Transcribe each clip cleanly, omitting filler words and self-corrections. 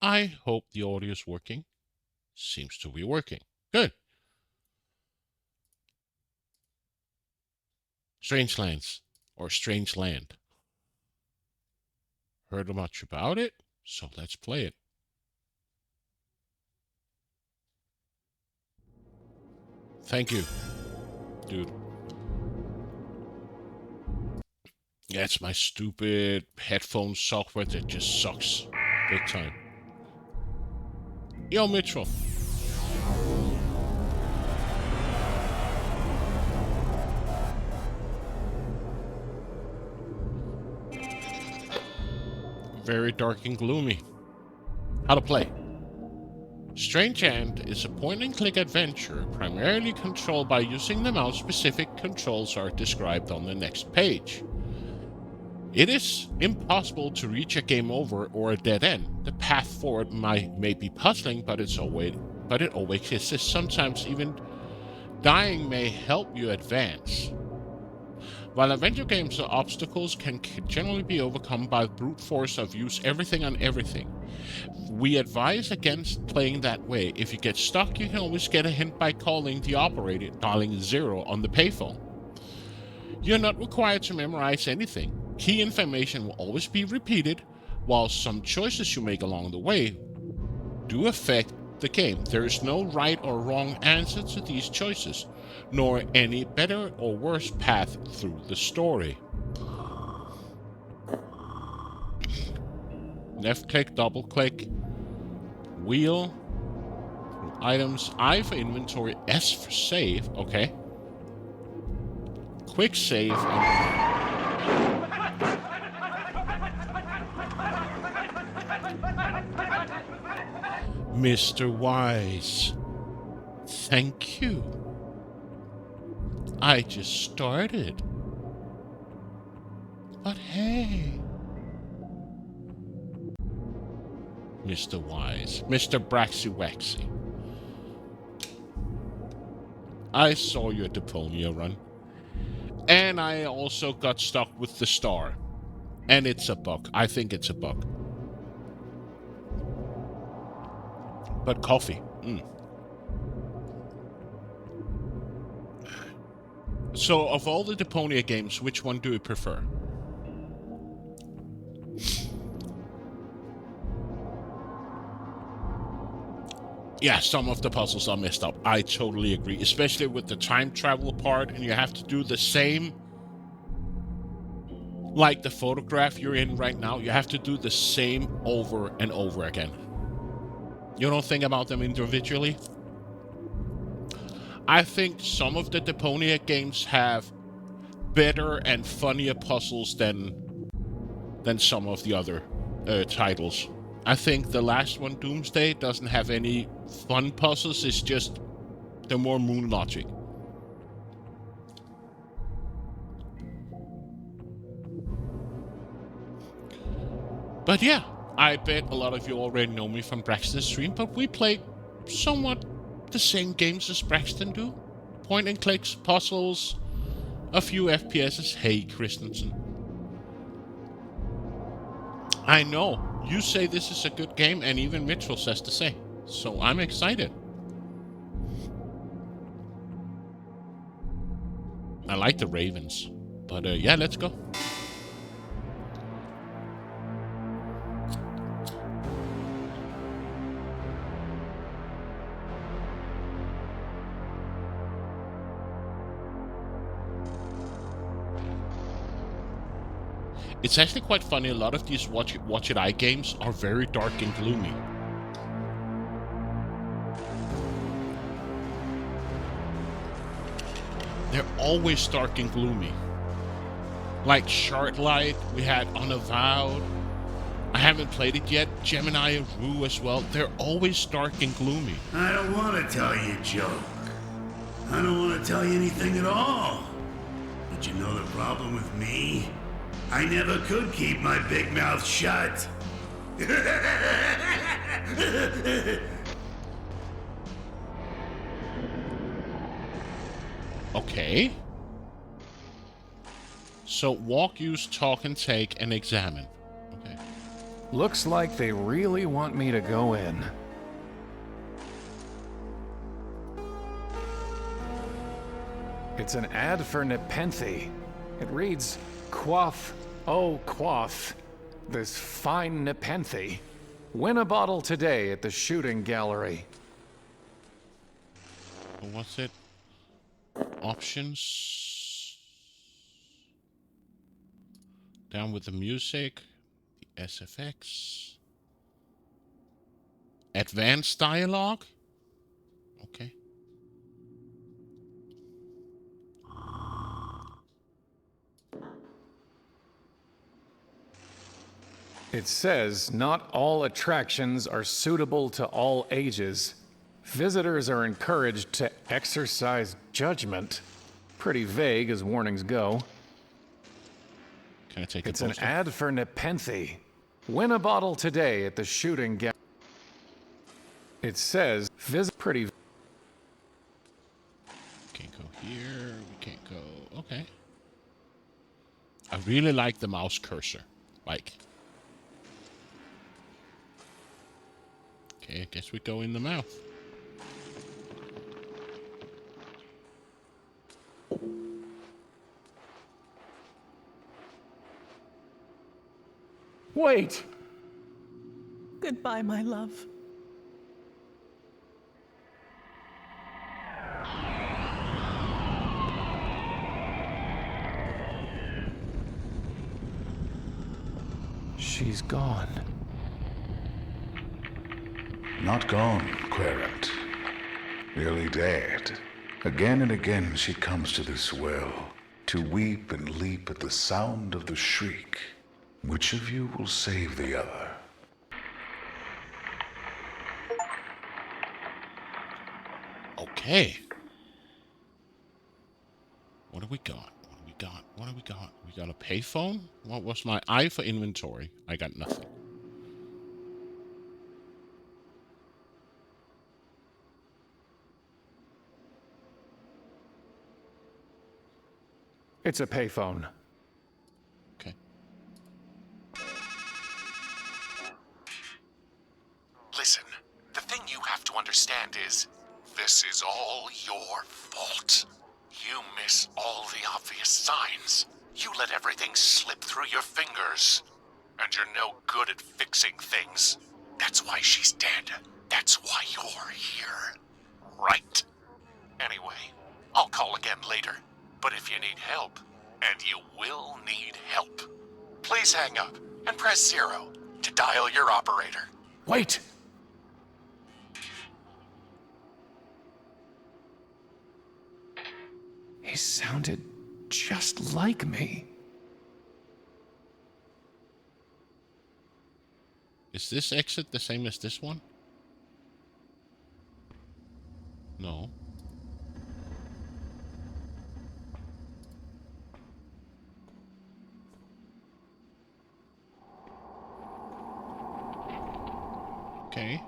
I hope the audio is working. Seems to be working. Good. Strangelands or Strangeland. Heard much about it, so let's play it. Thank you, dude. Yeah, it's my stupid headphone software that just sucks big time. Yo, Mitchell. Very dark and gloomy. How to play. Strangeland is a point-and-click adventure primarily controlled by using the mouse. Specific controls are described on the next page. It is impossible to reach a game over or a dead end. The path forward may be puzzling, but it always exists. Sometimes even dying may help you advance. While adventure games, obstacles can generally be overcome by brute force of use everything on everything. We advise against playing that way. If you get stuck, you can always get a hint by calling the operator, dialing 0 on the payphone. You're not required to memorize anything. Key information will always be repeated, while some choices you make along the way do affect the game. There is no right or wrong answer to these choices, nor any better or worse path through the story. Left click, double click, wheel, items, I for inventory, S for save, okay. Quick save. Mr. Wise, thank you. I just started. But hey. Mr. Wise, Mr. Braxy-Waxy. I saw your Deponia run. And I also got stuck with the star. And it's a bug. I think it's a bug. But coffee. So, of all the Deponia games, which one do you prefer? Yeah, some of the puzzles are messed up. I totally agree. Especially with the time travel part, and you have to do the same. Like the photograph you're in right now, you have to do the same over and over again. You don't think about them individually? I think some of the Deponia games have better and funnier puzzles than some of the other titles. I think the last one, Doomsday, doesn't have any fun puzzles. It's just the more moon logic. But yeah, I bet a lot of you already know me from Braxton's stream, but we play somewhat the same games as Braxton do. Point and clicks, puzzles, a few FPSs. Hey, Christensen. I know, you say this is a good game, and even Mitchell says the same. So I'm excited. I like the Ravens. But yeah, let's go. It's actually quite funny. A lot of these Watch It Eye games are very dark and gloomy. They're always dark and gloomy. Like Shardlight, we had Unavowed. I haven't played it yet. Gemini and Rue as well. They're always dark and gloomy. I don't want to tell you a joke. I don't want to tell you anything at all. But you know the problem with me? I never could keep my big mouth shut. Okay. So walk, use, talk, and take, and examine. Okay. Looks like they really want me to go in. It's an ad for Nepenthe. It reads, "Quaff, oh quaff, this fine Nepenthe. Win a bottle today at the shooting gallery." What's it? Options. Down with the music. The SFX. Advanced dialogue? Okay. It says not all attractions are suitable to all ages. Visitors are encouraged to exercise judgment. Pretty vague as warnings go. Can I take It's the an poster? ad for Nepenthe. Win a bottle today at the shooting gallery. It says visit pretty. Can't go here. We can't go. Okay. I really like the mouse cursor. Like. Okay, I guess we go in the mouth. Wait! Goodbye, my love. She's gone. Not gone, Querent. Nearly dead. Again and again she comes to this well, to weep and leap at the sound of the shriek. Which of you will save the other? Okay. What do we got? What do we got? What do we got? We got a payphone? What was my eye for inventory? I got nothing. It's a payphone. Okay. Listen, the thing you have to understand is, this is all your fault. You miss all the obvious signs. You let everything slip through your fingers. And you're no good at fixing things. That's why she's dead. That's why you're here. Right? Anyway, I'll call again later. But if you need help, and you will need help, please hang up and press 0 to dial your operator. Wait! He sounded just like me. Is this exit the same as this one? No. Okay.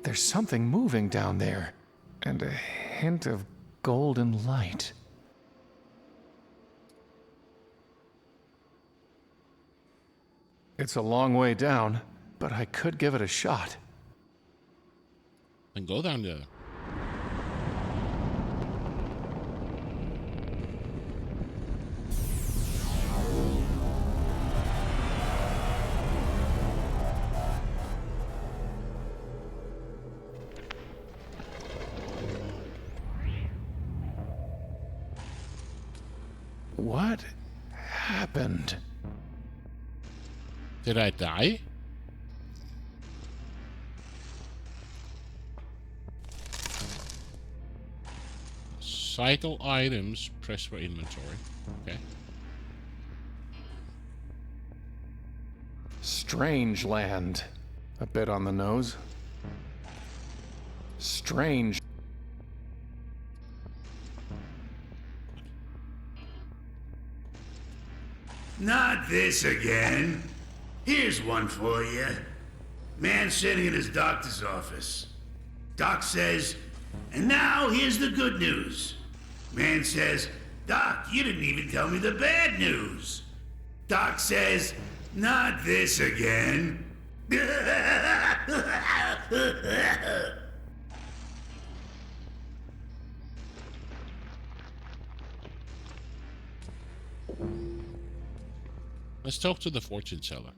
There's something moving down there, and a hint of golden light. It's a long way down, but I could give it a shot. Then go down there. What happened? Did I die? Cycle items, press for inventory. Okay. Strangeland. A bit on the nose. Strange. Not this again. Here's one for you. Man sitting in his doctor's office. Doc says, and now here's the good news. Man says, Doc, you didn't even tell me the bad news. Doc says, not this again. Let's talk to the fortune teller.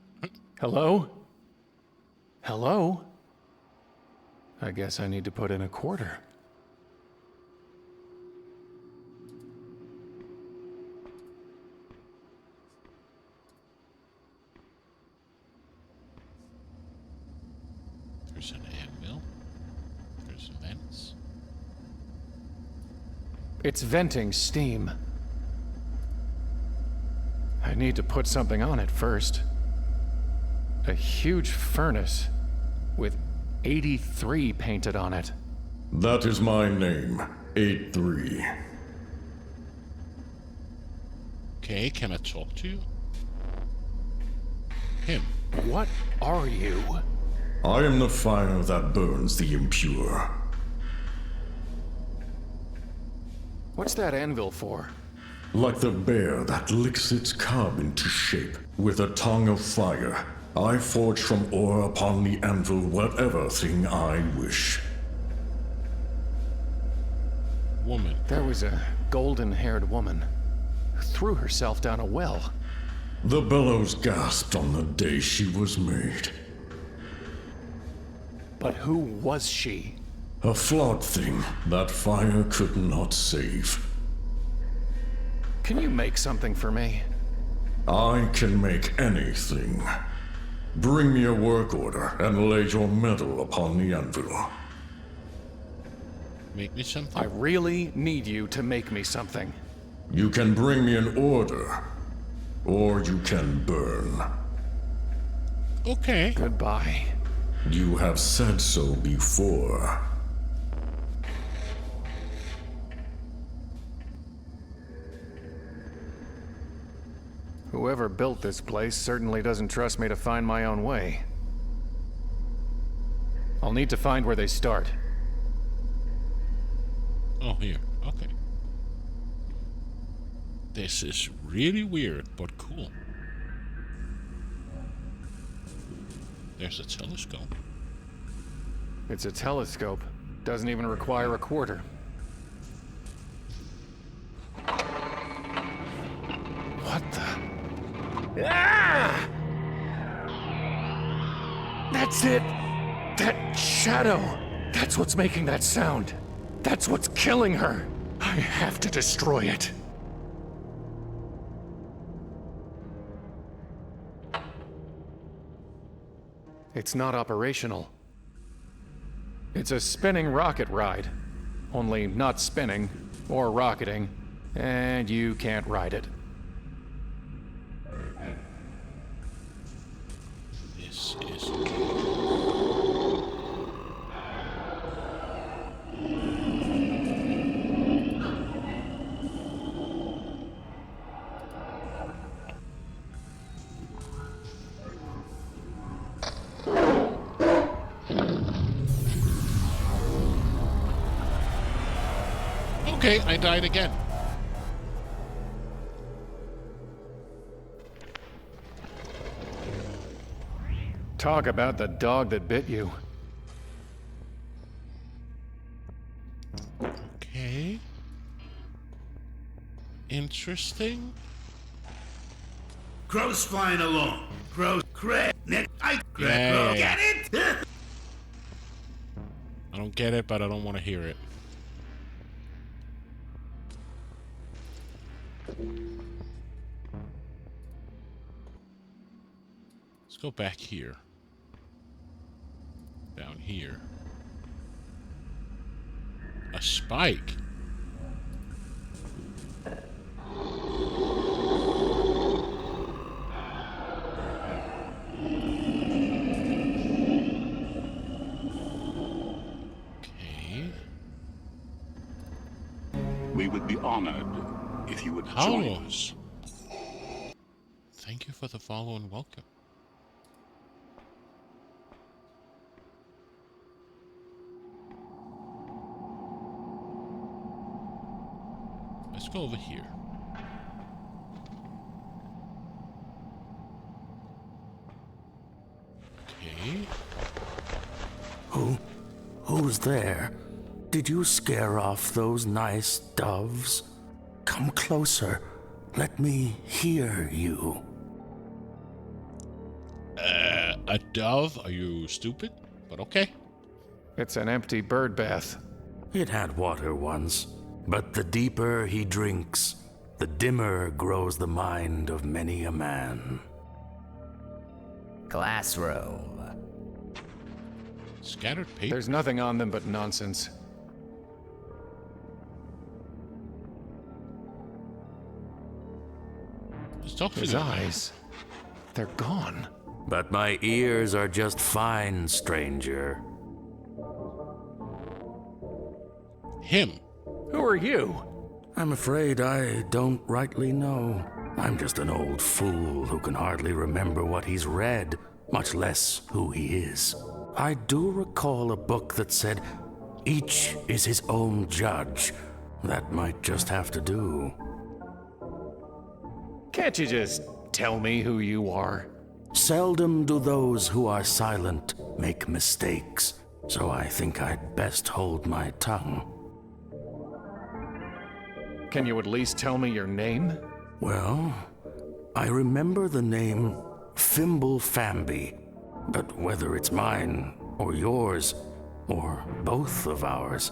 Hello? Hello? I guess I need to put in a quarter. There's an anvil. There's vents. It's venting steam. I need to put something on it first. A huge furnace with 83 painted on it. That is my name, 83. Okay, can I talk to you? Him. What are you? I am the fire that burns the impure. What's that anvil for? Like the bear that licks its cub into shape with a tongue of fire, I forge from ore upon the anvil whatever thing I wish. Woman. There was a golden-haired woman who threw herself down a well. The bellows gasped on the day she was made. But who was she? A flawed thing that fire could not save. Can you make something for me? I can make anything. Bring me a work order and lay your metal upon the anvil. Make me something? I really need you to make me something. You can bring me an order, or you can burn. Okay. Goodbye. You have said so before. Whoever built this place certainly doesn't trust me to find my own way. I'll need to find where they start. Oh, here. Okay. This is really weird, but cool. There's a telescope. It's a telescope. Doesn't even require a quarter. What the? Ah! That's it! That shadow! That's what's making that sound. That's what's killing her. I have to destroy it. It's not operational. It's a spinning rocket ride. Only not spinning, or rocketing, and you can't ride it. This is... Okay, I died again. Talk about the dog that bit you. Okay. Interesting. Crow's flying along. Crow, Nick, Yeah, Crow, yeah, get it? I don't get it, but I don't want to hear it. Let's go back here. Down here. A spike. Okay. We would be honored if you would join us. Hollows. Thank you for the follow and welcome. Let's go over here. Okay. Who's there? Did you scare off those nice doves? Come closer. Let me hear you. A dove? Are you stupid? But okay. It's an empty bird bath. It had water once, but the deeper he drinks, the dimmer grows the mind of many a man. Classroom. Scattered paper. There's nothing on them but nonsense. Let's talk to His the eyes. They're gone. But my ears are just fine, stranger. Him. Who are you? I'm afraid I don't rightly know. I'm just an old fool who can hardly remember what he's read, much less who he is. I do recall a book that said, each is his own judge. That might just have to do. Can't you just tell me who you are? Seldom do those who are silent make mistakes, so I think I'd best hold my tongue. Can you at least tell me your name? Well, I remember the name Fimble Famby, but whether it's mine or yours, or both of ours,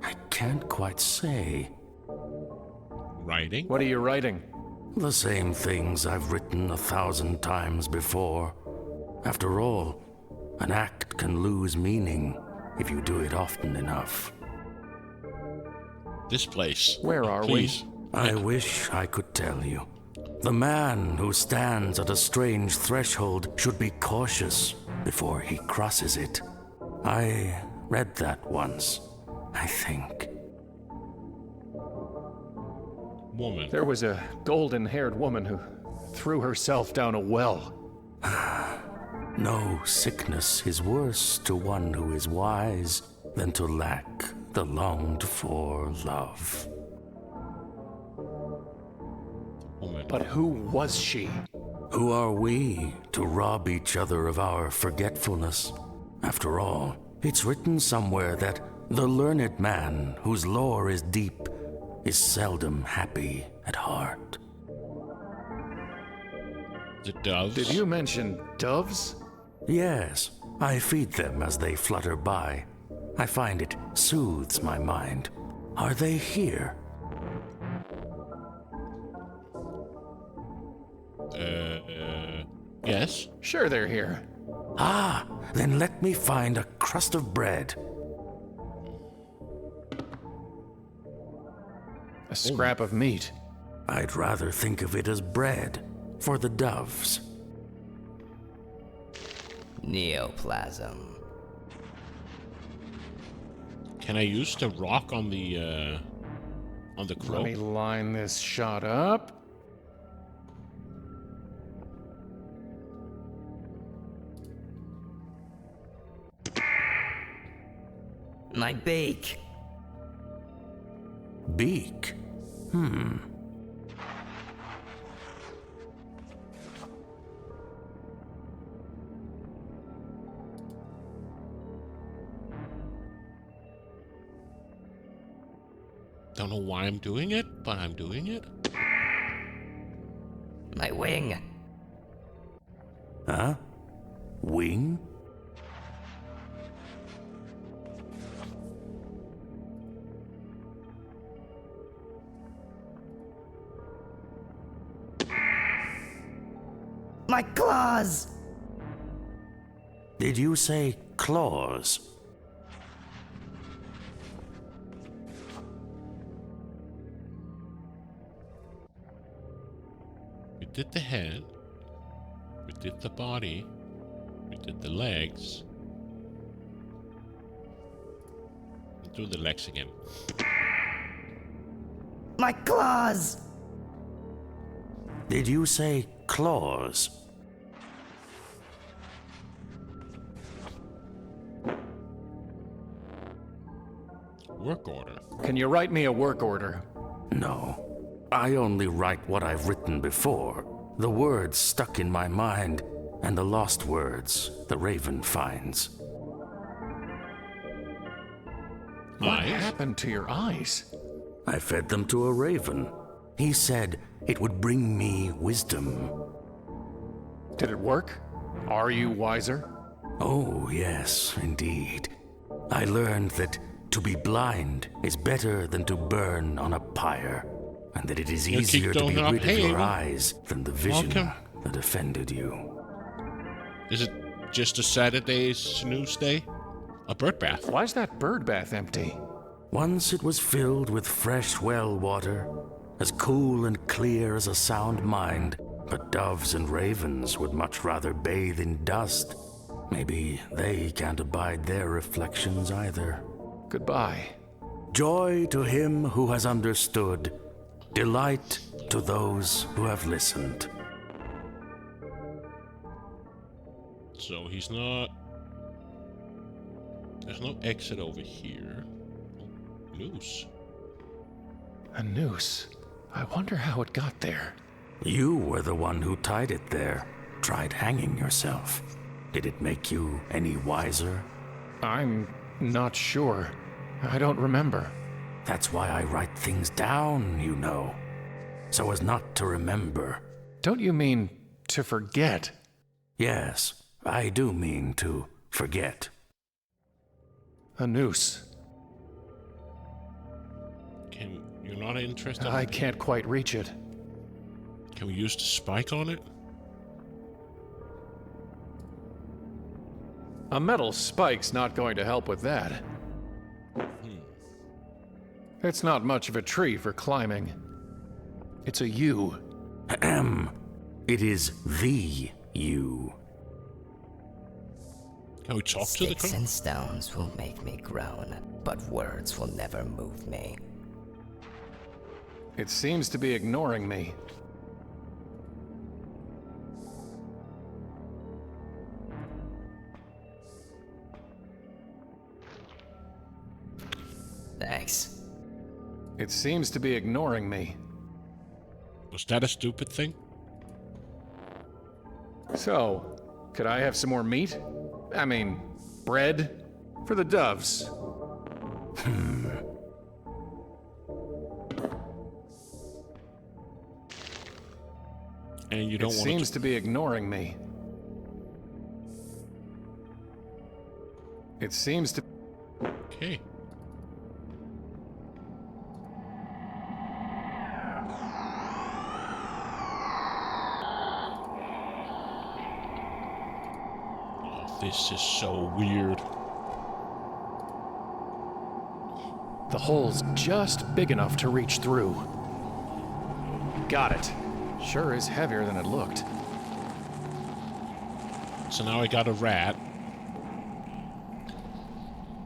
I can't quite say. Writing? What are you writing? The same things I've written 1,000 times before. After all, an act can lose meaning if you do it often enough. This place. Where are Please. I wish I could tell you. The man who stands at a strange threshold should be cautious before he crosses it. I read that once, I think. Woman. There was a golden-haired woman who threw herself down a well. No sickness is worse to one who is wise than to lack the longed-for love. Woman. But who was she? Who are we to rob each other of our forgetfulness? After all, it's written somewhere that the learned man whose lore is deep is seldom happy at heart. The doves. Did you mention doves? Yes, I feed them as they flutter by. I find it soothes my mind. Are they here? Yes. Sure they're here. Ah, then let me find a crust of bread. A scrap of meat. I'd rather think of it as bread for the doves. Neoplasm. Can I use the rock on the crow? Let me line this shot up. My beak. Beak? Don't know why I'm doing it, but I'm doing it. My wing. Huh? Wing? My claws. Did you say claws? We did the head. We did the body. We did the legs. Let's do the legs again. My claws. Did you say claws? Work order. Can you write me a work order? No. I only write what I've written before. The words stuck in my mind, and the lost words the raven finds. What happened to your eyes? I fed them to a raven. He said it would bring me wisdom. Did it work? Are you wiser? Oh, yes, indeed. I learned that to be blind is better than to burn on a pyre, and that it is easier to be rid of your eyes than the vision that offended you. Is it just a Saturday snooze day? A bird bath. Why's that bird bath empty? Once it was filled with fresh well water, as cool and clear as a sound mind, but doves and ravens would much rather bathe in dust. Maybe they can't abide their reflections either. Goodbye. Joy to him who has understood, delight to those who have listened. So he's not... There's no exit over here. Noose. A noose. I wonder how it got there. You were the one who tied it there. Tried hanging yourself. Did it make you any wiser? I'm not sure. I don't remember. That's why I write things down, you know. So as not to remember. Don't you mean to forget? Yes, I do mean to forget. A noose. You're not interested? I can't quite reach it. Can we use the spike on it? A metal spike's not going to help with that. It's not much of a tree for climbing. It's a yew. Ahem. It is the yew. Can we talk to the Sticks and stones will make me groan, but words will never move me. It seems to be ignoring me. Thanks. It seems to be ignoring me. Was that a stupid thing? So, could I have some more meat? I mean, bread? For the doves. And you don't want to... It seems to be ignoring me. It seems to... Okay. Oh, this is so weird. The hole's just big enough to reach through. Got it. Sure is heavier than it looked. So now I got a rat.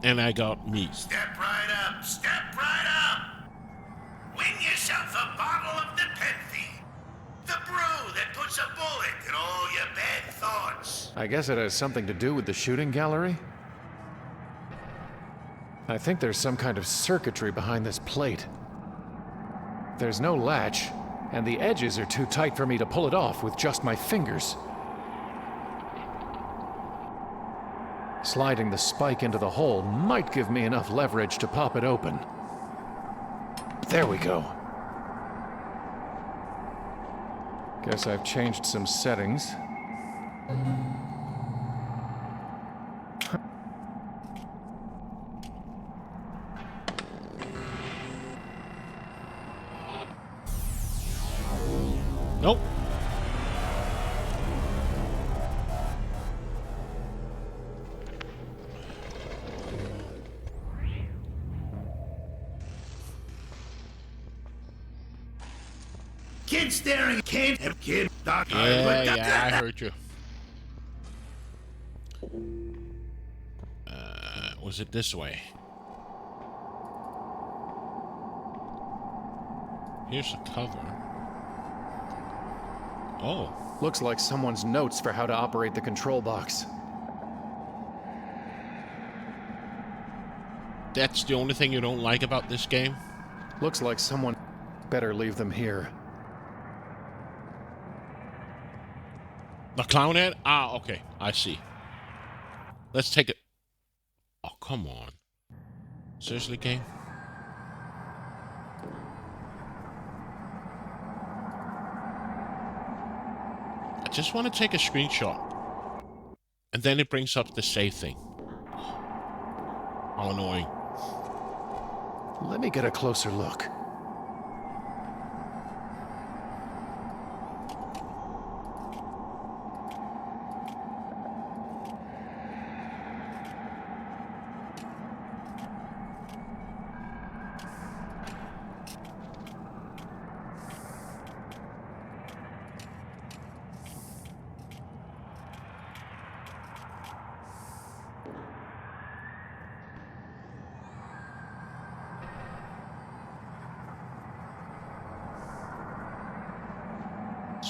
And I got meat. Step right up, step right up! Win yourself a bottle of Nepenthe. The brew that puts a bullet in all your bad thoughts. I guess it has something to do with the shooting gallery? I think there's some kind of circuitry behind this plate. There's no latch, and the edges are too tight for me to pull it off with just my fingers. Sliding the spike into the hole might give me enough leverage to pop it open. There we go. Guess I've changed some settings. Nope. Kid staring, kid, Doc. Yeah, I heard you. Was it this way? Here's a cover. Oh. Looks like someone's notes for how to operate the control box. That's the only thing you don't like about this game? Looks like someone... Better leave them here. The clown head? Ah, okay. I see. Let's take it. Oh, come on. Seriously, game? I just want to take a screenshot. And then it brings up the save thing. How annoying. Let me get a closer look.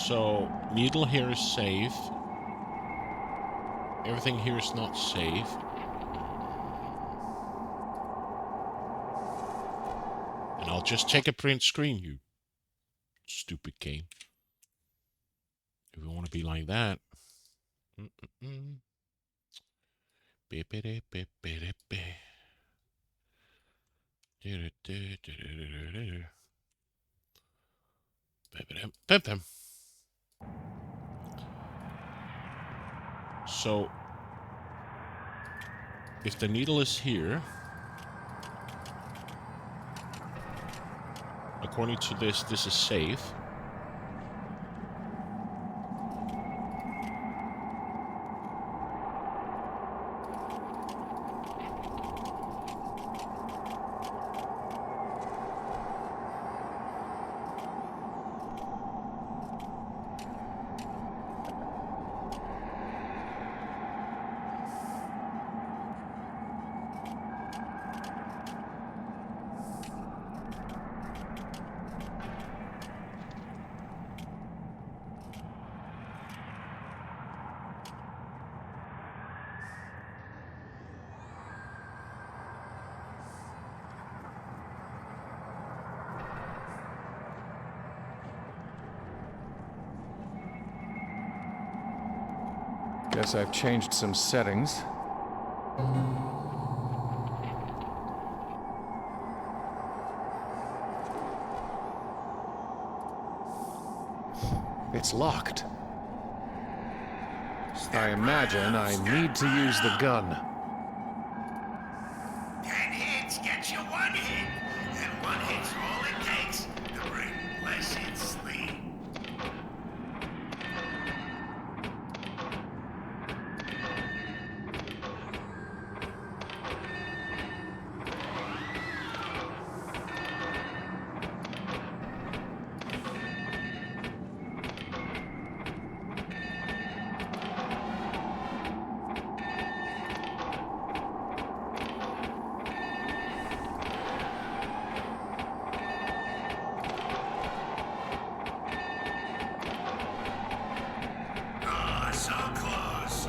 So, needle here is safe. Everything here is not safe. And I'll just take a print screen, you stupid game. If you want to be like that. So, if the needle is here, according to this is safe. Guess I've changed some settings. It's locked. I imagine I need to use the gun. 10 hits gets you 1 hit, and 1 hit's all it takes to bring blessed sleep.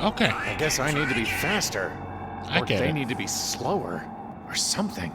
Okay. I guess I need to be faster. I Or get they it. need to be slower. Or something.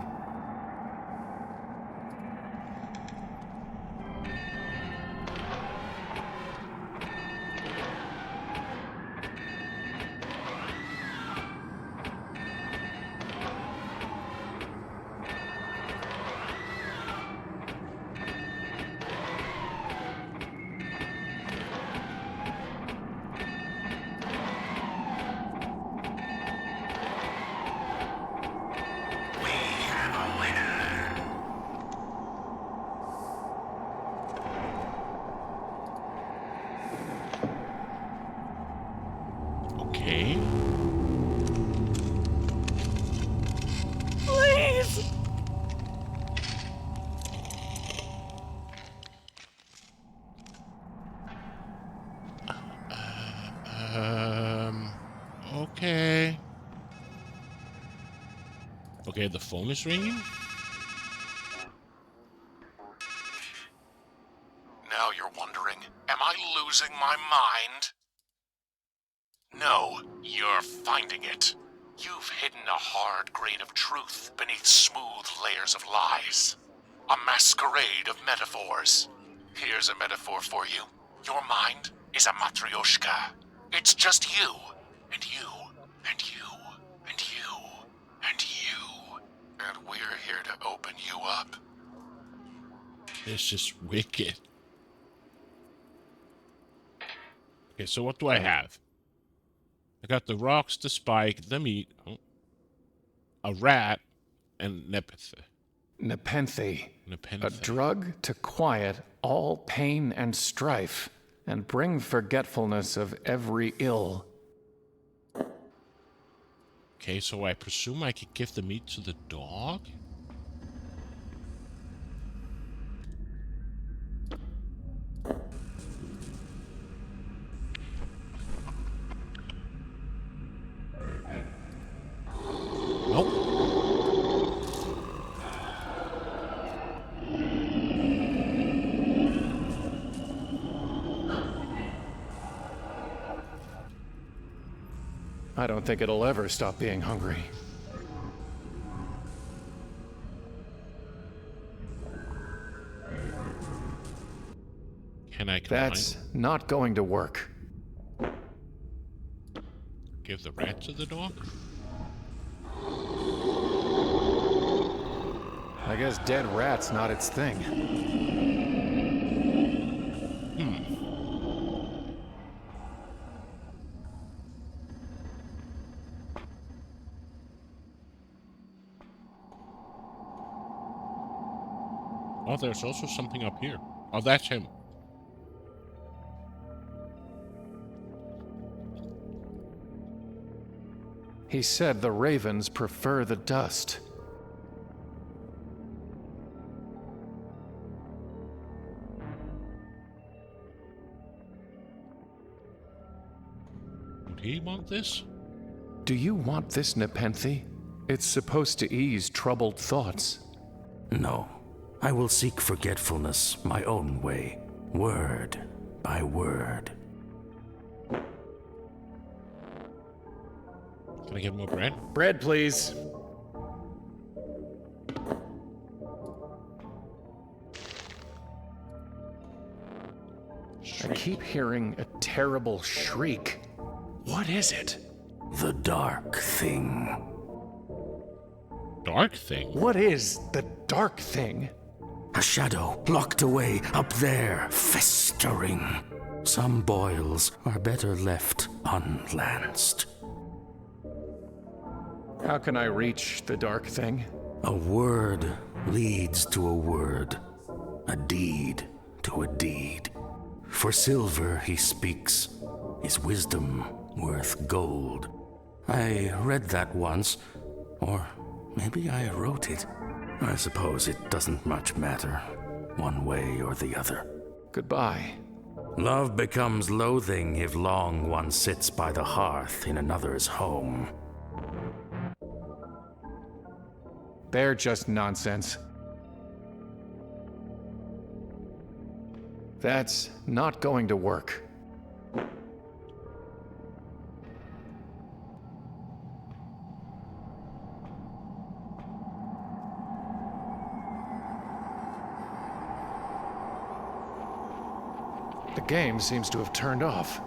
Okay. Please! Okay. Okay, the phone is ringing. Now you're wondering, am I losing my mind? No, you're finding it. You've hidden a hard grain of truth beneath smooth layers of lies. a masquerade of metaphors. Here's a metaphor for you. Your mind is a matryoshka. It's just you, and you, and you, and you, and you. And we're here to open you up. This is wicked. Okay, so what do I have? I got the rocks, the spike, the meat, a rat, and Nepenthe. Nepenthe. A drug to quiet all pain and strife, and bring forgetfulness of every ill. Okay, so I presume I could give the meat to the dog? Nope. I don't think it'll ever stop being hungry. Can I combine? That's not going to work. Give the rat to the dog? I guess dead rat's not its thing. Oh, there's also something up here. Oh, that's him. He said the ravens prefer the dust. Would he want this? Do you want this, Nepenthe? It's supposed to ease troubled thoughts. No. I will seek forgetfulness my own way, word by word. Can I get more bread? Bread, please. I keep hearing a terrible shriek. What is it? The dark thing. Dark thing? What is the dark thing? A shadow locked away up there, festering. Some boils are better left unlanced. How can I reach the dark thing? A word leads to a word, a deed to a deed. For silver he speaks, his wisdom worth gold. I read that once, or maybe I wrote it. I suppose it doesn't much matter, one way or the other. Goodbye. Love becomes loathing if long one sits by the hearth in another's home. They're just nonsense. That's not going to work. The game seems to have turned off.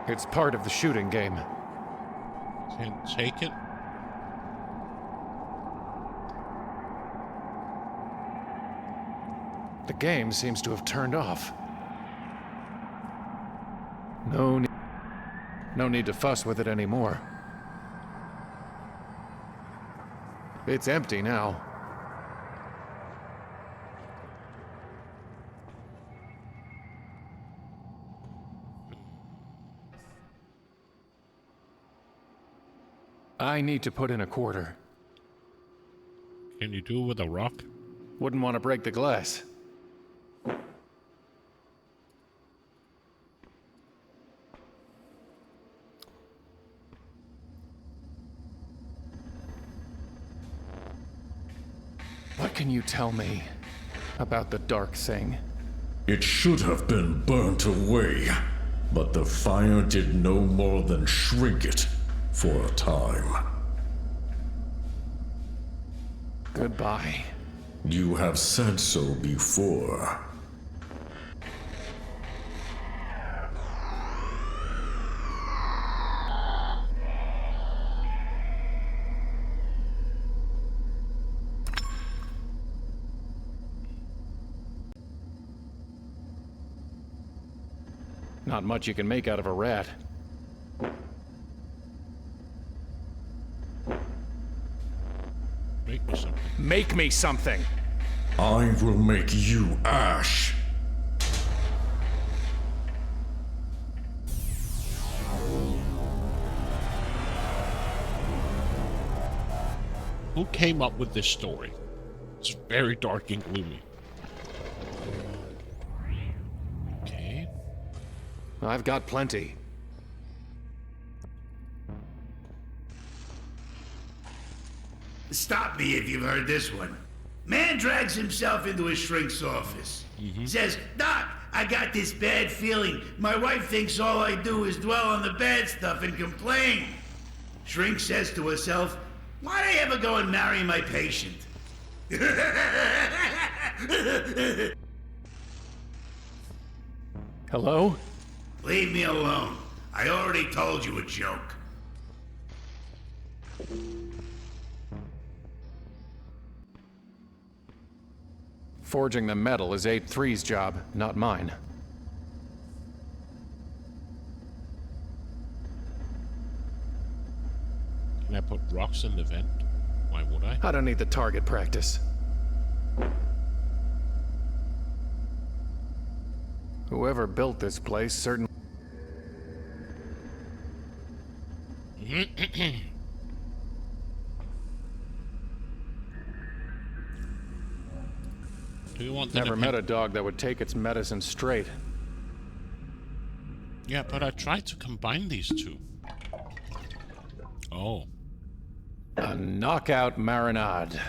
It's part of the shooting game. Can't take it. The game seems to have turned off. No need to fuss with it anymore. It's empty now. I need to put in a quarter. Can you do it with a rock? Wouldn't want to break the glass. What can you tell me about the dark thing? It should have been burnt away, but the fire did no more than shrink it for a time. Goodbye. You have said so before. Not much you can make out of a rat. Make me something. Make me something! I will make you ash. Who came up with this story? It's very dark and gloomy. Okay. I've got plenty. Stop me if you've heard this one. Man drags himself into his shrink's office. Says, Doc, I got this bad feeling. My wife thinks all I do is dwell on the bad stuff and complain. Shrink says to herself, why'd I ever go and marry my patient? Hello? Leave me alone. I already told you a joke. Forging the metal is 8-3's job, not mine. Can I put rocks in the vent? Why would I? I don't need the target practice. Whoever built this place certainly... Do you want Never met a dog that would take its medicine straight. Yeah, but I tried to combine these two. Oh. A knockout marinade.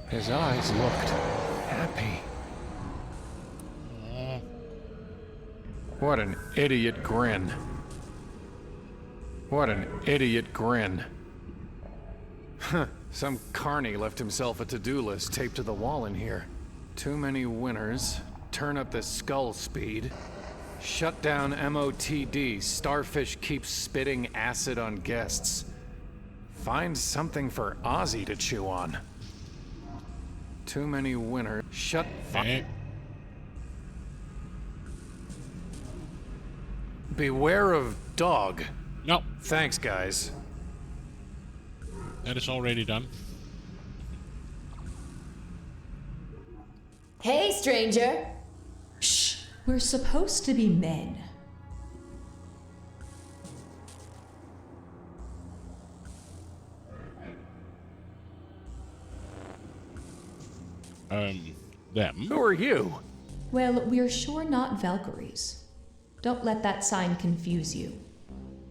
His eyes looked happy. What an idiot grin. What an idiot grin. Some carny left himself a to-do list taped to the wall in here. Too many winners. Turn up the skull speed. Shut down MOTD. Starfish keeps spitting acid on guests. Find something for Ozzy to chew on. Too many winners. Shut... Beware of dog. No. Thanks, guys. That is already done. Hey, stranger. Shh. We're supposed to be men. Them? Who are you? Well, we're sure not Valkyries. Don't let that sign confuse you.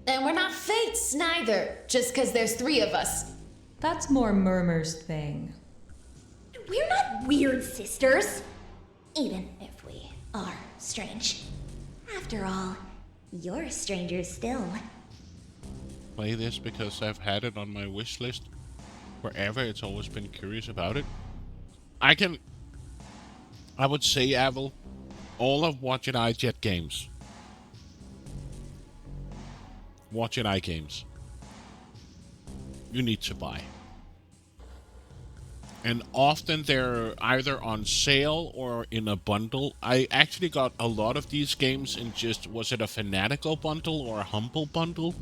And we're not fates, neither, just 'cause there's 3 of us. That's more Murmur's thing. We're not weird sisters. Even if we are strange. After all, you're strangers still. Play this because I've had it on my wish list forever. It's always been curious about it. I would say, Avel, all of Watch It I Jet games. Watch It I games. You need to buy. And often they're either on sale or in a bundle. I actually got a lot of these games in just, was it a Fanatical bundle or a Humble bundle?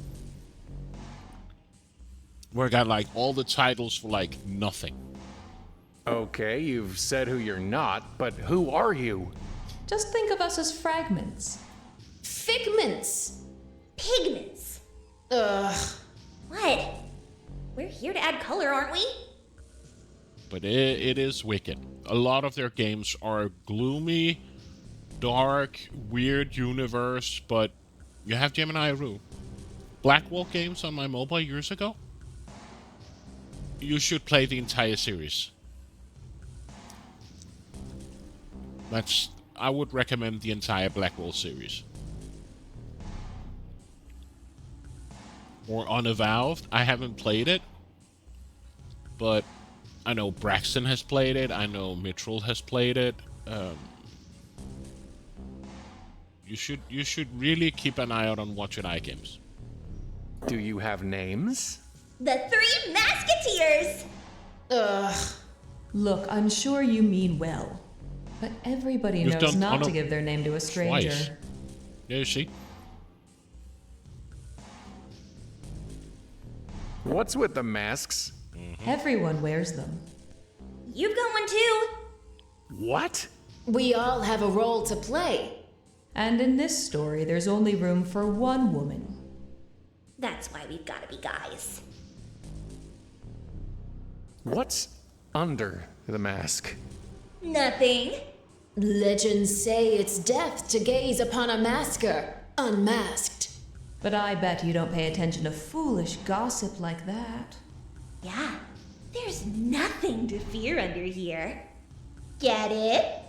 Where I got like all the titles for like nothing. Okay, you've said who you're not, but who are you? Just think of us as fragments. Figments. Pigments. Ugh. What? We're here to add color, aren't we? But it is wicked. A lot of their games are gloomy, dark, weird universe, but you have Gemini Rue. Blackwall games on my mobile years ago. You should play the entire series. I would recommend the entire Blackwall series. or Unavowed. I haven't played it, but I know Braxton has played it. I know Mitchell has played it. You should really keep an eye out on Watch It Eye Games. Do you have names? The Three Musketeers! Ugh. Look, I'm sure you mean well, but everybody You've knows done not to Honor give their name to a stranger. twice. Yeah, you see? What's with the masks? Everyone wears them. You've got one too. What? We all have a role to play. And in this story, there's only room for one woman. That's why we've got to be guys. What's under the mask? Nothing. Legends say it's death to gaze upon a masker, unmasked. But I bet you don't pay attention to foolish gossip like that. Yeah, there's nothing to fear under here. Get it?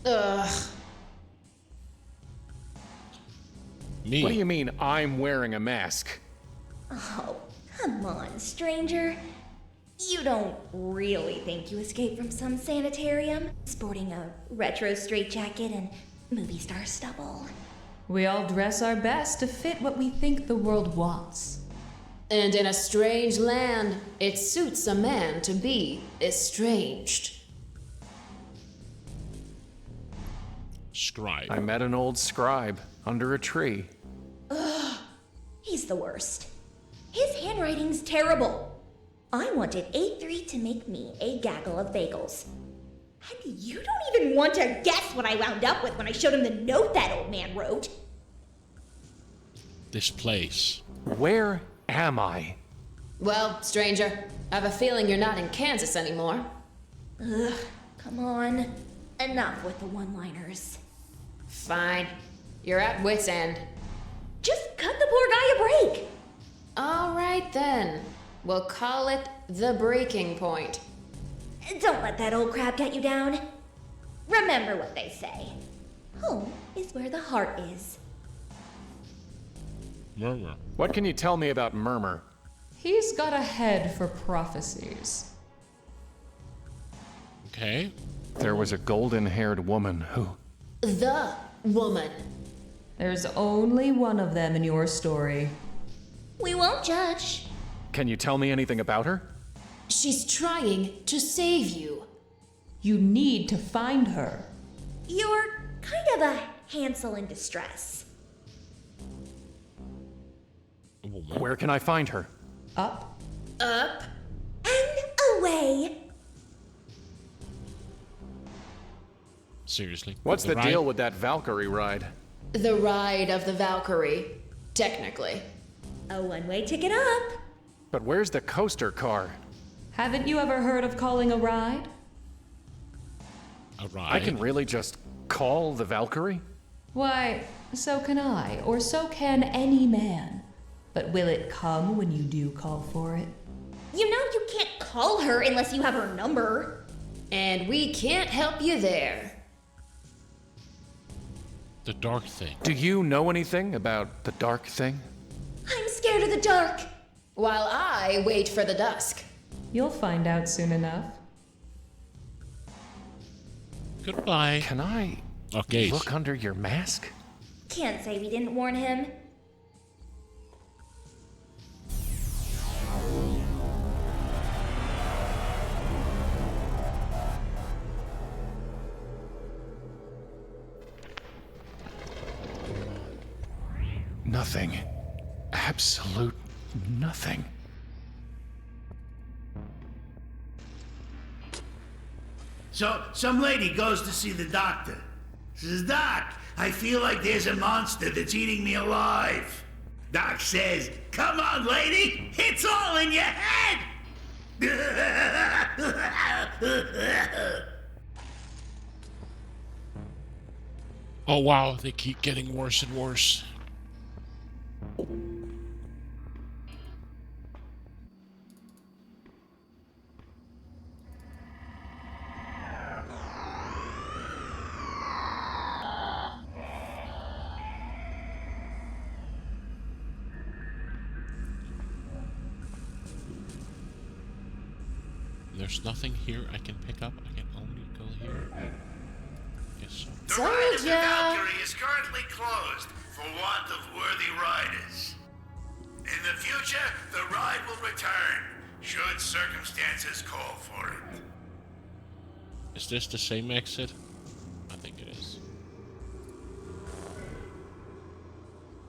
Ugh. Me. What do you mean I'm wearing a mask? Oh, come on, stranger. You don't really think you escaped from some sanitarium, sporting a retro straitjacket and movie star stubble? We all dress our best to fit what we think the world wants. And in a strange land, it suits a man to be estranged. Scribe. I met an old scribe under a tree. Ugh, he's the worst. His handwriting's terrible. I wanted A3 to make me a gaggle of bagels. And you don't even want to guess what I wound up with when I showed him the note that old man wrote. This place. Where am I? Well, stranger, I have a feeling you're not in Kansas anymore. Ugh, come on. Enough with the one-liners. Fine. You're at wit's end. Just cut the poor guy a break. All right then. We'll call it the breaking point. Don't let that old crab get you down. Remember what they say. Home is where the heart is. Murmur. What can you tell me about Murmur? He's got a head for prophecies. Okay. There was a golden-haired woman who... The woman. There's only one of them in your story. We won't judge. Can you tell me anything about her? She's trying to save you. You need to find her. You're kind of a Hansel in distress. Where can I find her? Up. Up. And away. Seriously. What's the ride? deal with that Valkyrie ride? The ride of the Valkyrie, technically. A one-way ticket up. But where's the coaster car? Haven't you ever heard of calling a ride? A ride? I can really just call the Valkyrie? Why, so can I, or so can any man. But will it come when you do call for it? You know you can't call her unless you have her number. And we can't help you there. The dark thing. Do you know anything about the dark thing? I'm scared of the dark. While I wait for the dusk. You'll find out soon enough. Goodbye. Can I Okay. look under your mask? Can't say we didn't warn him. Nothing. Absolute nothing. So, some lady goes to see the doctor. Says, Doc, I feel like there's a monster that's eating me alive. Doc says, come on, lady, it's all in your head. Oh wow, they keep getting worse and worse. there's nothing here I can pick up. I can only go here. Yes. The ride of the Valkyrie is currently closed for want of worthy riders. In the future, the ride will return, should circumstances call for it. Is this the same exit? I think it is.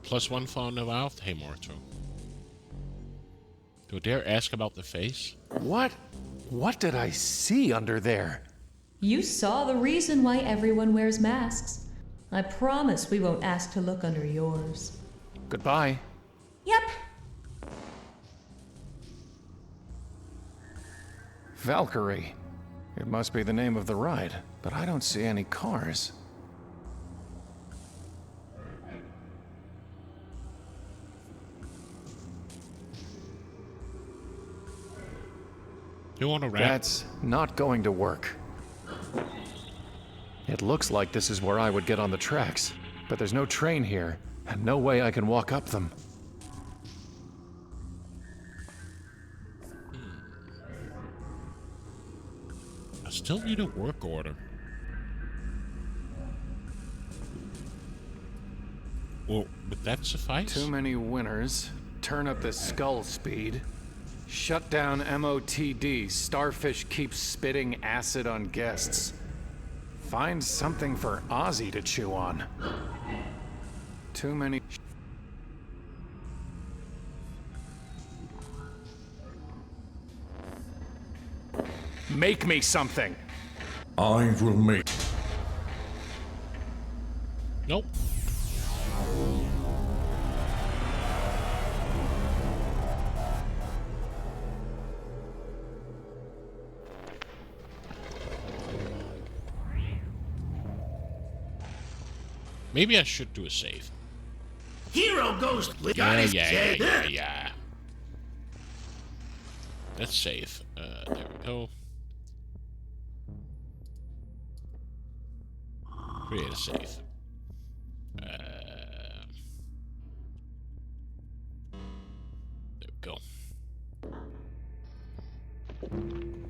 +1 for Novalth. Hey, Morto. Do I dare ask about the face? What? What did I see under there? You saw the reason why everyone wears masks. I promise we won't ask to look under yours. Goodbye. Yep. Valkyrie. It must be the name of the ride, but I don't see any cars. You want to wrap? That's not going to work. It looks like this is where I would get on the tracks, but there's no train here, and no way I can walk up them. I still need a work order. Well, would that suffice? Too many winners. Turn up the skull speed. Shut down MOTD. Starfish keeps spitting acid on guests. Find something for Ozzy to chew on. Too many... Make me something! I will make... Nope. Maybe I should do a save. Hero Ghost Yeah. Let's save. There we go. Create a save. There we go.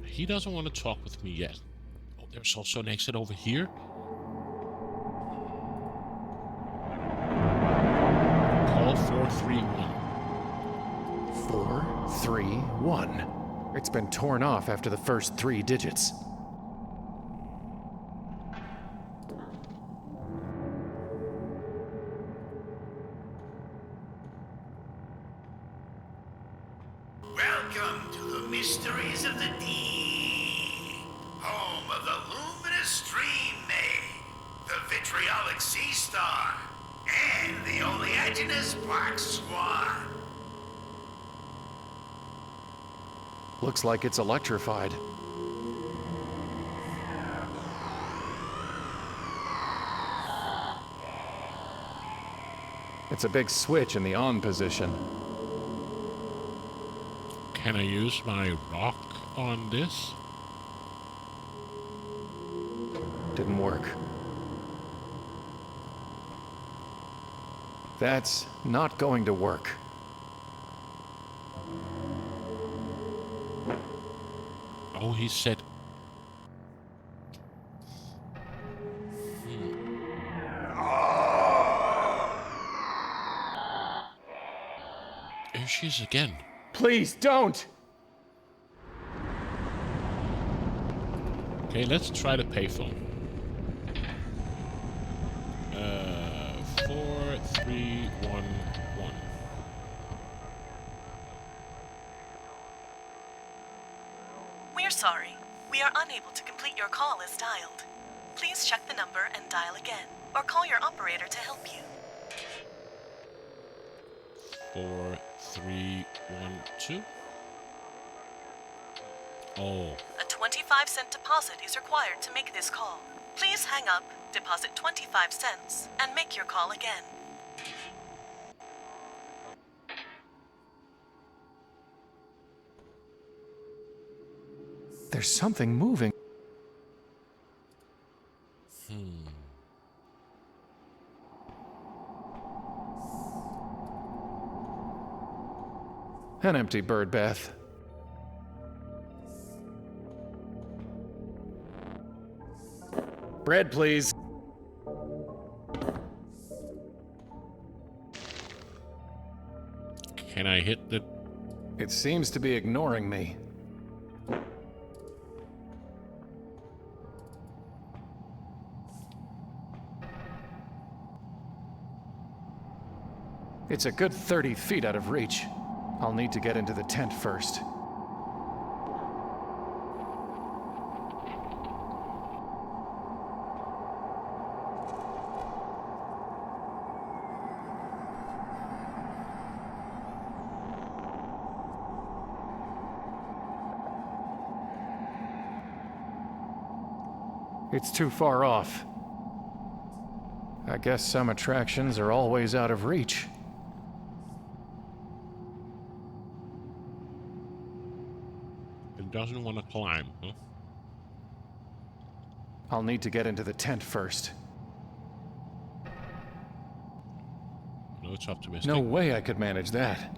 He doesn't want to talk with me yet. Oh, there's also an exit over here. Call 431. 431. It's been torn off after the first 3 digits. Welcome to the mysteries of the deep, home of the luminous stream maid, the vitriolic sea star, and the oleaginous black swan. Looks like it's electrified. It's a big switch in the on position. Can I use my rock on this? Didn't work. That's not going to work. Oh, he said... Here she is again. Please don't! Okay, let's try the payphone. 4311. We're sorry. We are unable to complete your call as dialed. Please check the number and dial again, or call your operator to help you. 4312. Oh. A 25-cent deposit is required to make this call. Please hang up, deposit 25 cents, and make your call again. There's something moving. An empty bird bath. Bread, please. Can I hit the... It seems to be ignoring me. It's a good 30 feet out of reach. I'll need to get into the tent first. It's too far off. I guess some attractions are always out of reach. It doesn't want to climb, huh? I'll need to get into the tent first. No, it's optimistic. No way I could manage that.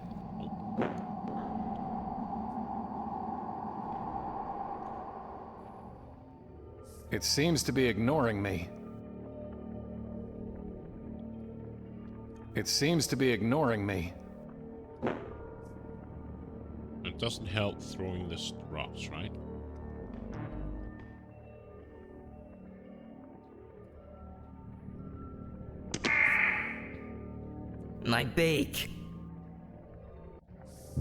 It seems to be ignoring me. It seems to be ignoring me. It doesn't help throwing the rocks, right? My beak.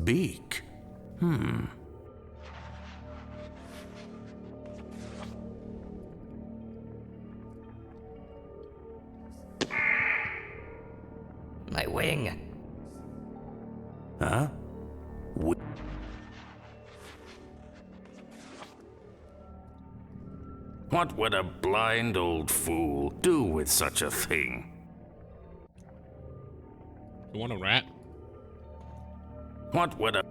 Beak? My wing. Huh? What would a blind old fool do with such a thing? You want a rat? What would a...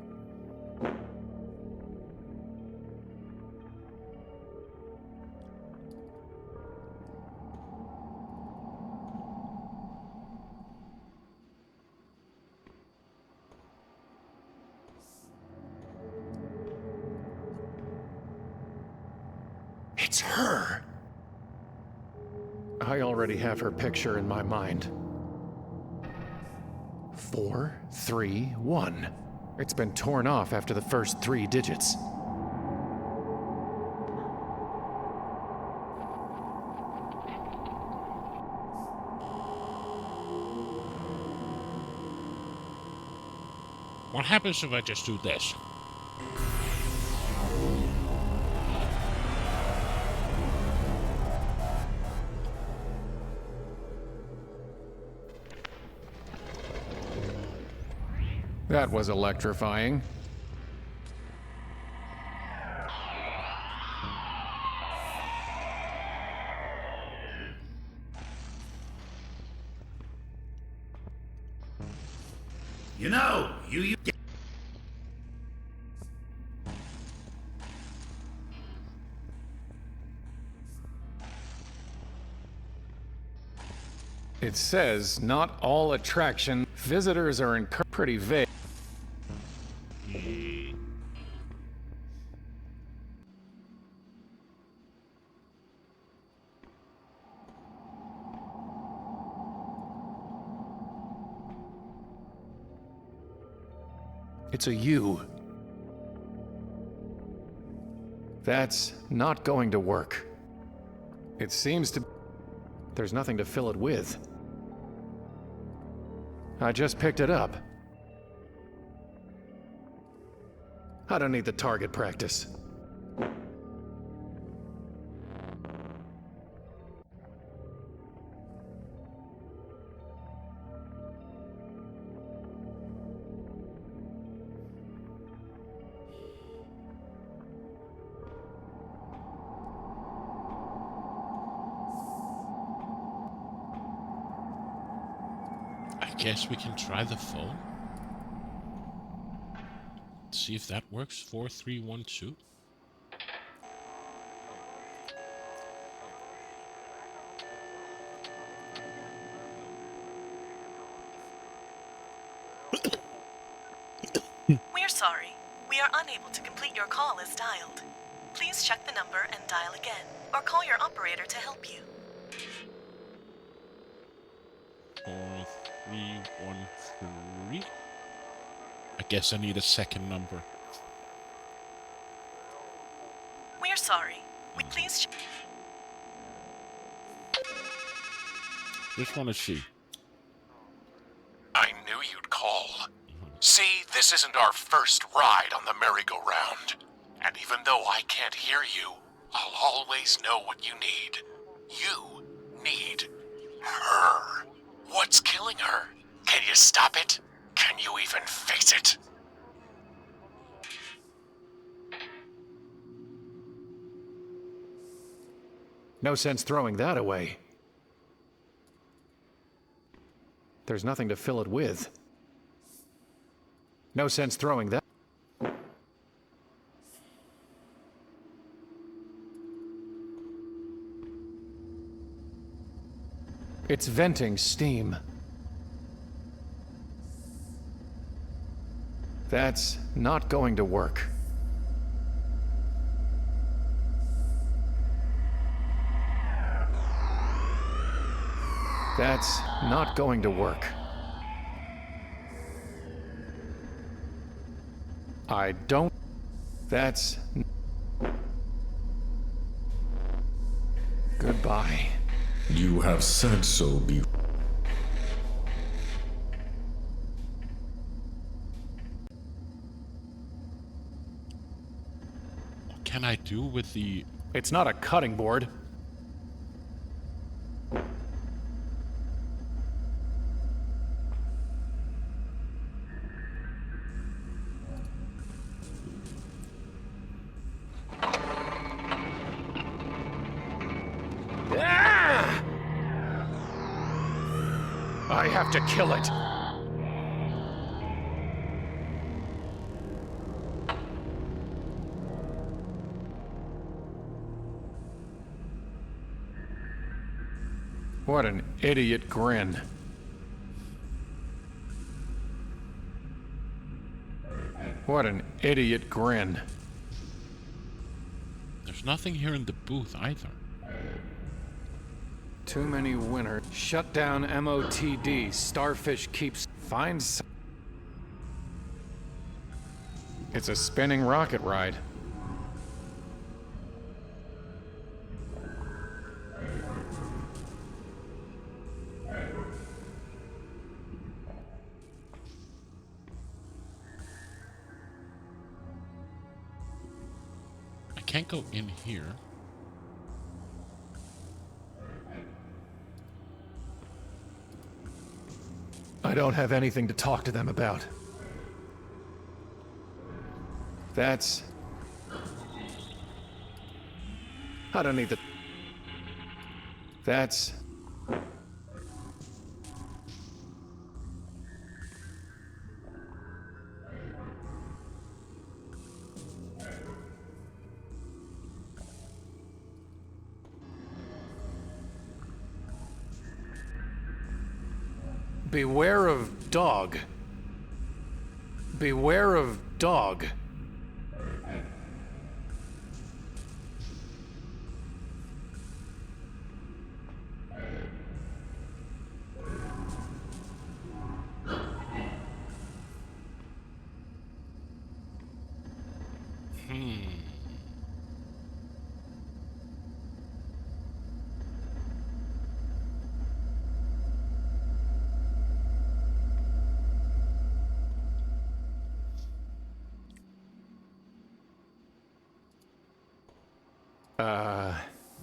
It's her! I already have her picture in my mind. 4, 3, 1. It's been torn off after the first 3 digits. What happens if I just do this? That was electrifying. You know, you It says not all attraction visitors are encouraged. Pretty vague. It's a U. That's not going to work. It seems to... There's nothing to fill it with. I just picked it up. I don't need the target practice. I guess we can try the phone. See if that works. 4312. We're sorry. We are unable to complete your call as dialed. Please check the number and dial again, or call your operator to help you. 4313. I guess I need a second number. We're sorry. Please Which one is she? I knew you'd call. See, this isn't our first ride on the merry-go-round. And even though I can't hear you, I'll always know what you need. You need her. What's killing her? Can you stop it? Can you even face it? No sense throwing that away. There's nothing to fill it with. No sense throwing that. It's venting steam. That's not going to work. That's not going to work. I don't... That's... Goodbye. You have said so before. What can I do with the... It's not a cutting board. I have to kill it. What an idiot grin. What an idiot grin. There's nothing here in the booth either. Too many winners. Shut down MOTD. Starfish keeps... Finds... It's a spinning rocket ride. I can't go in here. I don't have anything to talk to them about. That's... I don't need the... That's... Beware of dog. Beware of dog.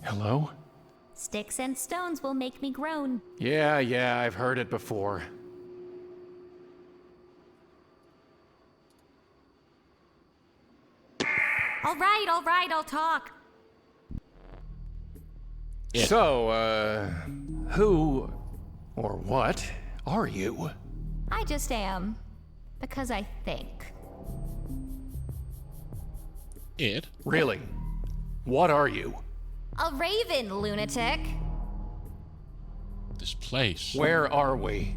Hello? Sticks and stones will make me groan. Yeah, I've heard it before. All right, I'll talk. Yeah. So, who or what are you? I just am. Because I think. It? Really? What are you? A raven, lunatic. This place. Where are we?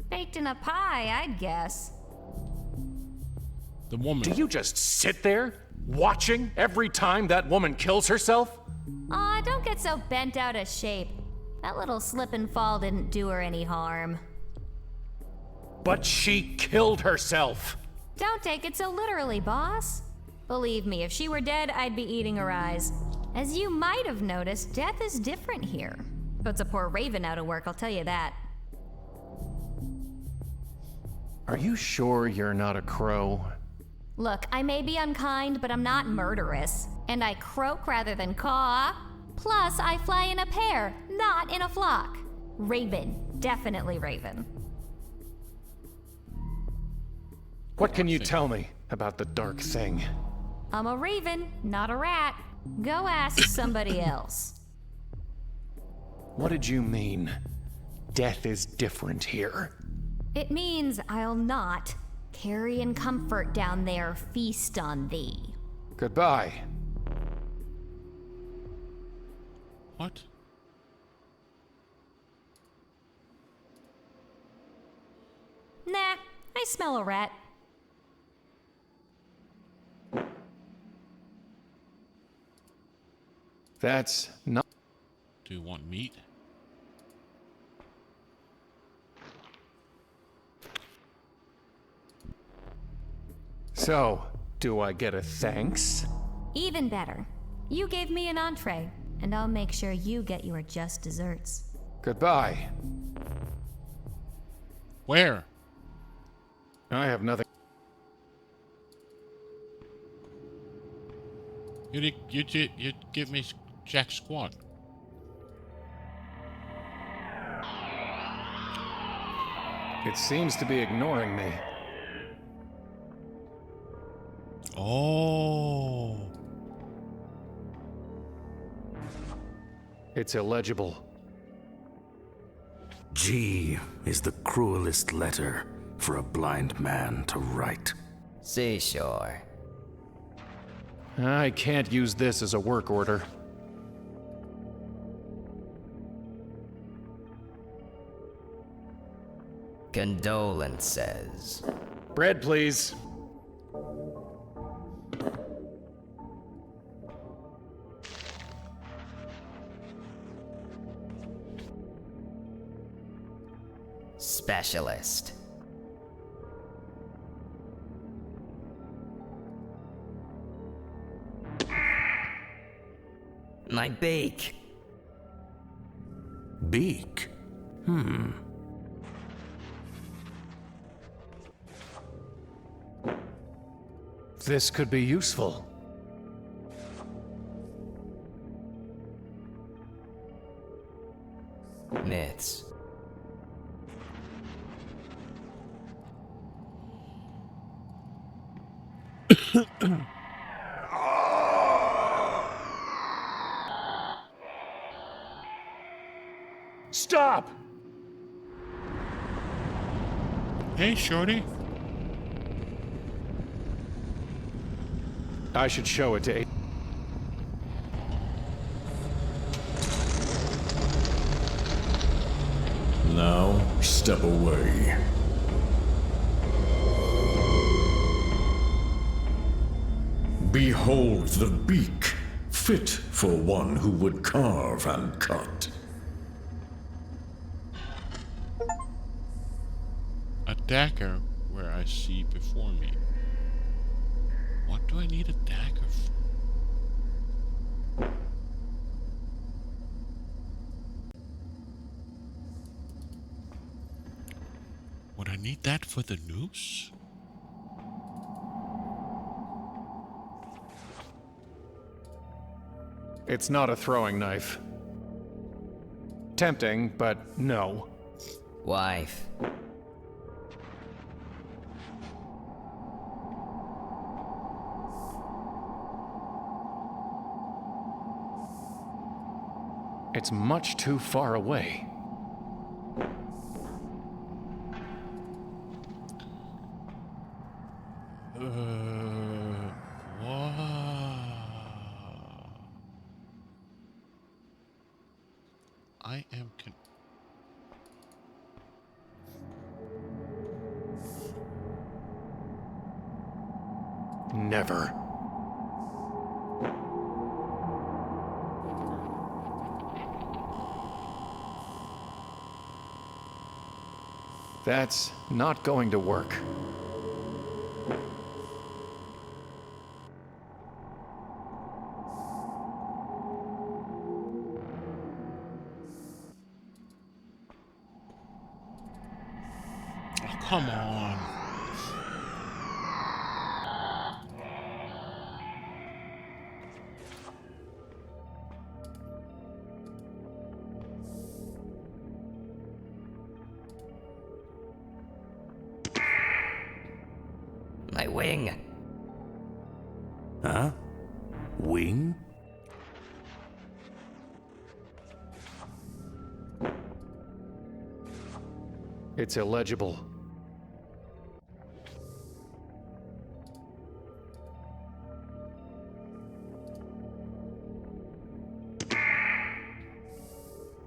Baked in a pie, I'd guess. The woman. Do you just sit there? Watching every time that woman kills herself? Aw, don't get so bent out of shape. That little slip and fall didn't do her any harm. But she killed herself. Don't take it so literally, boss. Believe me, if she were dead, I'd be eating her eyes. As you might have noticed, death is different here. Puts a poor raven out of work, I'll tell you that. Are you sure you're not a crow? Look, I may be unkind, but I'm not murderous. And I croak rather than caw. Plus, I fly in a pair, not in a flock. Raven. Definitely raven. What can you tell me about the dark thing? I'm a raven, not a rat. Go ask somebody else. What did you mean? Death is different here. It means I'll not carry in comfort down there, feast on thee. Goodbye. What? Nah, I smell a rat. That's not... Do you want meat? So, do I get a thanks? Even better. You gave me an entree, and I'll make sure you get your just desserts. Goodbye. Where? I have nothing. You give me jack squat. It seems to be ignoring me. Oh. It's illegible. G is the cruelest letter for a blind man to write. Seashore. I can't use this as a work order. Condolences. Bread, please. Specialist. My beak. Beak? This could be useful. Myths. Stop! Hey, shorty. I should show it to... Now, step away. Behold the beak, fit for one who would carve and cut. A dagger where I see before me. What do I need a dagger for? Would I need that for the noose? It's not a throwing knife. Tempting, but no. Wife. It's much too far away. I am Never. That's not going to work. Oh, come on. My wing. Huh? Wing? It's illegible.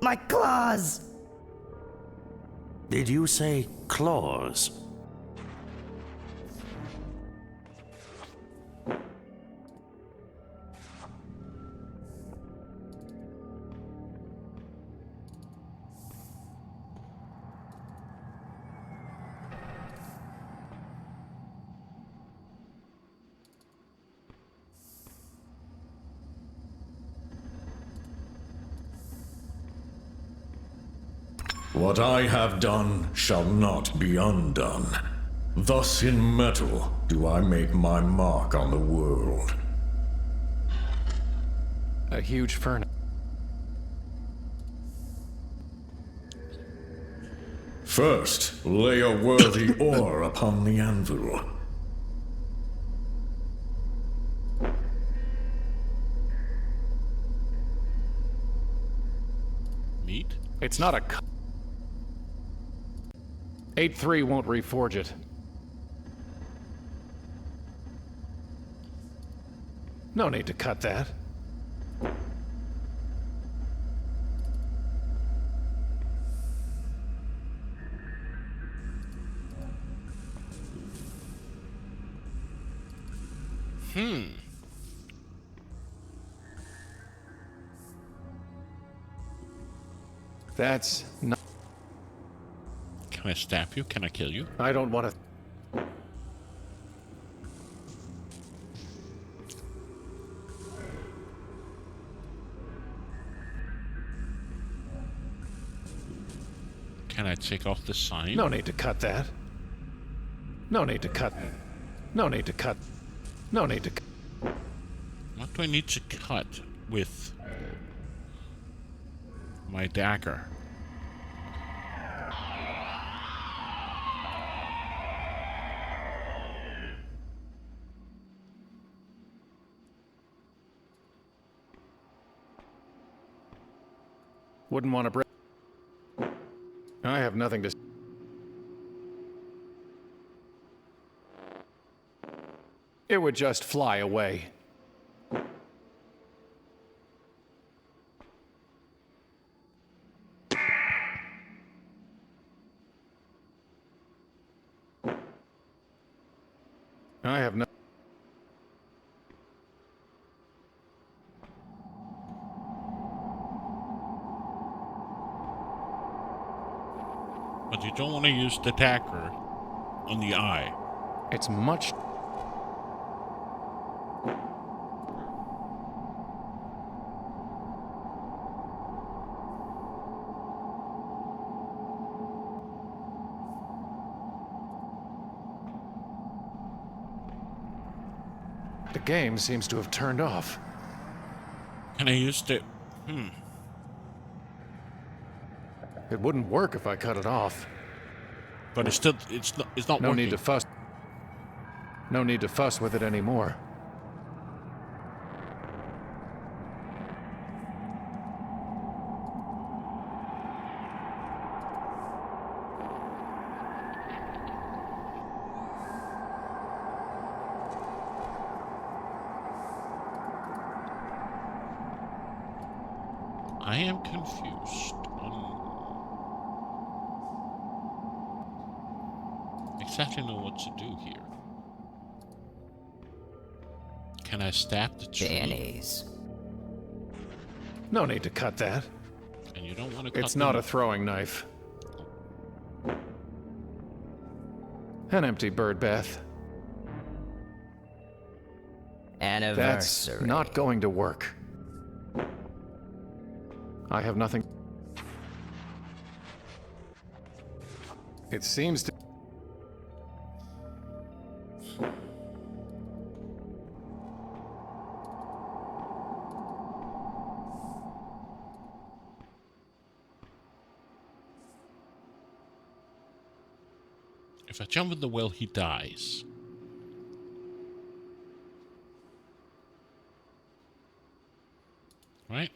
My claws! Did you say claws? What I have done shall not be undone. Thus in metal do I make my mark on the world. A huge furnace. First, lay a worthy ore upon the anvil. Meat? It's not a 8-3 won't reforge it. No need to cut that. That's not... Can I stab you? Can I kill you? I don't want to... Can I take off the sign? No need to cut that. No need to cut. No need to cut. No need to... What do I need to cut with my dagger? Wouldn't want to break... I have nothing to... It would just fly away. I have no... But you don't want to use the dagger on the eye. It's much... The game seems to have turned off. Can I use the... It wouldn't work if I cut it off. But it's still... It's not No working. need to fuss. No need to fuss with it anymore. I am confused on exactly know what to do here. Can I stab the tree? Peonies. No need to cut that. And you don't want to cut It's not them. a throwing knife. An empty birdbath. That's Anniversary. not going to work. I have nothing. It seems to. If I jump in the well, he dies. Right?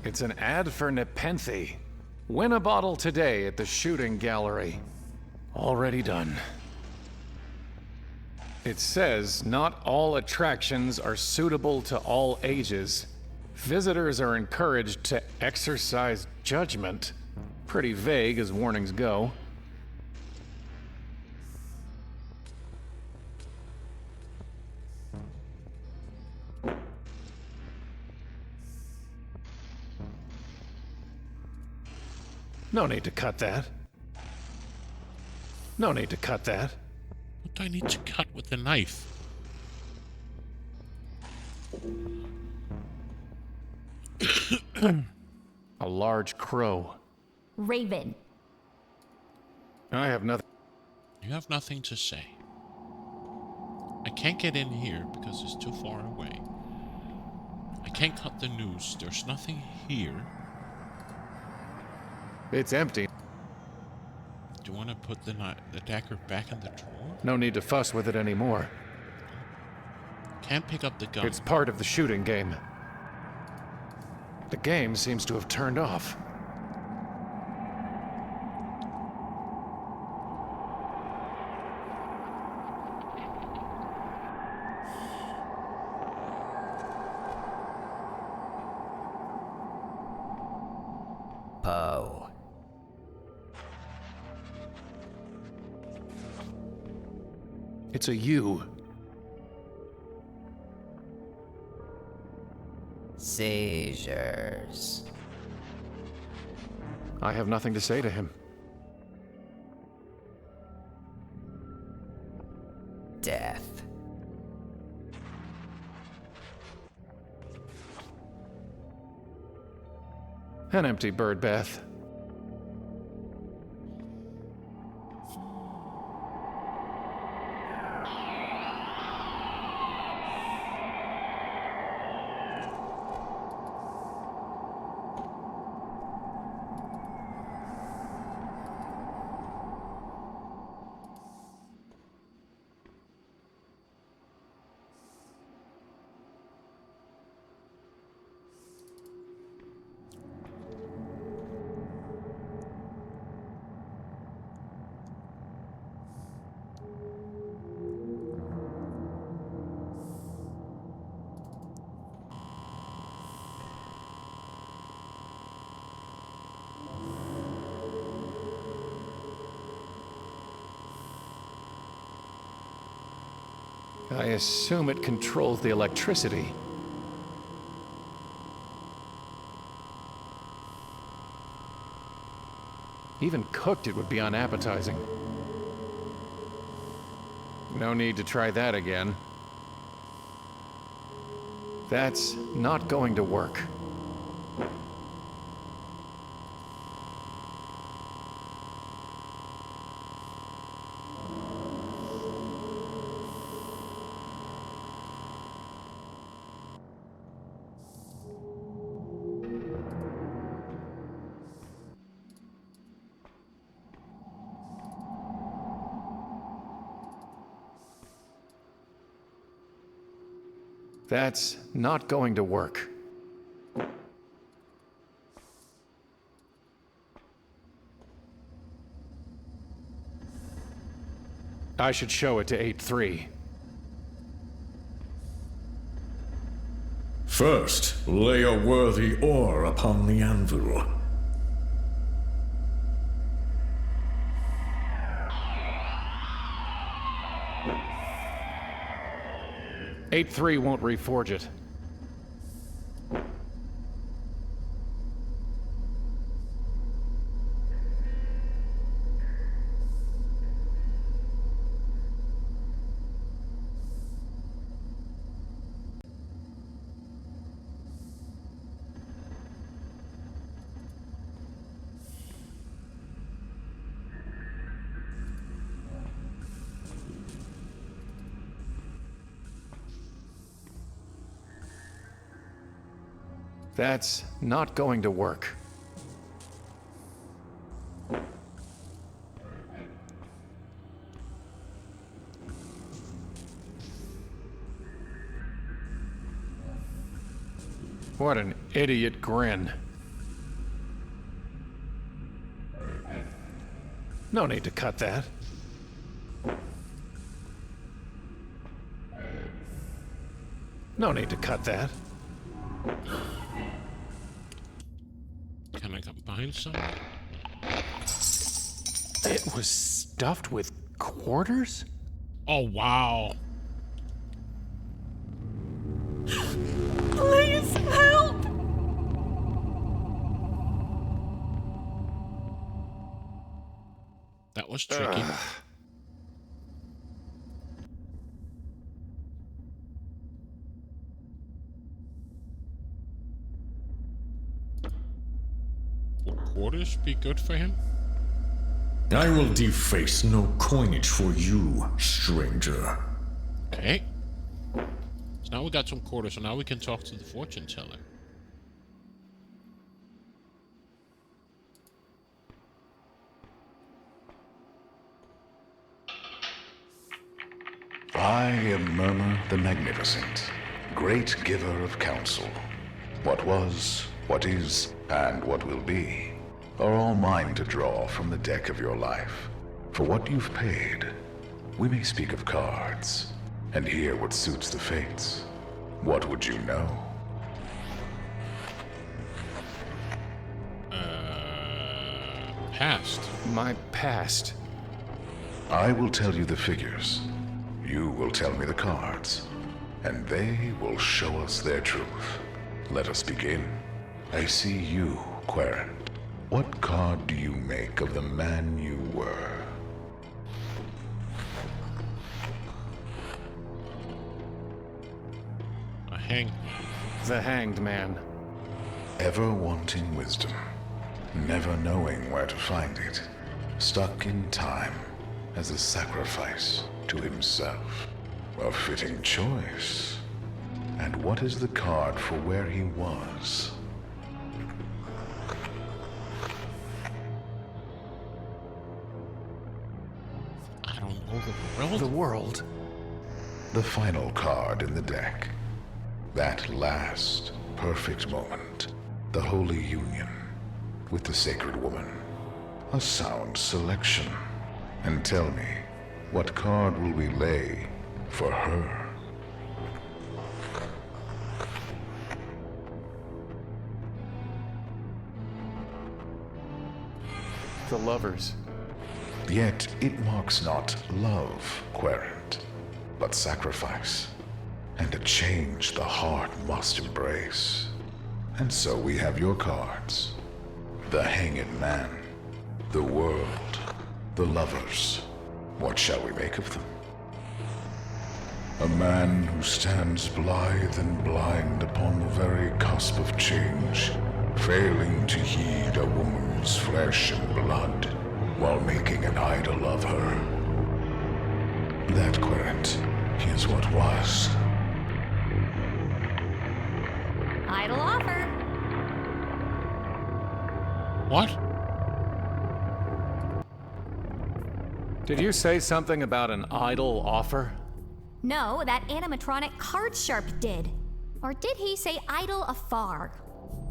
It's an ad for Nepenthe. Win a bottle today at the shooting gallery. Already done. It says not all attractions are suitable to all ages. Visitors are encouraged to exercise judgment. Pretty vague as warnings go. No need to cut that. No need to cut that. What do I need to cut with the knife? A large crow. Raven. I have nothing. You have nothing to say. I can't get in here because it's too far away. I can't cut the noose. There's nothing here. It's empty. Do you want to put the dagger back in the drawer? No need to fuss with it anymore. Can't pick up the gun. It's part of the shooting game. The game seems to have turned off. Poe. It's a you. Seizures. I have nothing to say to him. Death. An empty birdbath. I assume it controls the electricity. Even cooked, it would be unappetizing. No need to try that again. That's not going to work. That's not going to work. I should show it to 8-3. First, lay a worthy ore upon the anvil. "8-3 won't reforge it. That's not going to work. What an idiot grin. No need to cut that. No need to cut that. Can I combine some? It was stuffed with quarters? Oh, wow. Please help! That was tricky. Would quarters be good for him? I will deface no coinage for you, stranger. Okay. So now we got some quarters, so now we can talk to the fortune teller. I am Murmur the Magnificent, great giver of counsel. What was, what is, and what will be are all mine to draw from the deck of your life. For what you've paid, we may speak of cards, and hear what suits the fates. What would you know? Past. My past. I will tell you the figures. You will tell me the cards. And they will show us their truth. Let us begin. I see you, Querent. What card do you make of the man you were? A hang. The Hanged Man. Ever wanting wisdom, never knowing where to find it, stuck in time as a sacrifice to himself. A fitting choice. And what is the card for where he was? I don't know, the world? The world. The final card in the deck. That last, perfect moment. The Holy Union with the Sacred Woman. A sound selection. And tell me, what card will we lay for her? The Lovers. Yet it marks not love, Querent, but sacrifice, and a change the heart must embrace. And so we have your cards. The Hanged Man, the world, the lovers. What shall we make of them? A man who stands blithe and blind upon the very cusp of change, failing to heed a woman's flesh and blood, while making an idol of her. That, Querent, is what was. Idle offer. What? Did you say something about an idle offer? No, that animatronic card sharp did. Or did he say idle afar?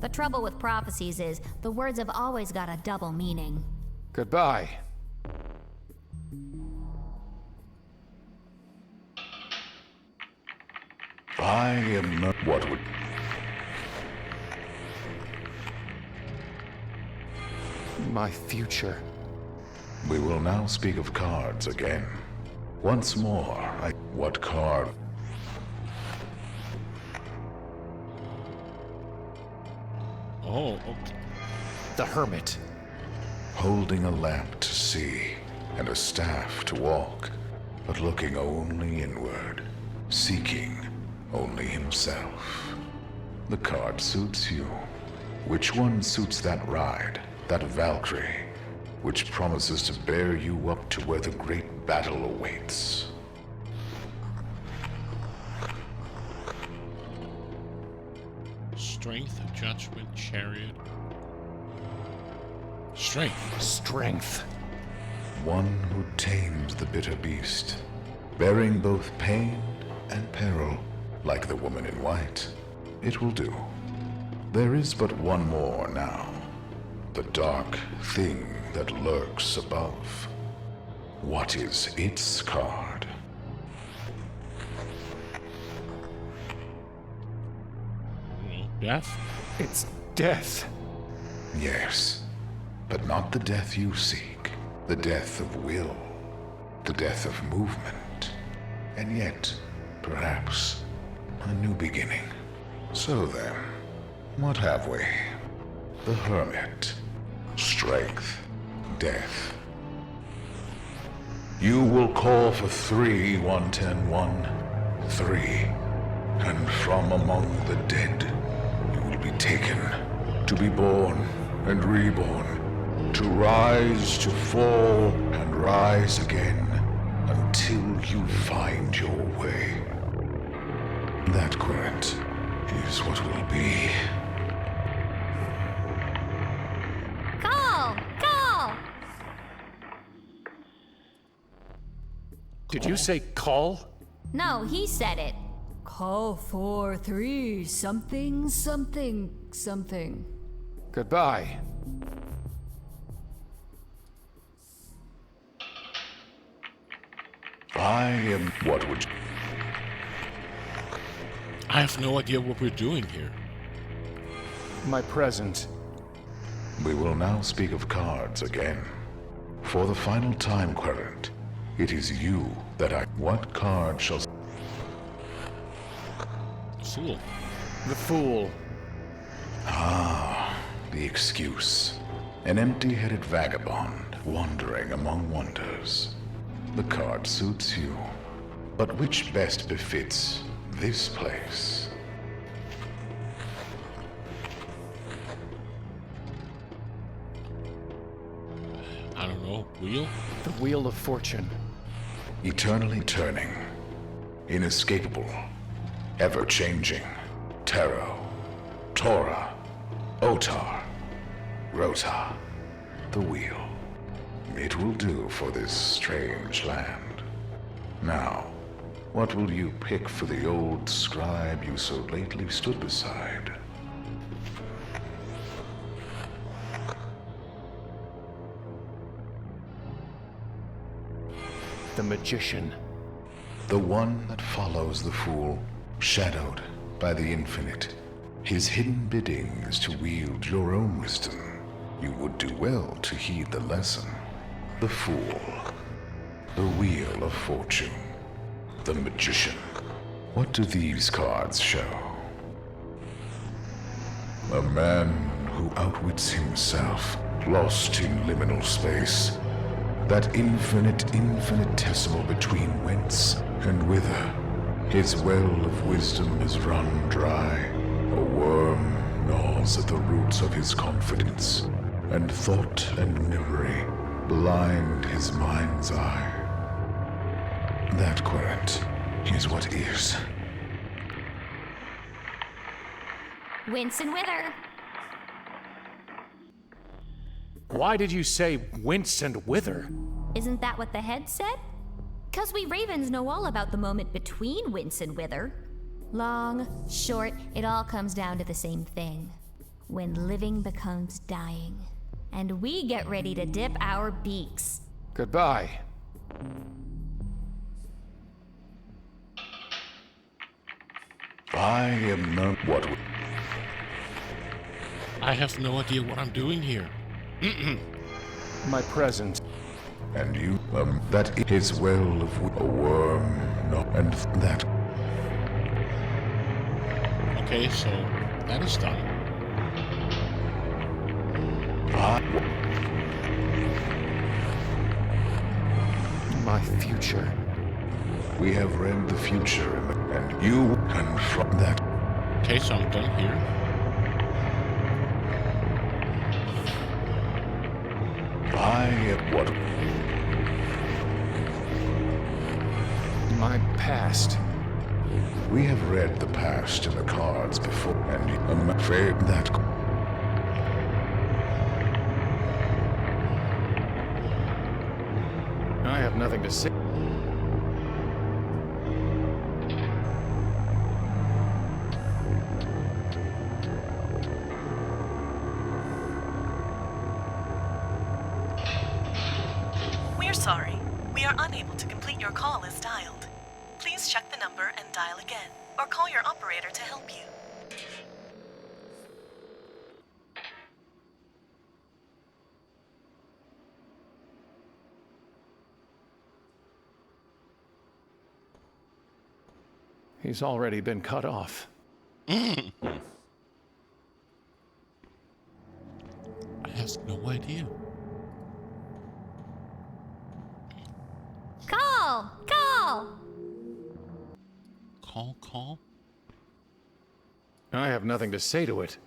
The trouble with prophecies is the words have always got a double meaning. Goodbye. I am not what would... My future. We will now speak of cards again. Once more, what card? Oh, okay. The Hermit. Holding a lamp to see and a staff to walk, but looking only inward, seeking only himself. The card suits you. Which one suits that ride, that Valkyrie, which promises to bear you up to where the great battle awaits? Strength, judgment, chariot. Strength. Strength. One who tames the bitter beast, bearing both pain and peril, like the woman in white. It will do. There is but one more now. The dark thing that lurks above. What is its card? Death? It's death. Yes, but not the death you seek. The death of will. The death of movement. And yet, perhaps, a new beginning. So then, what have we? The Hermit. Strength. Death. You will call for 3, 110, 1, 3. And from among the dead, you will be taken, to be born and reborn, to rise, to fall, and rise again, until you find your way. That, Querent, is what will be. Call! Call! Did you say call? No, he said it. Call 4-3 something something something. Goodbye. I am... What would you... I have no idea what we're doing here. My present. We will now speak of cards again. For the final time, Querent, it is you that I... What card shall... Fool. The Fool. Ah, the excuse. An empty-headed vagabond wandering among wonders. The card suits you. But which best befits this place? I don't know. Wheel? The Wheel of Fortune. Eternally turning. Inescapable. Ever-changing. Tarot. Torah. Otar. Rota. The Wheel. It will do for this strange land. Now, what will you pick for the old scribe you so lately stood beside? The Magician. The one that follows the Fool, shadowed by the infinite. His hidden bidding is to wield your own wisdom. You would do well to heed the lesson. The Fool. The Wheel of Fortune. The Magician. What do these cards show? A man who outwits himself, lost in liminal space. That infinitesimal between whence and whither. His well of wisdom has run dry. A worm gnaws at the roots of his confidence, and thought and memory blind his mind's eye. That, Querent, is what is. Wince and wither. Why did you say wince and wither? Isn't that what the head said? 'Cause we ravens know all about the moment between wince and wither. Long, short, it all comes down to the same thing. When living becomes dying. And we get ready to dip our beaks. Goodbye. I am not what... I have no idea what I'm doing here. My present. And you, that is well of a worm, no, and that... Okay, so that is done. My future. We have read the future, and you confront that. Okay, so I'm done here. I am what... My past. We have read the past in the cards before, and I'm afraid that... I have nothing to say. We're sorry. We are unable to complete your call as dialed. Please check the number and dial again, or call your operator to help you. He's already been cut off. I have no idea. Call! Call! Call? I have nothing to say to it.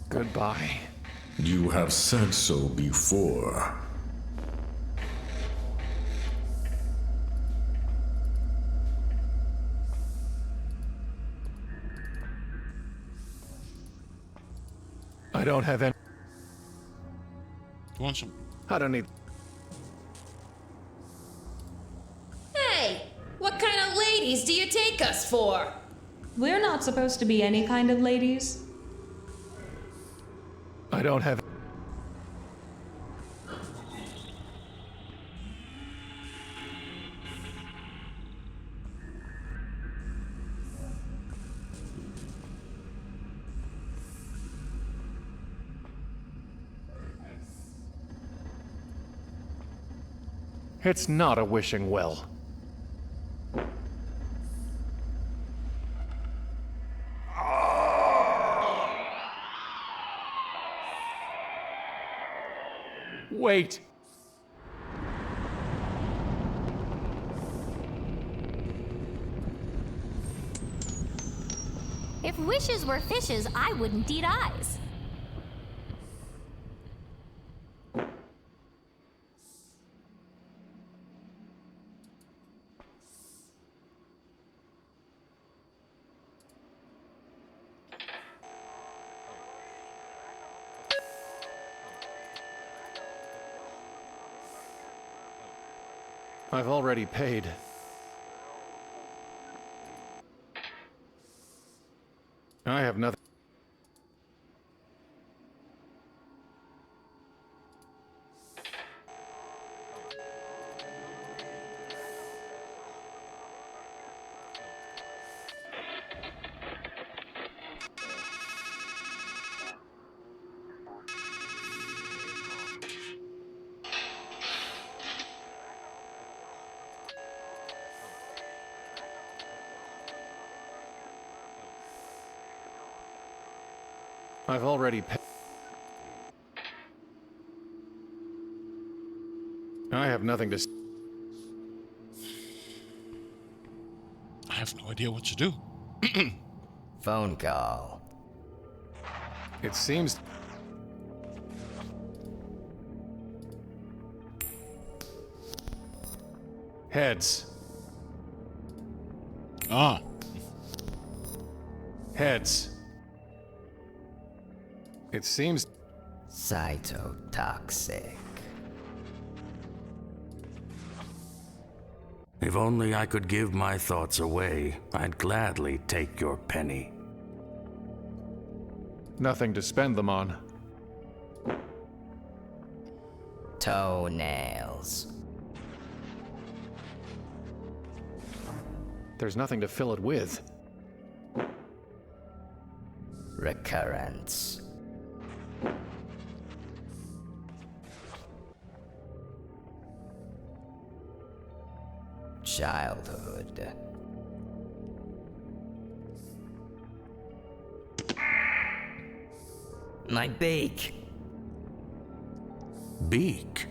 Goodbye. You have said so before. I don't have any... You want some? I don't need... Hey! What kind of ladies do you take us for? We're not supposed to be any kind of ladies. I don't have... It's not a wishing well. Wait! If wishes were fishes, I wouldn't eat eyes. I've already paid. I have nothing. I've already paid. I have nothing to... I have no idea what to do. Phone call. It seems... Heads. Ah. Heads. It seems... Cytotoxic. If only I could give my thoughts away, I'd gladly take your penny. Nothing to spend them on. Toenails. There's nothing to fill it with. Recurrence. Childhood. My beak. Beak?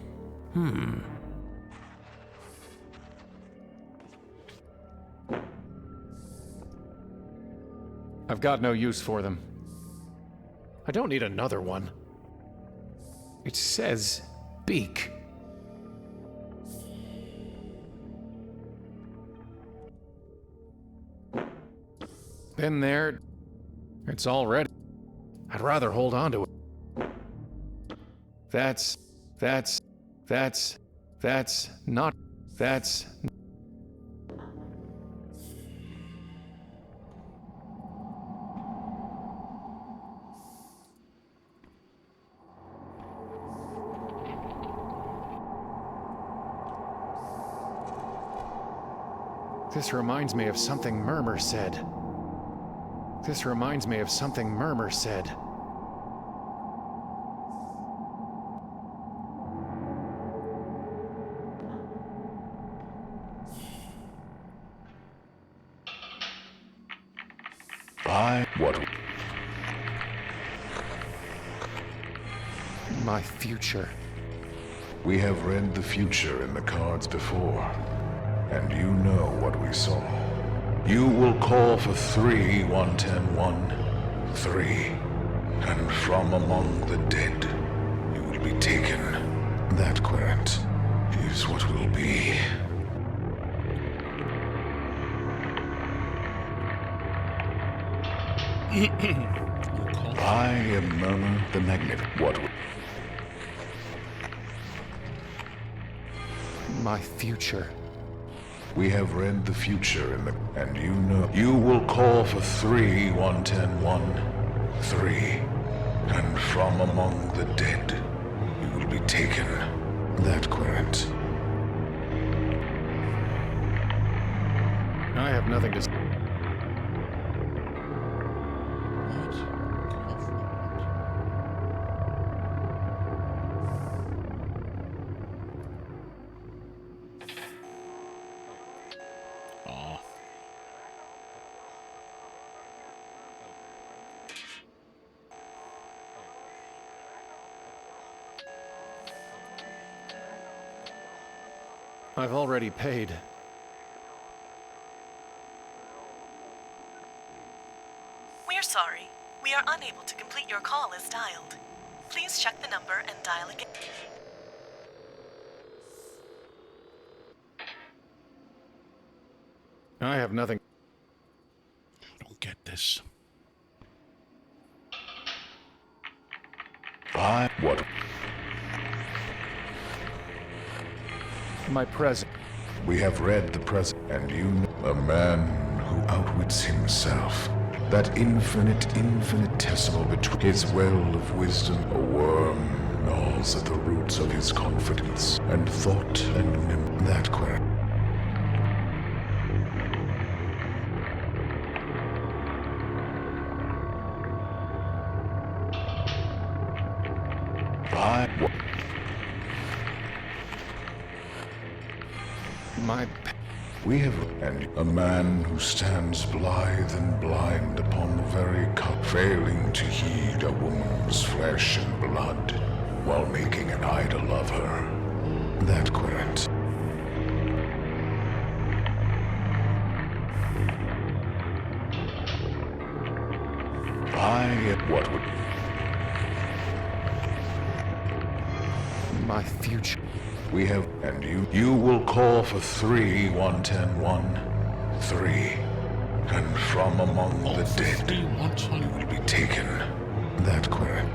I've got no use for them. I don't need another one. It says beak. Been there. It's all ready. I'd rather hold on to it. That's not... This reminds me of something Murmur said. This reminds me of something Murmur said. What? My future. We have read the future in the cards before, and you know what we saw. You will call for 3, 110, 1, 3, and from among the dead, you will be taken. That, Querent, is what will be. I am Murmur the Magnificent. What? My future. We have read the future in the... And you know... You will call for 3, 110, 1, 3. And from among the dead, you will be taken. That, Querent. I have nothing to... I've already paid. We're sorry. We are unable to complete your call as dialed. Please check the number and dial again. I have nothing. I don't get this. What? My present. We have read the present, and you know a man who outwits himself. That infinitesimal between his well of wisdom, a worm gnaws at the roots of his confidence, and thought and that query. We have, and a man who stands blithe and blind upon the very cup, failing to heed a woman's flesh and blood, while making an idol of her. That Querent. What would... My future. We have, and you will call for 3, 110, 1, 3, and from among the dead, you will be taken. That Querent.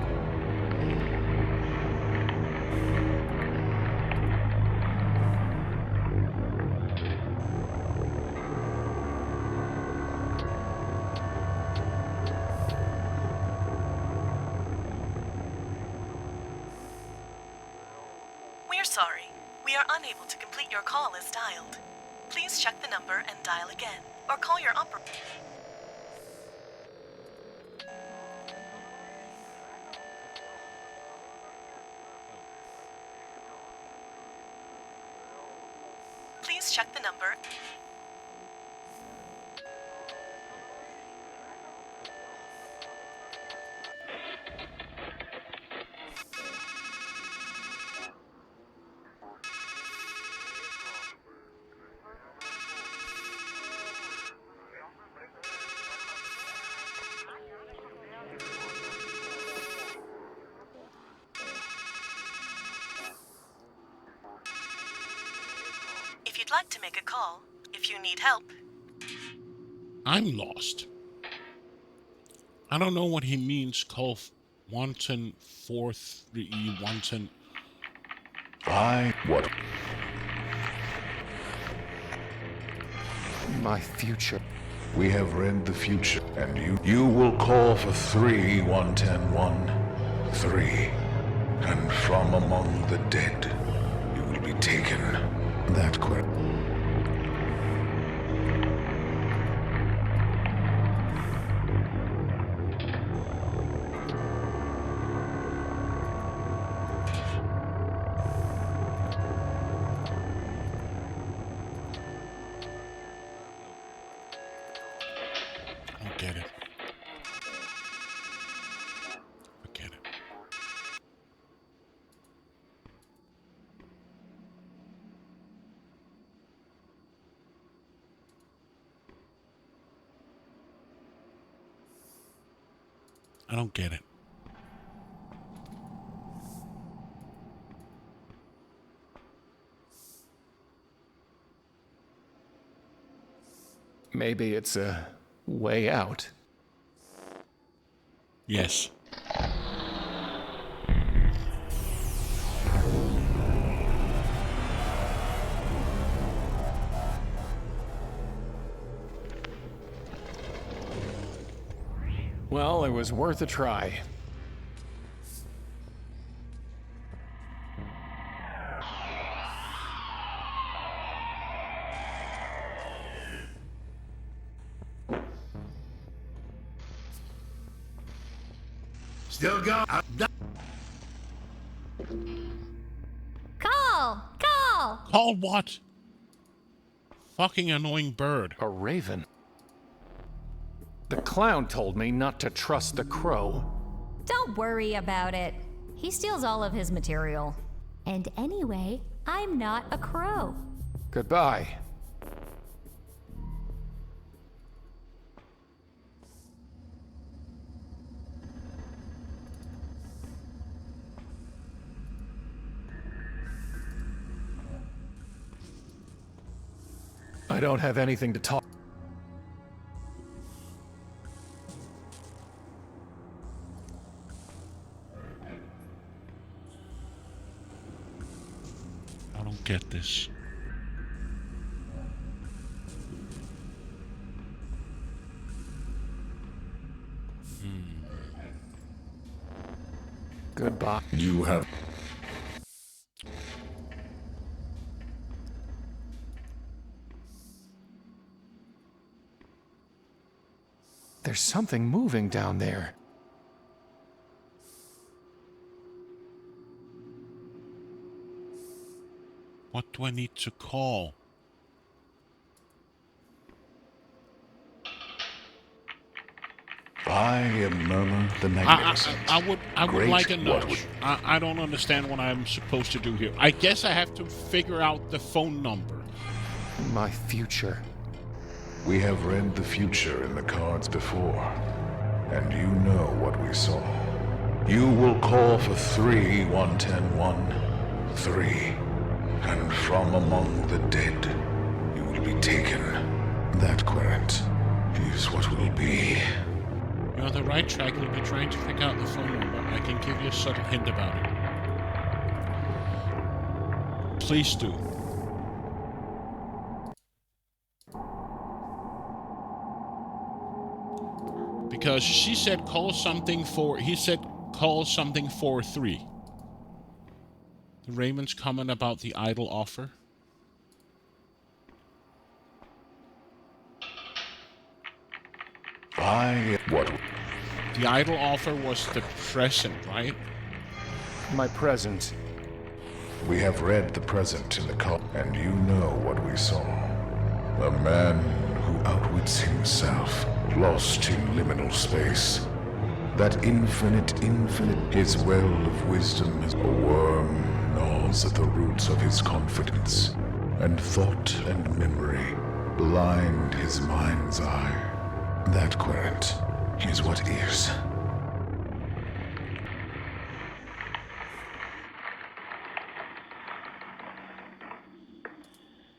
sorry. We are unable to complete your call as dialed. Please check the number and dial again, or call your operator. Please check the number. If you'd like to make a call, if you need help. I'm lost. I don't know what he means, call wanton 4-3 wanton. What? My future. We have read the future, and you will call for 3-1-10-1. 3. And from among the dead, you will be taken. That quick. Forget it. Forget it. I don't get it. Maybe it's a way out. Yes. Well, it was worth a try. Still go. Call! Call! Call what? Fucking annoying bird. A raven. The clown told me not to trust the crow. Don't worry about it. He steals all of his material. And anyway, I'm not a crow. Goodbye. I don't have anything to talk. I don't get this. Goodbye. You have... There's something moving down there. What do I need to call? I am Murmur the Magnificent. I would Great like a what nudge. I don't understand what I'm supposed to do here. I guess I have to figure out the phone number. My future. We have read the future in the cards before, and you know what we saw. You will call for 3-1-10-1. 3. And from among the dead, you will be taken. That, Querent, is what will be. You're on the right track. We'll be trying to figure out the phone number. I can give you a subtle hint about it. Please do. Because she said call something for... He said call something for 3. Raymond's comment about the idle offer. What? The idle offer was the present, right? My present. We have read the present in the call, and you know what we saw. A man who outwits himself, lost in liminal space. That infinite, his well of wisdom is a worm gnaws at the roots of his confidence, and thought and memory blind his mind's eye. That querent is what is.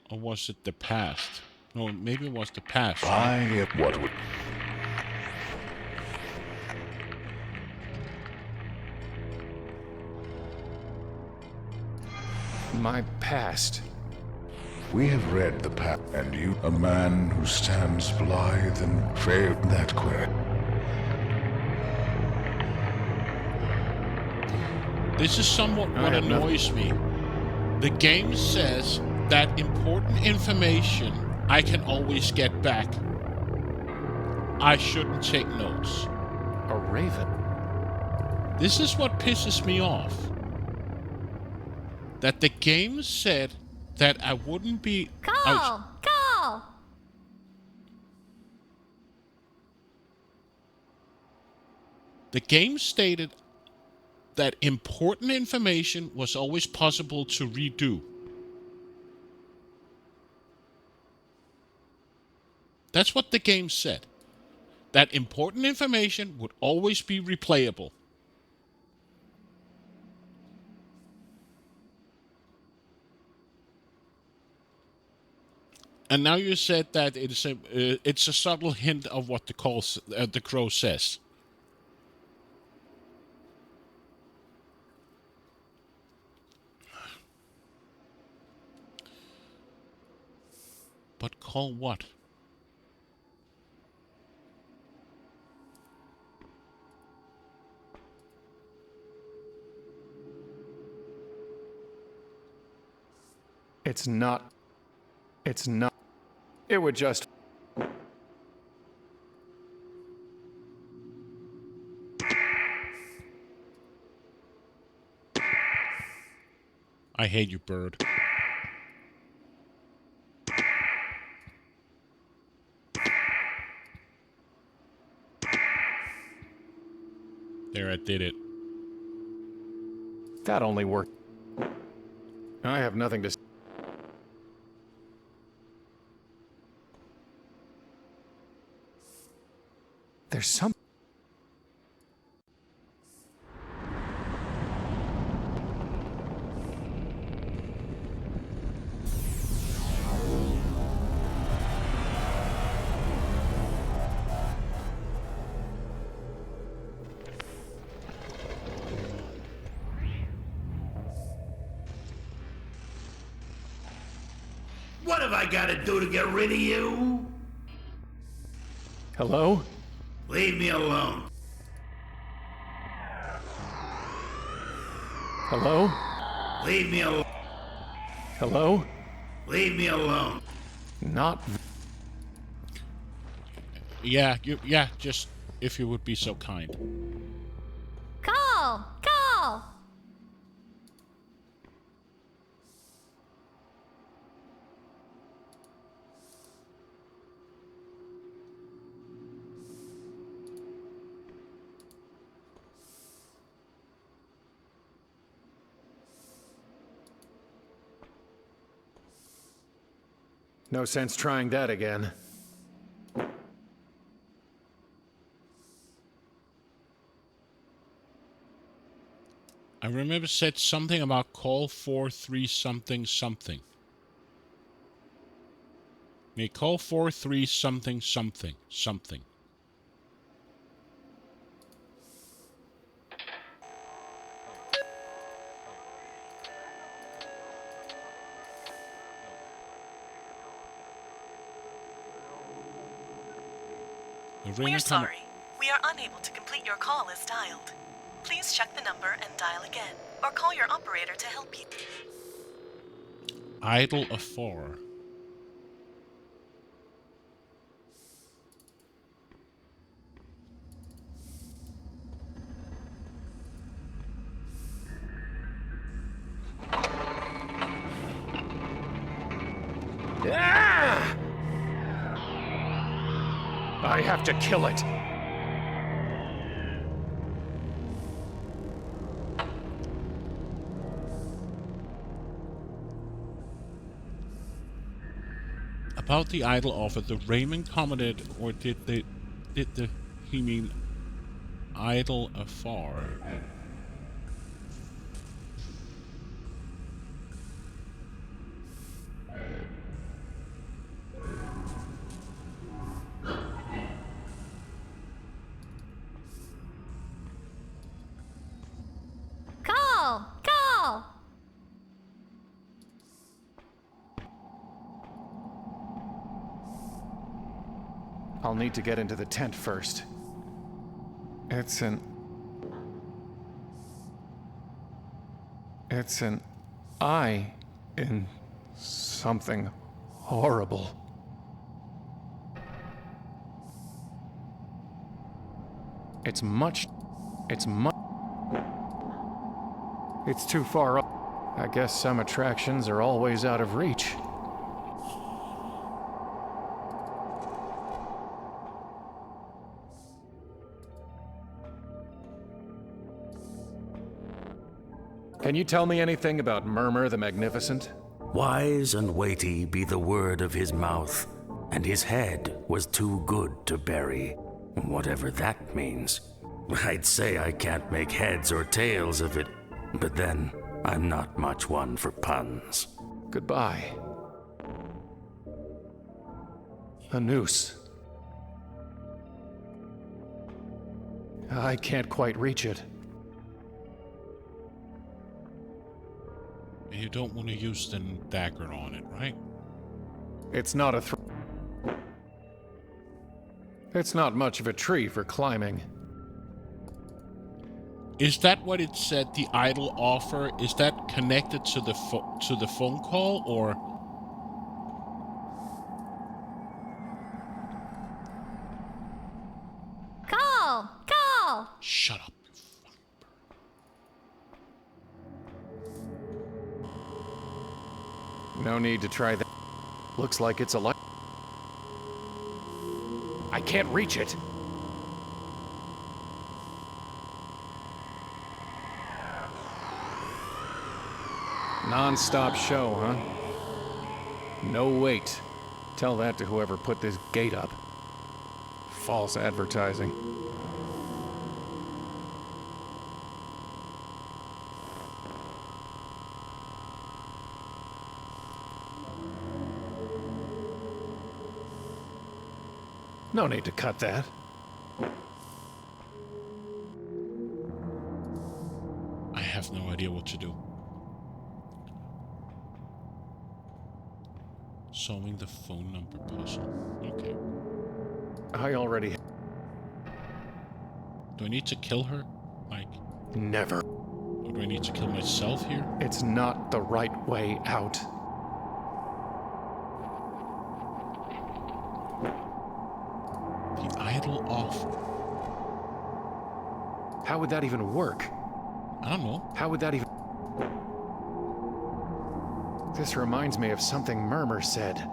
Or was it the past? No, maybe it was the past. What would... My past. We have read the past, and you, a man who stands blithe and fair, that querent. This is somewhat what annoys me. The game says that important information I can always get back. I shouldn't take notes. A raven? This is what pisses me off. That the game said that I wouldn't be... Call! The game stated that important information was always possible to redo. That's what the game said. That important information would always be replayable. And now you said that it's a subtle hint of what the crow says. But call what? It's not. It's not. It would just... I hate you, bird. There, I did it. That only worked. I have nothing to say. There's some... What have I got to do to get rid of you? Hello? Leave me alone. Hello? Leave me alone. Hello? Leave me alone. Not... Yeah, just if you would be so kind. Call! No sense trying that again. I remember said something about call 43 something something. May call 43 something something something. We're sorry. We are unable to complete your call as dialed. Please check the number and dial again, or call your operator to help you. Idle afar. Ah! I have to kill it. About the idol offer, the Raymond commented, or did he mean idle afar? Call! Call! I'll need to get into the tent first. It's an eye in something horrible. It's too far up. I guess some attractions are always out of reach. Can you tell me anything about Murmur the Magnificent? Wise and weighty be the word of his mouth, and his head was too good to bury, whatever that means. I'd say I can't make heads or tails of it, but then I'm not much one for puns. Goodbye. A noose. I can't quite reach it. And you don't want to use the dagger on it, right? It's not It's not much of a tree for climbing. Is that what it said? The idol offer, is that connected to the phone call, or? Call! Call! Shut up. No need to try that. Looks like it's a light. I can't reach it. Non-stop show, huh? No wait. Tell that to whoever put this gate up. False advertising. No need to cut that. I have no idea what to do. Solving the phone number puzzle. Okay. I already... Do I need to kill her? Like... Never. Or do I need to kill myself here? It's not the right way out. The idol offer. How would that even work? I don't know. How would that even... This reminds me of something Murmur said.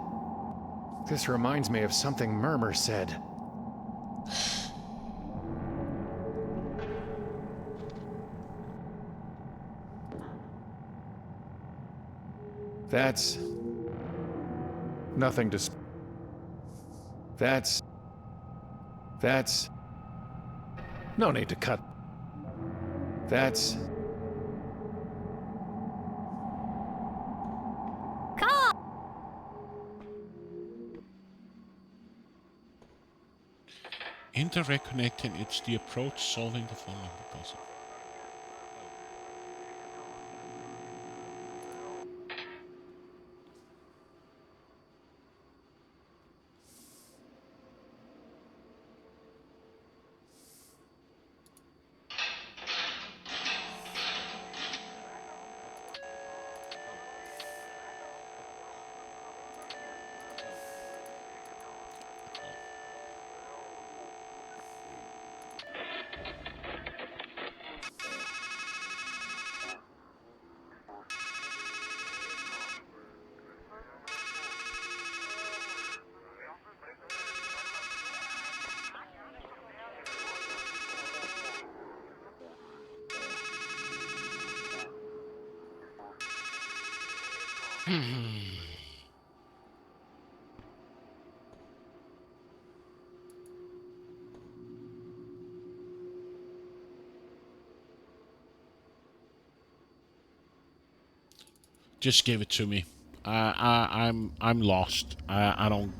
That's... nothing to... That's... No need to cut. That's... Indirect connecting, it's the approach solving the phone number puzzle. Just give it to me. I'm lost. I don't.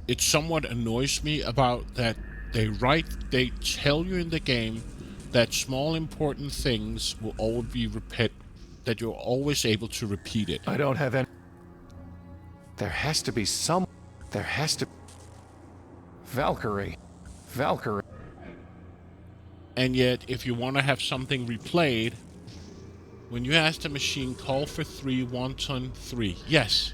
It somewhat annoys me about that they tell you in the game that small important things will always be that you're always able to repeat it. I don't have any. There has to be some. There has to. Valkyrie. Valkyrie. And yet, if you want to have something replayed, when you ask the machine, call for 3, wonton 3. Yes.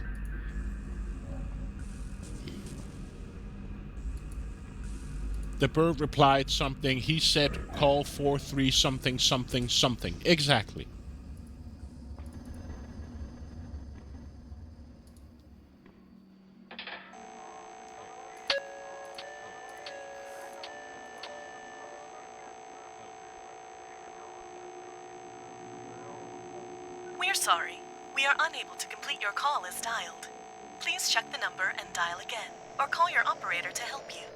The bird replied something. He said, call for 3 something something something. Exactly. We're sorry. We are unable to complete your call as dialed. Please check the number and dial again, or call your operator to help you.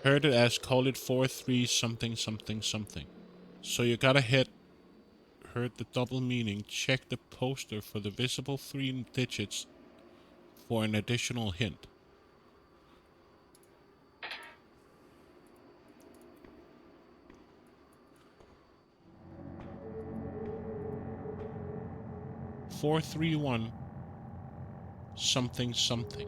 Heard it as call it 4 3 something something something. So you gotta heard the double meaning. Check the poster for the visible 3 digits for an additional hint. Four, 3, 1 something something.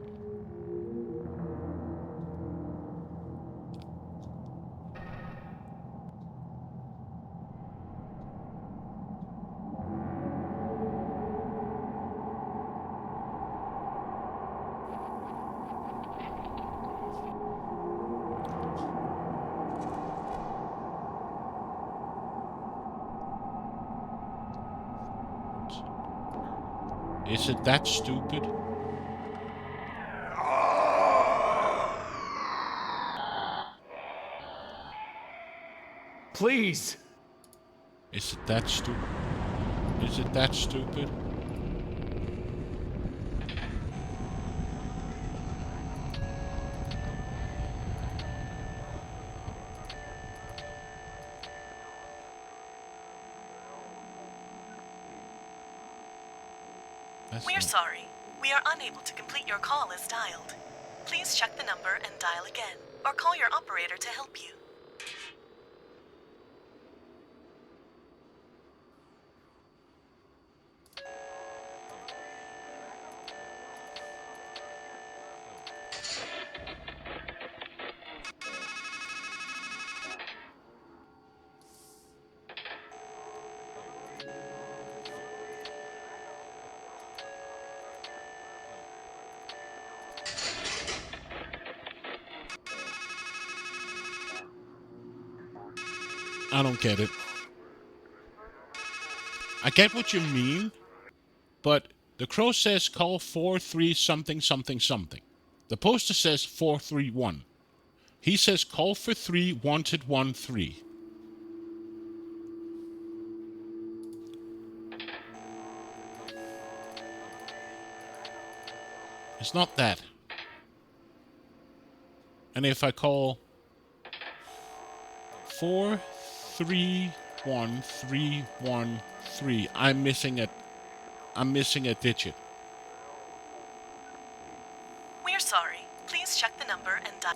Is it that stupid? Please. Is it that stupid? Is it that stupid? We're sorry. We are unable to complete your call as dialed. Please check the number and dial again, or call your operator to help you. I don't get it. I get what you mean, but the crow says call 4 3 something something something. The poster says 4 3 1. He says call for 3 wanted 1 3. It's not that. And if I call 4 3 1 3 1 3, I'm missing a digit. We're sorry. Please check the number and dial.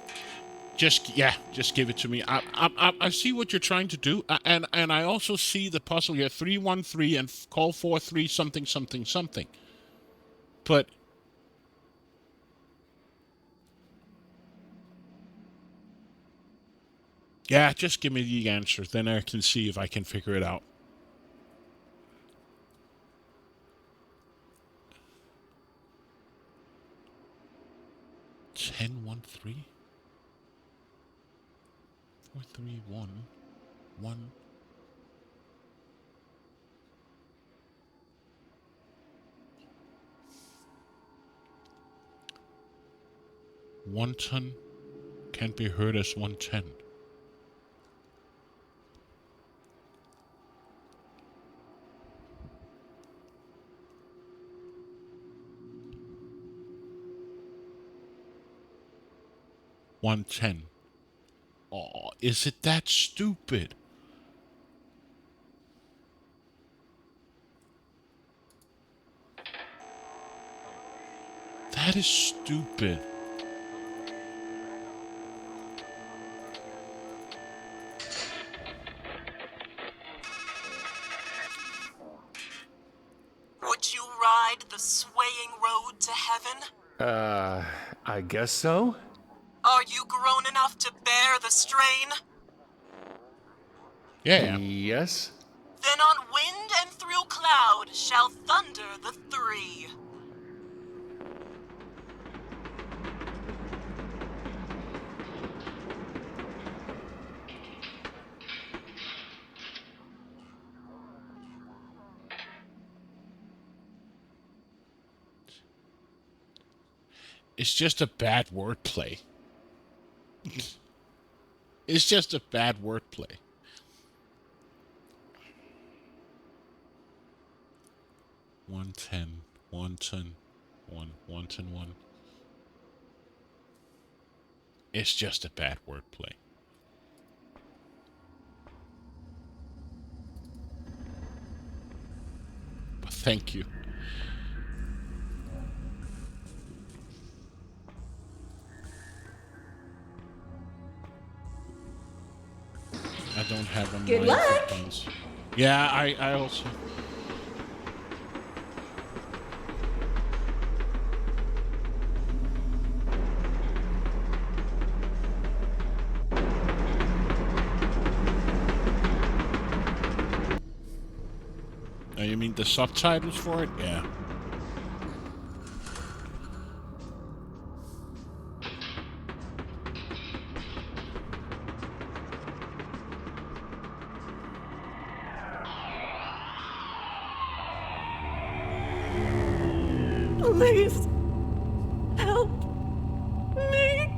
Just give it to me. I see what you're trying to do, and I also see the puzzle here: 3 1 3 and call 4 3 something something something. But yeah, just give me the answer, then I can see if I can figure it out. Ten 1 3 4 3 1 1. Wonton can't be heard as 110. 110. Oh, is it that stupid? That is stupid. Would you ride the swaying road to heaven? I guess so? Are you grown enough to bear the strain? Yeah. Yes? Then on wind and through cloud shall thunder the three. It's just a bad wordplay. It's just a bad wordplay. One ten, 1. It's just a bad wordplay. But thank you. I don't have a Good luck. Ones. Yeah, I also. Oh, you mean the subtitles for it? Yeah. Please, help me.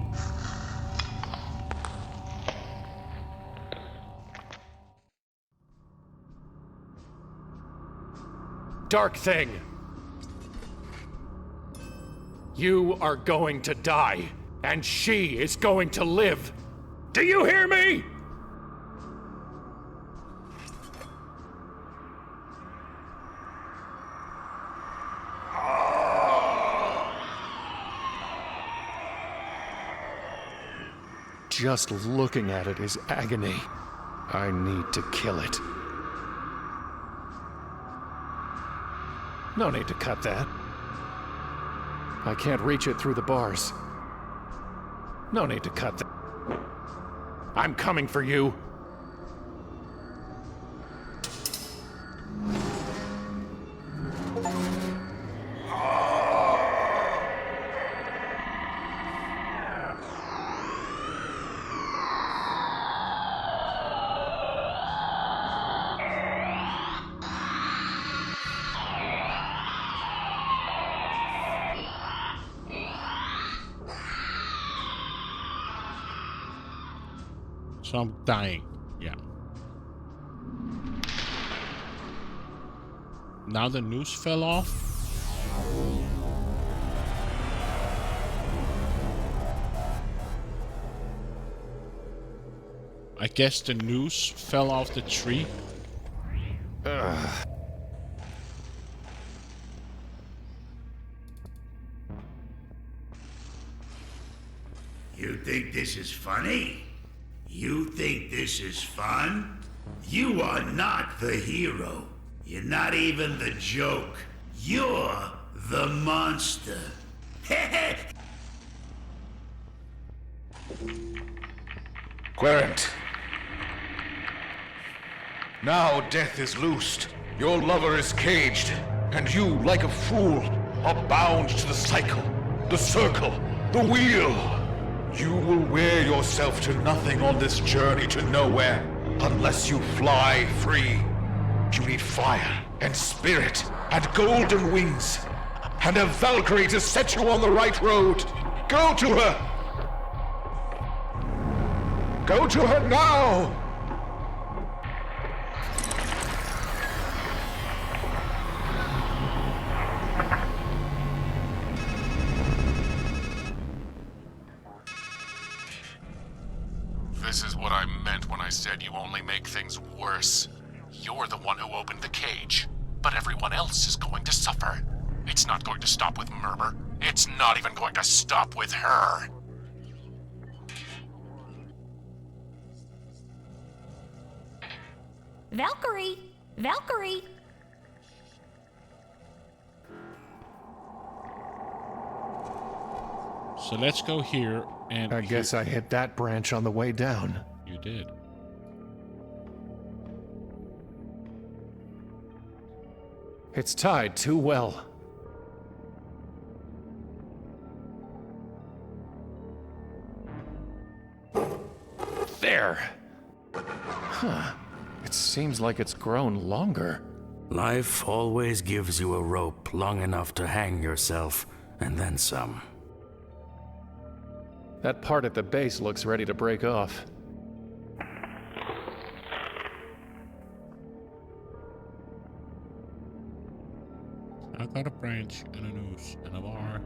Dark thing! You are going to die, and she is going to live. Do you hear me? Just looking at it is agony. I need to kill it. No need to cut that. I can't reach it through the bars. No need to cut that. I'm coming for you. So I'm dying. Yeah. Now the noose fell off. I guess the noose fell off the tree. Ugh. You think this is funny? You think this is fun? You are not the hero. You're not even the joke. You're the monster. Querent. Now death is loosed. Your lover is caged. And you, like a fool, are bound to the cycle, the circle, the wheel. You will wear yourself to nothing on this journey to nowhere unless you fly free. You need fire and spirit and golden wings and a Valkyrie to set you on the right road. Go to her! Go to her now! worse. You're the one who opened the cage, but everyone else is going to suffer. It's not going to stop with Murmur. It's not even going to stop with her. Valkyrie! Valkyrie! So let's go here and... I guess I hit that branch on the way down. You did. It's tied too well. There! Huh. It seems like it's grown longer. Life always gives you a rope long enough to hang yourself, and then some. That part at the base looks ready to break off. I got a branch and a noose and a bar.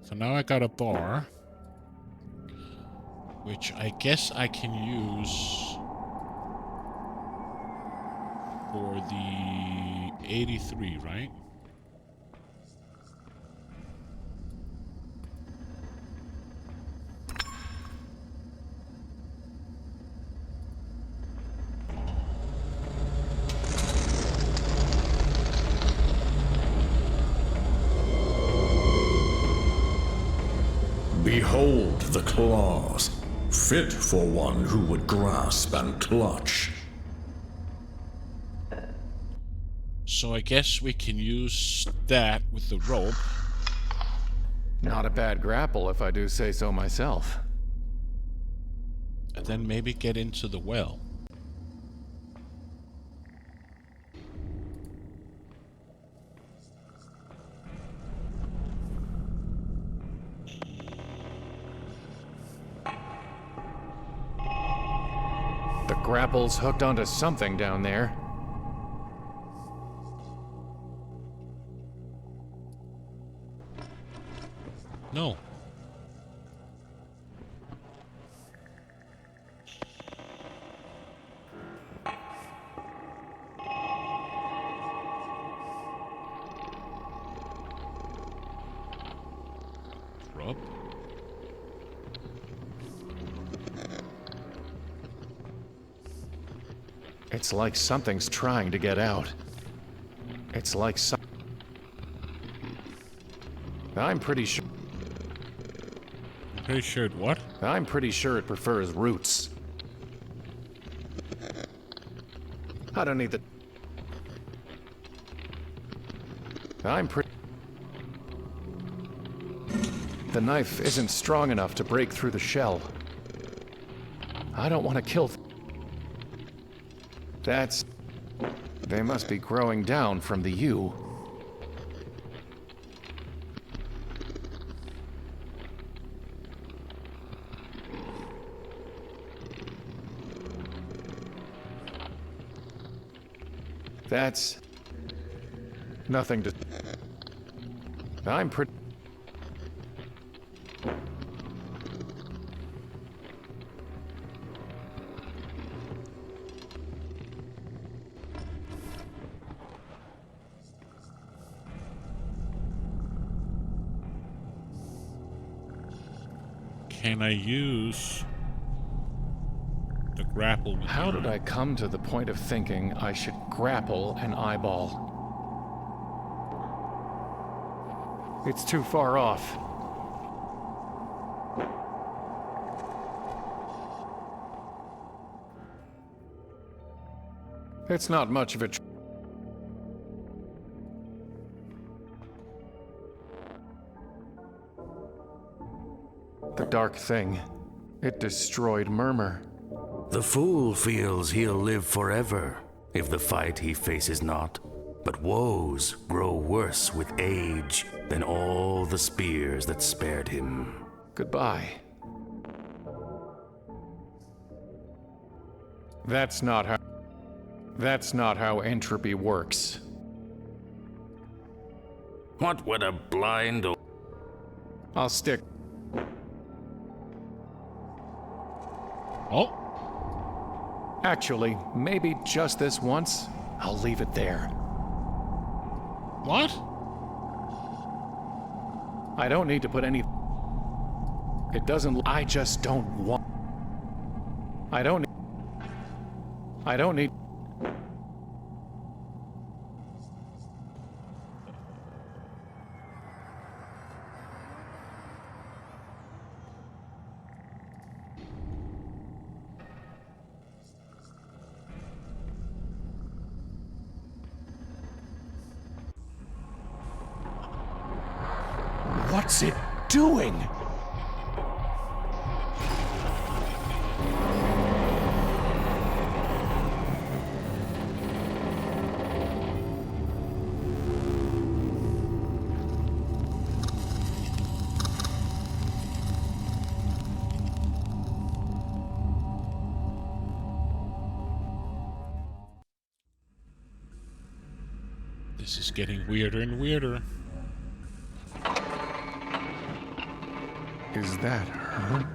So now I got a bar, which I guess I can use for the 83, right? Behold the claws, fit for one who would grasp and clutch. So I guess we can use that with the rope. Not a bad grapple, if I do say so myself. And then maybe get into the well. The grapple's hooked onto something down there. No. Drop. It's like something's trying to get out. It's like I'm pretty sure... Pretty sure it what? I'm pretty sure it prefers roots. I don't need the... The knife isn't strong enough to break through the shell. I don't want to kill... That's... They must be growing down from the U. That's... nothing to... I'm pretty... Can I use the grapple? How did I come to the point of thinking I should grapple an eyeball? It's too far off. It's not much of a... The dark thing. It destroyed Murmur. The fool feels he'll live forever if the fight he faces not. But woes grow worse with age than all the spears that spared him. Goodbye. That's not how entropy works. What would a blind... I'll stick... Oh. Actually, maybe just this once, I'll leave it there. What? I don't need to put any... It doesn't... I just don't want... I don't need... What's it doing? This is getting weirder and weirder. Is that her?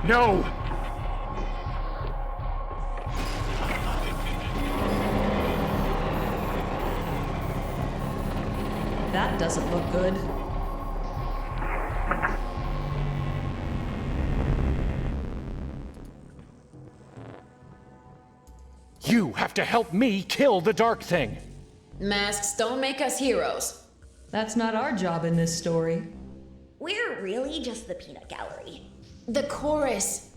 No! That doesn't look good. You have to help me kill the Dark Thing! Masks don't make us heroes. That's not our job in this story. We're really just the peanut gallery. The chorus.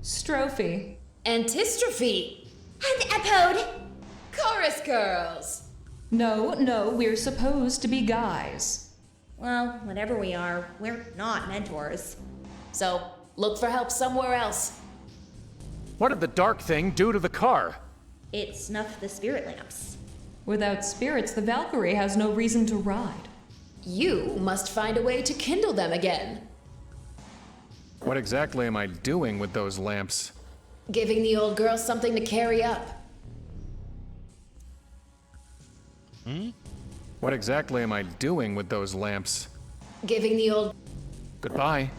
Strophe. Antistrophe. And epode. Chorus girls. No, we're supposed to be guys. Well, whatever we are, we're not mentors. So, look for help somewhere else. What did the Dark Thing do to the car? It snuffed the spirit lamps. Without spirits, the Valkyrie has no reason to ride. You must find a way to kindle them again. What exactly am I doing with those lamps? Giving the old girl something to carry up. What exactly am I doing with those lamps? Giving the old... Goodbye.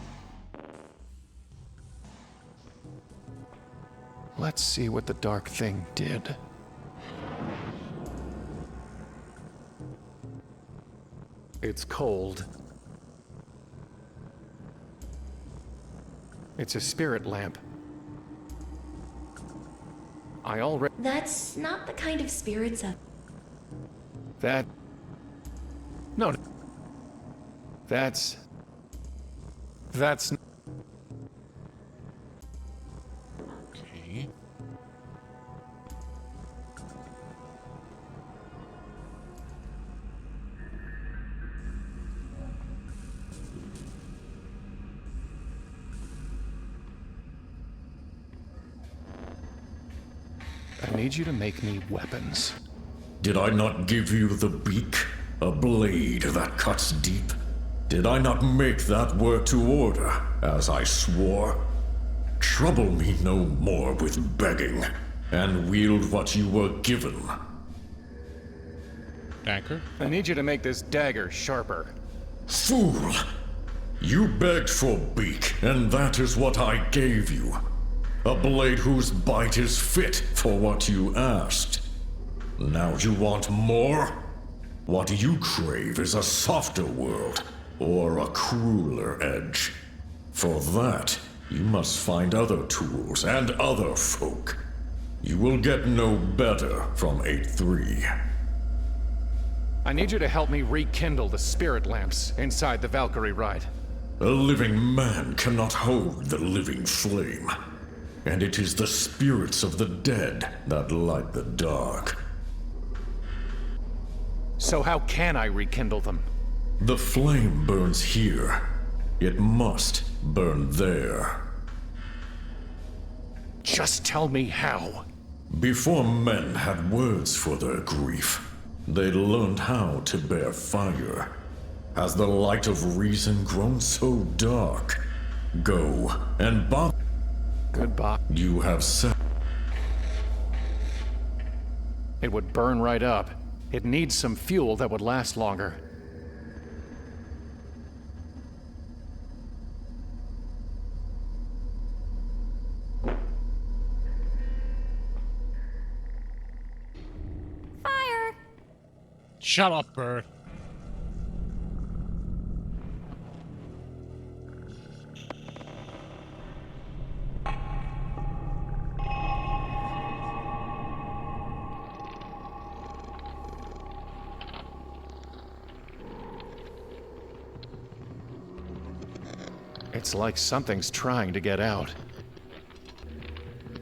Let's see what the Dark Thing did. It's cold. It's a spirit lamp. I already... That's not the kind of spirits of... That... No. That's... Okay. I need you to make me weapons. Did I not give you the beak? A blade that cuts deep? Did I not make that work to order, as I swore? Trouble me no more with begging, and wield what you were given. Dagger? I need you to make this dagger sharper. Fool! You begged for beak, and that is what I gave you. A blade whose bite is fit for what you asked. Now you want more? What you crave is a softer world, or a crueler edge. For that, you must find other tools and other folk. You will get no better from 8-3. I need you to help me rekindle the spirit lamps inside the Valkyrie ride. A living man cannot hold the living flame, and it is the spirits of the dead that light the dark. So how can I rekindle them? The flame burns here. It must burn there. Just tell me how. Before men had words for their grief, they learned how to bear fire. Has the light of reason grown so dark? Go and Bob. Goodbye. You have said. It would burn right up. It needs some fuel that would last longer. Fire! Shut up, bird. It's like something's trying to get out.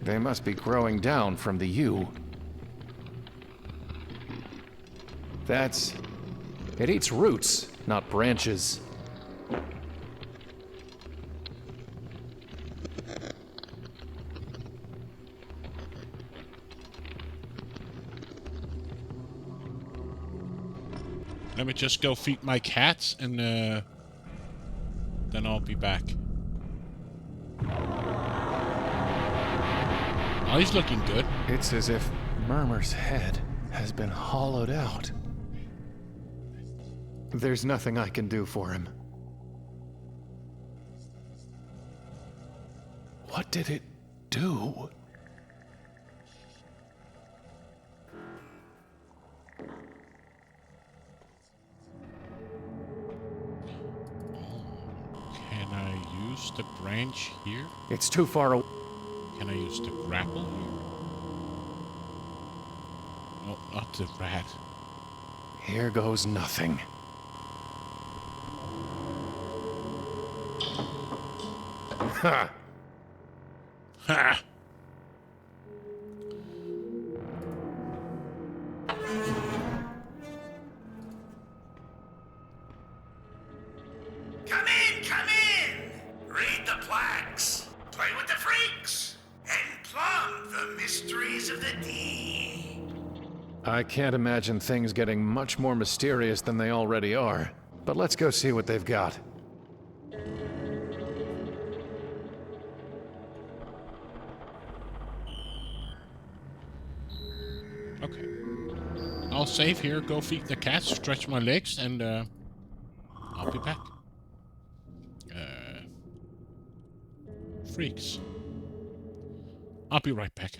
They must be growing down from the U. It eats roots, not branches. Let me just go feed my cats and then I'll be back. Oh, he's looking good. It's as if Murmur's head has been hollowed out. There's nothing I can do for him. What did it do? Can I use the branch here? It's too far away. Can I use the grapple here? No, not the rat. Here goes nothing. Ha! Ha! Come in, come in! Read the plaques, play with the freaks, and plumb the mysteries of the deep. I can't imagine things getting much more mysterious than they already are. But let's go see what they've got. Okay. I'll save here, go feed the cats, stretch my legs, and I'll be back. Freaks. I'll be right back.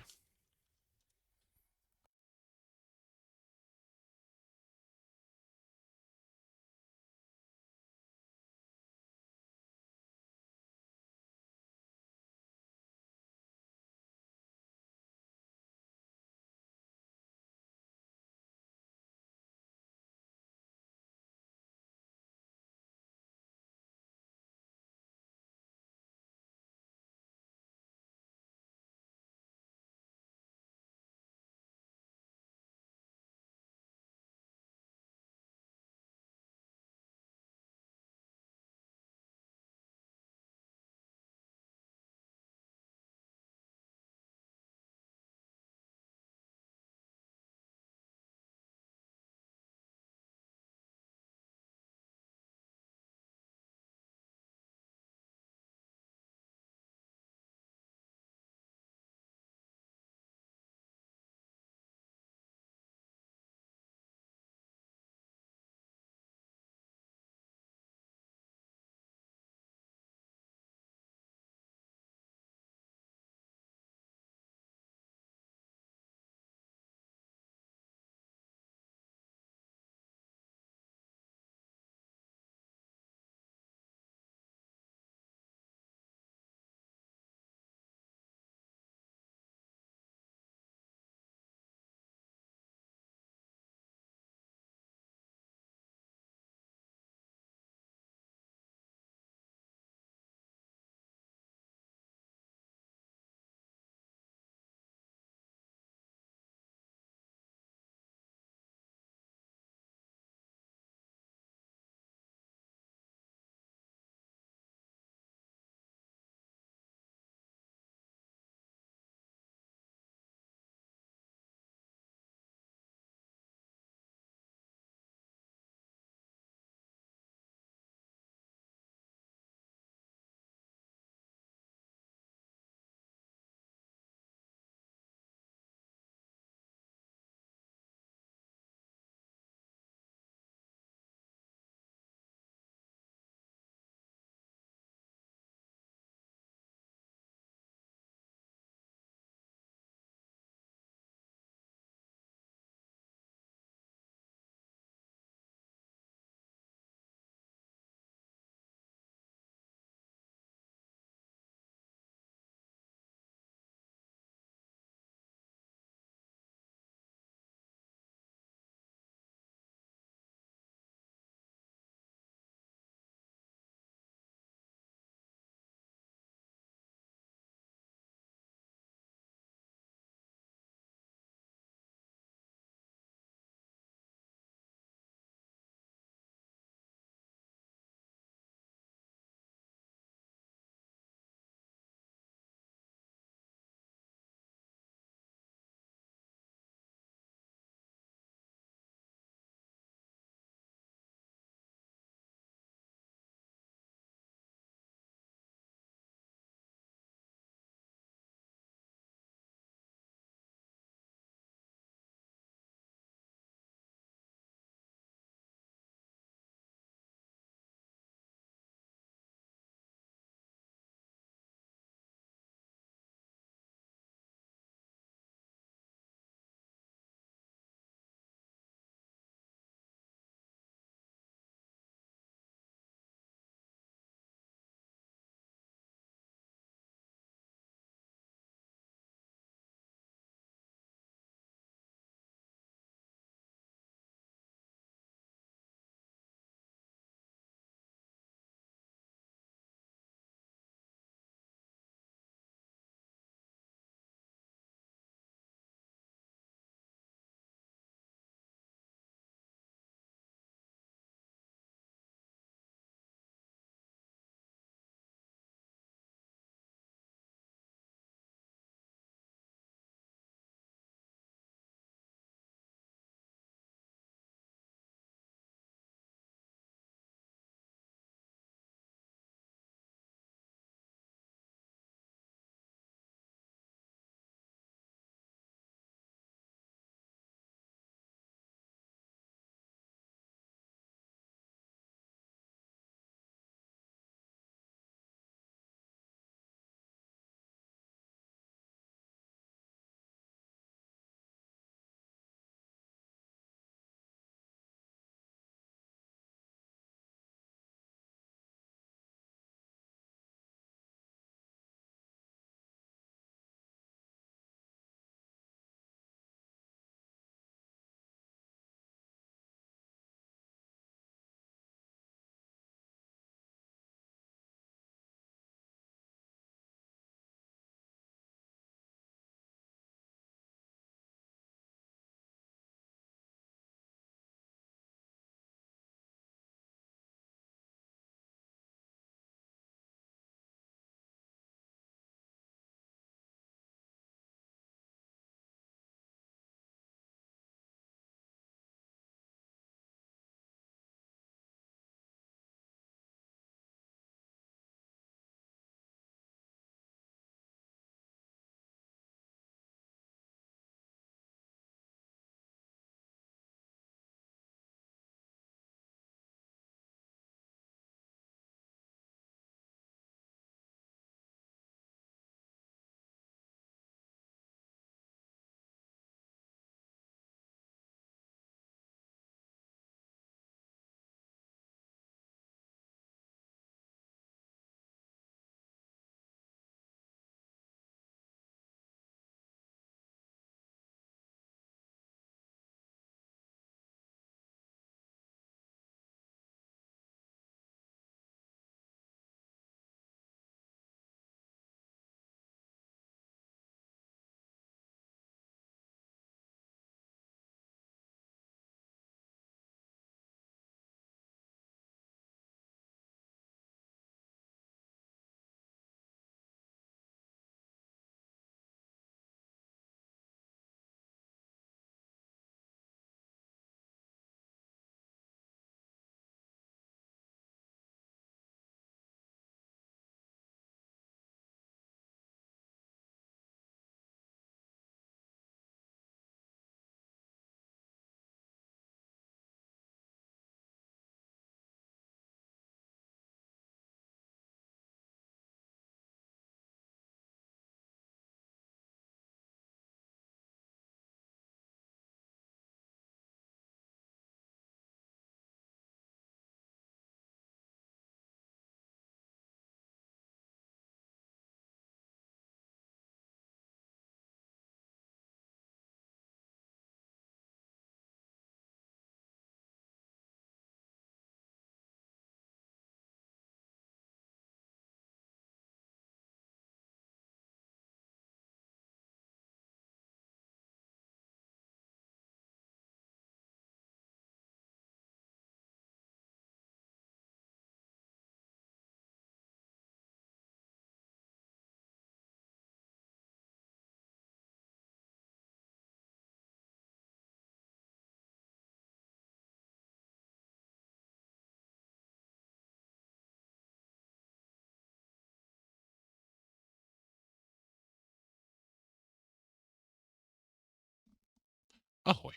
Ahoy.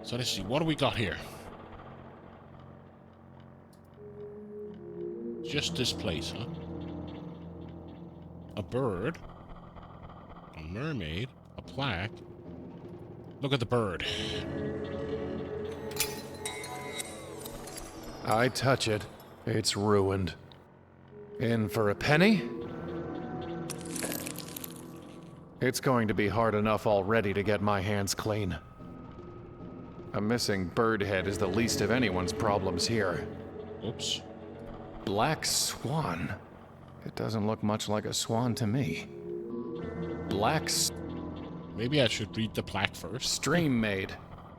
So let's see, what do we got here? Just this place, huh? A bird, a mermaid, a plaque. Look at the bird. I touch it, it's ruined. In for a penny? It's going to be hard enough already to get my hands clean. A missing bird head is the least of anyone's problems here. Oops. Black swan. It doesn't look much like a swan to me. Maybe I should read the plaque first. Stream made.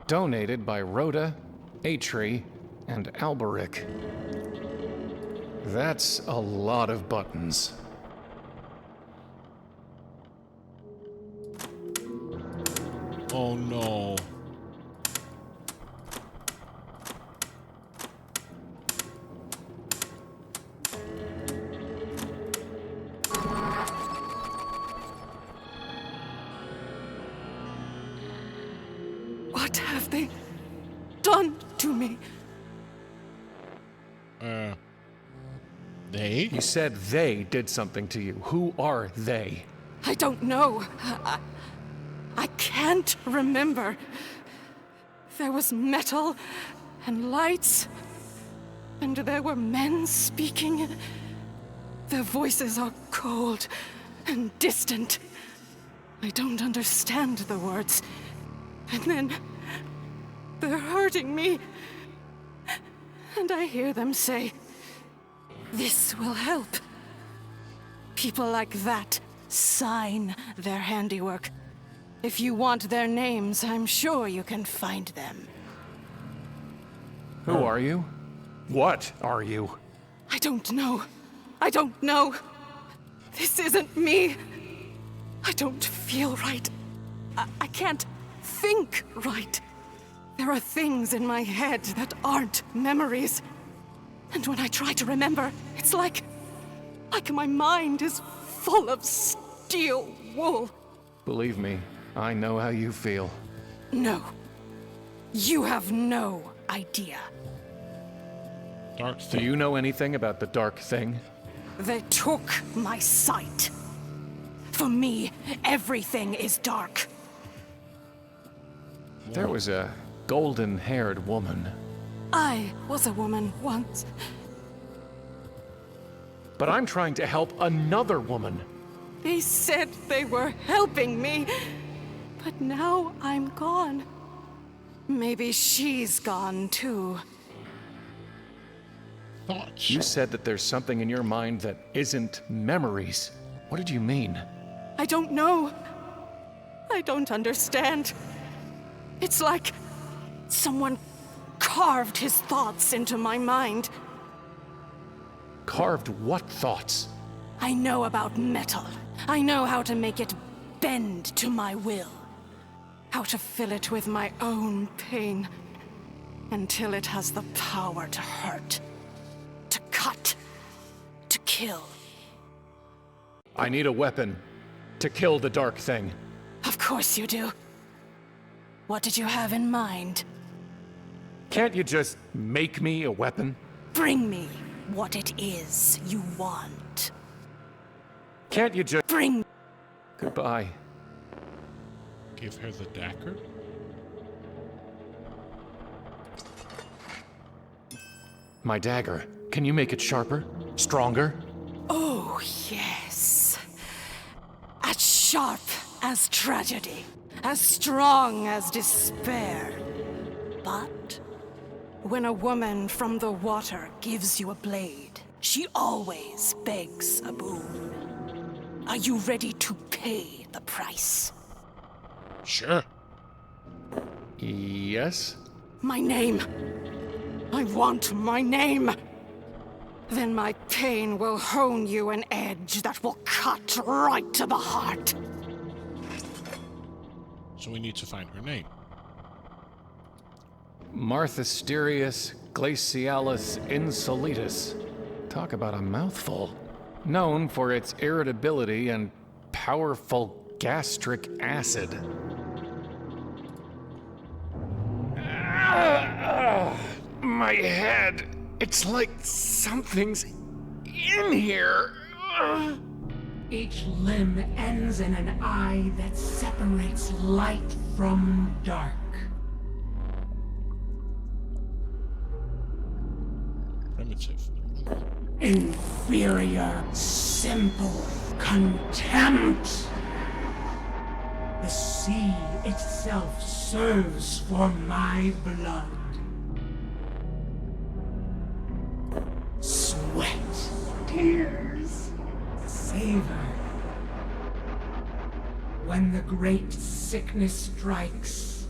Donated by Rhoda, Atri, and Alberic. That's a lot of buttons. Oh no. What have they done to me? They? You said they did something to you. Who are they? I don't know. I can't remember. There was metal and lights, and there were men speaking. Their voices are cold and distant. I don't understand the words. And then they're hurting me. And I hear them say, "This will help." People like that sign their handiwork. If you want their names, I'm sure you can find them. Who are you? What are you? I don't know. I don't know. This isn't me. I don't feel right. I can't think right. There are things in my head that aren't memories. And when I try to remember, it's like my mind is full of steel wool. Believe me, I know how you feel. No. You have no idea. Dark thing. Do you know anything about the dark thing? They took my sight. For me, everything is dark. There was a golden-haired woman. I was a woman once. But I'm trying to help another woman. They said they were helping me, but now I'm gone. Maybe she's gone too. Thoughts. You said that there's something in your mind that isn't memories. What did you mean? I don't know. I don't understand. It's like someone carved his thoughts into my mind. Carved what thoughts? I know about metal. I know how to make it bend to my will. How to fill it with my own pain until it has the power to hurt, to cut, to kill. I need a weapon to kill the dark thing. Of course you do. What did you have in mind? Can't you just make me a weapon? Bring me what it is you want. Can't you just bring... Goodbye. Give her the dagger? My dagger. Can you make it sharper? Stronger? Oh, yes. As sharp as tragedy. As strong as despair. But when a woman from the water gives you a blade, she always begs a boon. Are you ready to pay the price? Sure. Yes? My name. I want my name. Then my pain will hone you an edge that will cut right to the heart. So we need to find her name. Marthasterius glacialis insolitus. Talk about a mouthful. Known for its irritability and powerful gastric acid. my head. It's like something's in here. Ugh. Each limb ends in an eye that separates light from dark. Primitive. Inferior, simple contempt. The sea itself serves for my blood. Sweat, tears, savor. When the great sickness strikes,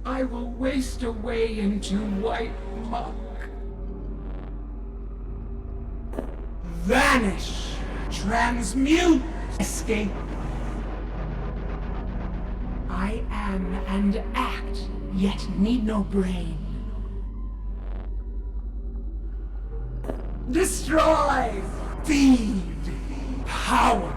I will waste away into white muck. Vanish, transmute, escape. I am and act, yet need no brain. Destroy, feed, power.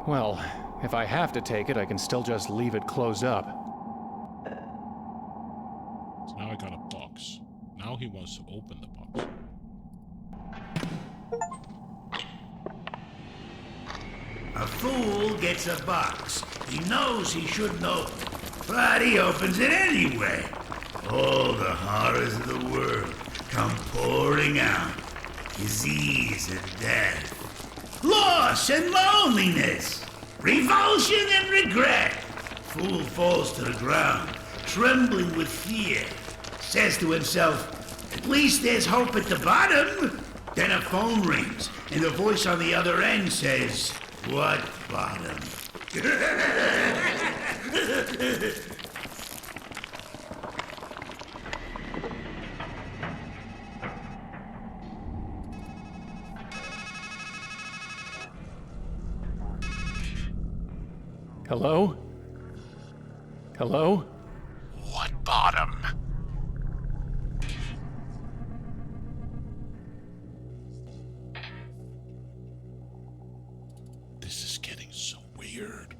Well, if I have to take it, I can still just leave it closed up. So now I got a box. Now he wants to open the box. A fool gets a box. He knows he shouldn't open it, but he opens it anyway. All the horrors of the world come pouring out. Disease and death. Loss and loneliness. Revulsion and regret. Fool falls to the ground, trembling with fear. Says to himself, at least there's hope at the bottom. Then a phone rings, and the voice on the other end says, what bottom? Hello? Hello? What bottom? This is getting so weird.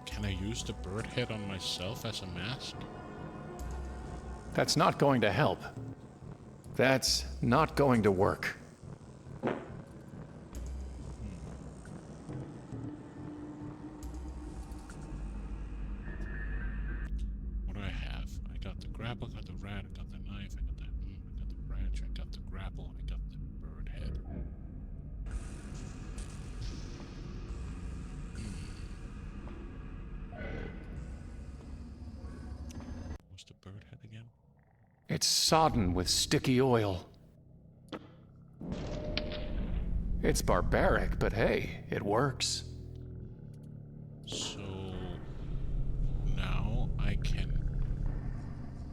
Can I use the bird head on myself as a mask? That's not going to help. That's not going to work. What do I have? I got the grapple, I got the rat, I got the knife, I got the branch, I got the grapple, I got the bird head. What's the bird head again? It's sodden with sticky oil. It's barbaric, but hey, it works. So now I can.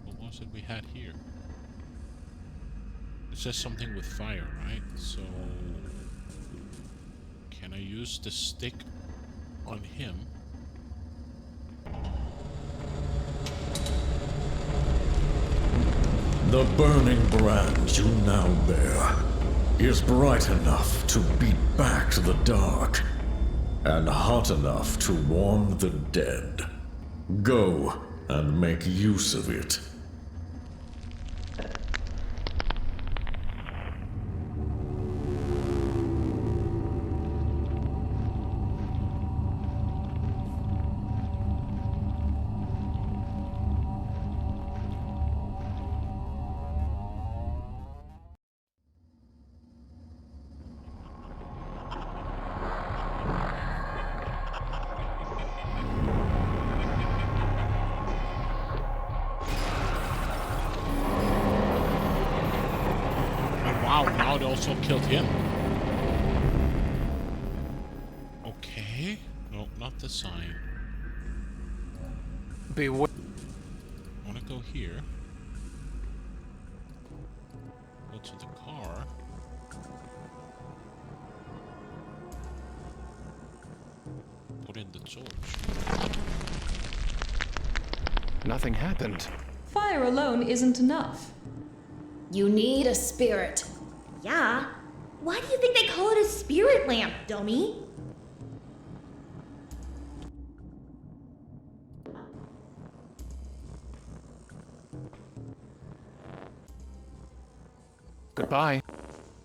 What was it we had here? It says something with fire, right? So can I use the stick on him? The burning brand you now bear is bright enough to beat back the dark, and hot enough to warm the dead. Go and make use of it. Wow, now it also killed him. Okay. No, not the sign. Beware. I want to go here. Go to the car. Put in the torch. Nothing happened. Fire alone isn't enough. You need a spirit. Yeah. Why do you think they call it a spirit lamp, dummy? Goodbye.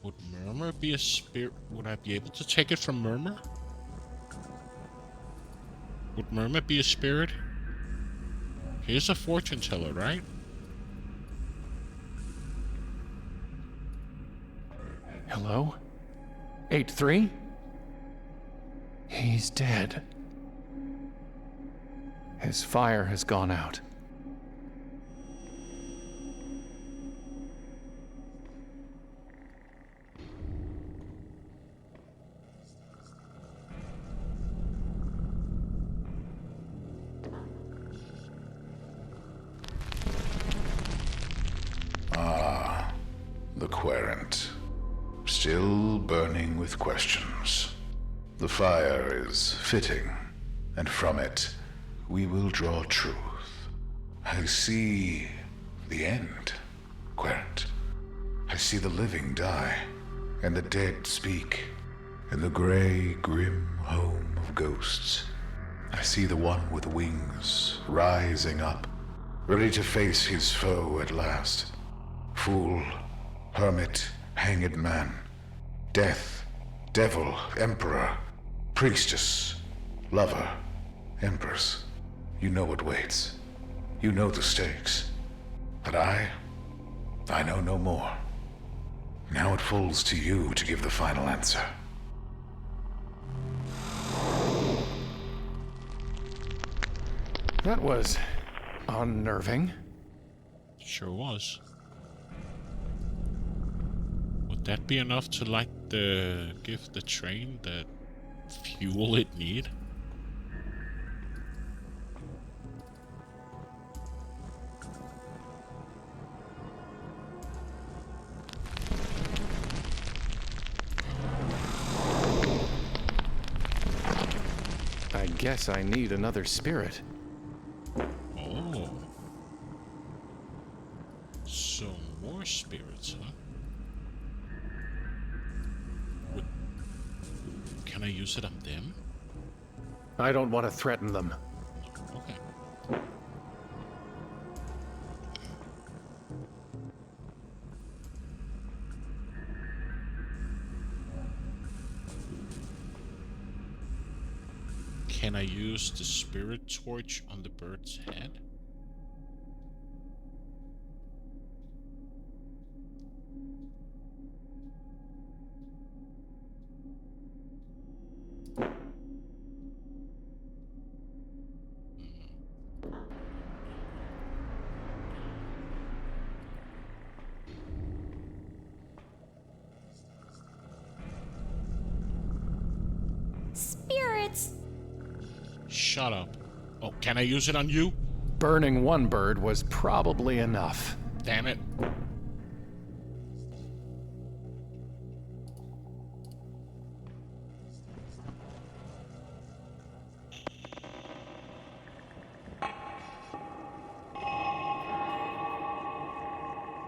Would Murmur be a spirit? Would I be able to take it from Murmur? Would Murmur be a spirit? He's a fortune teller, right? Hello? 8-3? He's dead. His fire has gone out. The querent. Still burning with questions. The fire is fitting, and from it we will draw truth. I see the end, querent. I see the living die, and the dead speak, in the gray, grim home of ghosts. I see the one with wings rising up, ready to face his foe at last. Fool, hermit, hanged man, death, devil, emperor, priestess, lover, empress. You know what waits. You know the stakes. But I know no more. Now it falls to you to give the final answer. That was unnerving. Sure was. Would that be enough to give the train the fuel it need? I guess I need another spirit. Oh. So more spirits, huh? Can I use it on them? I don't want to threaten them. Okay. Can I use the spirit torch on the bird's head? Spirits! Shut up. Oh, can I use it on you? Burning one bird was probably enough. Damn it.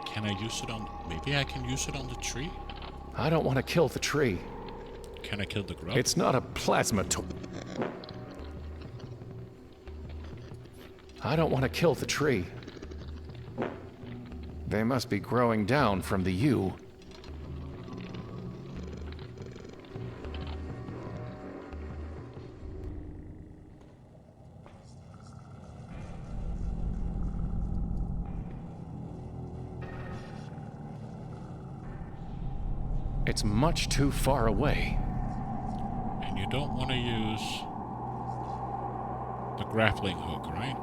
Can I use it on... Maybe I can use it on the tree? I don't want to kill the tree. Can I kill the grub? It's not a plasma I don't want to kill the tree. They must be growing down from the U. It's much too far away. And you don't want to use the grappling hook, right?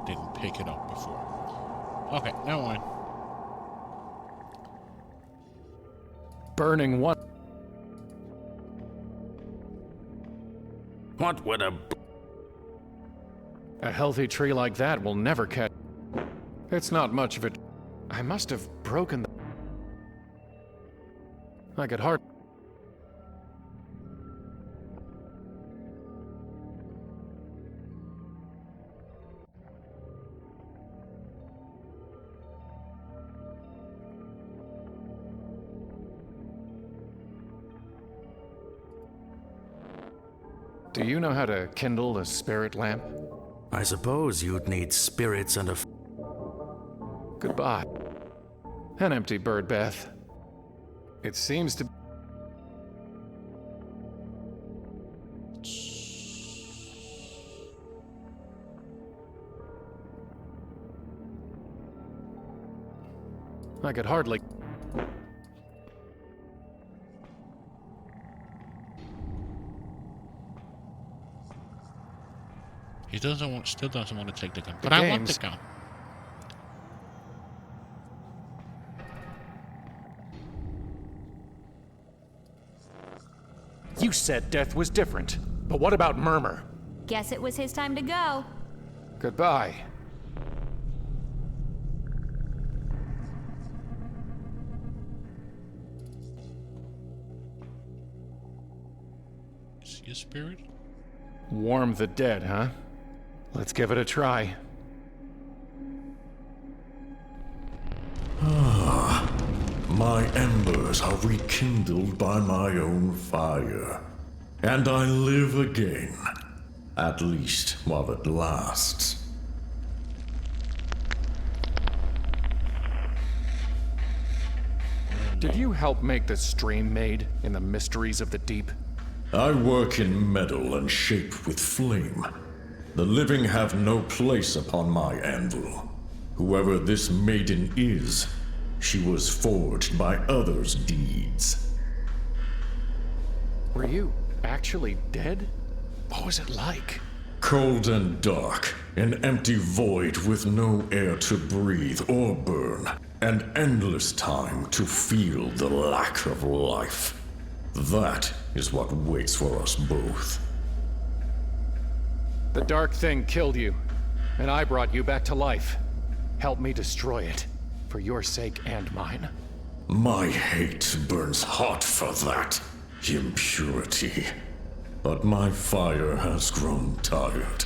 Didn't pick it up before. Okay, never mind. burning one. What would A healthy tree like that will never catch. It's not much of it. I must have broken the. I could hardly. Do you know how to kindle a spirit lamp? I suppose you'd need spirits and a. Goodbye. An empty bird bath. It seems to. I could hardly. He still doesn't want to take the gun, but I want the gun. You said death was different, but what about Murmur? Guess it was his time to go. Goodbye. Is he a spirit? Warm the dead, huh? Let's give it a try. My embers are rekindled by my own fire, and I live again, at least while it lasts. Did you help make the stream made in the mysteries of the deep? I work in metal and shape with flame. The living have no place upon my anvil. Whoever this maiden is, she was forged by others' deeds. Were you actually dead? What was it like? Cold and dark, an empty void with no air to breathe or burn, and endless time to feel the lack of life. That is what waits for us both. The dark thing killed you, and I brought you back to life. Help me destroy it, for your sake and mine. My hate burns hot for that impurity. But my fire has grown tired,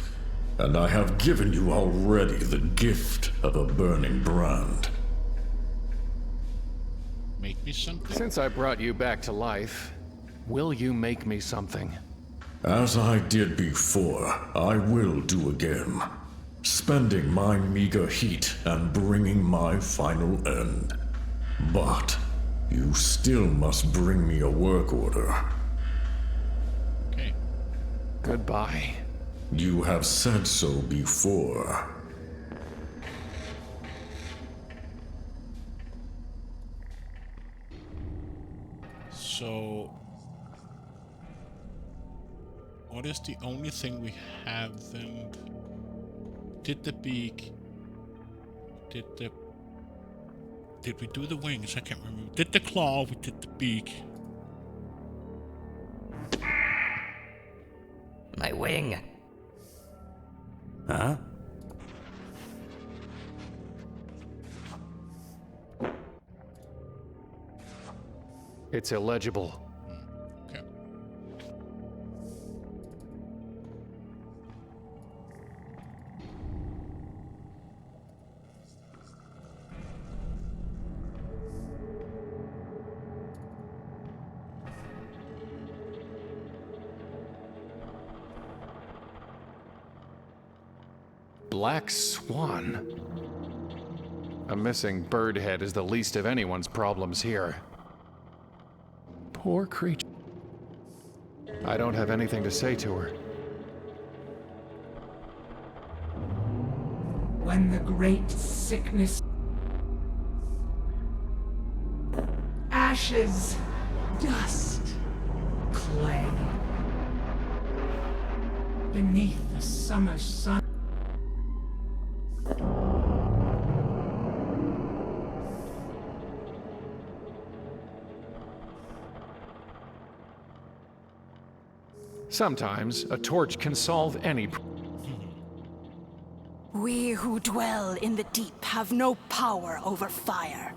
and I have given you already the gift of a burning brand. Make me something? Since I brought you back to life, will you make me something? As I did before, I will do again. Spending my meager heat and bringing my final end. But you still must bring me a work order. Okay. Goodbye. You have said so before. So, what is the only thing we haven't? Did the beak? Did we do the wings? I can't remember. Did the claw? We did the beak. My wing. Huh? It's illegible. Okay. Black Swan. A missing bird head is the least of anyone's problems here. Poor creature. I don't have anything to say to her. When the great sickness... Ashes, dust, clay. Beneath the summer sun. Sometimes a torch can solve any We who dwell in the deep have no power over fire.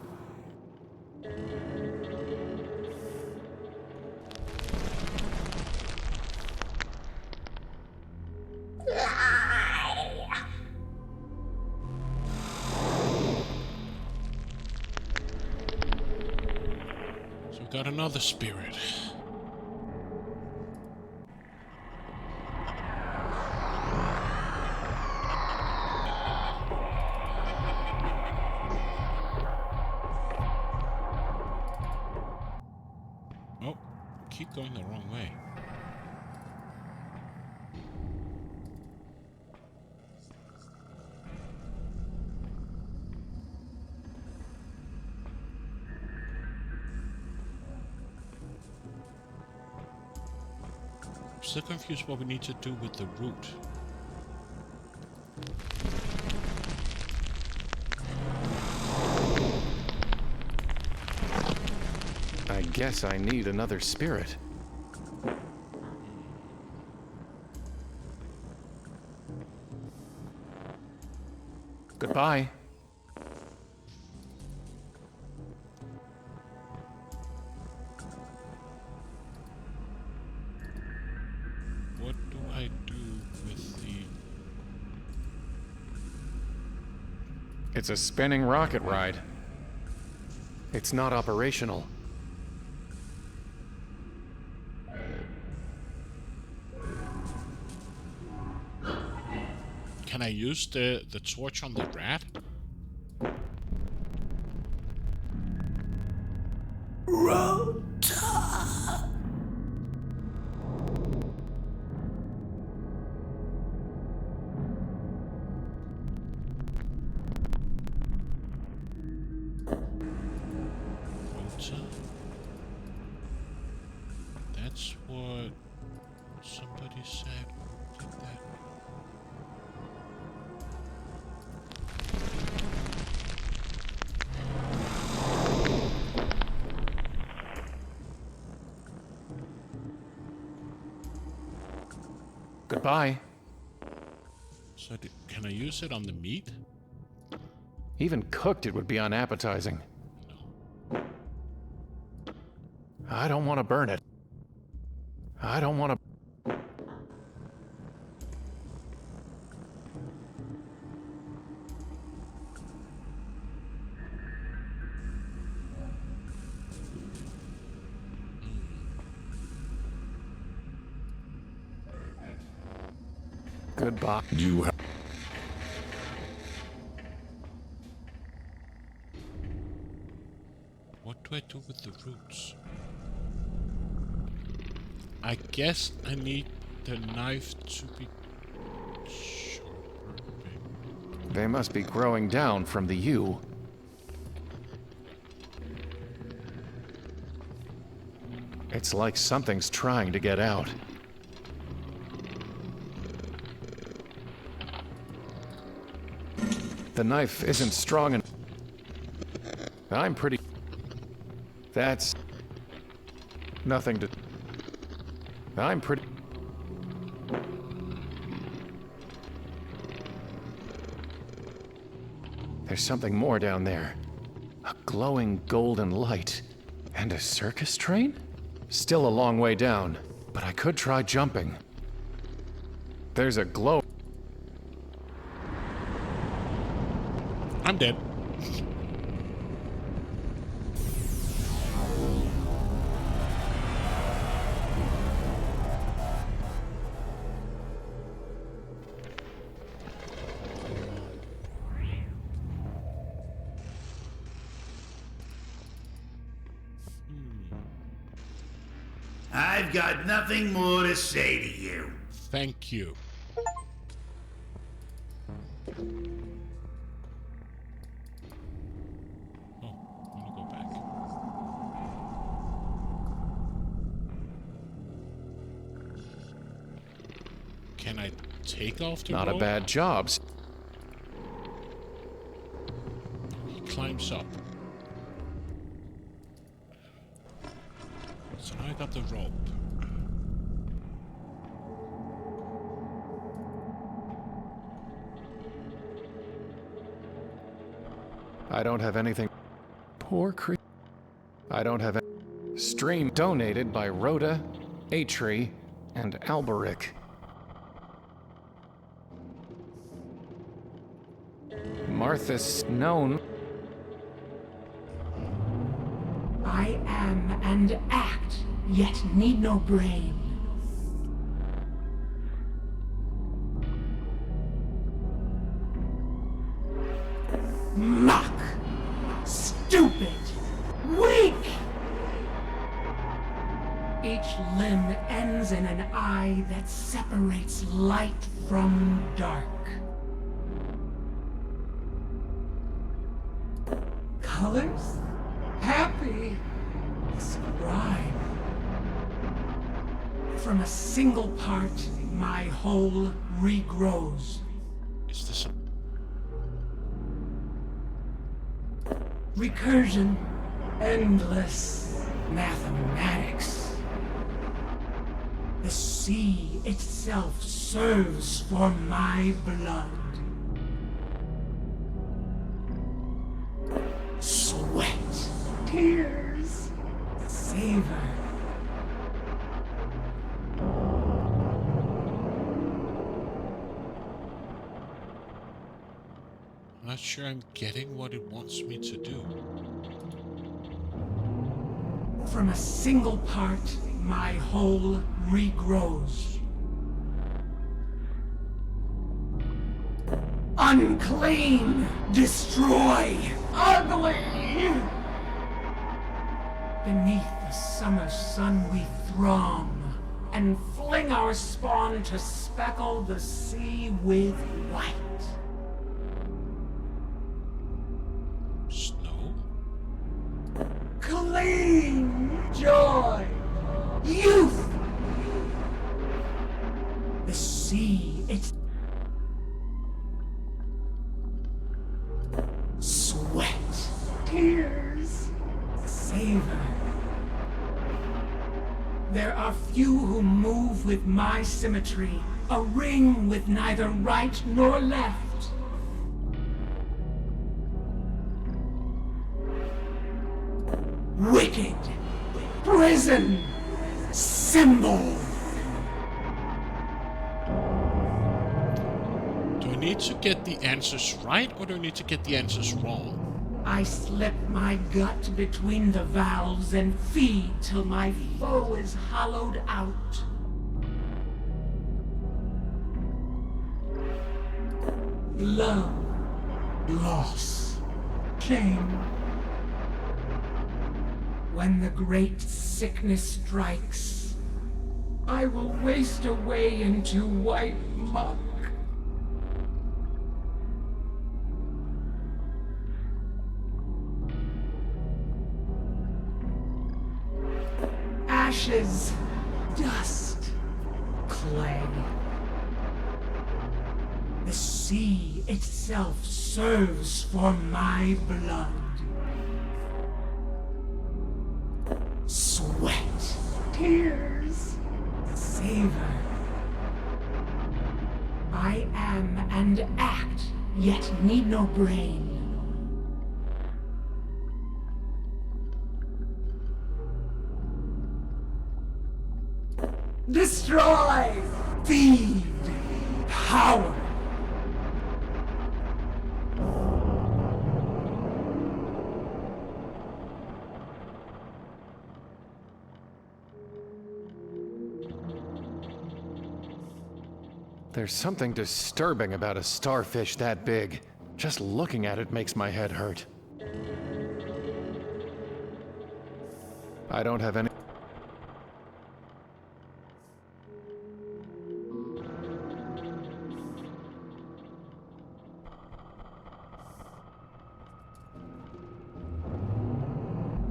So we got another spirit. Oh, keep going the wrong way. I'm still confused what we need to do with the root. I guess I need another spirit. Goodbye. What do I do with the... It's a spinning rocket ride. It's not operational. Can I use the torch on the rat? That's what somebody said. Like that. Goodbye. So can I use it on the meat? Even cooked, it would be unappetizing. No. I don't want to burn it. I don't want to... Goodbye. You have... What do I do with the roots? I guess I need the knife to be sharper. They must be growing down from the U. It's like something's trying to get out. The knife isn't strong enough. I'm pretty... That's... nothing to... I'm pretty... There's something more down there. A glowing golden light. And a circus train? Still a long way down, but I could try jumping. There's a glow... I'm dead. I've got nothing more to say to you. Thank you. Oh, I'm gonna go back. Can I take off the Not a rope? bad job. He climbs up. So now I got the rope. I don't have anything. Poor creature. I don't have any. Stream donated by Rhoda, Atri, and Alberic. Marthas known. I am and act, yet need no brain. Muck! Stupid! Weak! Each limb ends in an eye that separates light from dark. Colors? Happy? Scribe. From a single part, my whole regrows. Is this a... Recursion. Endless mathematics. The sea itself serves for my blood. Sweat. Tears. Savor. I'm not sure I'm getting what it wants me to do. From a single part, my whole regrows. Unclean! Destroy! Ugly! Beneath the summer sun we throng, and fling our spawn to speckle the sea with white. Snow? Clean joy! Youth! The sea, it's sweat, tears, savor. There are few who move with my symmetry, a ring with neither right nor left. Wicked, prison, symbol. Do I need to get the answers right, or do I need to get the answers wrong? I slip my gut between the valves and feed till my foe is hollowed out. Love, loss, shame. When the great sickness strikes, I will waste away into white muck. Ashes, dust, clay. The sea itself serves for my blood. Sweat, tears, savor. I am and act, yet need no brain. Destroy! Feed! Power! There's something disturbing about a starfish that big. Just looking at it makes my head hurt. I don't have any...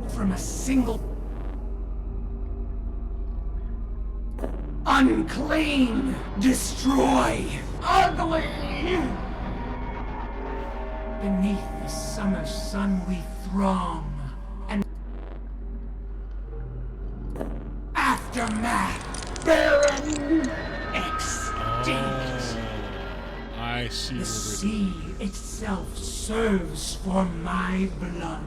From a single... Unclean! Destroy! Ugly! Beneath the summer sun we throng, and aftermath, barren, extinct. I I see. The sea itself serves for my blood.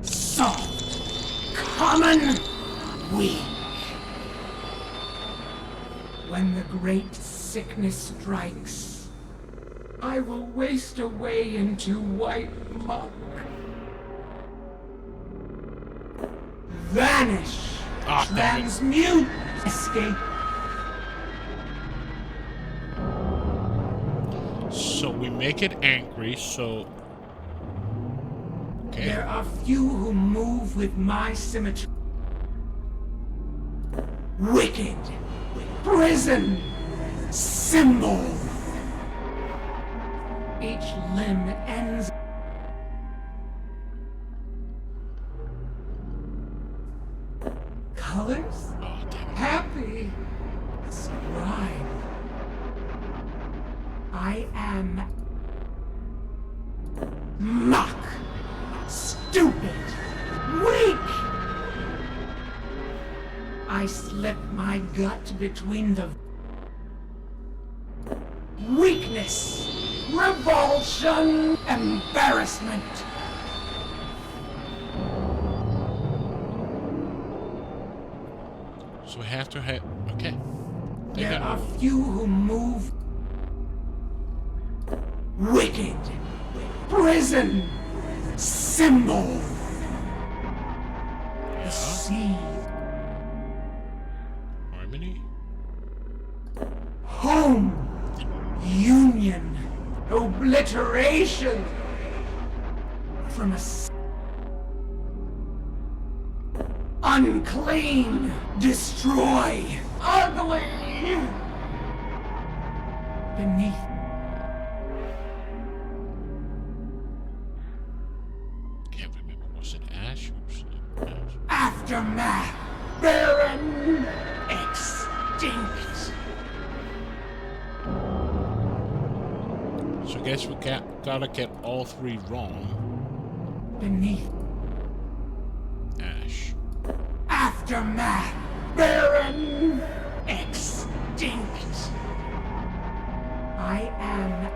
Soft, common, weak. When the great sickness strikes, I will waste away into white muck. Vanish, transmute, escape. So we make it angry, so... Okay. There are few who move with my symmetry. Wicked, prison, symbol. Each limb ends. Colors? Happy. Scribe. I am muck. Stupid. Weak. I slip my gut between the weakness, revulsion, embarrassment. So we have to have... Okay. There are few who move. Wicked. Prison. Symbol. The sea. Harmony? Home. Union. Obliteration. From a unclean. Destroy. Ugly. Beneath. Can't remember. Was it Ash? Aftermath. Barren. Extinct. So I guess we gotta get all three wrong. Beneath. Ash. Aftermath. Barren. Extinct. I am...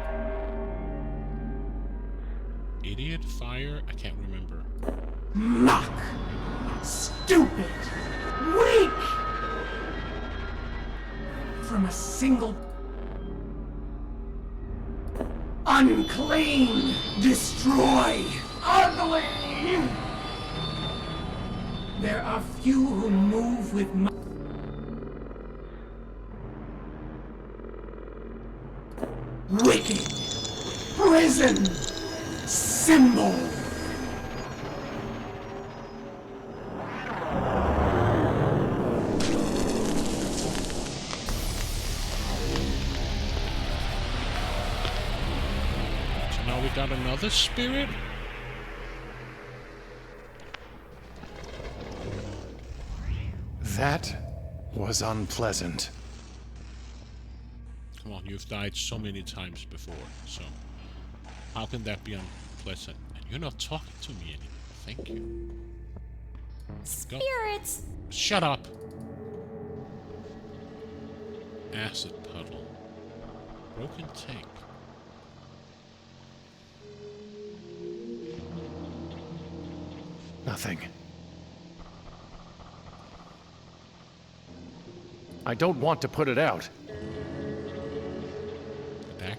Idiot? Fire? I can't remember. Muck. Stupid. Weak. From a single... Unclean. Destroy. Ugly. There are few who move with my... Wicked. Prison. Symbol. So now we got another spirit? That was unpleasant. Come on, you've died so many times before, so how can that be unpleasant? And you're not talking to me anymore. Thank you. Spirits! Shut up! Acid puddle. Broken tank. Nothing. I don't want to put it out.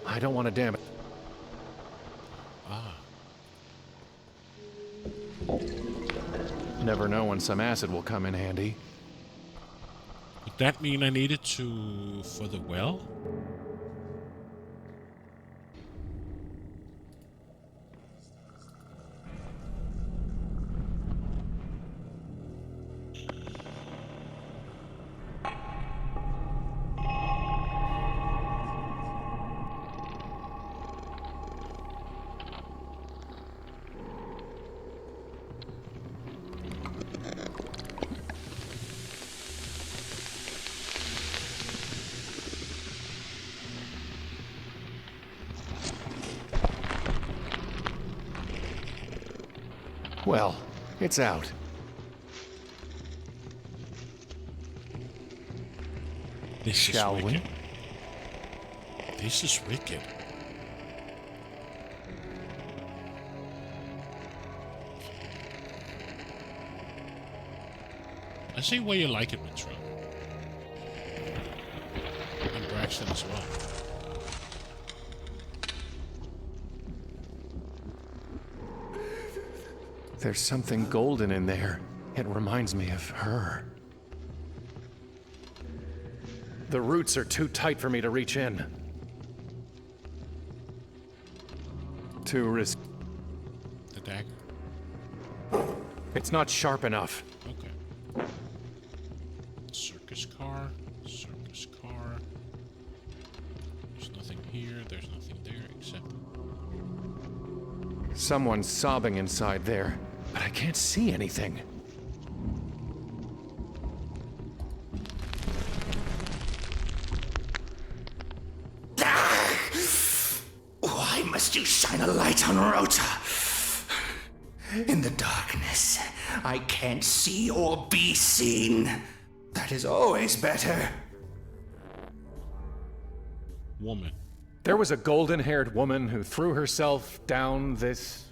I don't want to damn it. Ah. Never know when some acid will come in handy. Would that mean I needed to... for the well? Well, it's out. Shall we? This is wicked. I see why you like it, Mitro. And Braxton as well. There's something golden in there. It reminds me of her. The roots are too tight for me to reach in. Too risk. The dagger? It's not sharp enough. Okay. Circus car. Circus car. There's nothing here. There's nothing there except... Someone's sobbing inside there, but I can't see anything. Why must you shine a light on Rota? In the darkness, I can't see or be seen. That is always better. Woman. There was a golden-haired woman who threw herself down this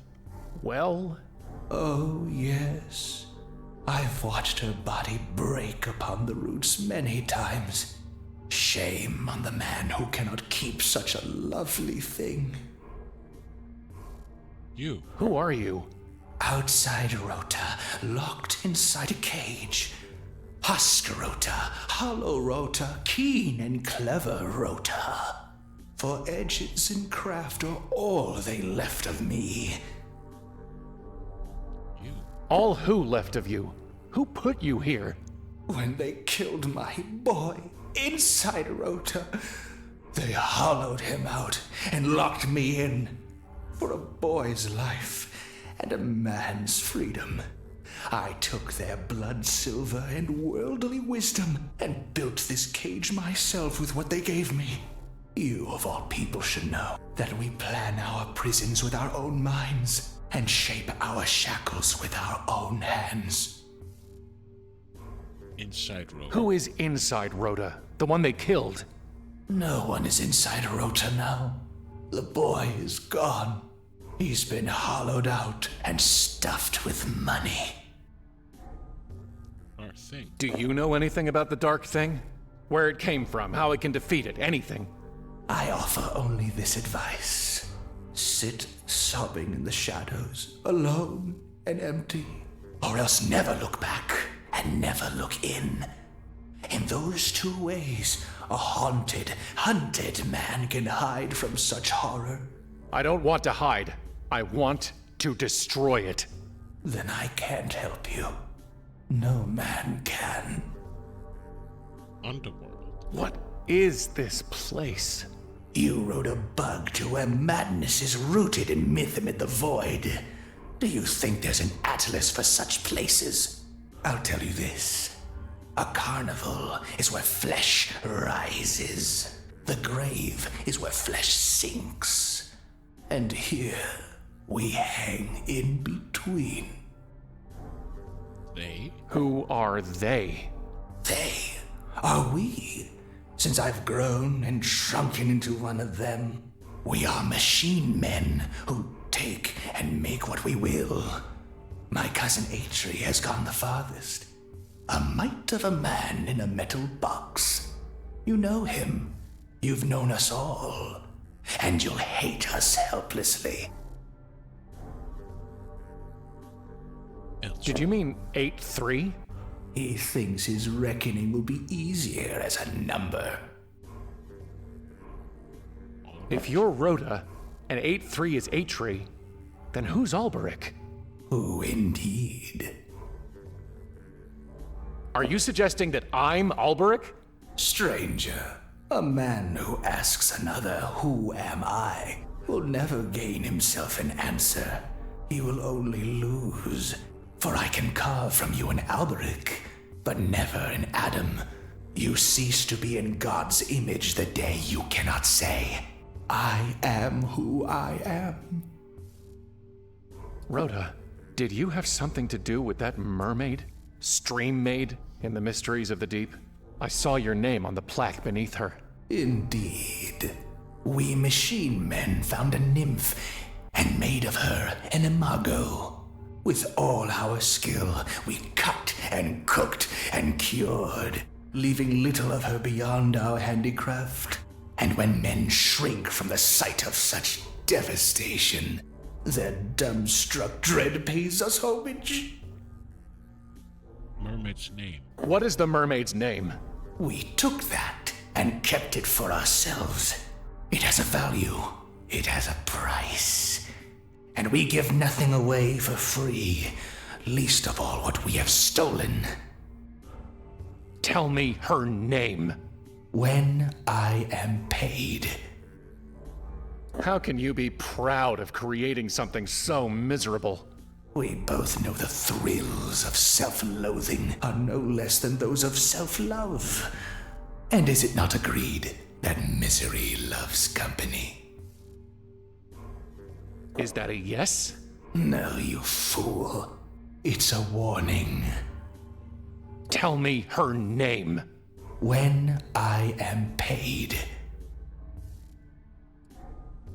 well? Oh, yes. I've watched her body break upon the roots many times. Shame on the man who cannot keep such a lovely thing. You. Who are you? Outside Rota, locked inside a cage. Husk Rota, hollow Rota, keen and clever Rota. For edges and craft are all they left of me. You. All who left of you? Who put you here? When they killed my boy inside Rota, they hollowed him out and locked me in. For a boy's life and a man's freedom. I took their blood silver and worldly wisdom and built this cage myself with what they gave me. You, of all people, should know that we plan our prisons with our own minds and shape our shackles with our own hands. Inside Rota. Who is inside Rhoda? The one they killed? No one is inside Rota now. The boy is gone. He's been hollowed out and stuffed with money. Dark thing. Do you know anything about the Dark Thing? Where it came from, how it can defeat it, anything? I offer only this advice. Sit sobbing in the shadows, alone and empty. Or else never look back and never look in. In those two ways, a haunted, hunted man can hide from such horror. I don't want to hide. I want to destroy it. Then I can't help you. No man can. Underworld. What is this place? You rode a bug to where madness is rooted in myth amid the void. Do you think there's an atlas for such places? I'll tell you this. A carnival is where flesh rises. The grave is where flesh sinks. And here we hang in between. They? Who are they? They are we. Since I've grown and shrunken into one of them, we are machine men who take and make what we will. My cousin Atri has gone the farthest. A mite of a man in a metal box. You know him. You've known us all. And you'll hate us helplessly. Did you mean 8-3? He thinks his reckoning will be easier as a number. If you're Rhoda and 8-3 is Atri, then who's Alberic? Who indeed? Are you suggesting that I'm Alberic? Stranger, a man who asks another, "Who am I?" will never gain himself an answer. He will only lose. For I can carve from you an Alberic, but never an Adam. You cease to be in God's image the day you cannot say, "I am who I am." Rhoda, did you have something to do with that mermaid? Stream maid in the mysteries of the deep? I saw your name on the plaque beneath her. Indeed. We machine men found a nymph and made of her an imago. With all our skill, we cut and cooked and cured, leaving little of her beyond our handicraft. And when men shrink from the sight of such devastation, their dumbstruck dread pays us homage. Mermaid's name. What is the mermaid's name? We took that and kept it for ourselves. It has a value. It has a price. And we give nothing away for free, least of all what we have stolen. Tell me her name. When I am paid. How can you be proud of creating something so miserable? We both know the thrills of self-loathing are no less than those of self-love. And is it not agreed that misery loves company? Is that a yes? No, you fool. It's a warning. Tell me her name. When I am paid.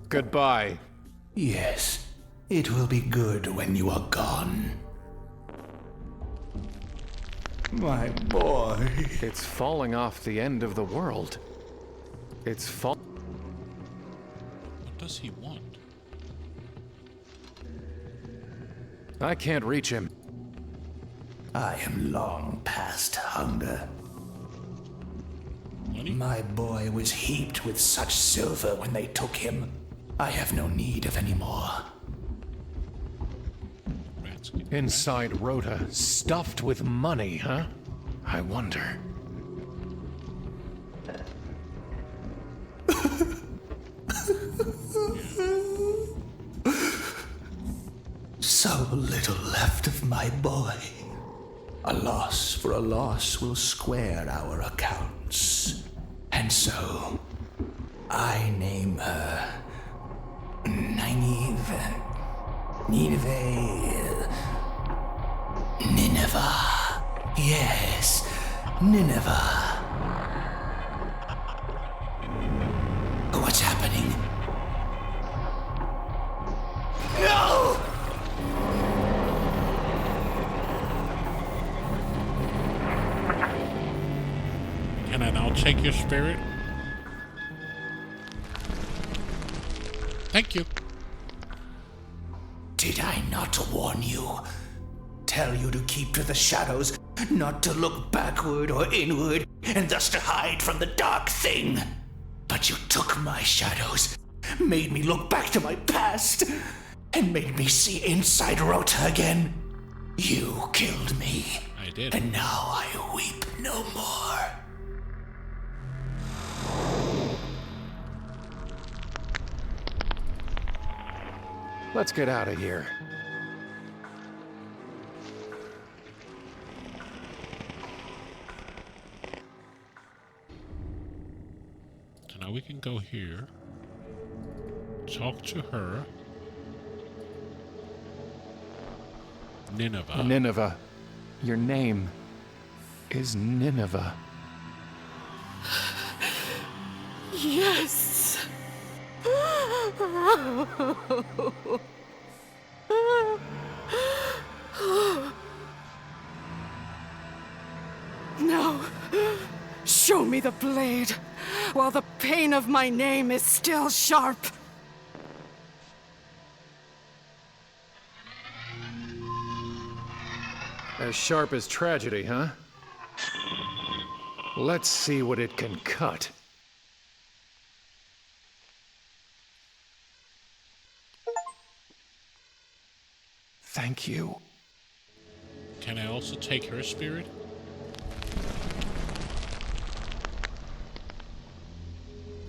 Goodbye. Yes, it will be good when you are gone. My boy. It's falling off the end of the world. It's What does he want? I can't reach him. I am long past hunger. Money? My boy was heaped with such silver when they took him. I have no need of any more. Inside Rhoda, stuffed with money, huh? I wonder. So little left of my boy. A loss for a loss will square our accounts. And so, I name her Nineveh. Yes, Nineveh. What's happening? No! Can I now take your spirit? Thank you. Did I not warn you? Tell you to keep to the shadows, not to look backward or inward, and thus to hide from the dark thing. But you took my shadows, made me look back to my past, and made me see inside Rota again. You killed me. I did. And now I weep no more. Let's get out of here. So now we can go here. Talk to her. Nineveh. Nineveh. Your name is Nineveh. Yes. No. Show me the blade, while the pain of my name is still sharp. As sharp as tragedy, huh? Let's see what it can cut. Thank you. Can I also take her spirit?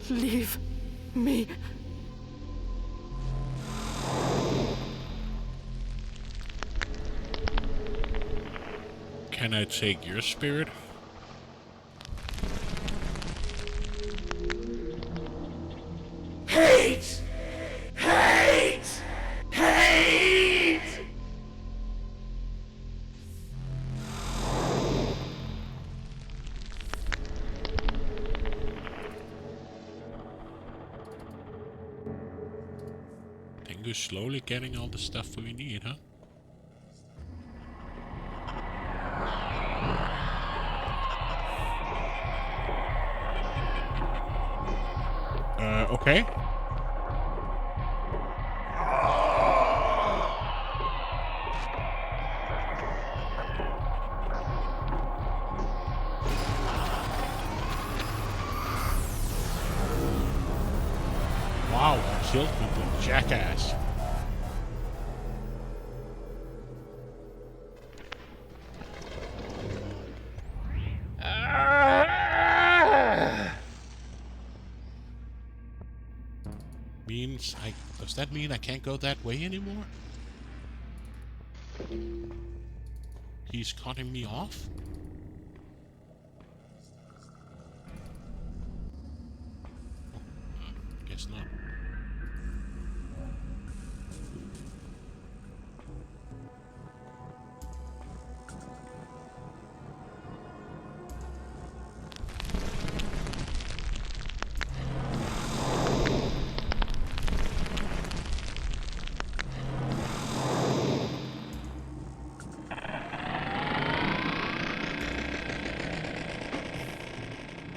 Leave me. Can I take your spirit? Hate! Hate! Hate! Tengu's slowly getting all the stuff we need, huh? Okay. Wow, he killed me, the jackass. Does that mean I can't go that way anymore? He's cutting me off? Guess not.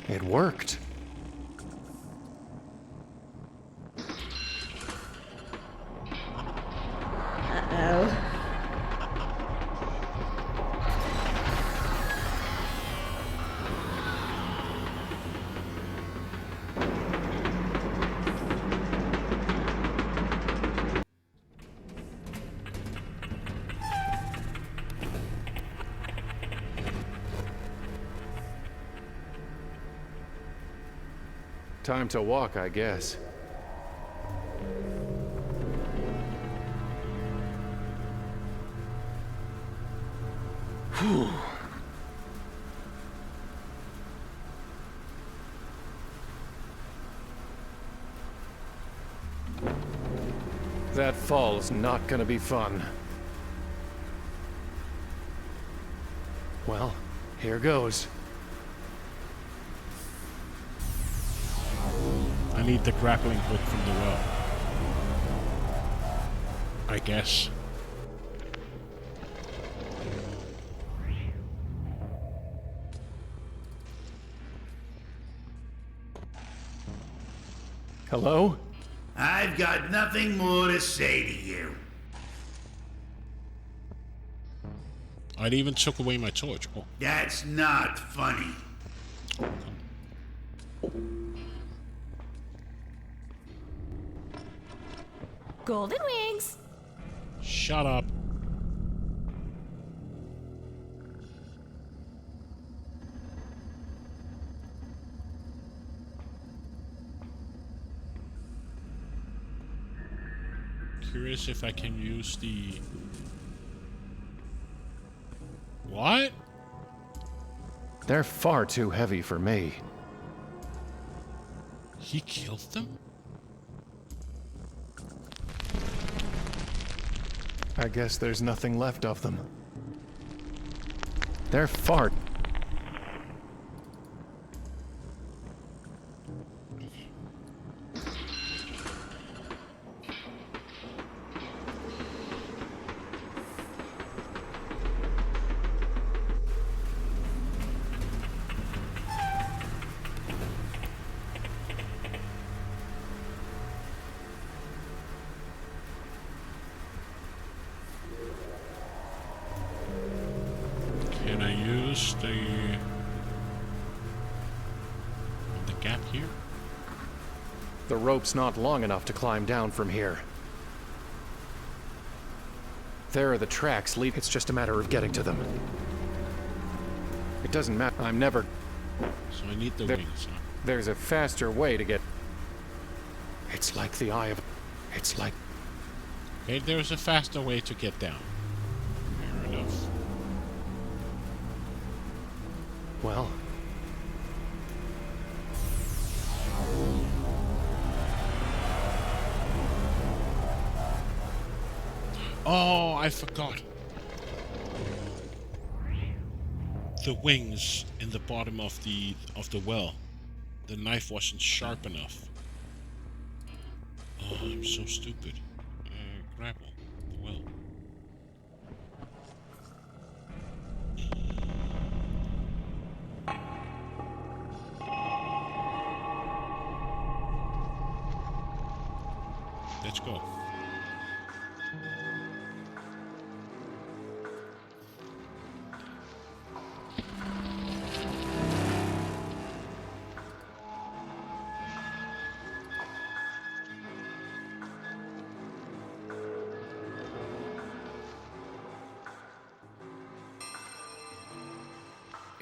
It worked. Uh-oh. Time to walk, I guess. Whew. That fall's not gonna be fun. Well, here goes. I need the grappling hook from the well. I guess. Hello? I've got nothing more to say to you. It even took away my torch. Oh. That's not funny. Golden wings. Shut up. Curious if I can use the... What? They're far too heavy for me. He killed them? I guess there's nothing left of them. They're far... Can I use the gap here? The rope's not long enough to climb down from here. There are the tracks lead. It's just a matter of getting to them. It doesn't matter. I'm never... So I need the wings, huh? There's a faster way to get... It's like the eye of... It's like... Okay, there's a faster way to get down. Fair enough. Well... Oh, I forgot. The wings in the bottom of the well. The knife wasn't sharp enough. Oh, I'm so stupid. grapple the will. Let's go.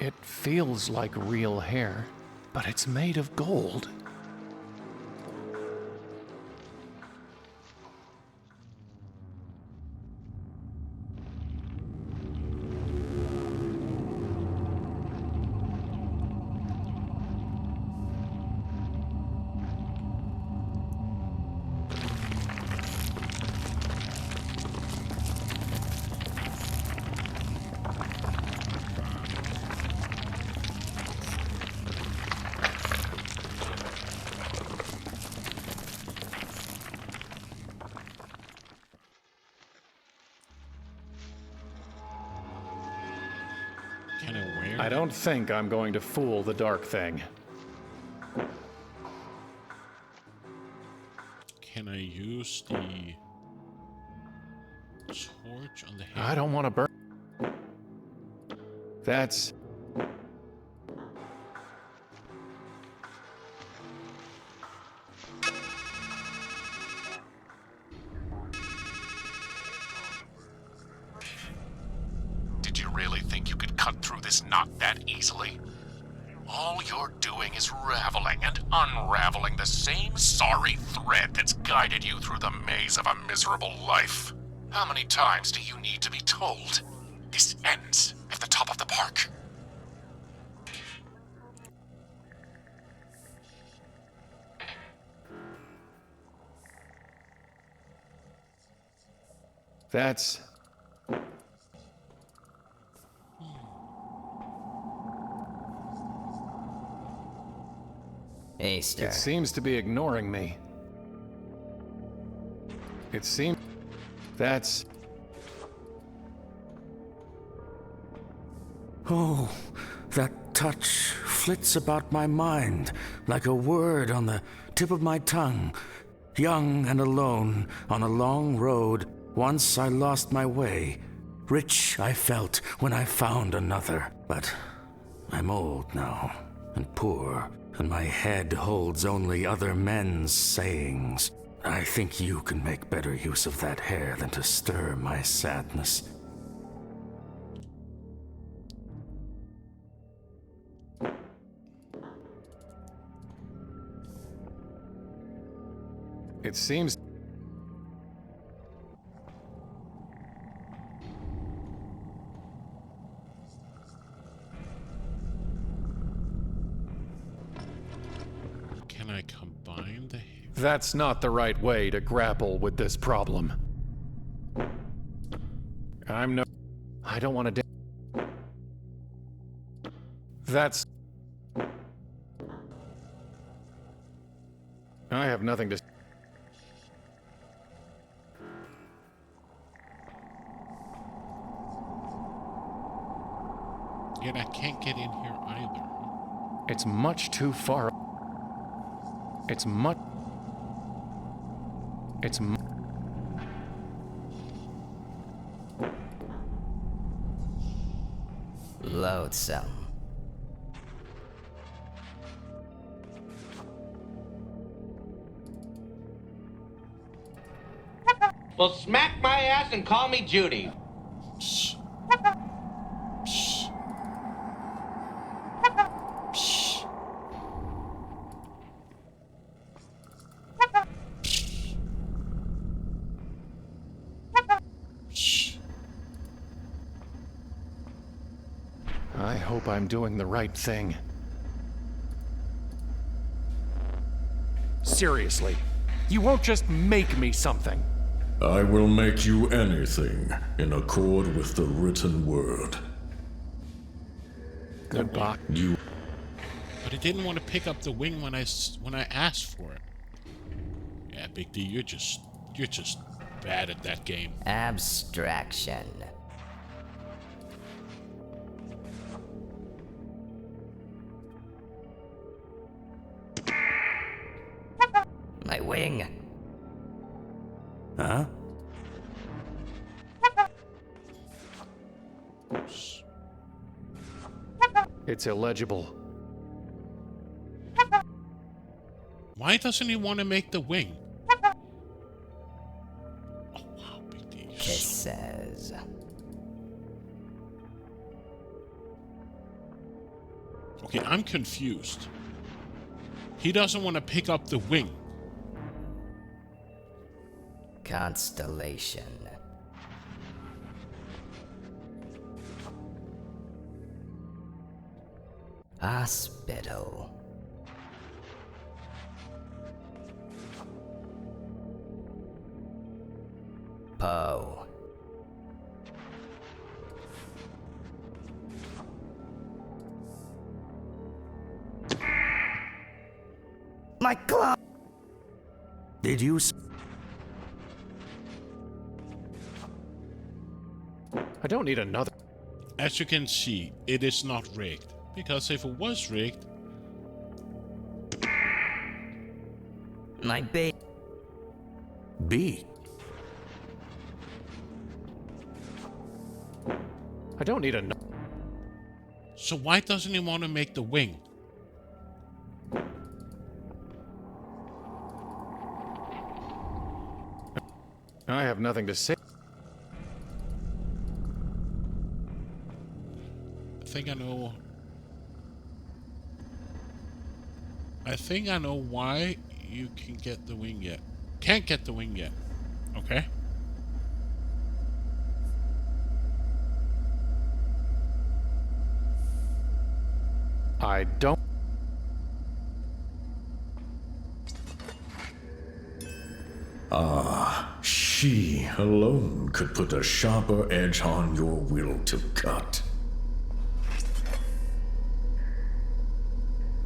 It feels like real hair, but it's made of gold. I don't think I'm going to fool the dark thing. Can I use the torch on the head? I don't want to burn. That's... Did you really think you could cut through this knot that easily? All you're doing is raveling and unraveling the same sorry thread that's guided you through the maze of a miserable life. How many times do you need to be told? This ends at the top of the park. That's... Easter. It seems to be ignoring me. It seems... That's... Oh, that touch flits about my mind like a word on the tip of my tongue. Young and alone on a long road, once I lost my way. Rich I felt when I found another. But I'm old now, and poor, and my head holds only other men's sayings. I think you can make better use of that hair than to stir my sadness. It seems... Can I combine the... That's not the right way to grapple with this problem. I don't want to... That's... I have nothing to... Yet I can't get in here either. It's much too far. It's much... It's... Loathsome. Well, smack my ass and call me Judy. I hope I'm doing the right thing. Seriously, you won't just make me something. I will make you anything in accord with the written word. Goodbye. You... But I didn't want to pick up the wing when I asked for it. Yeah, Big D, you're just bad at that game. Abstraction. My wing. Huh? It's illegible. Why doesn't he want to make the wing? Oh, wow, big D. Kisses. Okay, I'm confused. He doesn't want to pick up the wing. Constellation. Hospital. Poe. My glove! Did you I don't need another. As you can see, it is not rigged. Because if it was rigged... My bait. B? I don't need another. So why doesn't he want to make the wing? I have nothing to say. I think I know... I think I know why you can get the wing yet. Can't get the wing yet. Okay? I don't. Ah, she alone could put a sharper edge on your will to cut.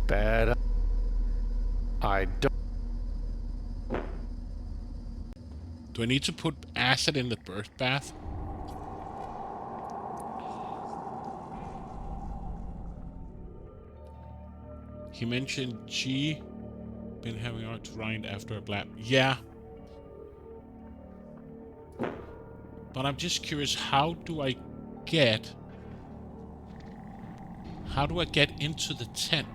Bad. I don't. Do I need to put acid in the birth bath? He mentioned G been having art to rind after a blab. Yeah. But I'm just curious, how do I get into the tent?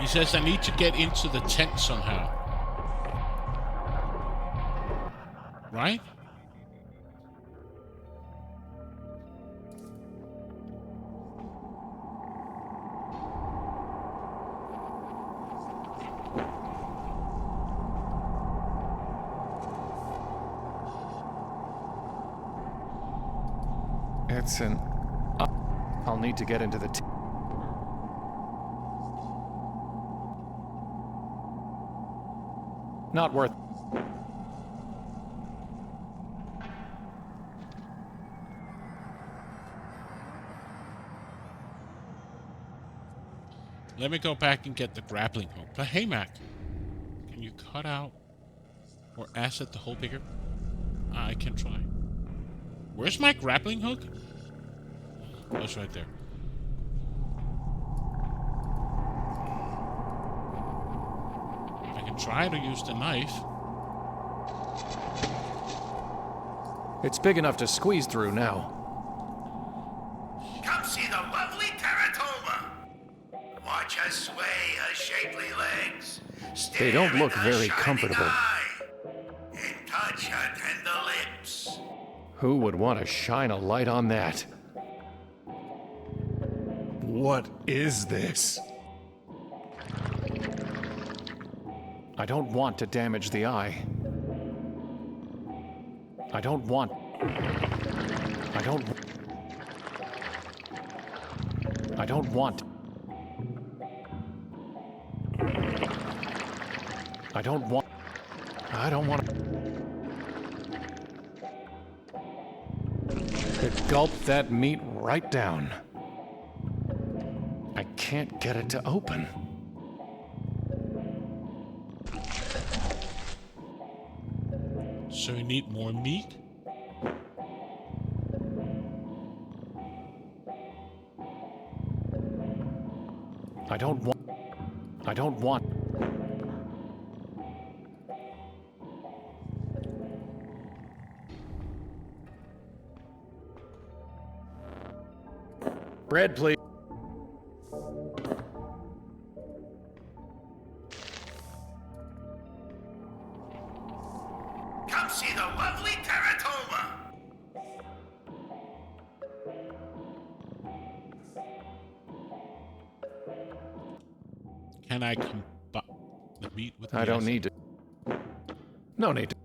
He says I need to get into the tent somehow. Right? It's an. I'll need to get into the. Not worth. Let me go back and get the grappling hook. But hey, Mac, can you cut out or acid the hole bigger? I can try. Where's my grappling hook? Oh, it's right there. I can try to use the knife. It's big enough to squeeze through now. Come see the lovely Teratoma. Watch her sway her shapely legs. They don't look very comfortable. And touch her tender lips. Who would want to shine a light on that? What is this? I don't want to damage the eye. I don't want. I don't want. I don't want. I don't want. It gulped that meat right down. I can't get it to open. So you need more meat? I don't want. Bread, please. Come see the lovely teratoma. Can I combine the meat with the I don't acid? need to. No need to.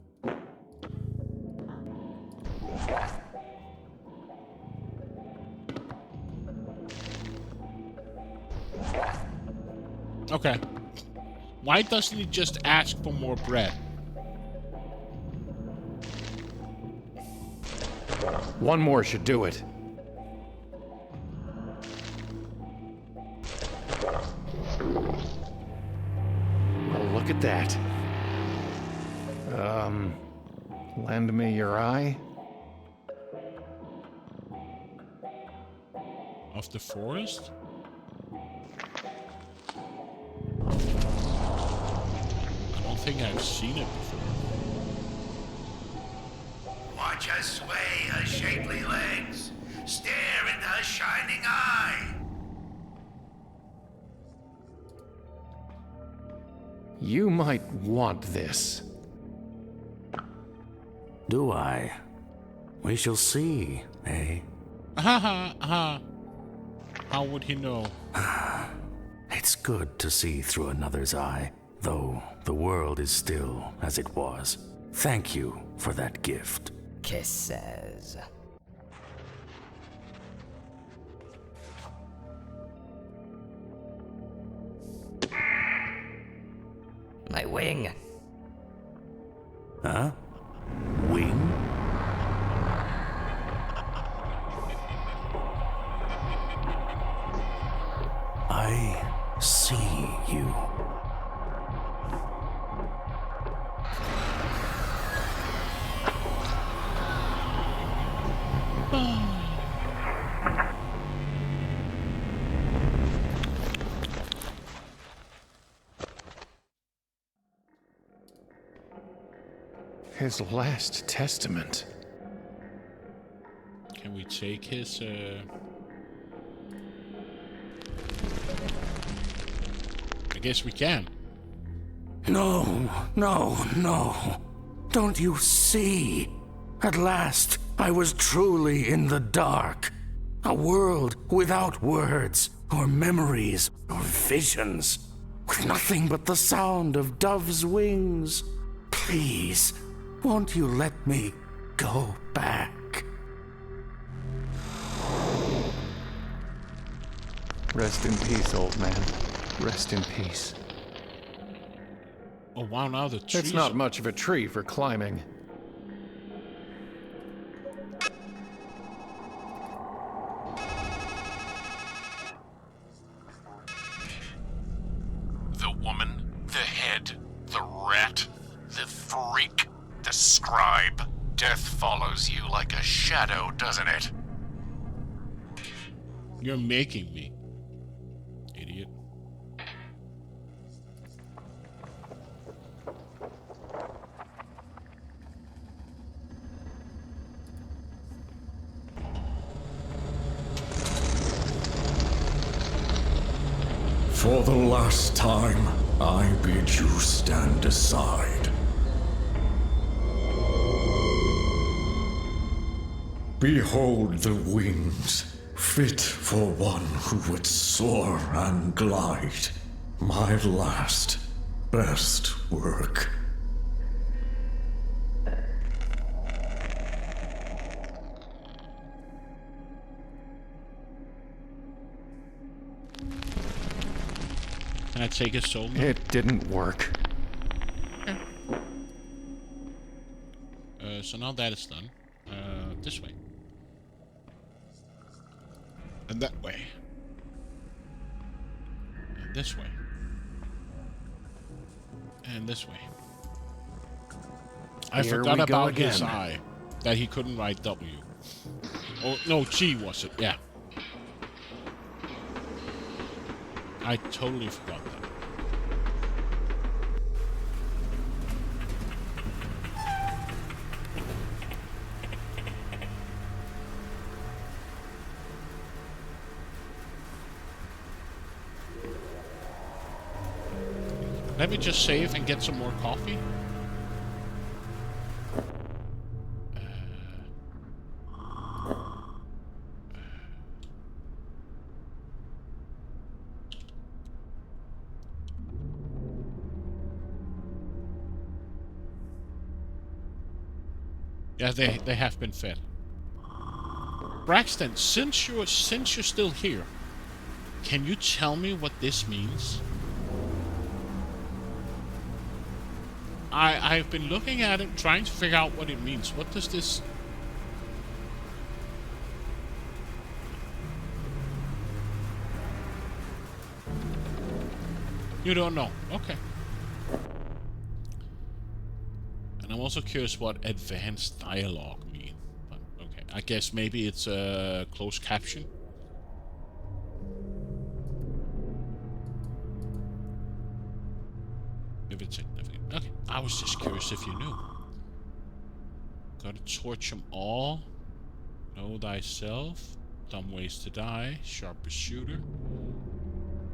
Okay. Why doesn't he just ask for more bread? One more should do it. Well, look at that. Lend me your eye? Of the forest? I don't think I've seen it before. Watch her sway her shapely legs. Stare into her shining eye. You might want this. Do I? We shall see, eh? Ha ha ha. How would he know? It's good to see through another's eye, though the world is still as it was. Thank you for that gift. Kisses. My wing. Huh? Wing? I see you. His last testament. Can we take his, I guess we can. No, no, no. Don't you see? At last, I was truly in the dark. A world without words, or memories, or visions. With nothing but the sound of doves' wings. Please, won't you let me go back? Rest in peace, old man. Rest in peace. Oh wow, now the trees... It's not much of a tree for climbing. The woman, the head, the rat, the freak, the scribe. Death follows you like a shadow, doesn't it? You're making me. Idiot. For the last time, I bid you stand aside. Behold the wings, fit for one who would soar and glide. My last, best work. Can I take his soul now? It didn't work. So now that is done. This way. And that way. And this way. And this way. I Here forgot we go about his again. I. That he couldn't write W. Oh, no, G was it? Yeah. I totally forgot that. Let me just save and get some more coffee. Yeah, they have been fed. Braxton, since you're still here, can you tell me what this means? I've been looking at it, trying to figure out what it means. What does this... You don't know. Okay. And I'm also curious what advanced dialogue mean. But okay, I guess maybe it's a closed caption. If it's significant. Okay, I was just curious if you knew. Gotta torch them all. Know thyself. Dumb ways to die. Sharpest shooter.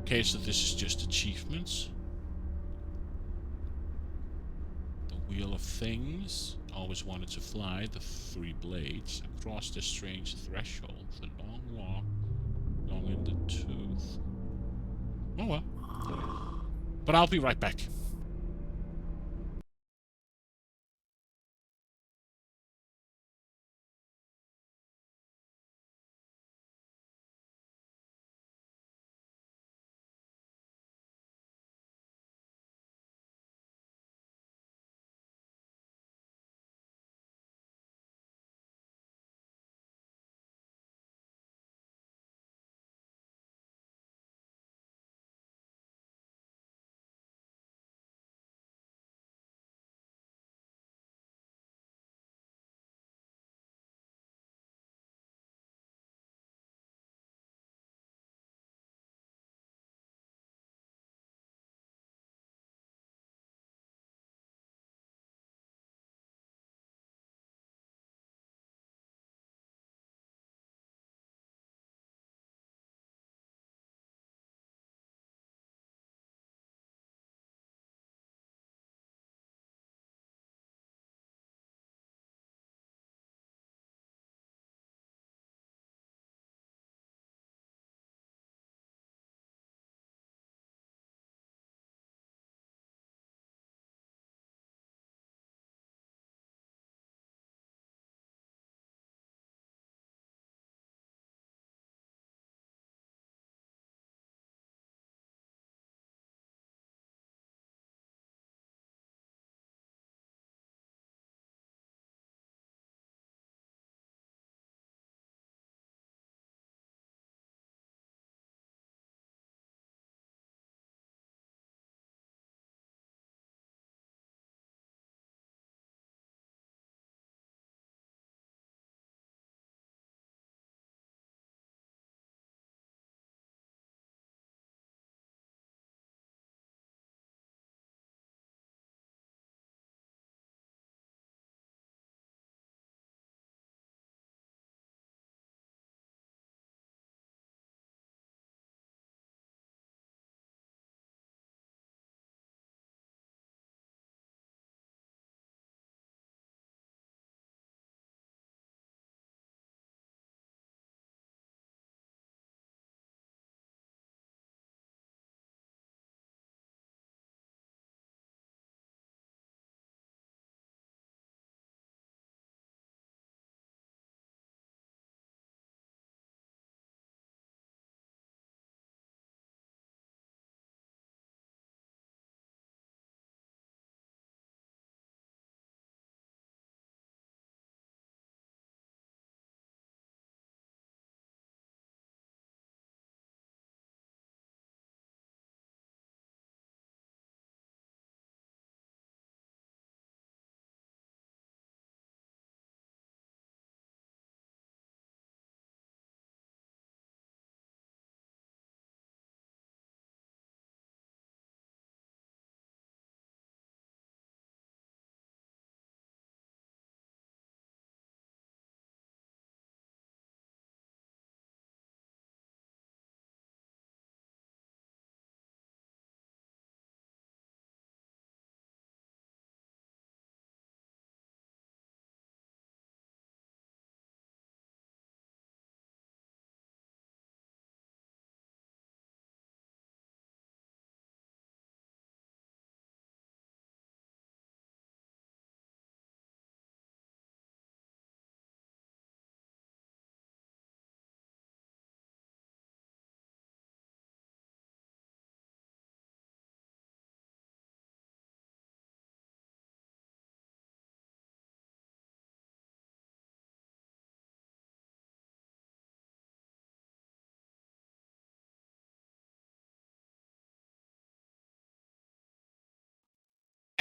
Okay, so this is just achievements. The Wheel of Things. Always wanted to fly. The 3 blades. Across the strange threshold. The long walk. Long in the tooth. Oh well. But I'll be right back.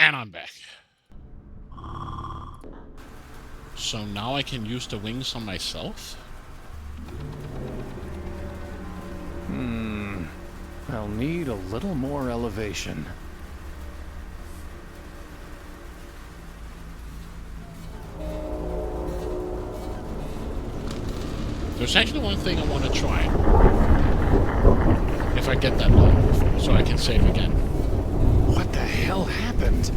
And I'm back. So now I can use the wings on myself? I'll need a little more elevation. There's actually one thing I want to try. If I get that low, so I can save again. What the hell happened?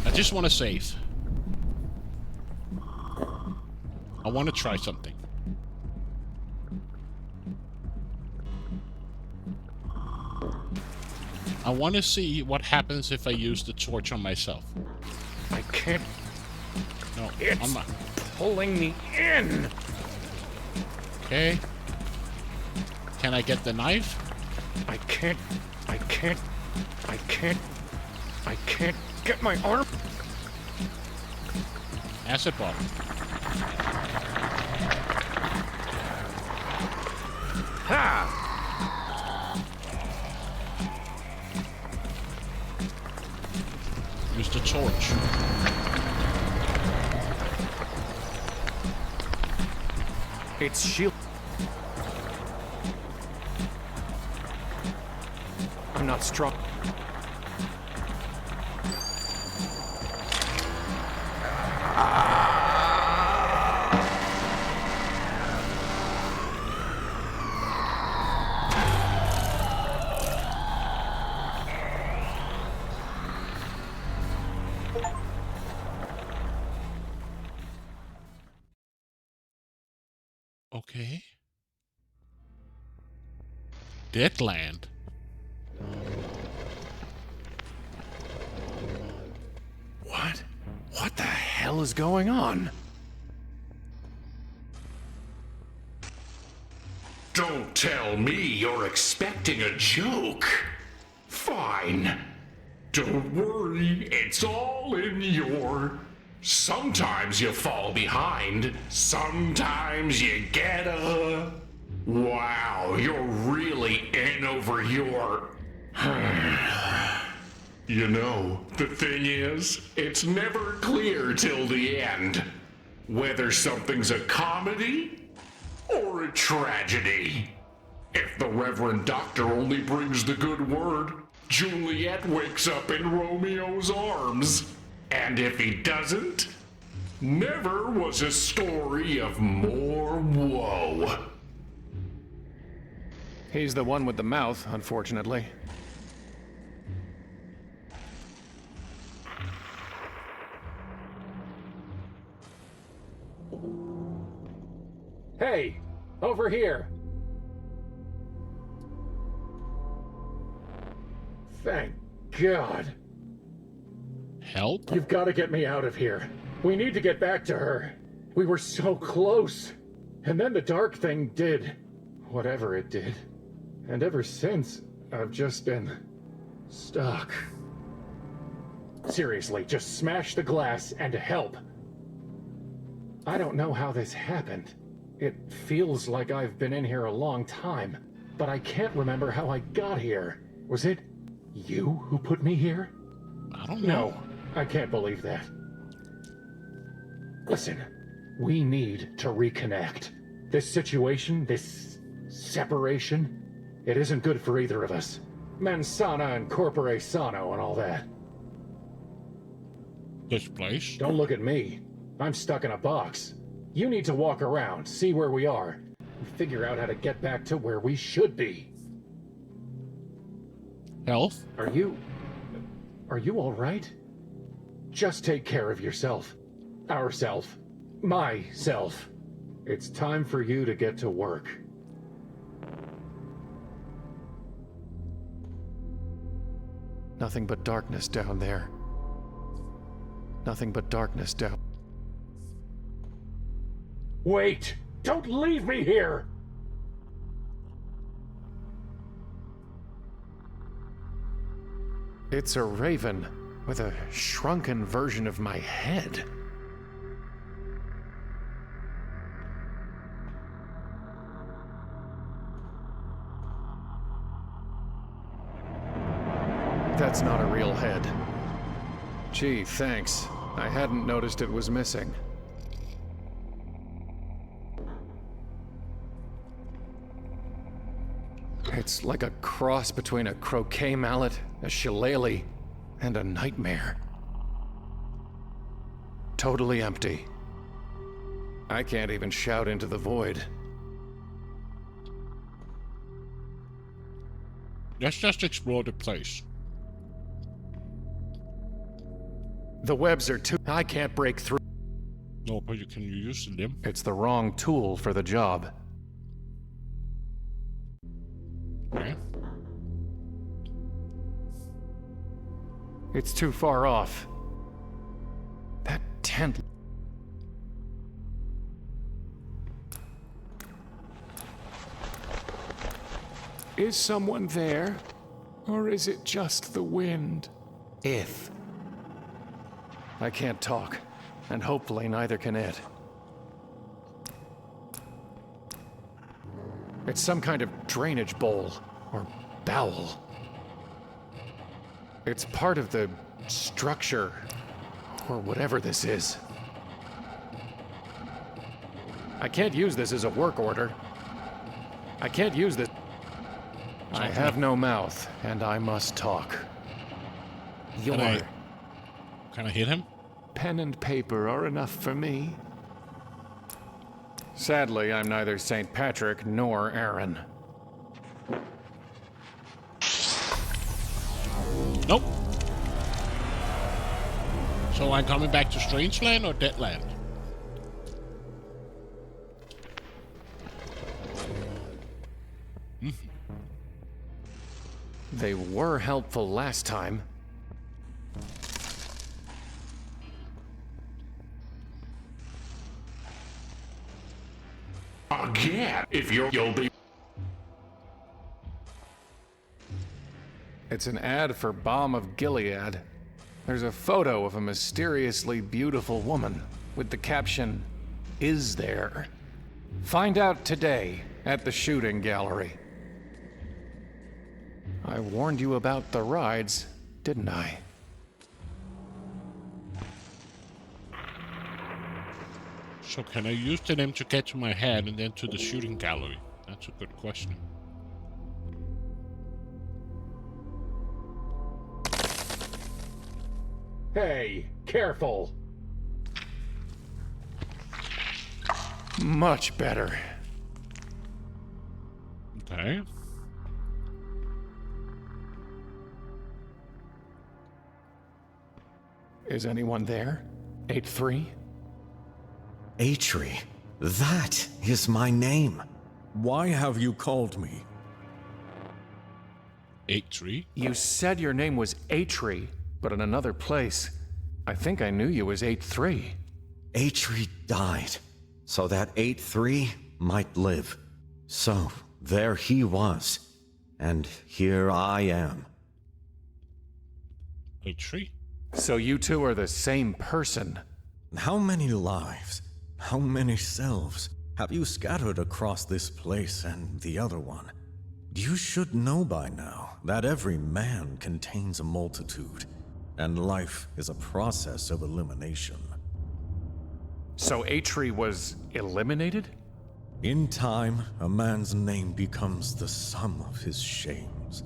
I just want to save. I want to try something. I want to see what happens if I use the torch on myself. I can't. No, It's I'm not. pulling me in. Okay. Can I get the knife? I can't get my arm. Acid ball. Ha! Use the torch. It's shield. I'm not strong. Okay. Deadland. What? What the hell is going on? Don't tell me you're expecting a joke. Fine. Don't worry, it's all in your... Sometimes you fall behind, sometimes you get a... Wow, you're really in over your... You know, the thing is, it's never clear till the end whether something's a comedy or a tragedy. If the Reverend Doctor only brings the good word, Juliet wakes up in Romeo's arms. And if he doesn't, never was a story of more woe. He's the one with the mouth, unfortunately. Hey, over here. Thank God. Help? You've got to get me out of here. We need to get back to her. We were so close. And then the dark thing did whatever it did. And ever since, I've just been stuck. Seriously, just smash the glass and help. I don't know how this happened. It feels like I've been in here a long time, but I can't remember how I got here. Was it you who put me here? I don't know. No, I can't believe that. Listen, we need to reconnect. This situation, this separation, it isn't good for either of us. Mens sana and corpore sano and all that. This place? Don't look at me. I'm stuck in a box. You need to walk around, see where we are, and figure out how to get back to where we should be. Health? Are you all right? Just take care of yourself. Ourself. Myself. It's time for you to get to work. Nothing but darkness down there. Nothing but darkness down. Wait! Don't leave me here! It's a raven with a shrunken version of my head. that's not a real head. Gee, thanks. I hadn't noticed it was missing. It's like a cross between a croquet mallet, a shillelagh, and a nightmare. Totally empty. I can't even shout into the void. Let's just explore the place. The webs are too... I can't break through. No, but you can use them. It's the wrong tool for the job. Okay. It's too far off. That tent... Is someone there? Or is it just the wind? If. I can't talk, and hopefully neither can it. It's some kind of drainage bowl, or bowel. It's part of the structure, or whatever this is. I can't use this as a work order. I can't use this. I have no mouth, and I must talk. Can I hit him? Pen and paper are enough for me. Sadly, I'm neither St. Patrick nor Aaron. Nope. So I'm coming back to Strangeland or Deadland? They were helpful last time. Again, if you'll be... It's an ad for Balm of Gilead. There's a photo of a mysteriously beautiful woman with the caption, "Is there?" Find out today at the shooting gallery. I warned you about the rides, didn't I? So can I use them to get to my head and then to the shooting gallery? That's a good question. Hey, careful! Much better. Okay. Is anyone there? 8-3? Atri, that is my name. Why have you called me? 8-3? You said your name was Atri, but in another place. I think I knew you as 8-3. Atri died, so that 8-3 might live. So, there he was, and here I am. 8-3? So you two are the same person. How many lives, how many selves have you scattered across this place and the other one? You should know by now that every man contains a multitude, and life is a process of elimination. So Atri was eliminated? In time, a man's name becomes the sum of his shames.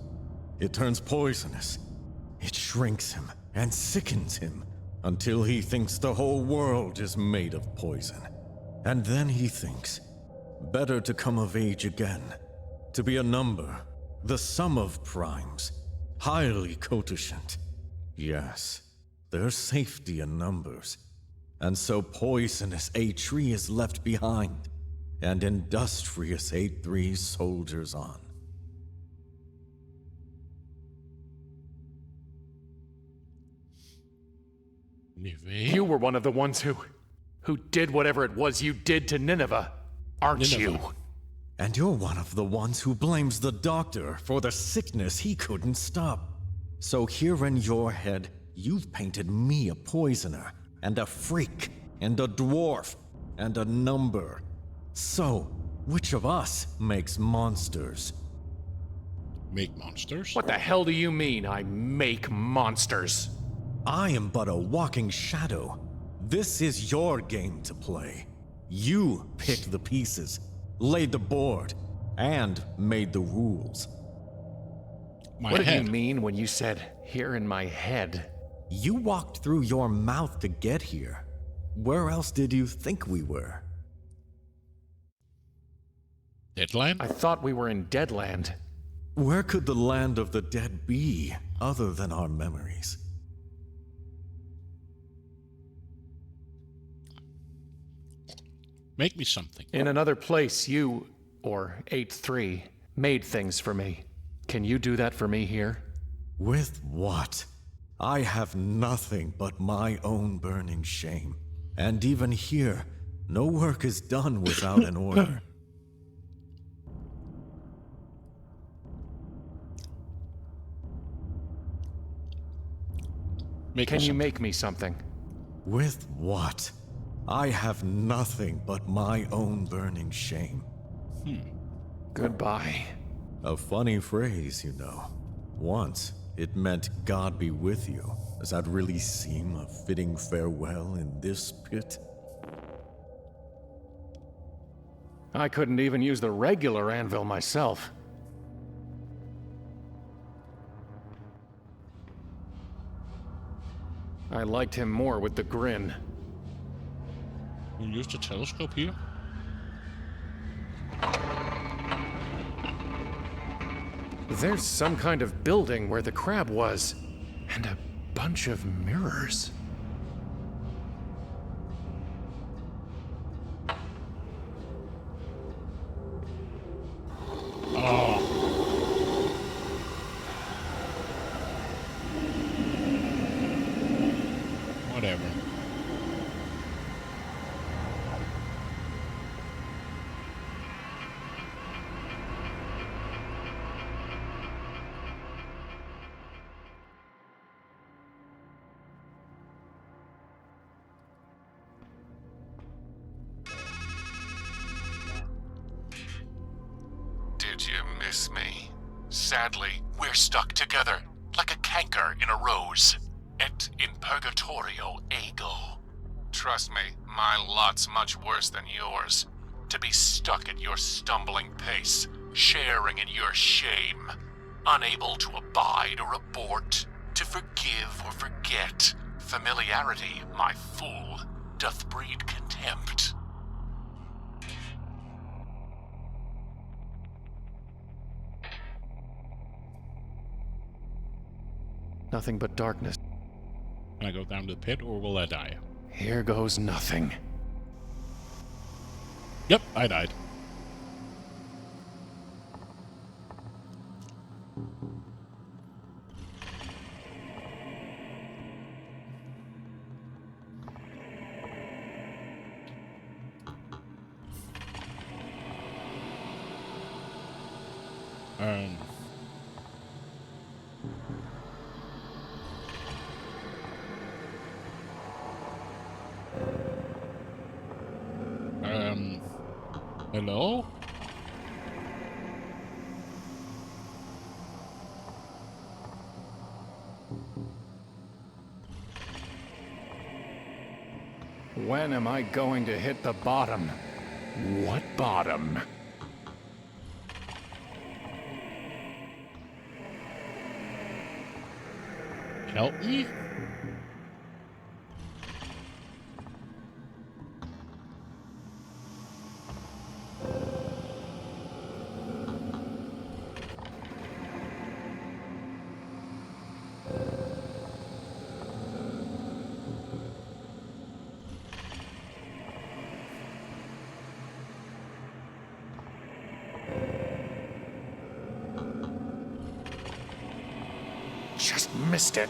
It turns poisonous. It shrinks him and sickens him until he thinks the whole world is made of poison. And then he thinks, better to come of age again, to be a number, the sum of primes, highly cototient. Yes, there's safety in numbers. And so poisonous Atri is left behind, and industrious 8-3 soldiers on. You were one of the ones who did whatever it was you did to Nineveh, aren't you? And you're one of the ones who blames the doctor for the sickness he couldn't stop. So here in your head, you've painted me a poisoner, and a freak, and a dwarf, and a number. So, which of us makes monsters? Make monsters? What the hell do you mean, I make monsters? I am but a walking shadow. This is your game to play. You picked the pieces, laid the board, and made the rules. What did you mean when you said, here in my head? You walked through your mouth to get here. Where else did you think we were? Deadland? I thought we were in Deadland. Where could the land of the dead be, other than our memories? Make me something. In another place, you, or 8-3, made things for me. Can you do that for me here? With what? I have nothing but my own burning shame. And even here, no work is done without an order. Can you make me something? With what? I have nothing but my own burning shame. Goodbye. A funny phrase, you know. Once, it meant God be with you. Does that really seem a fitting farewell in this pit? I couldn't even use the regular anvil myself. I liked him more with the grin. You used a telescope here? There's some kind of building where the crab was, and a bunch of mirrors. Oh. Whatever. Did you miss me? Sadly, we're stuck together, like a canker in a rose. Et in purgatorio ego. Trust me, my lot's much worse than yours. To be stuck at your stumbling pace, sharing in your shame. Unable to abide or abort, to forgive or forget. Familiarity, my fool, doth breed contempt. Nothing but darkness. Can I go down to the pit, or will I die? Here goes nothing. Yep, I died. Hello? When am I going to hit the bottom? What bottom? Help me? Just missed it.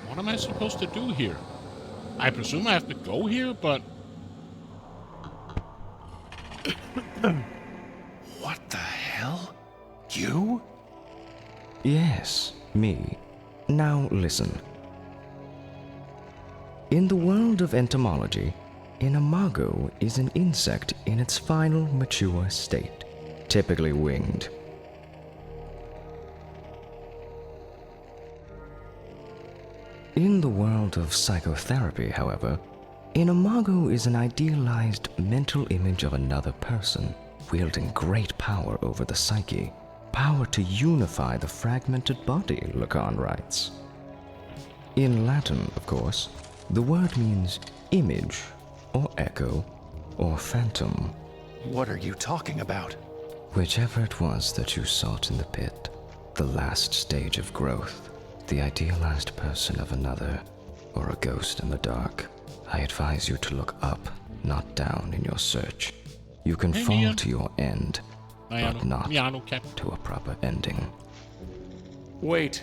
What am I supposed to do here? I presume I have to go here, but... What the hell? You? Yes, me. Now listen. In the world of entomology, An imago is an insect in its final mature state, typically winged. In the world of psychotherapy, however, an imago is an idealized mental image of another person, wielding great power over the psyche. Power to unify the fragmented body, Lacan writes. In Latin, of course, the word means image, or echo, or phantom. What are you talking about? Whichever it was that you sought in the pit, the last stage of growth, the idealized person of another, or a ghost in the dark, I advise you to look up, not down in your search. You can fall to your end, but not to a proper ending. Wait.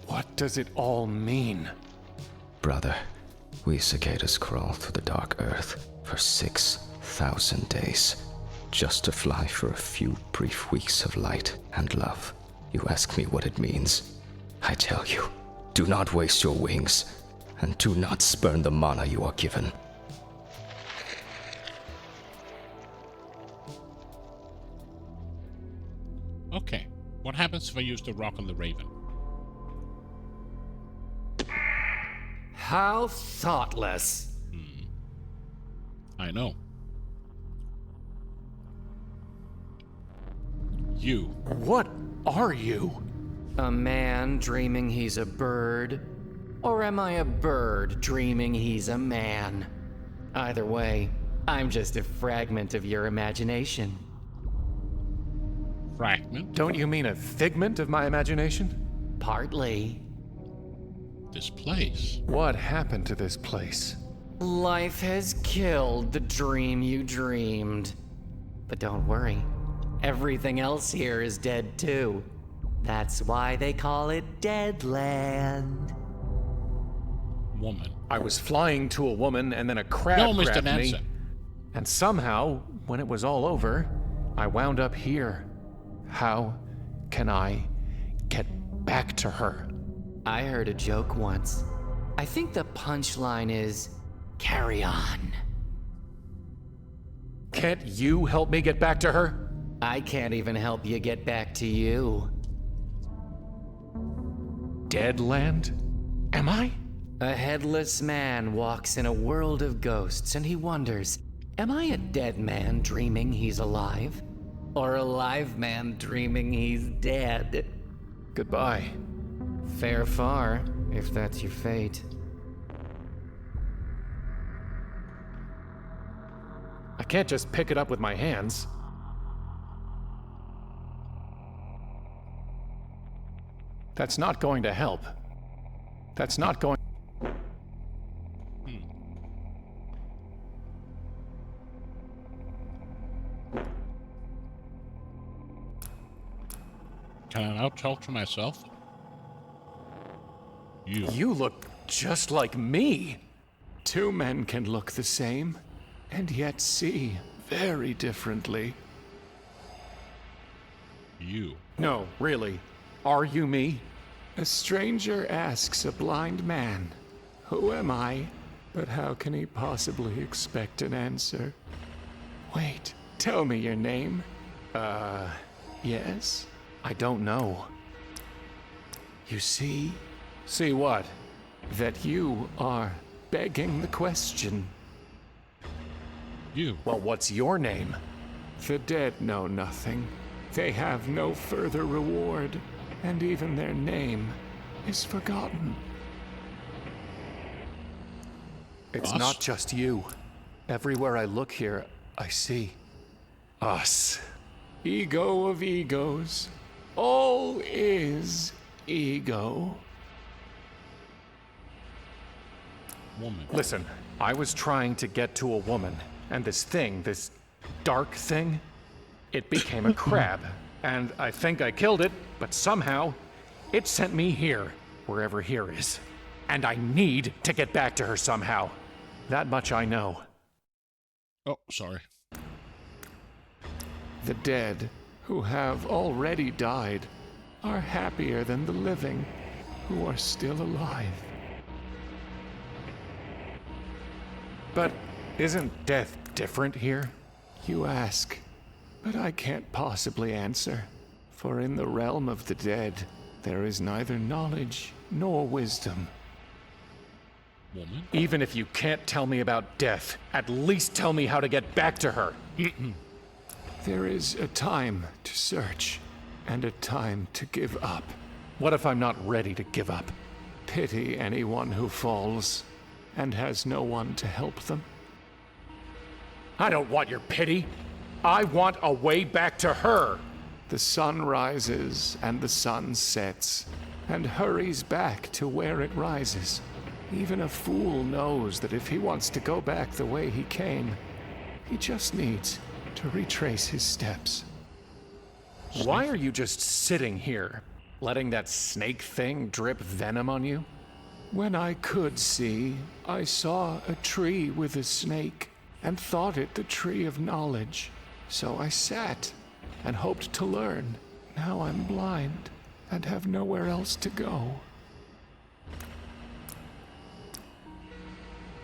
What does it all mean? Brother, we cicadas crawl through the dark earth for 6,000 days, just to fly for a few brief weeks of light and love. You ask me what it means. I tell you, do not waste your wings, and do not spurn the mana you are given. Okay, what happens if I use the rock on the raven? How thoughtless. I know. You. What are you? A man dreaming he's a bird? Or am I a bird dreaming he's a man? Either way, I'm just a fragment of your imagination. Fragment? Don't you mean a figment of my imagination? Partly. This place. What happened to this place? Life has killed the dream you dreamed. But don't worry, everything else here is dead too. That's why they call it Deadland. Woman. I was flying to a woman and then a crab grabbed me. And somehow, when it was all over, I wound up here. How can I get back to her? I heard a joke once. I think the punchline is, carry on. Can't you help me get back to her? I can't even help you get back to you. Deadland? Am I? A headless man walks in a world of ghosts and he wonders, am I a dead man dreaming he's alive? Or a live man dreaming he's dead? Goodbye. Fare far, if that's your fate. I can't just pick it up with my hands. That's not going to help. That's not going... Can I now talk to myself? You look just like me. Two men can look the same, and yet see very differently. You. No, really. Are you me? A stranger asks a blind man, who am I? But how can he possibly expect an answer? Wait, tell me your name. Yes? I don't know. You see? See what? That you are begging the question. You. Well, what's your name? The dead know nothing. They have no further reward, and even their name is forgotten. It's not just you. Everywhere I look here, I see us. Ego of egos. All is ego. Woman. Listen, I was trying to get to a woman, and this thing, this dark thing, it became a crab. And I think I killed it, but somehow, it sent me here, wherever here is. And I need to get back to her somehow. That much I know. Oh, sorry. The dead, who have already died, are happier than the living, who are still alive. But isn't death different here? You ask, but I can't possibly answer. For in the realm of the dead, there is neither knowledge nor wisdom. Woman? Even if you can't tell me about death, at least tell me how to get back to her. There is a time to search, and a time to give up. What if I'm not ready to give up? Pity anyone who falls, and has no one to help them. I don't want your pity. I want a way back to her. The sun rises and the sun sets, and hurries back to where it rises. Even a fool knows that if he wants to go back the way he came, he just needs to retrace his steps. Why are you just sitting here, letting that snake thing drip venom on you? When I could see, I saw a tree with a snake, and thought it the tree of knowledge. So I sat and hoped to learn. Now I'm blind and have nowhere else to go.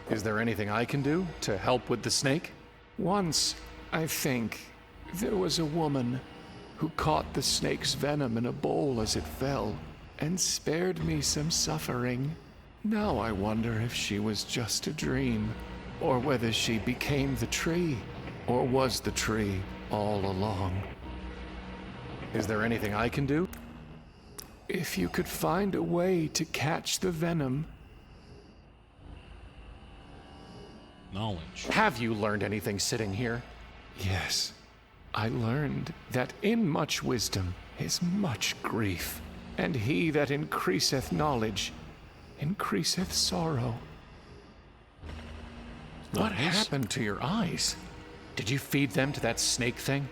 Is there anything I can do to help with the snake? Once, I think, there was a woman who caught the snake's venom in a bowl as it fell and spared me some suffering. Now I wonder if she was just a dream, or whether she became the tree, or was the tree all along. Is there anything I can do? If you could find a way to catch the venom. Knowledge. Have you learned anything sitting here? Yes. I learned that in much wisdom is much grief, and he that increaseth knowledge increaseth sorrow. What happened to your eyes? Did you feed them to that snake thing?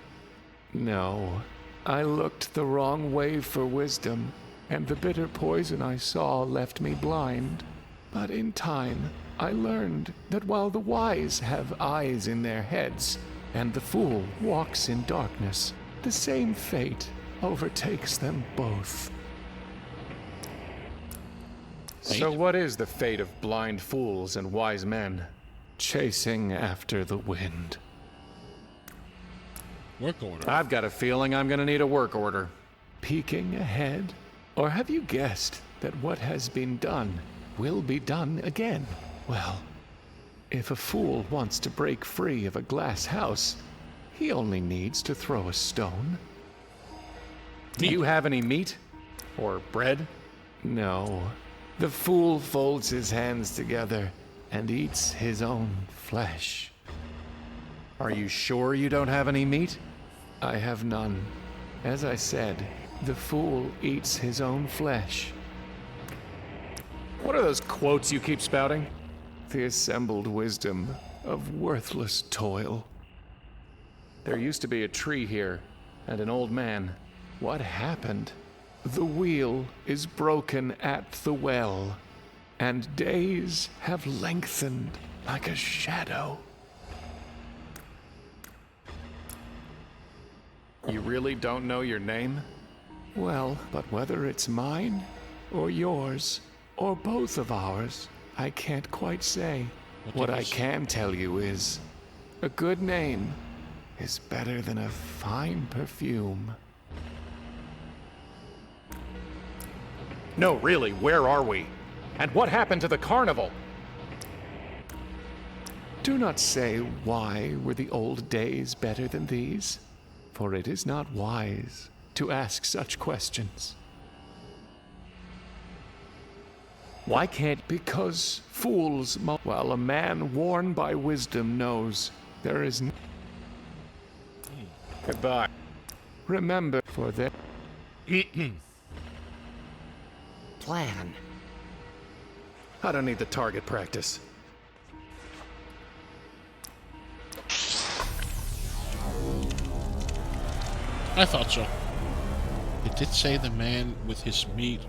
No. I looked the wrong way for wisdom, and the bitter poison I saw left me blind. But in time, I learned that while the wise have eyes in their heads, and the fool walks in darkness, the same fate overtakes them both. So what is the fate of blind fools and wise men? Chasing after the wind. Work order. I've got a feeling I'm gonna need a work order. Peeking ahead? Or have you guessed that what has been done will be done again? Well, if a fool wants to break free of a glass house, he only needs to throw a stone. Do you have any meat? Or bread? No. The fool folds his hands together and eats his own flesh. Are you sure you don't have any meat? I have none. As I said, the fool eats his own flesh. What are those quotes you keep spouting? The assembled wisdom of worthless toil. There used to be a tree here, and an old man. What happened? The wheel is broken at the well, and days have lengthened like a shadow. You really don't know your name? Well, but whether it's mine, or yours, or both of ours, I can't quite say. What I can tell you is, a good name is better than a fine perfume. No, really, where are we? And what happened to the carnival? Do not say why were the old days better than these, for it is not wise to ask such questions. Why can't? Because fools, while a man worn by wisdom knows there is Goodbye. Remember, for their plan. I don't need the target practice. I thought so. It did say the man with his meat.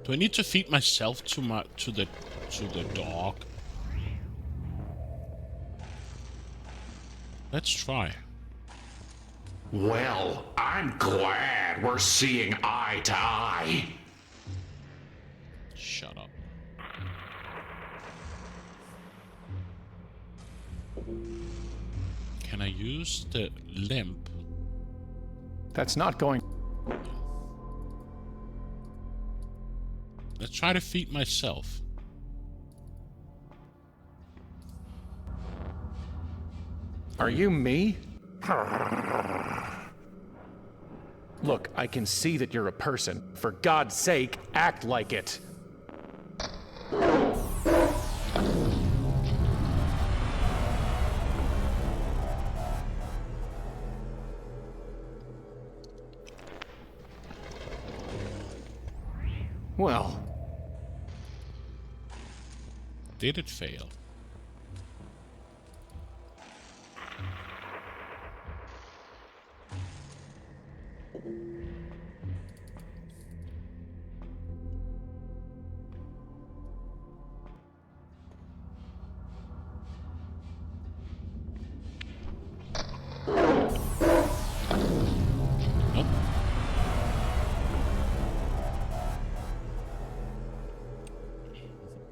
Do I need to feed myself to the dog? Let's try. Well, I'm glad we're seeing eye to eye. Shut up. Can I use the limp? That's not going... Let's try to feed myself. Are you me? Look, I can see that you're a person. For God's sake, act like it. Well. Did it fail?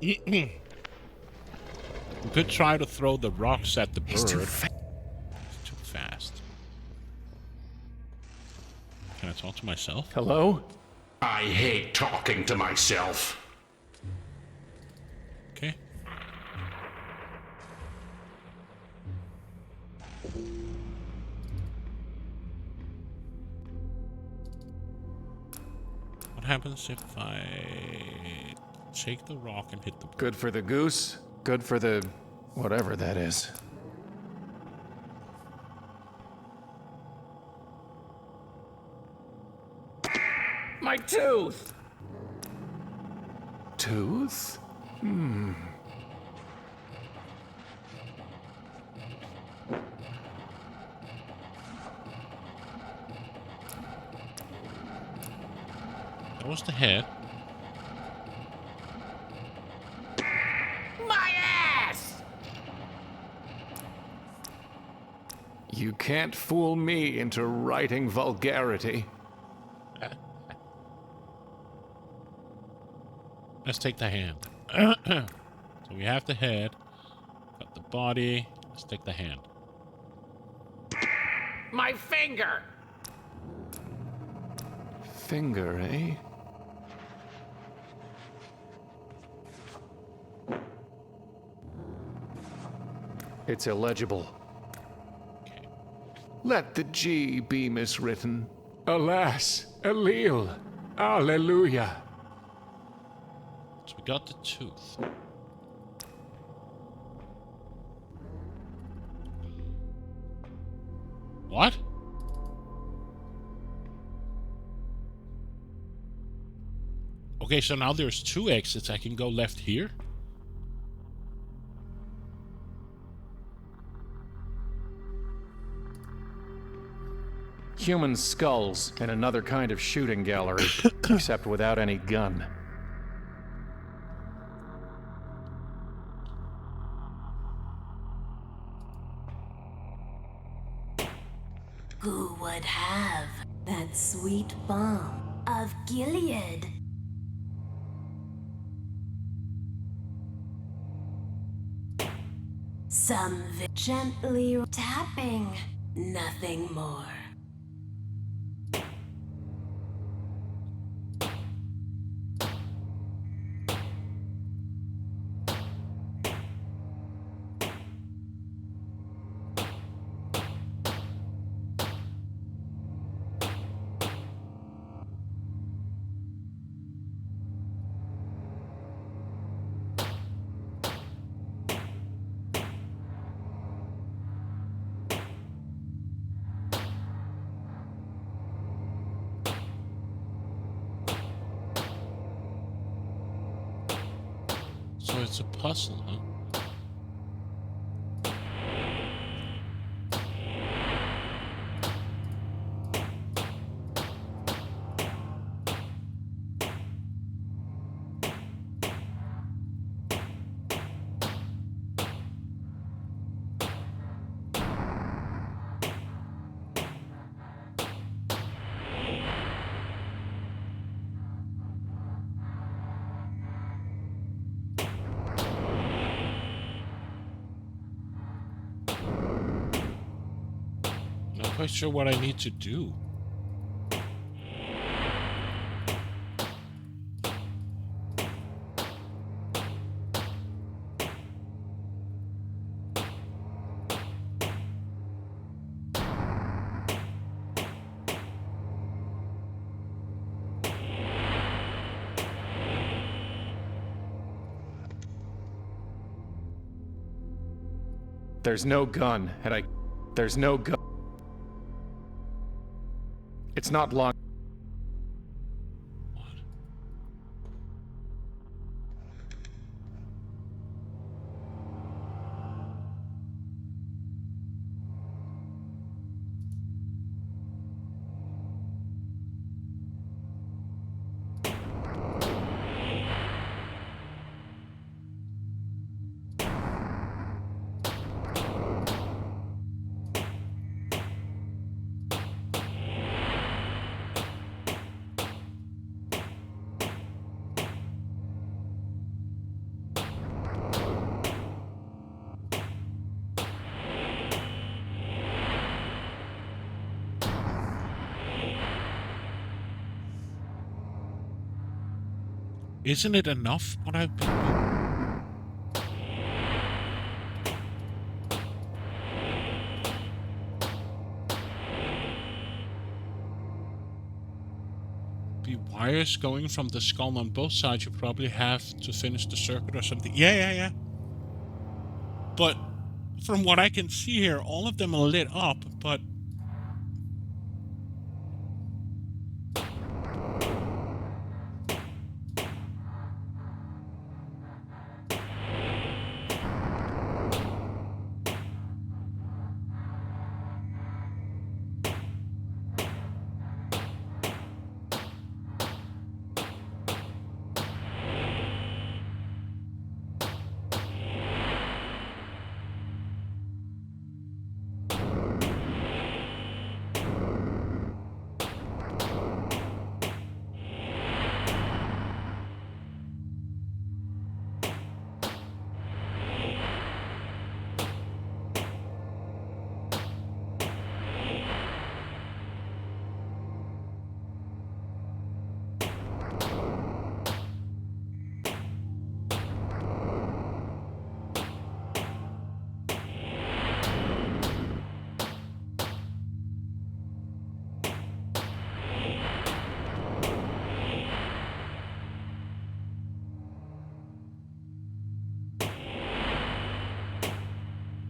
We could try to throw the rocks at the bird. It's too fast. Can I talk to myself? Hello? I hate talking to myself. Okay. What happens if I take the rock and hit the... Good for the goose, good for the... whatever that is. My tooth! Tooth? That was the head. My ass! You can't fool me into writing vulgarity. Let's take the hand. So we have the head, got the body. Let's take the hand. My finger! Finger, eh? It's illegible. Okay. Let the G be miswritten. Alas, Allele, Alleluia. So we got the tooth. What? Okay, so now there's two exits. I can go left here. Human skulls in another kind of shooting gallery, except without any gun. Who would have that sweet balm of Gilead? Some gently tapping, nothing more. So it's a puzzle, huh? quite sure what I need to do. There's no gun, and there's no gun. It's not long. Isn't it enough what I've been doing? The wires going from the skull on both sides, you probably have to finish the circuit or something. Yeah. But from what I can see here, all of them are lit up, but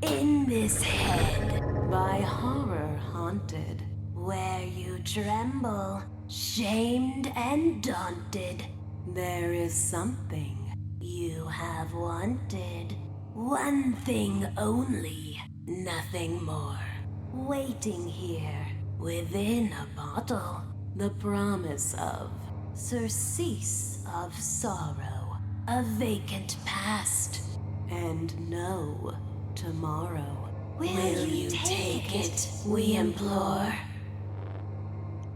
In this head, by horror haunted, where you tremble, shamed and daunted, there is something you have wanted. One thing only, nothing more. Waiting here, within a bottle, the promise of surcease of sorrow, a vacant past, and no tomorrow. Will you take it, we implore?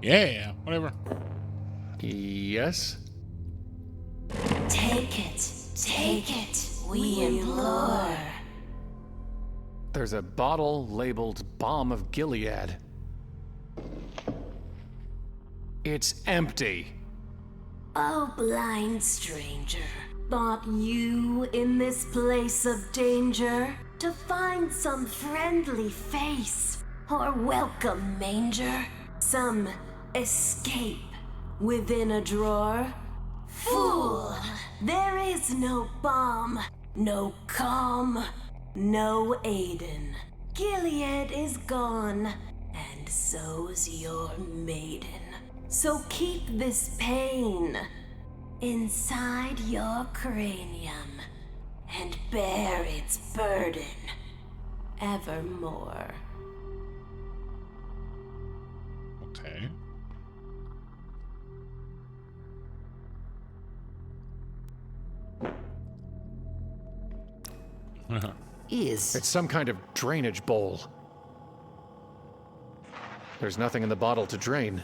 yeah, whatever. Yes? Take it, we implore. There's a bottle labeled Balm of Gilead. It's empty. Oh, blind stranger, thought you in this place of danger to find some friendly face or welcome manger, some escape within a drawer? Fool! There is no balm, no calm, no Aiden. Gilead is gone, and so's your maiden. So keep this pain inside your cranium and bear its burden evermore. Okay. It's some kind of drainage bowl. There's nothing in the bottle to drain.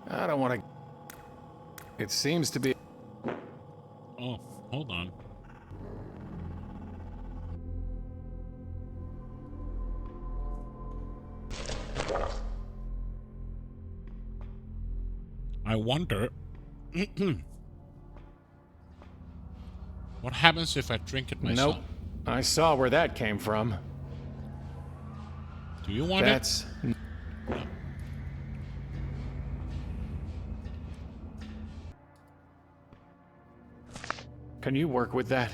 I don't want to... It seems to be... Oh, hold on. I wonder... what happens if I drink it myself? Nope. I saw where that came from. Do you want it? Can you work with that?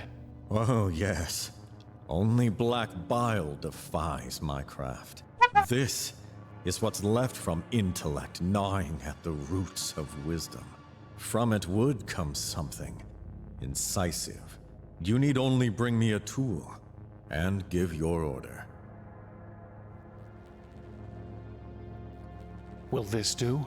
Oh, yes. Only black bile defies my craft. This is what's left from intellect gnawing at the roots of wisdom. From it would come something incisive. You need only bring me a tool and give your order. Will this do?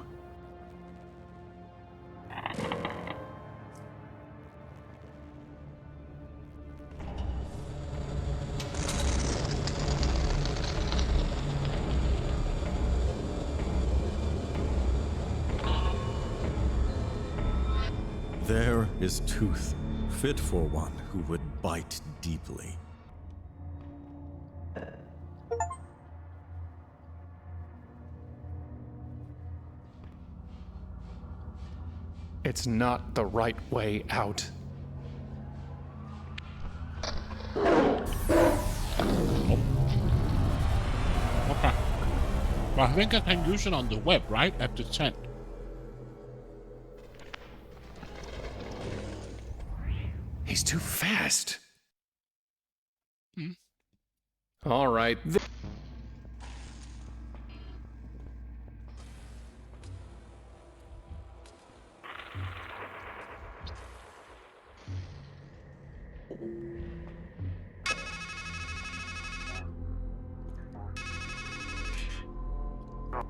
There is tooth, fit for one who would bite deeply. It's not the right way out. Okay. Well, I think I can use it on the web, right? At the tent. He's too fast. All right.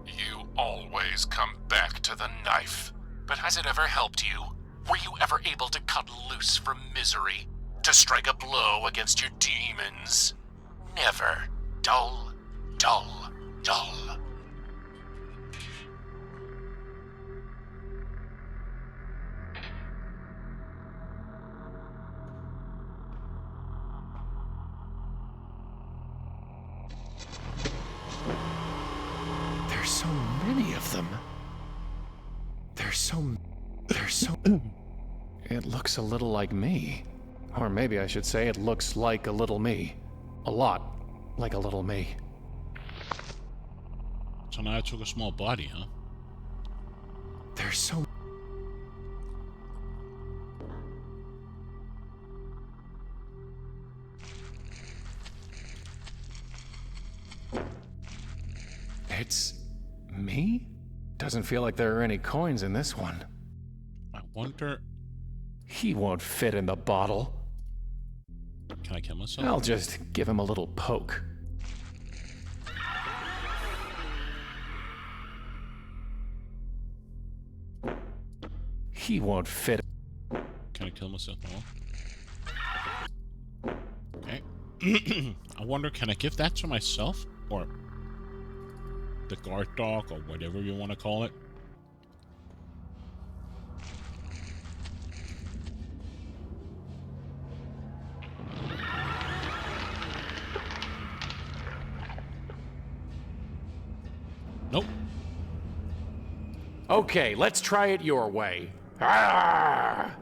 You always come back to the knife. But has it ever helped you? Were you ever able to cut loose from misery? To strike a blow against your demons? Never. Dull, dull, dull. There's so many of them. There's so... It looks a little like me. Or maybe I should say it looks like a little me. A lot like a little me. So now I took a small body, huh? There's so... It's... me? Doesn't feel like there are any coins in this one. I wonder... He won't fit in the bottle. Can I kill myself? I'll just give him a little poke. He won't fit. Can I kill myself now? Okay. I wonder, can I give that to myself? Or the guard dog, or whatever you want to call it? Nope. Okay, let's try it your way. Ah!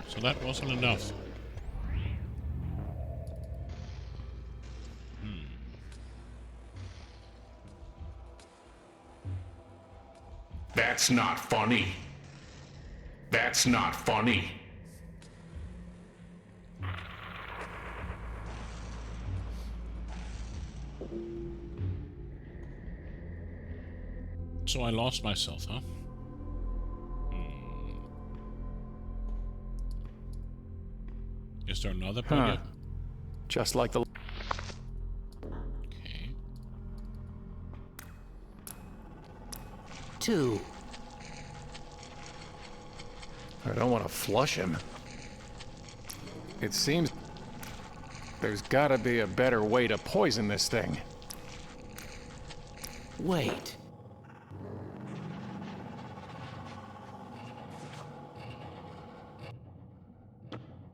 So that wasn't enough. That's not funny. That's not funny. So I lost myself, huh? Is there another Huh. Just like the... Okay. 2. I don't want to flush him. It seems... There's gotta be a better way to poison this thing. Wait.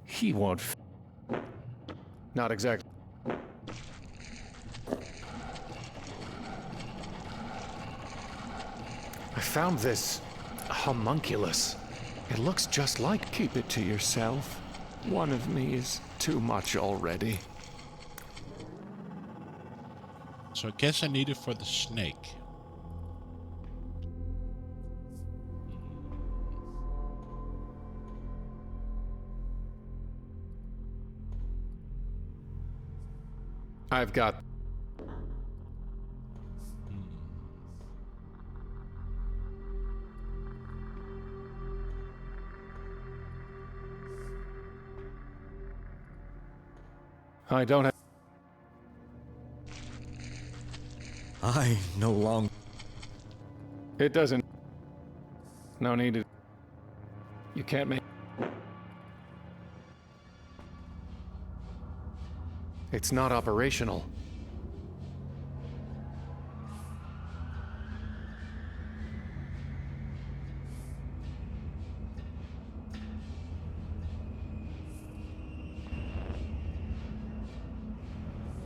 He won't Not exactly. I found this homunculus. It looks just like. Keep it to yourself. One of me is too much already. So I guess I need it for the snake. I've got... I don't have... I no longer... It doesn't... No need to... You can't make... It's not operational.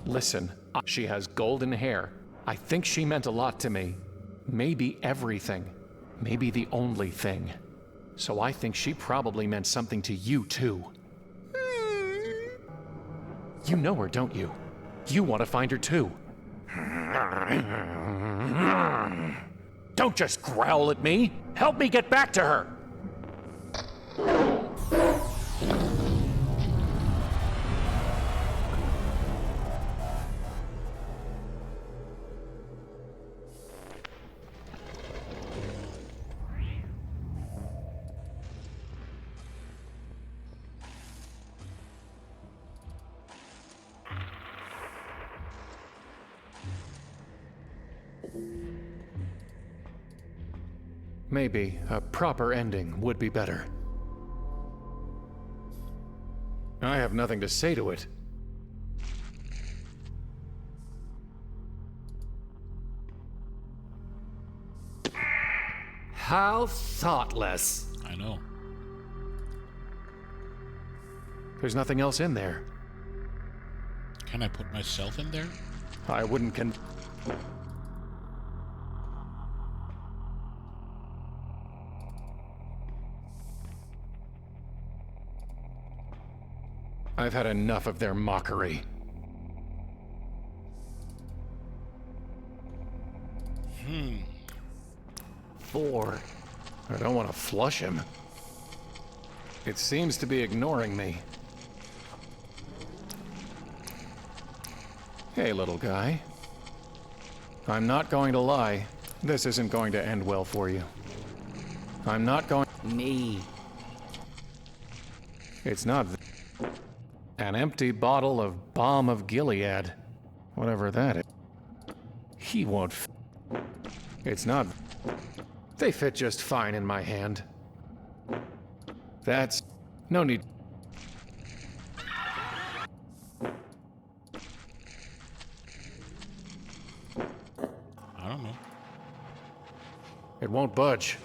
Listen, she has golden hair. I think she meant a lot to me. Maybe everything. Maybe the only thing. So I think she probably meant something to you, too. You know her, don't you? You want to find her, too. Don't just growl at me. Help me get back to her. Maybe a proper ending would be better. I have nothing to say to it. How thoughtless. I know. There's nothing else in there. Can I put myself in there? I wouldn't I've had enough of their mockery. 4. I don't want to flush him. It seems to be ignoring me. Hey, little guy. I'm not going to lie. This isn't going to end well for you. I'm not going... Me. It's not... An empty bottle of Balm of Gilead. Whatever that is. He won't... It's not... They fit just fine in my hand. That's... No need... I don't know. It won't budge.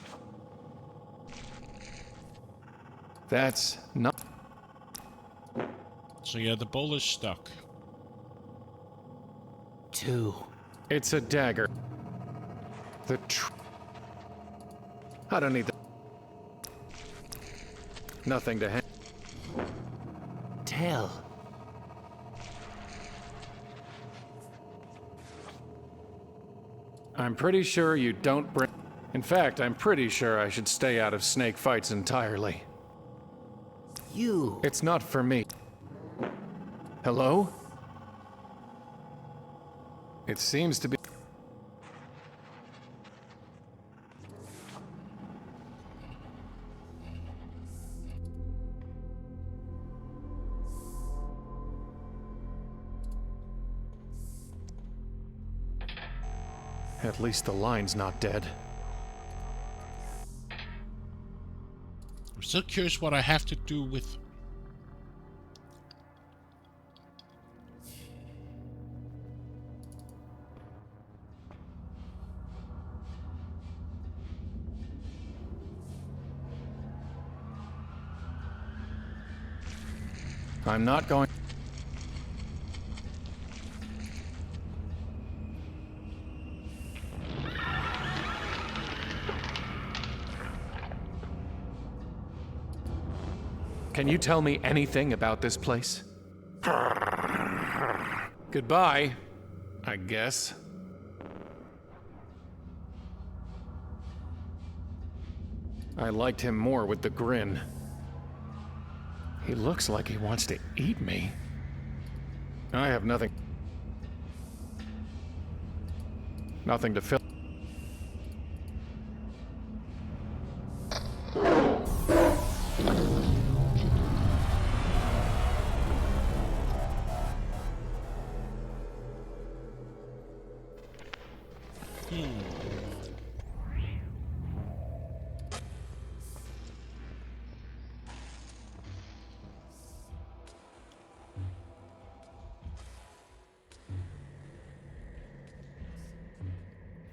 That's not... So yeah, the bowl is stuck. 2. It's a dagger. I don't need the... Nothing to tell. I'm pretty sure you don't bring... In fact, I'm pretty sure I should stay out of snake fights entirely. You... It's not for me. Hello? It seems to be... At least the line's not dead. I'm still curious what I have to do with... I'm not going... Can you tell me anything about this place? Goodbye, I guess. I liked him more with the grin. He looks like he wants to eat me. I have nothing to fill.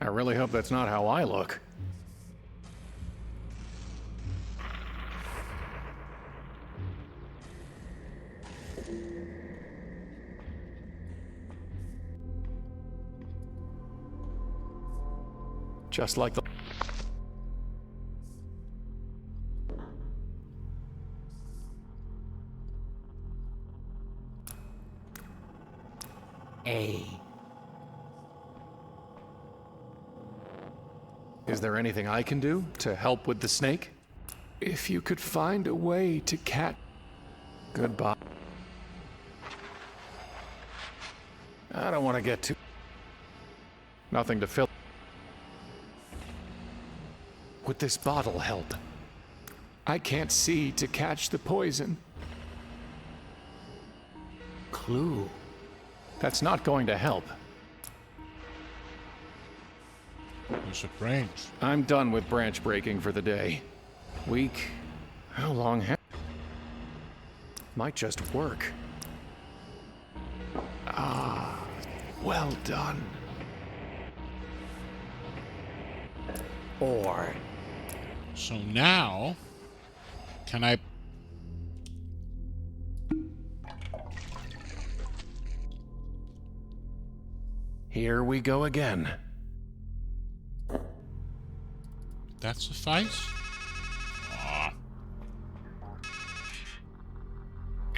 I really hope that's not how I look. Just like the... Is there anything I can do to help with the snake? If you could find a way to catch... Goodbye. I don't want to get too... Nothing to fill... Would this bottle help? I can't see to catch the poison. Clue. That's not going to help. There's a branch. I'm done with branch breaking for the day. Week? How long have... Might just work. Ah, well done. Or... So now, can I... Here we go again. That suffice?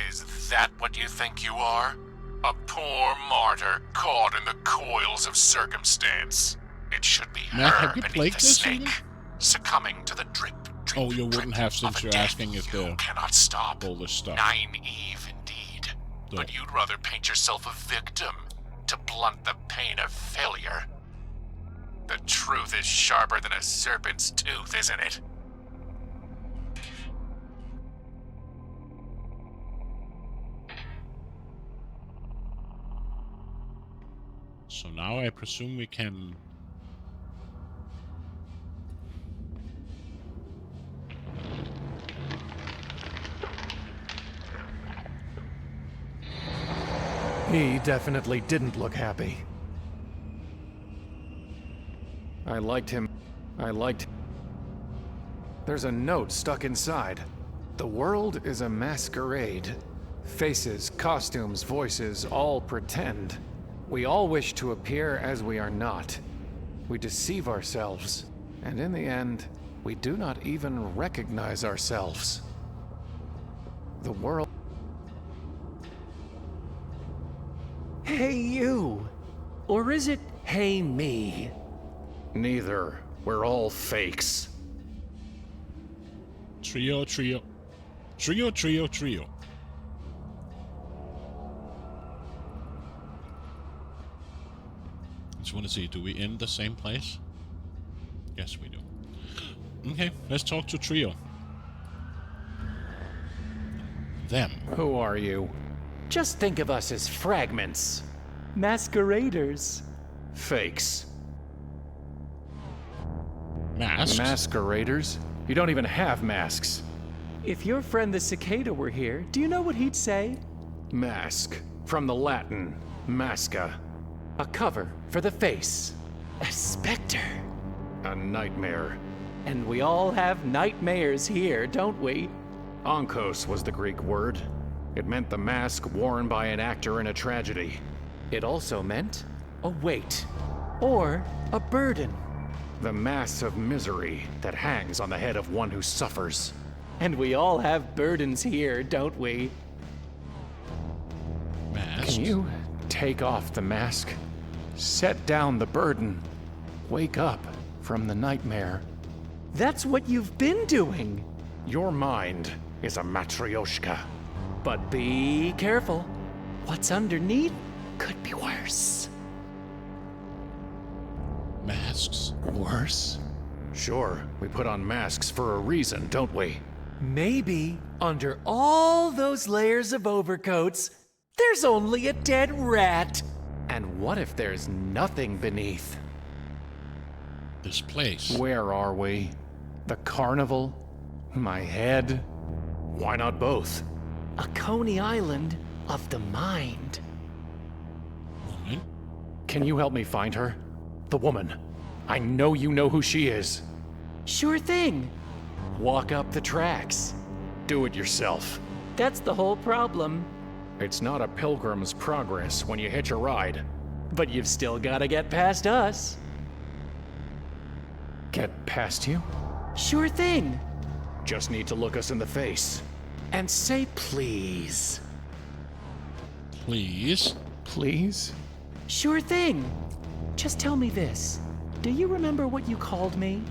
Is that what you think you are? A poor martyr caught in the coils of circumstance. It should be Matt, her have you beneath played the this snake, even? succumbing to the drip. Oh, you wouldn't have since you're asking if You the cannot stop. all this stuff. Naive indeed. But you'd rather paint yourself a victim to blunt the pain of failure. The truth is sharper than a serpent's tooth, isn't it? So now I presume we can... He definitely didn't look happy. I liked him. There's a note stuck inside. The world is a masquerade. Faces, costumes, voices, all pretend. We all wish to appear as we are not. We deceive ourselves, and in the end, we do not even recognize ourselves. The world... Hey you! Or is it hey me? Neither. We're all fakes. Trio. Trio. Just want to see, do we end the same place? Yes, we do. Okay, let's talk to Trio. Them. Who are you? Just think of us as fragments. Masqueraders. Fakes. Masks? Masqueraders? You don't even have masks. If your friend the cicada were here, do you know what he'd say? Mask. From the Latin, masca. A cover for the face. A specter. A nightmare. And we all have nightmares here, don't we? Onkos was the Greek word. It meant the mask worn by an actor in a tragedy. It also meant a weight or a burden. The mass of misery that hangs on the head of one who suffers. And we all have burdens here, don't we? Masks? Can you take off the mask? Set down the burden. Wake up from the nightmare. That's what you've been doing. Your mind is a matryoshka. But be careful. What's underneath could be worse. Masks? Worse? Sure, we put on masks for a reason, don't we? Maybe under all those layers of overcoats, there's only a dead rat. And what if there's nothing beneath? This place. Where are we? The carnival? My head? Why not both? A Coney Island of the mind. Woman? Can you help me find her? The woman. I know you know who she is. Sure thing. Walk up the tracks. Do it yourself. That's the whole problem. It's not a pilgrim's progress when you hitch a ride. But you've still gotta get past us. Get past you? Sure thing. Just need to look us in the face. And say please. Please? Please? Sure thing. Just tell me this. Do you remember what you called me?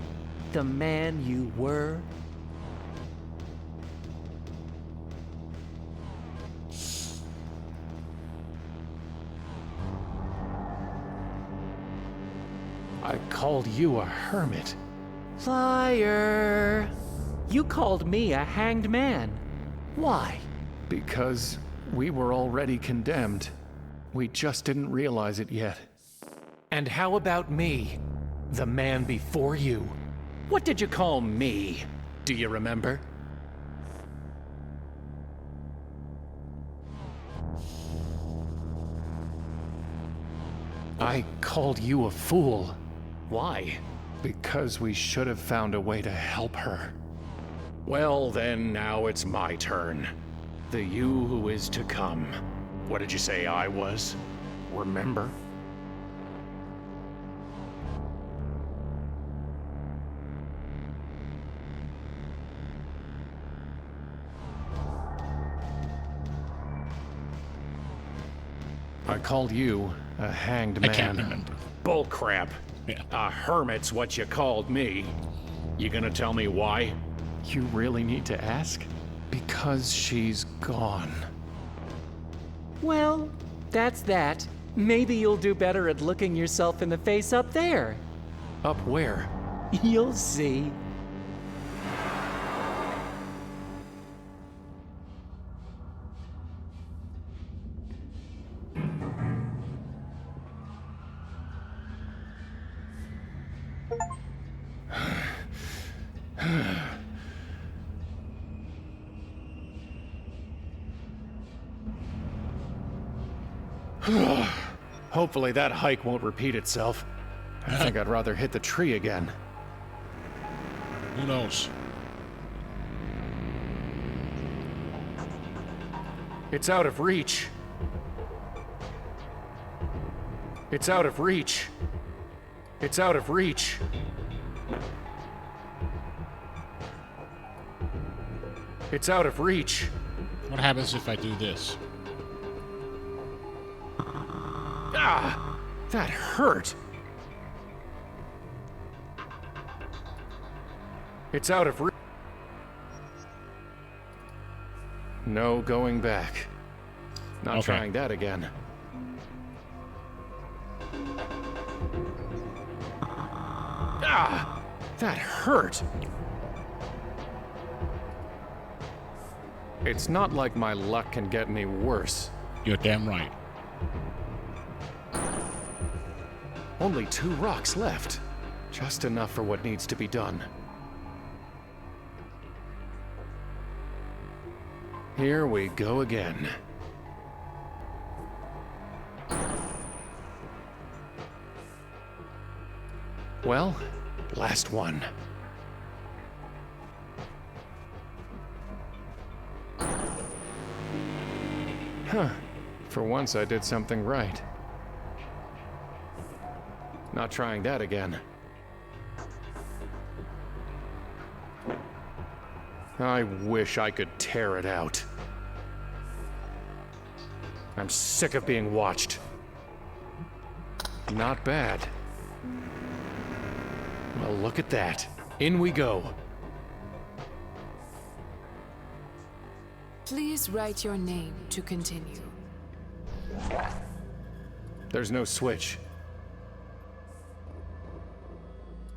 The man you were? I called you a hermit. Liar. You called me a hanged man. Why? Because we were already condemned. We just didn't realize it yet. And how about me? The man before you? What did you call me? Do you remember? I called you a fool. Why? Because we should have found a way to help her. Well, then, now it's my turn. The you who is to come. What did you say I was? Remember? I called you a hanged man. I can't remember. Bullcrap. Yeah. A hermit's what you called me. You gonna tell me why? You really need to ask? Because she's gone. Well, that's that. Maybe you'll do better at looking yourself in the face up there. Up where? You'll see. Hopefully that hike won't repeat itself. I think I'd rather hit the tree again. Who knows? It's out of reach. It's out of reach. It's out of reach. It's out of reach. What happens if I do this? Ah! That hurt! It's out of reach. No going back. Not Okay. trying that again. Ah! That hurt! It's not like my luck can get any worse. You're damn right. Only 2 rocks left. Just enough for what needs to be done. Here we go again. Well, last one. Huh. For once I did something right. Not trying that again. I wish I could tear it out. I'm sick of being watched. Not bad. Well, look at that. In we go. Please write your name to continue. There's no switch.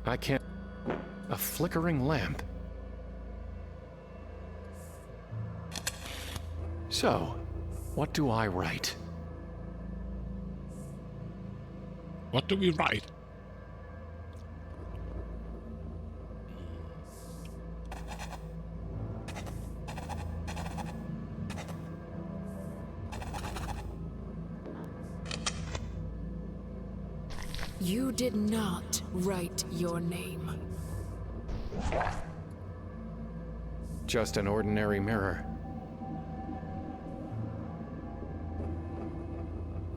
I can't... A flickering lamp. So, what do I write? What do we write? You did not write your name. Just an ordinary mirror.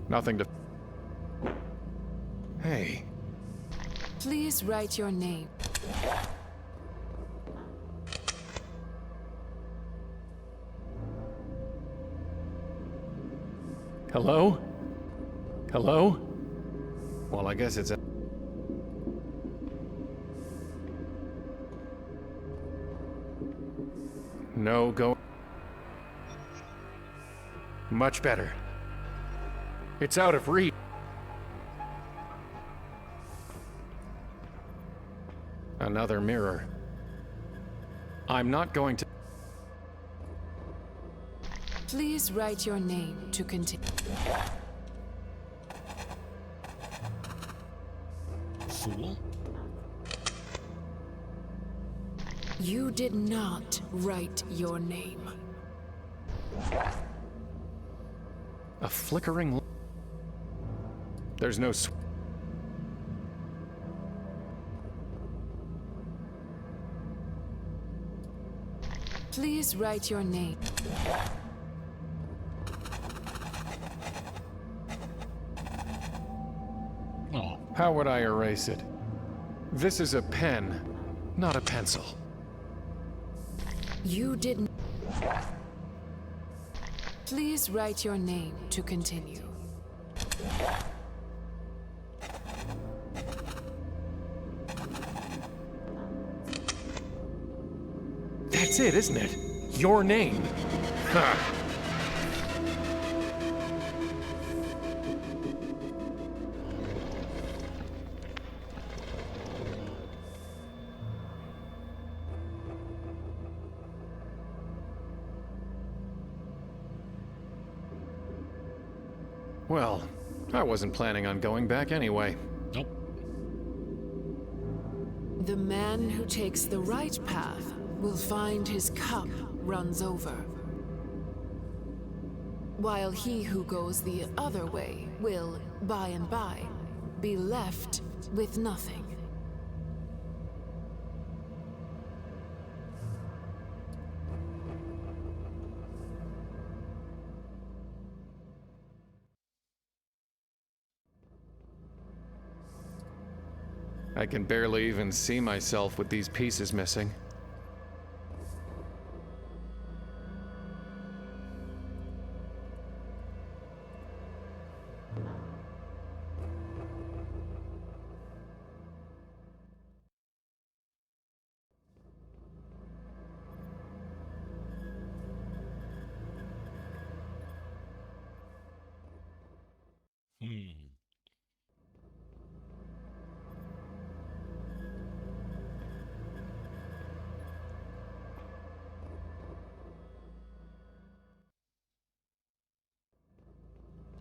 Nothing to... Hey. Please write your name. Hello? Hello? Well, I guess it's a... No go... Much better. It's out of reach. Another mirror. I'm not going to... Please write your name to continue. Fool? You did not write your name. A flickering... There's no... Please write your name. Oh. How would I erase it? This is a pen, not a pencil. You didn't. Please write your name to continue. That's it, isn't it? Your name. Ha! Well, I wasn't planning on going back anyway. Nope. The man who takes the right path will find his cup runs over, while he who goes the other way will, by and by, be left with nothing. I can barely even see myself with these pieces missing.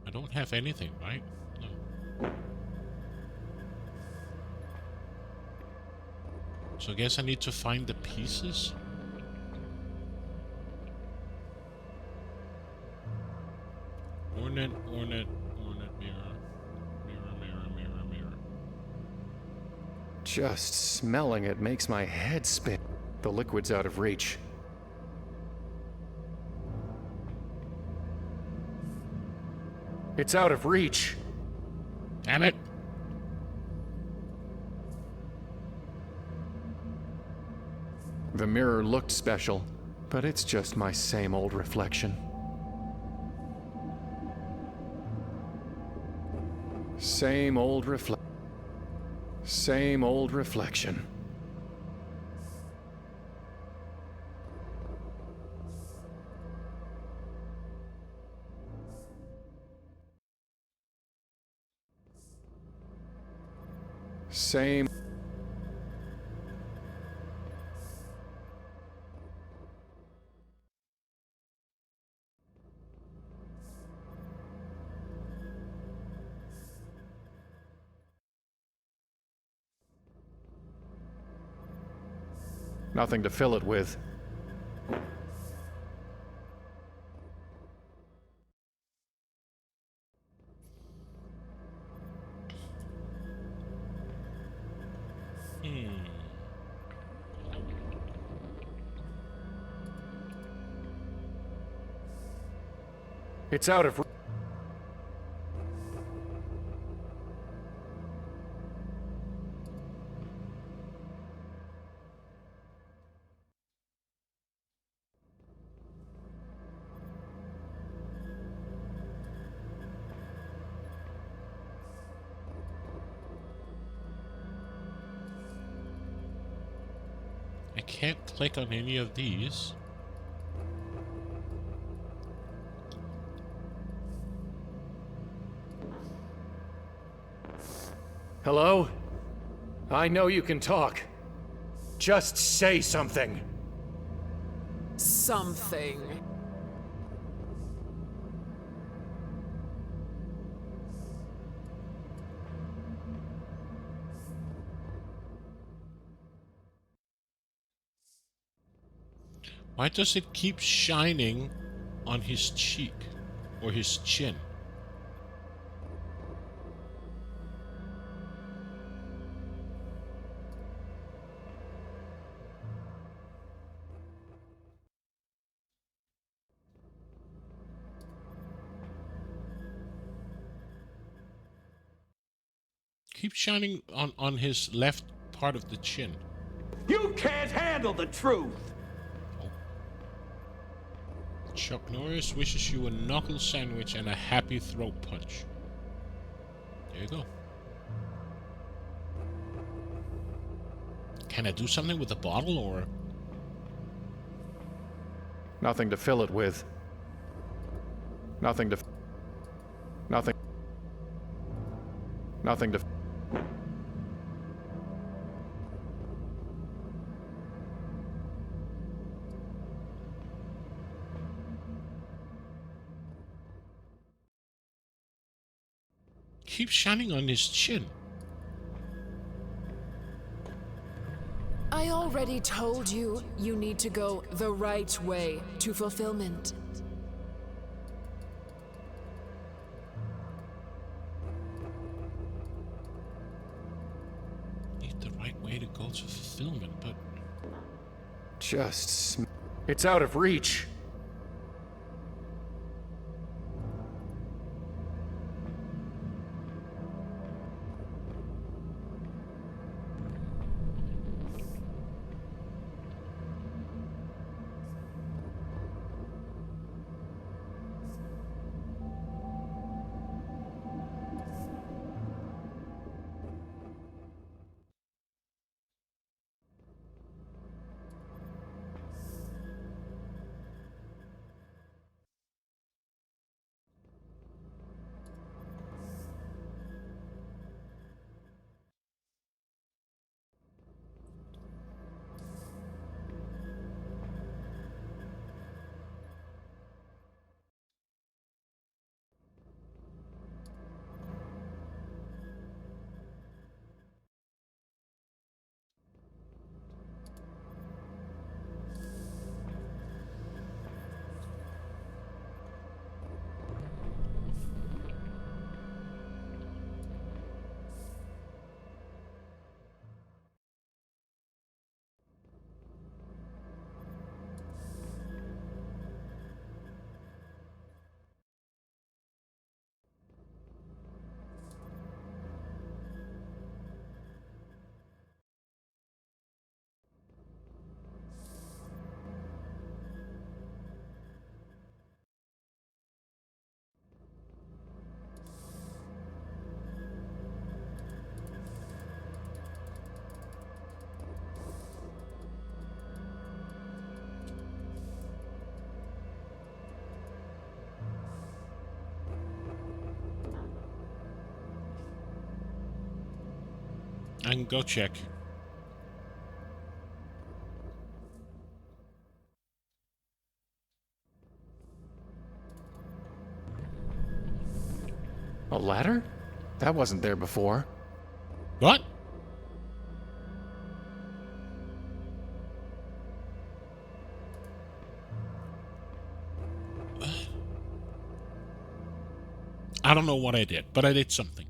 I don't have anything, right? No. So I guess I need to find the pieces. Ornate, ornate, ornate, mirror. Mirror, mirror, mirror, mirror. Just smelling it makes my head spin. The liquid's out of reach. It's out of reach. Damn it. The mirror looked special, but it's just my same old reflection. Same old reflection. Same old reflection. Same. Nothing to fill it with. It's out of. I can't click on any of these. Hello? I know you can talk. Just say something. Something. Why does it keep shining on his cheek or his chin? Keep shining on his left part of the chin. You can't handle the truth! Chuck Norris wishes you a knuckle sandwich and a happy throat punch. There you go. Can I do something with the bottle, or...? Nothing to fill it with. Nothing to... Nothing... Nothing to... Keeps shining on his chin. I already told you, you need to go the right way to fulfillment. Need the right way to go to fulfillment, but... Just... It's out of reach. I can go check. A ladder? That wasn't there before. What? I don't know what I did, but I did something.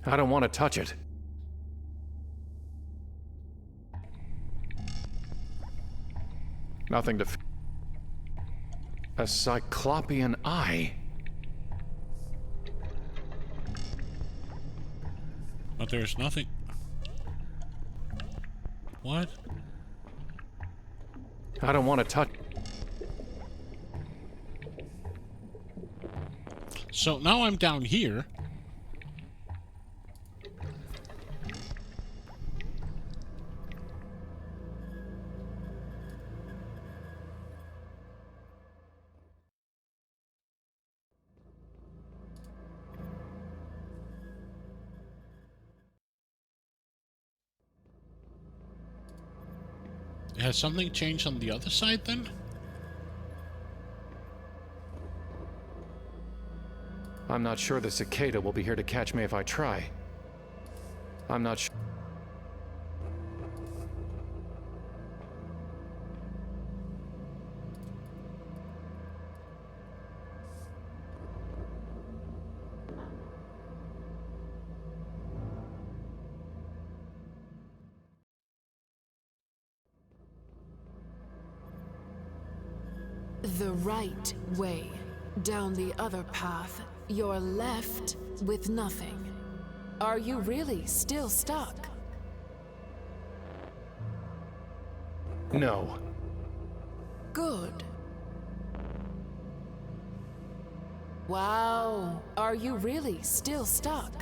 I don't want to touch it. Nothing to... A cyclopean eye. But there's nothing. What? I don't want to touch... So now I'm down here. Has something changed on the other side then? I'm not sure the cicada will be here to catch me if I try. I'm not sure. The right way. Down the other path, you're left with nothing. Are you really still stuck? No. Good. Wow. Are you really still stuck?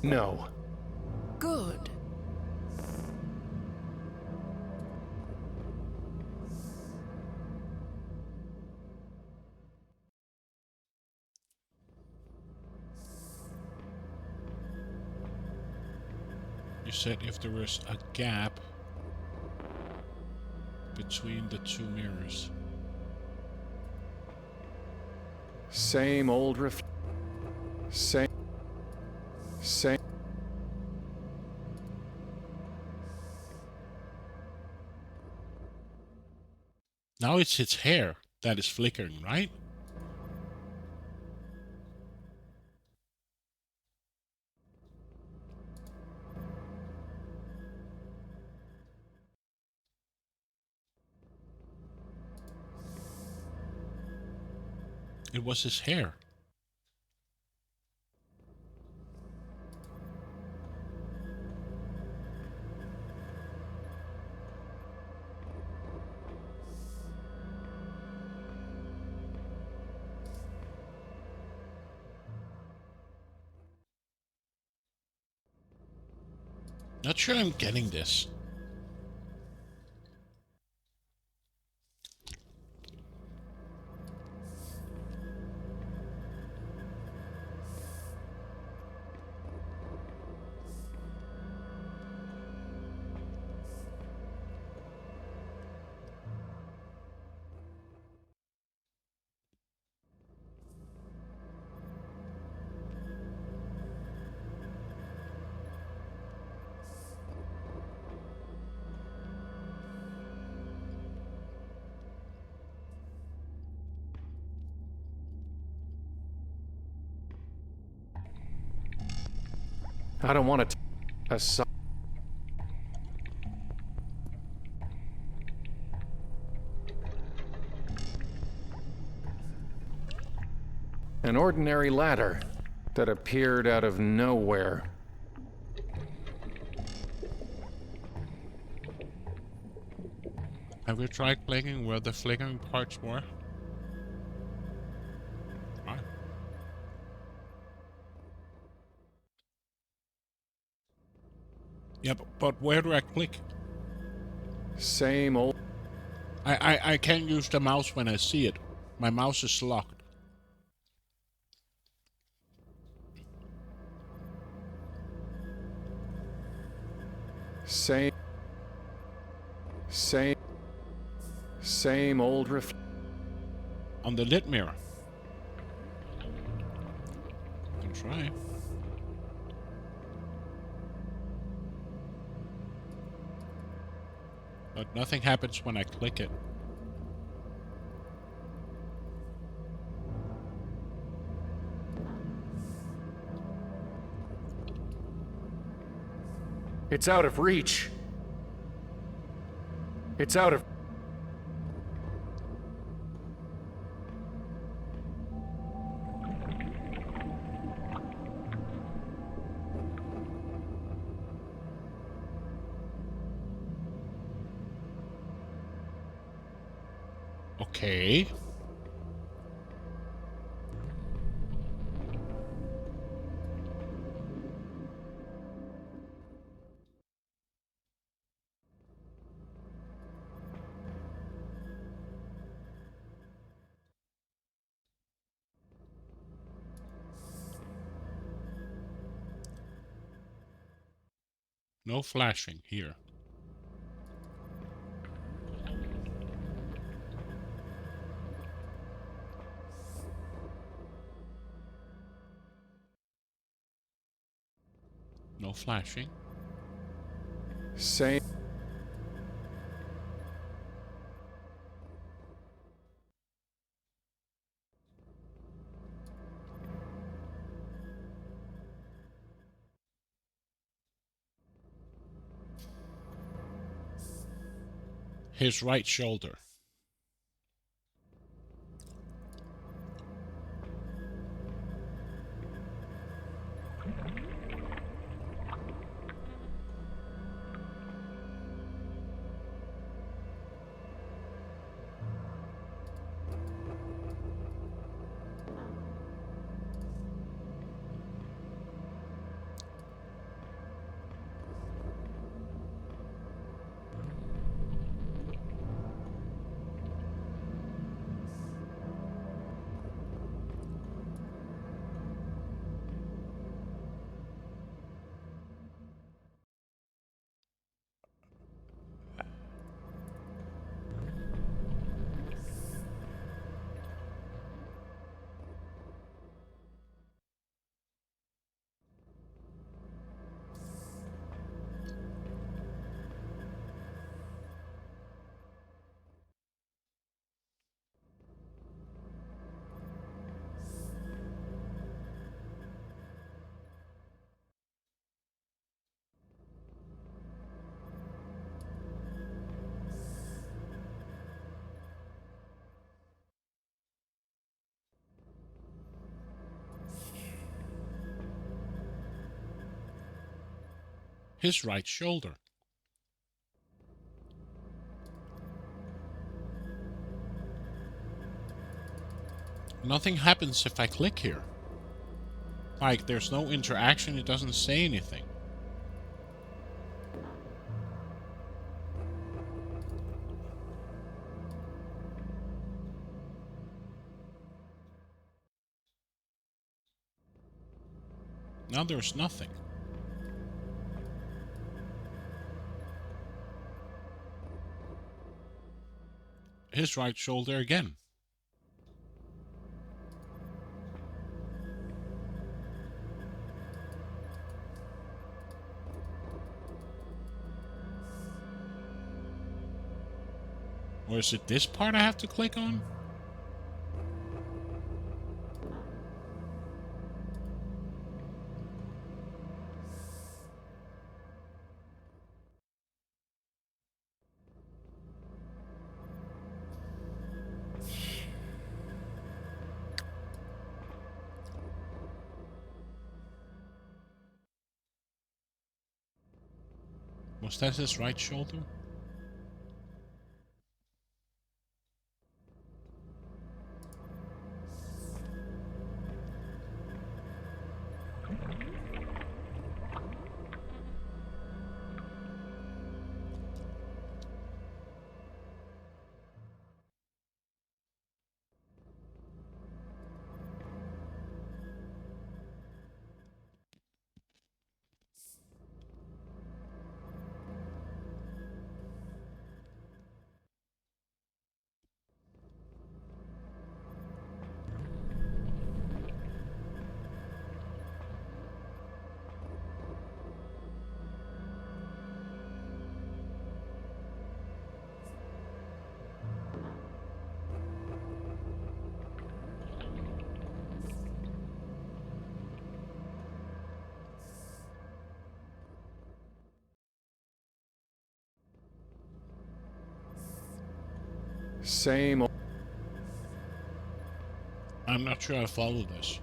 No. Good. You said if there was a gap between the two mirrors. Same old Same. Now it's its hair that is flickering, right? It was his hair. Not sure I'm getting this. I don't want to... An ordinary ladder that appeared out of nowhere. Have you tried clicking where the flickering parts were? Right. Yeah, but where do I click? Same old... I can't use the mouse when I see it. My mouse is locked. Same old on the lit mirror. Can try. But nothing happens when I click it. It's out of reach. It's out of... Okay. No flashing here. No flashing. Same. His right shoulder. His right shoulder. Nothing happens if I click here. Like, there's no interaction, it doesn't say anything. Now there's nothing. His right shoulder again. Or is it this part I have to click on? Was that his right shoulder? Same. I'm not sure I follow this.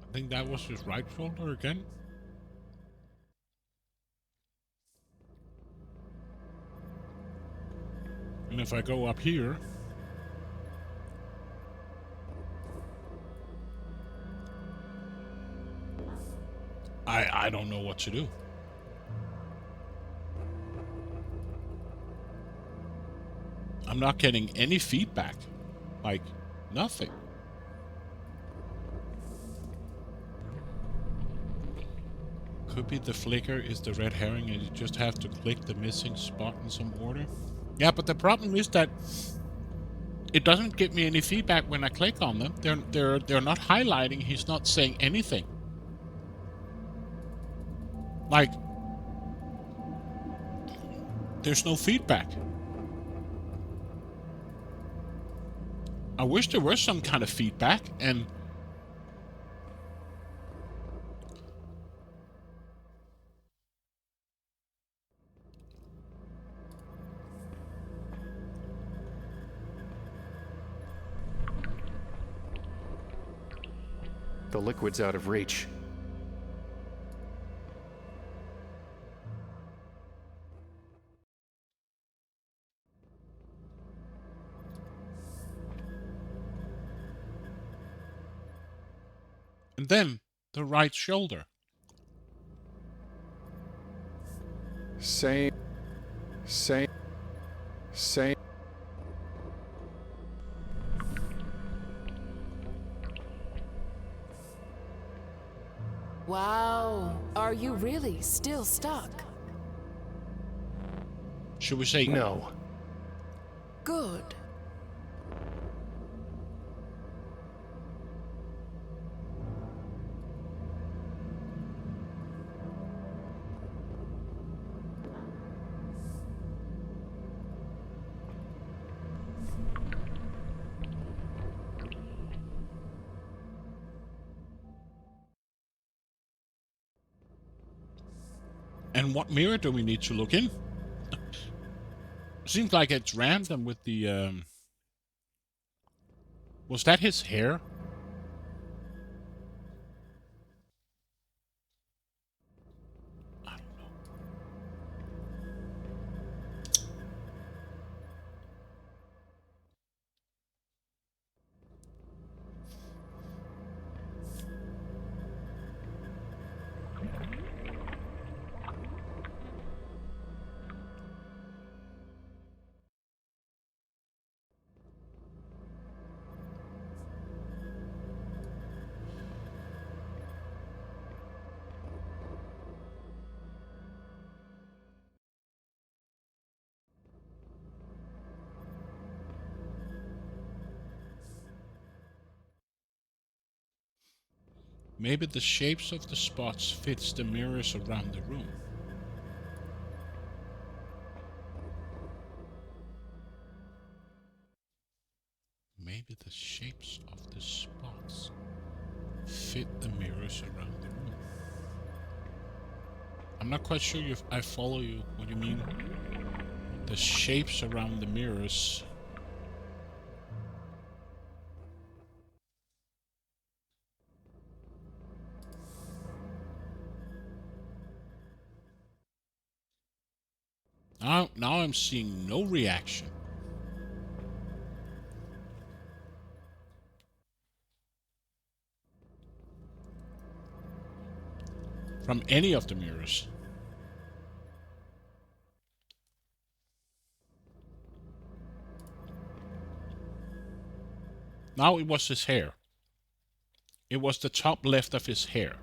I think that was his right shoulder again. And if I go up here, I don't know what to do. I'm not getting any feedback. Like, nothing. Could be the flicker is the red herring and you just have to click the missing spot in some order. Yeah, but the problem is that it doesn't give me any feedback when I click on them. They're not highlighting. He's not saying anything. Like, there's no feedback. I wish there was some kind of feedback, and The liquid's out of reach. and then the right shoulder. Same. Wow, are you really still stuck? Should we say no? Good. And what mirror do we need to look in? Seems like it's random with the, Was that his hair? I don't know. Maybe the shapes of the spots fits the mirrors around the room. Maybe the shapes of the spots fit the mirrors around the room. I'm not quite sure if I follow you. What do you mean? The shapes around the mirrors. Now I'm seeing no reaction. From any of the mirrors. Now it was his hair. It was the top left of his hair.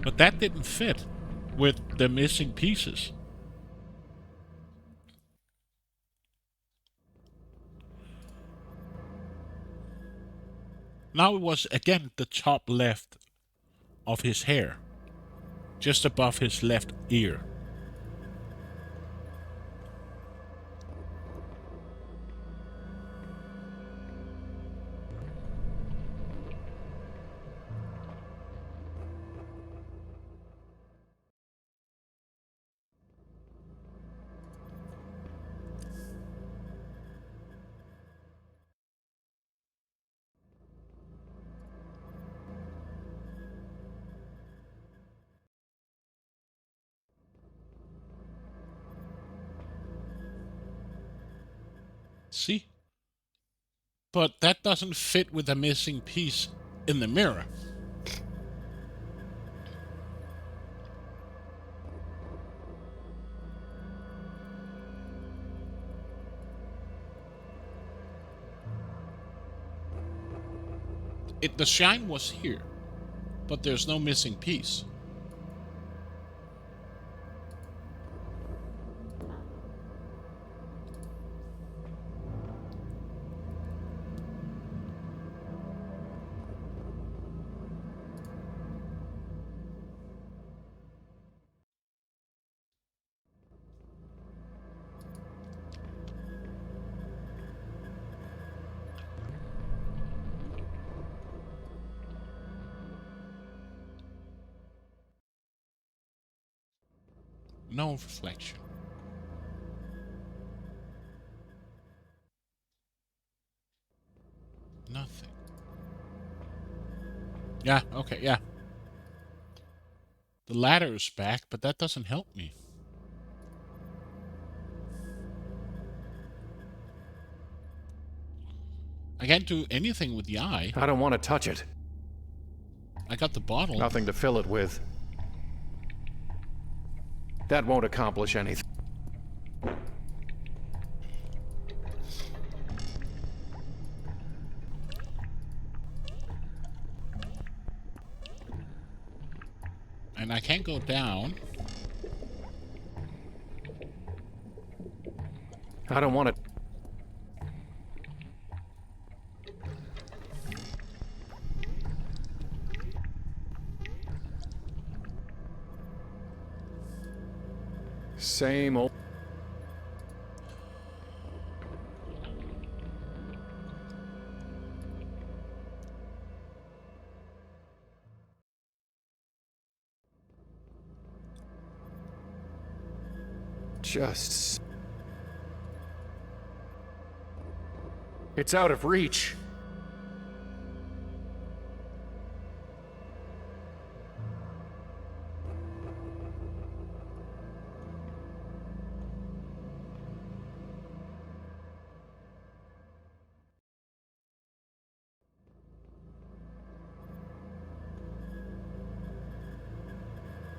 But that didn't fit with the missing pieces. Now it was again the top left of his hair, just above his left ear. See? But that doesn't fit with the missing piece in the mirror. The shine was here, but there's no missing piece. No reflection. Nothing. Yeah, okay, yeah. The ladder is back, but that doesn't help me. I can't do anything with the eye. I don't want to touch it. I got the bottle. Nothing to fill it with. That won't accomplish anything. And I can't go down. I don't want to. Same old. Just. It's out of reach.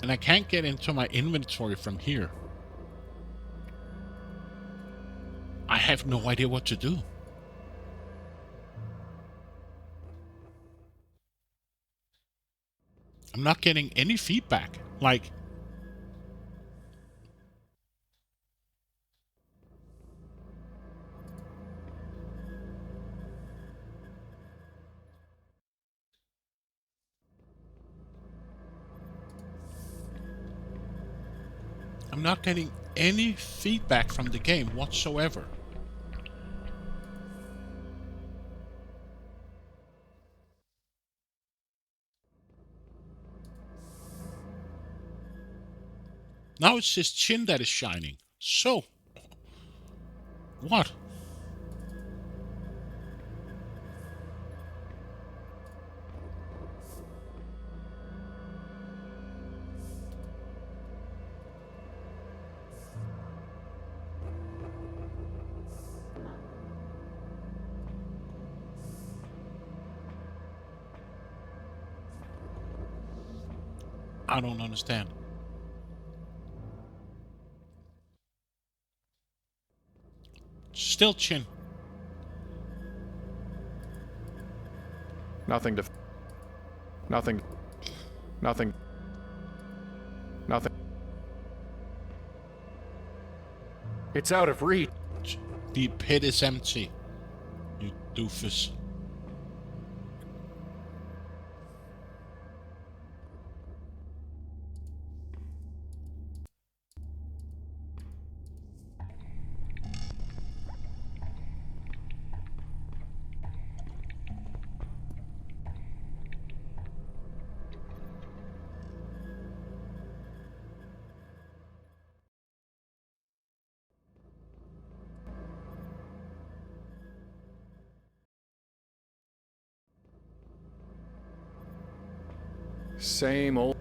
And I can't get into my inventory from here. I have no idea what to do. I'm not getting any feedback. Like, I'm not getting any feedback from the game whatsoever. Now it's his chin that is shining. So, what? I don't understand. Still chin. Nothing to. Nothing. Nothing. Nothing. It's out of reach. The pit is empty, you doofus. Same old.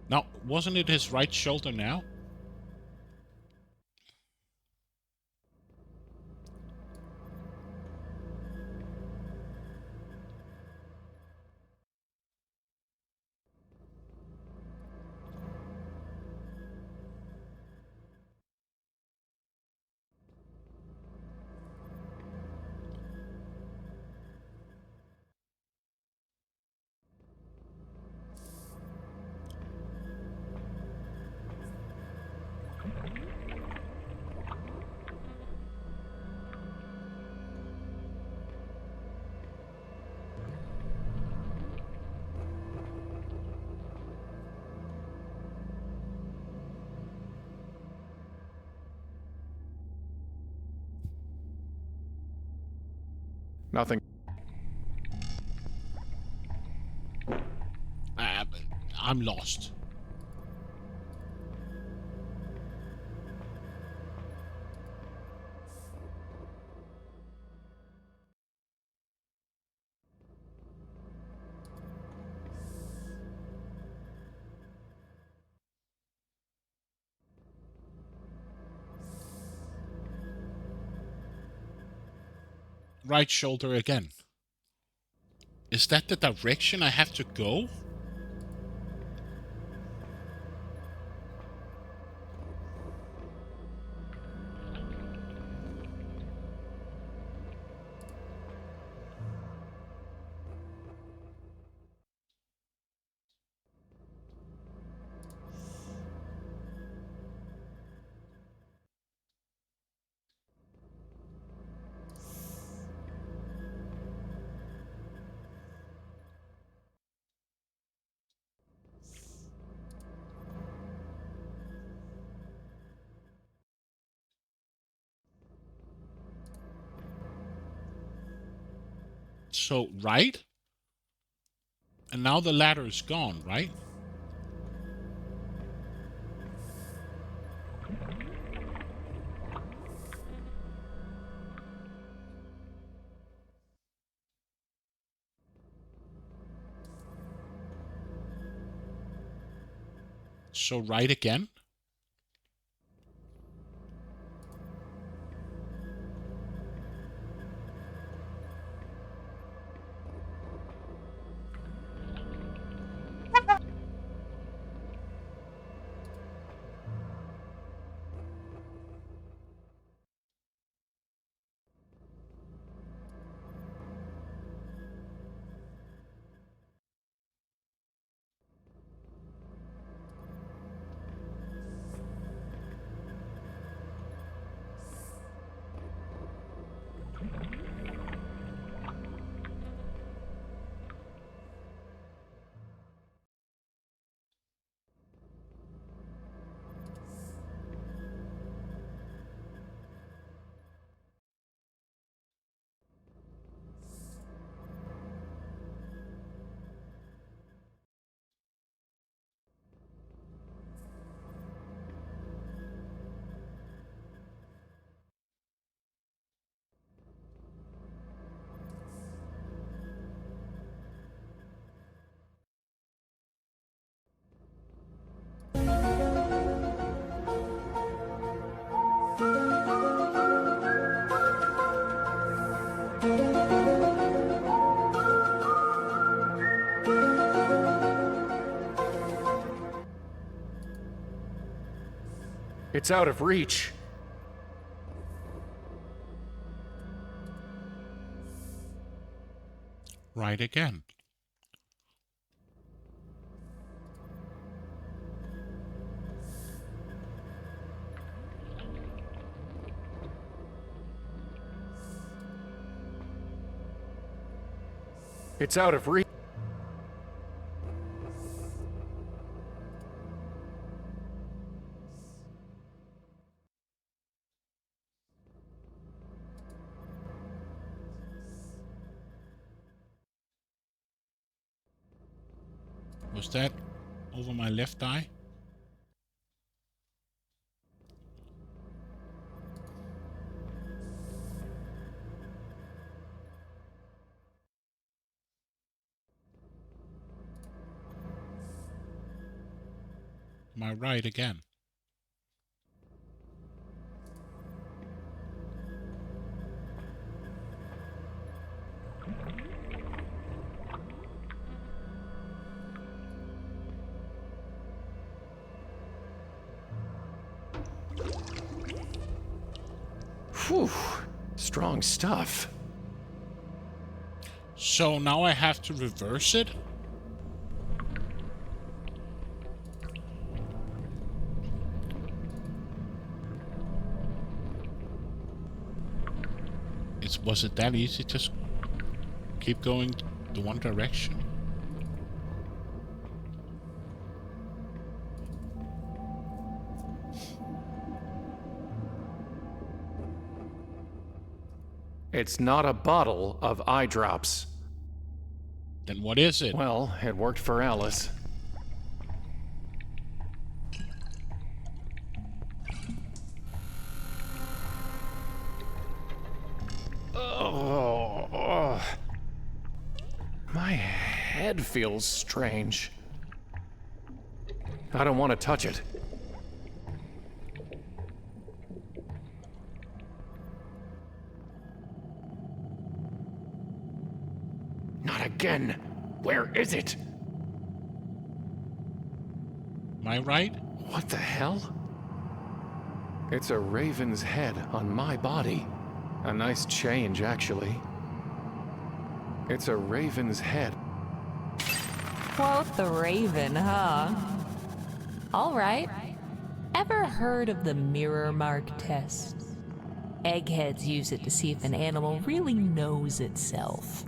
Now, wasn't it his right shoulder now? Nothing. I'm lost. Right shoulder again. Is that the direction I have to go? So, right? And now the ladder is gone, right? So, right again? It's out of reach. Right again. It's out of reach. Was that over my left eye? Am I right again? Whew. Strong stuff. So now I have to reverse it? Was it that easy to keep going the one direction? It's not a bottle of eye drops. Then what is it? Well, it worked for Alice. Oh, my head feels strange. I don't want to touch it. Not again. Where is it? Am I right? What the hell? It's a raven's head on my body. A nice change, actually. It's a raven's head. Quote the raven, huh? All right. Ever heard of the mirror mark test? Eggheads use it to see if an animal really knows itself.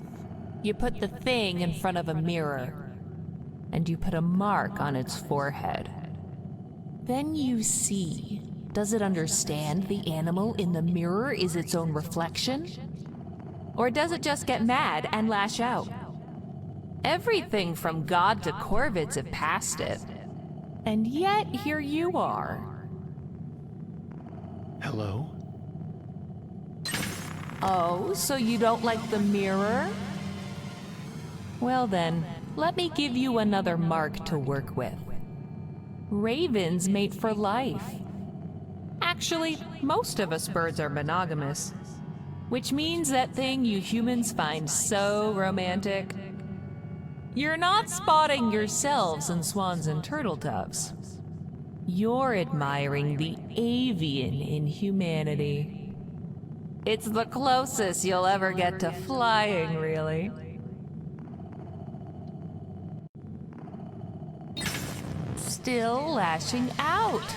You put the thing in front of a mirror, and you put a mark on its forehead. Then you see, does it understand the animal in the mirror is its own reflection? Or does it just get mad and lash out? Everything from God to Corvids have passed it. And yet, here you are. Hello? Oh, so you don't like the mirror? Well then, let me give you another mark to work with. Ravens mate for life. Actually, most of us birds are monogamous, which means that thing you humans find so romantic. You're not spotting yourselves in swans and turtle doves. You're admiring the avian in humanity. It's the closest you'll ever get to flying, really. Still lashing out.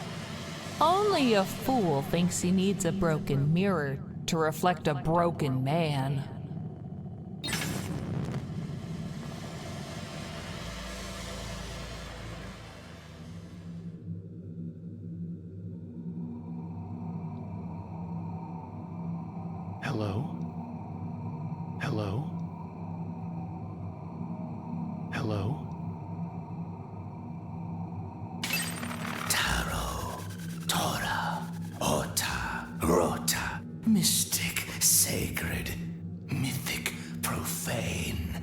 Only a fool thinks he needs a broken mirror to reflect a broken man. Hello? Hello? Hello? Taro, Tora, Ota, Rota, mystic, sacred, mythic, profane.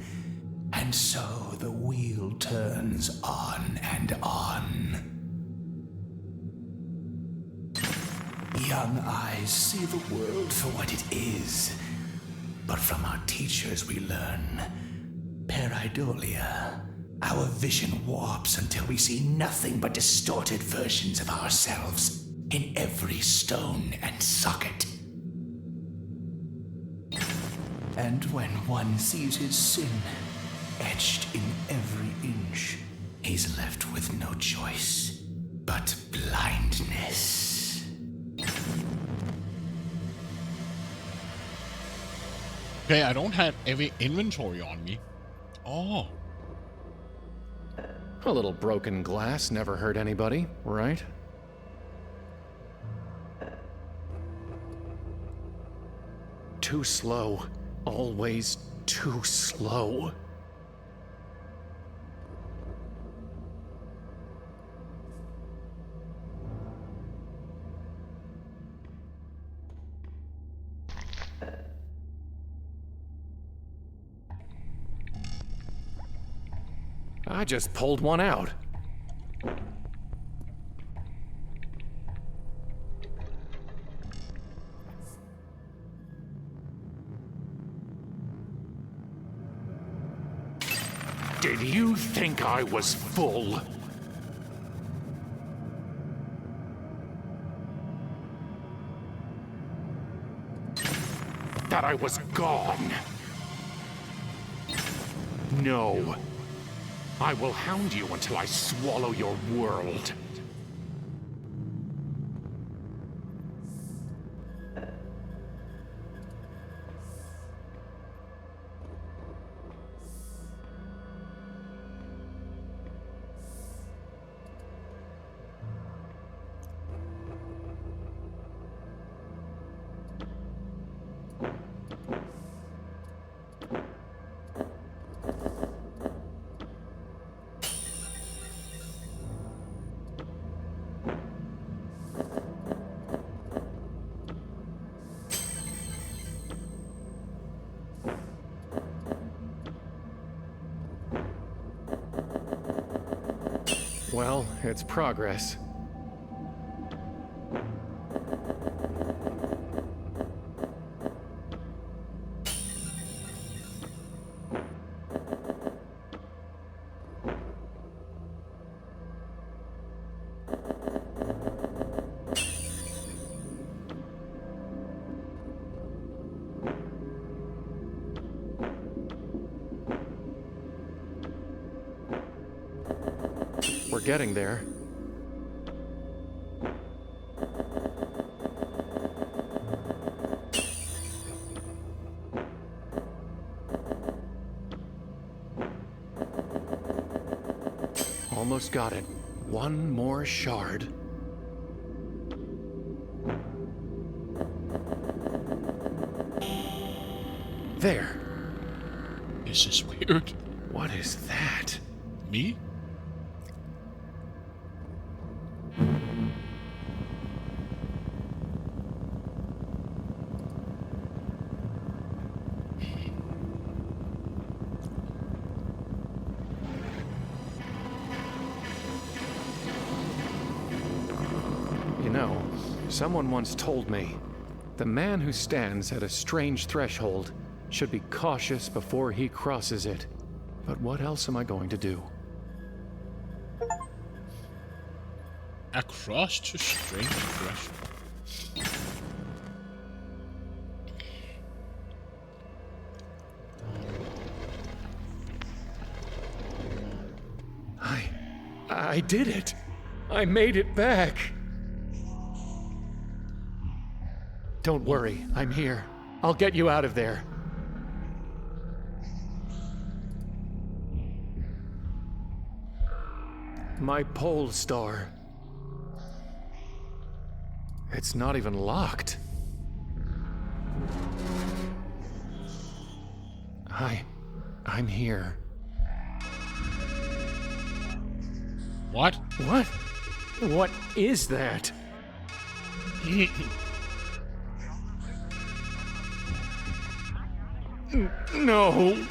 And so the wheel turns on and on. Young eyes see the world for what it is. But from our teachers we learn pareidolia. Our vision warps until we see nothing but distorted versions of ourselves. in every stone and socket. And when one sees his sin etched in every inch, he's left with no choice but blindness. Okay, I don't have every inventory on me. Oh. A little broken glass never hurt anybody, right? Too slow. Always too slow. I just pulled one out. Did you think I was full? That I was gone? No. I will hound you until I swallow your world. Well, it's progress. We're getting there. Almost got it. One more shard. There. This is weird. What is that? Me? You know, someone once told me, the man who stands at a strange threshold should be cautious before he crosses it. But what else am I going to do? Across to strange threshold. I did it! I made it back! Don't worry, I'm here. I'll get you out of there. My pole star. It's not even locked. I'm here. What? What? What is that? No.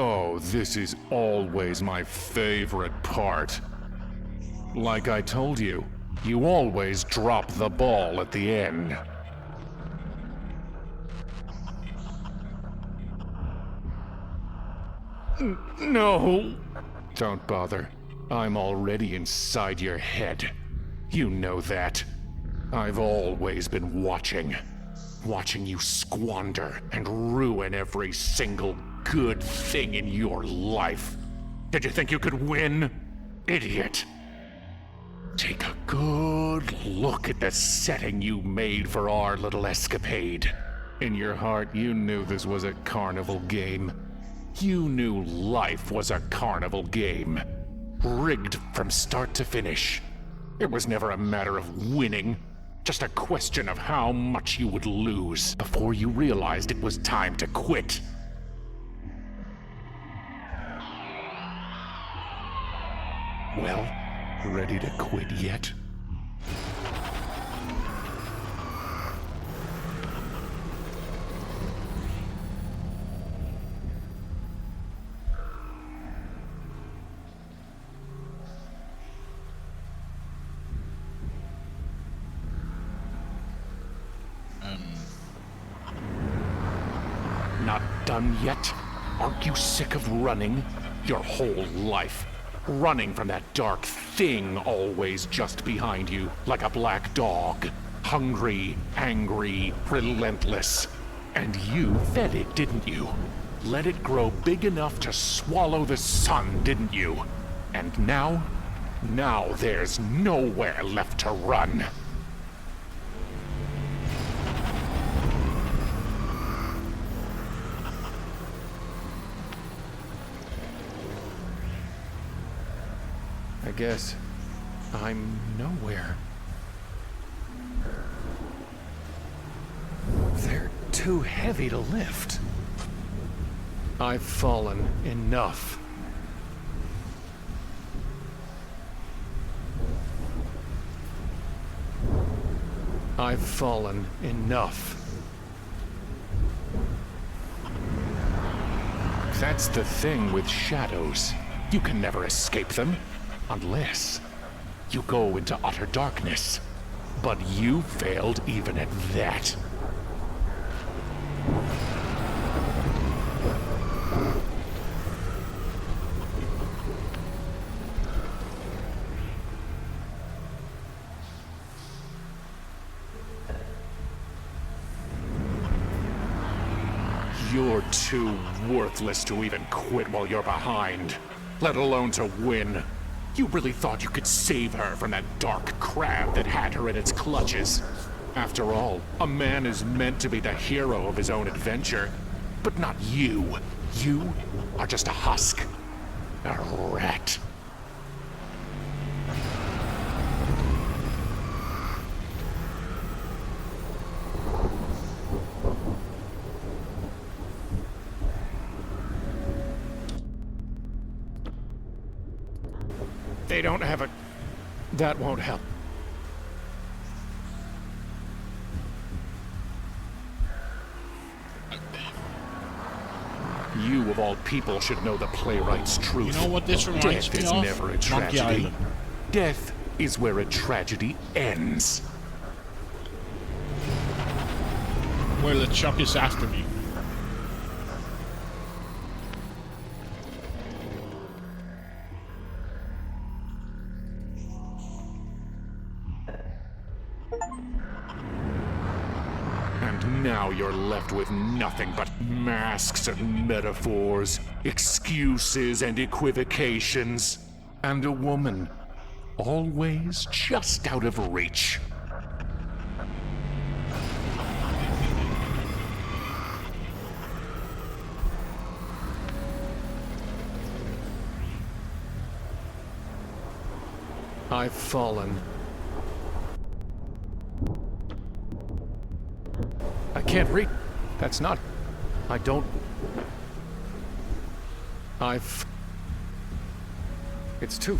Oh, this is always my favorite part. Like I told you, you always drop the ball at the end. No! Don't bother. I'm already inside your head. You know that. I've always been watching. Watching you squander and ruin every single good thing in your life. Did you think you could win? Idiot. Take a good look at the setting you made for our little escapade. In your heart, you knew this was a carnival game. You knew life was a carnival game. Rigged from start to finish. It was never a matter of winning, just a question of how much you would lose before you realized it was time to quit. Well, ready to quit yet? Not done yet? Aren't you sick of running? Your whole life. Running from that dark thing always just behind you, like a black dog. Hungry, angry, relentless. And you fed it, didn't you? Let it grow big enough to swallow the sun, didn't you? And now there's nowhere left to run. I guess I'm nowhere. They're too heavy to lift. I've fallen enough. I've fallen enough. That's the thing with shadows. You can never escape them. Unless you go into utter darkness. But you failed even at that. You're too worthless to even quit while you're behind, let alone to win. You really thought you could save her from that dark crab that had her in its clutches. After all, a man is meant to be the hero of his own adventure. But not you. You are just a husk. A rat. They don't have a... That won't help. You, of all people, should know the playwright's truth. You know what this reminds Death me is of? never a Monkey tragedy. Island. Death is where a tragedy ends. Well, the Chuck is after me. And now you're left with nothing but masks and metaphors, excuses and equivocations, and a woman, always just out of reach. I've fallen. I can't read. That's not... I don't... I've... It's too...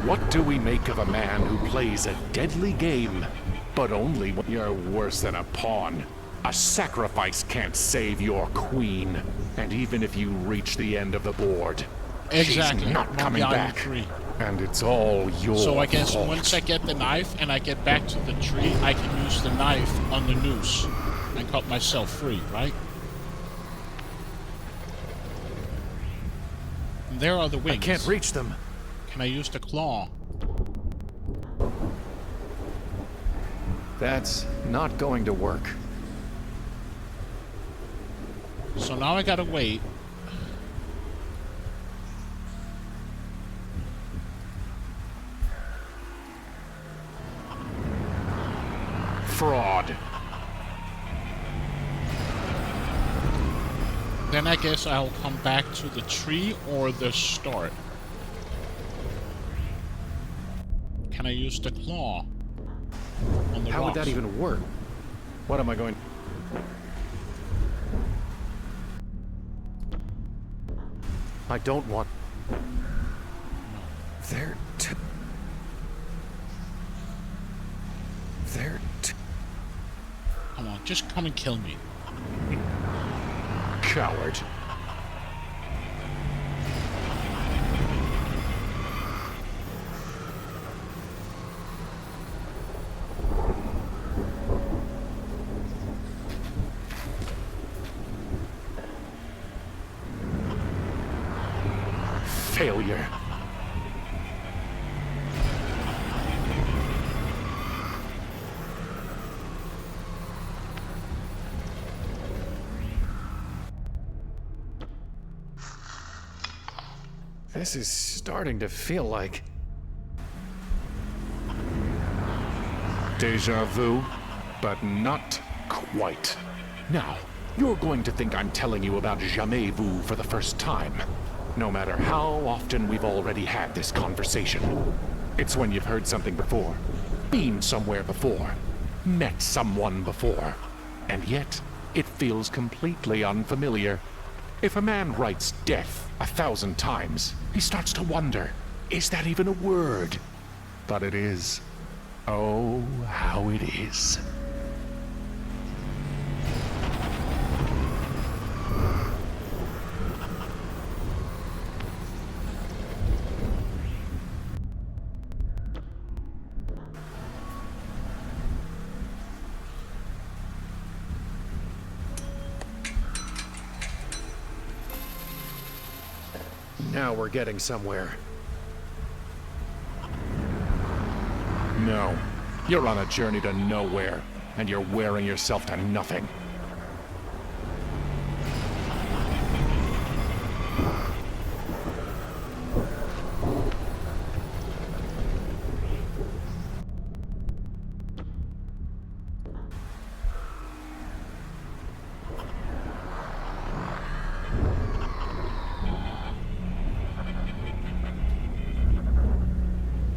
What do we make of a man who plays a deadly game, but only when you're worse than a pawn? A sacrifice can't save your queen. And even if you reach the end of the board, Exactly. she's not coming back. Tree. And it's all your So I guess fault. once I get the knife and I get back to the tree, I can use the knife on the noose and cut myself free, right? And there are the wings. I can't reach them. Can I use the claw? That's not going to work. So now I gotta wait. Fraud. Then I guess I'll come back to the tree or the start. Can I use the claw on the How would rocks? that even work? What am I going... I don't want... They're Come on, just come and kill me. Coward. Failure. This is starting to feel like... Deja vu, but not quite. Now, you're going to think I'm telling you about Jamais Vu for the first time. No matter how often we've already had this conversation. It's when you've heard something before, been somewhere before, met someone before, and yet it feels completely unfamiliar. If a man writes death 1,000 times, he starts to wonder, is that even a word? But it is. Oh, how it is. Now we're getting somewhere. No. You're on a journey to nowhere, and you're wearing yourself to nothing.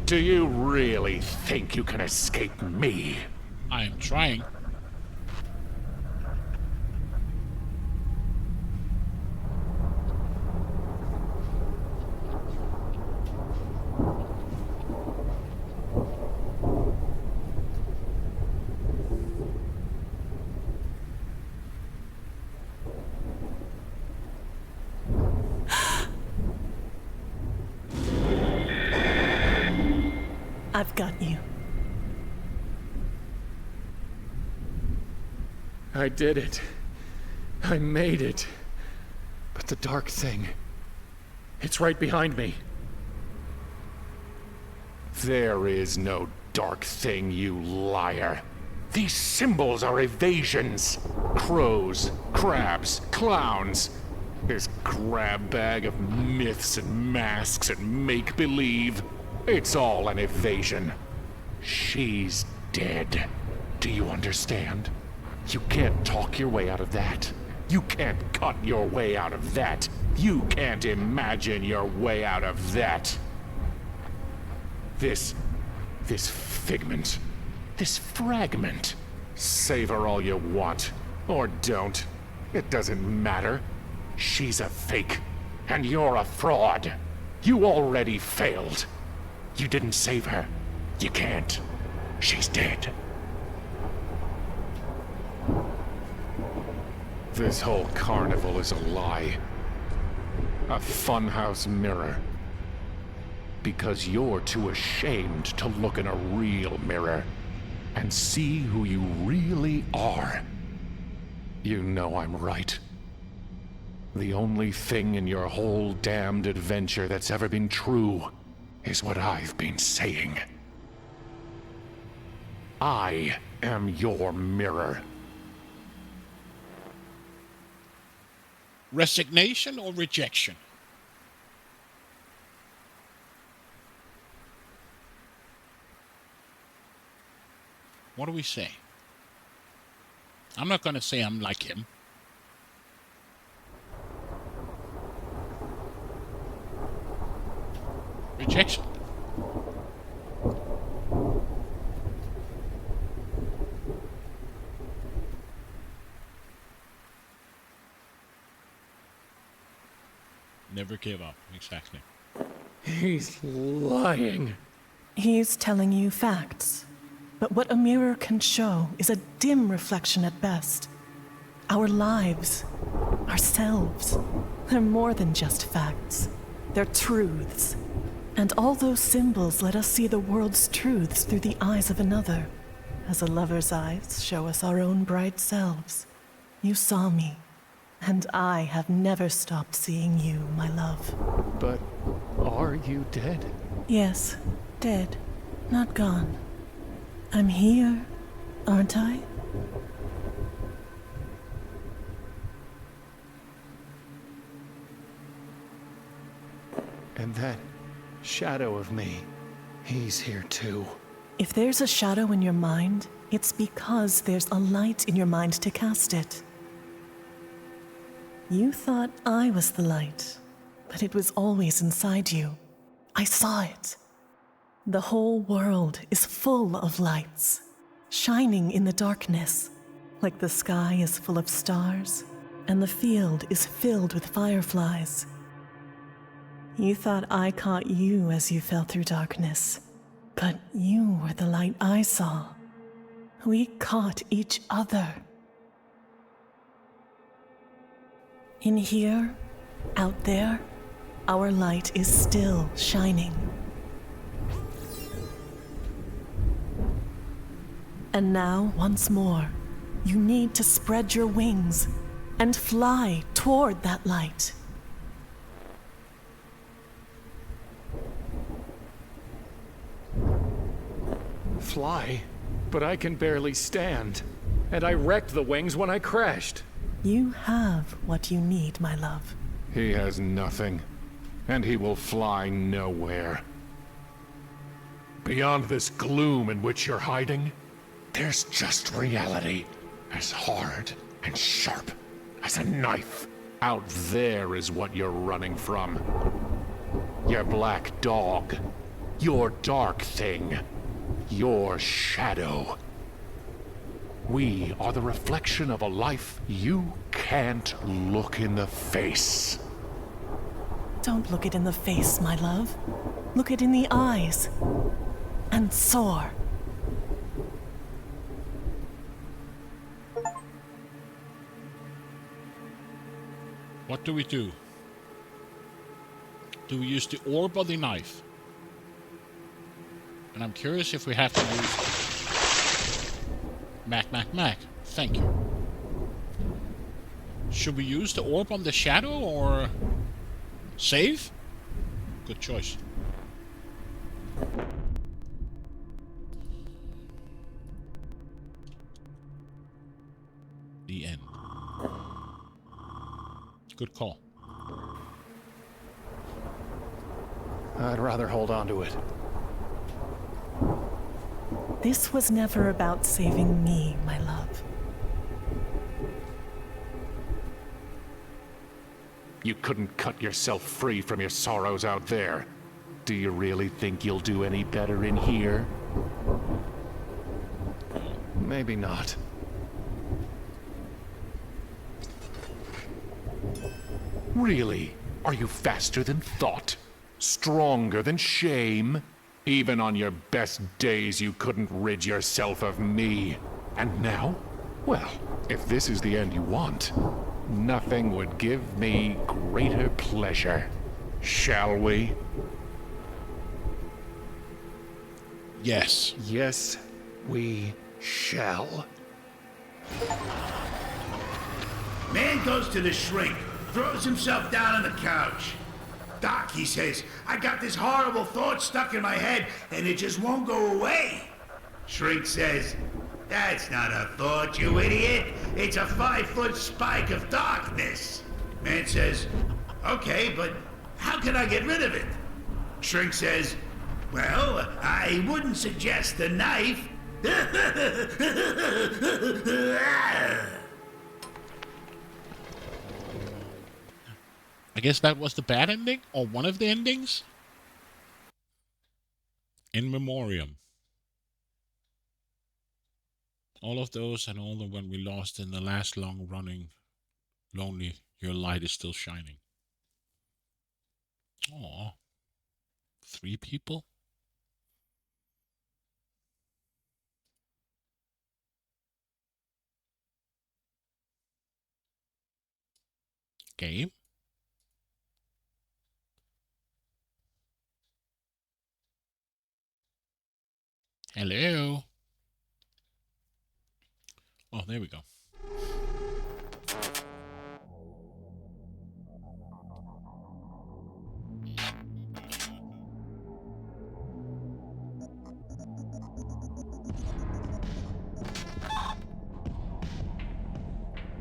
Do you really think you can escape me? I am trying. I've got you. I did it. I made it. But the dark thing... it's right behind me. There is no dark thing, you liar. These symbols are evasions. Crows, crabs, clowns. This grab bag of myths and masks and make-believe. It's all an evasion. She's dead. Do you understand? You can't talk your way out of that. You can't cut your way out of that. You can't imagine your way out of that. This figment, this fragment. Savor all you want, or don't. It doesn't matter. She's a fake, and you're a fraud. You already failed. You didn't save her. You can't. She's dead. This whole carnival is a lie. A funhouse mirror. Because you're too ashamed to look in a real mirror and see who you really are. You know I'm right. The only thing in your whole damned adventure that's ever been true is what I've been saying. I am your mirror. Resignation or rejection? What do we say? I'm not going to say I'm like him. Rejection. Never give up, exactly. He's lying. He's telling you facts. But what a mirror can show is a dim reflection at best. Our lives, ourselves, they're more than just facts. They're truths. And all those symbols let us see the world's truths through the eyes of another, as a lover's eyes show us our own bright selves. You saw me, and I have never stopped seeing you, my love. But are you dead? Yes, dead, not gone. I'm here, aren't I? And that shadow of me, he's here too. If there's a shadow in your mind, it's because there's a light in your mind to cast it. You thought I was the light, but it was always inside you. I saw it. The whole world is full of lights, shining in the darkness, like the sky is full of stars, and the field is filled with fireflies. You thought I caught you as you fell through darkness, but you were the light I saw. We caught each other. In here, out there, our light is still shining. And now, once more, you need to spread your wings and fly toward that light. Fly? But I can barely stand. And I wrecked the wings when I crashed. You have what you need, my love. He has nothing, and he will fly nowhere. Beyond this gloom in which you're hiding, there's just reality, as hard and sharp as a knife. Out there is what you're running from. Your black dog, your dark thing, your shadow. We are the reflection of a life you can't look in the face. Don't look it in the face, my love. Look it in the eyes. And soar. What do we do? Do we use the orb or the knife? And I'm curious if we have to use... Mac. Thank you. Should we use the orb on the shadow or... save? Good choice. The end. Good call. I'd rather hold on to it. This was never about saving me, my love. You couldn't cut yourself free from your sorrows out there. Do you really think you'll do any better in here? Maybe not. Really? Are you faster than thought? Stronger than shame? Even on your best days, you couldn't rid yourself of me. And now? Well, if this is the end you want, Nothing would give me greater pleasure. Shall we? Yes. Yes, we shall. Man goes to the shrink, throws himself down on the couch. Doc, he says, I got this horrible thought stuck in my head and it just won't go away. Shrink says, that's not a thought, you idiot. It's a 5-foot spike of darkness. Man says, okay, but how can I get rid of it? Shrink says, well, I wouldn't suggest a knife. I guess that was the bad ending, or one of the endings? In memoriam. All of those and all the one we lost in the last long-running Lonely, Your Light is Still Shining. Aw. 3 people? Game? Hello? Oh, there we go.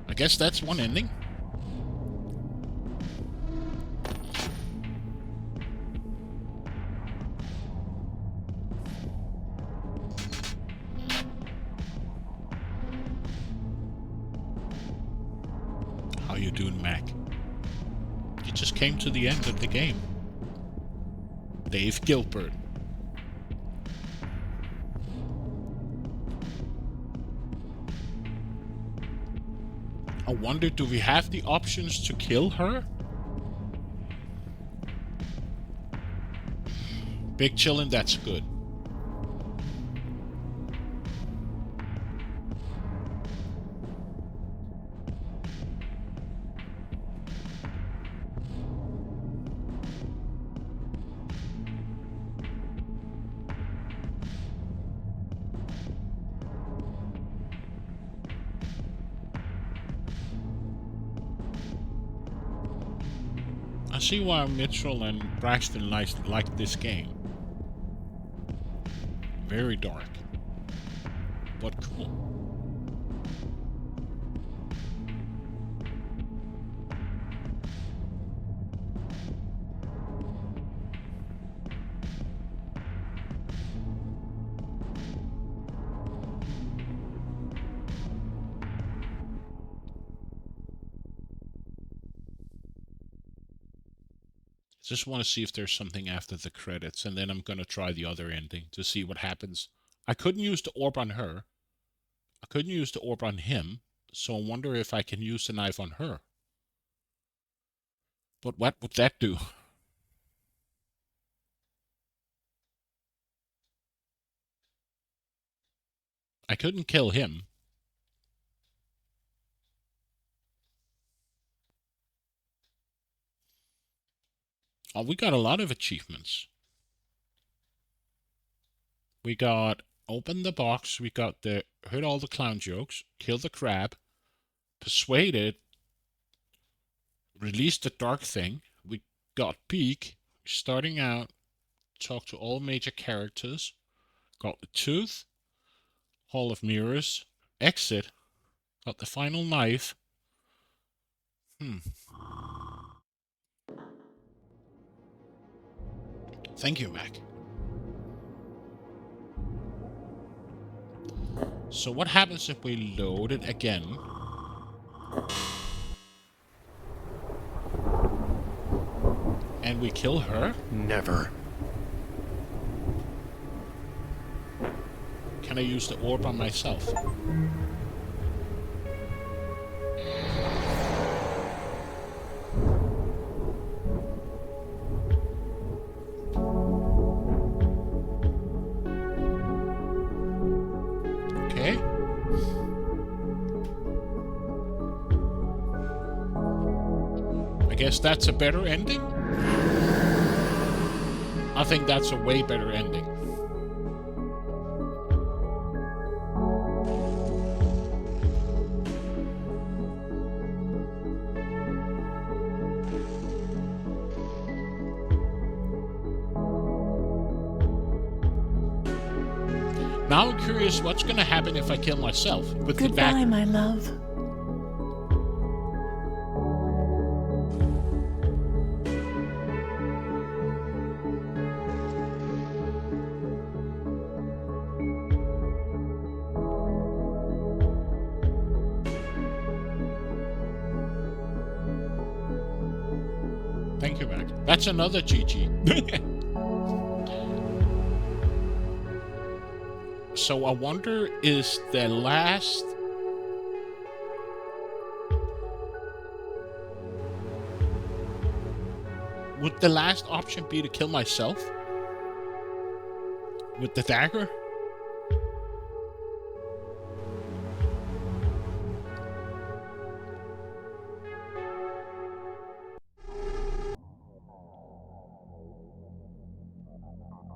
I guess that's one ending. How you doing, Mac? You just came to the end of the game. Dave Gilbert. I wonder, do we have the options to kill her? Big chillin', that's good. I see why Mitchell and Braxton like this game. Very dark, but cool. Just want to see if there's something after the credits, and then I'm going to try the other ending to see what happens. I couldn't use the orb on her. I couldn't use the orb on him, so I wonder if I can use the knife on her. But what would that do? I couldn't kill him. Oh, we got a lot of achievements. We got open the box, we got the heard all the clown jokes, kill the crab, persuaded, release the dark thing, we got peek, starting out, talk to all major characters, got the tooth, Hall of Mirrors, exit, got the final knife. Thank you, Mac. So what happens if we load it again? And we kill her? Never. Can I use the orb on myself? Okay. I guess that's a better ending? I think that's a way better ending. Now I'm curious what's going to happen if I kill myself with the dagger. Goodbye, my love. Thank you, Mac. That's another GG. So I wonder, is the last... Would the last option be to kill myself? With the dagger?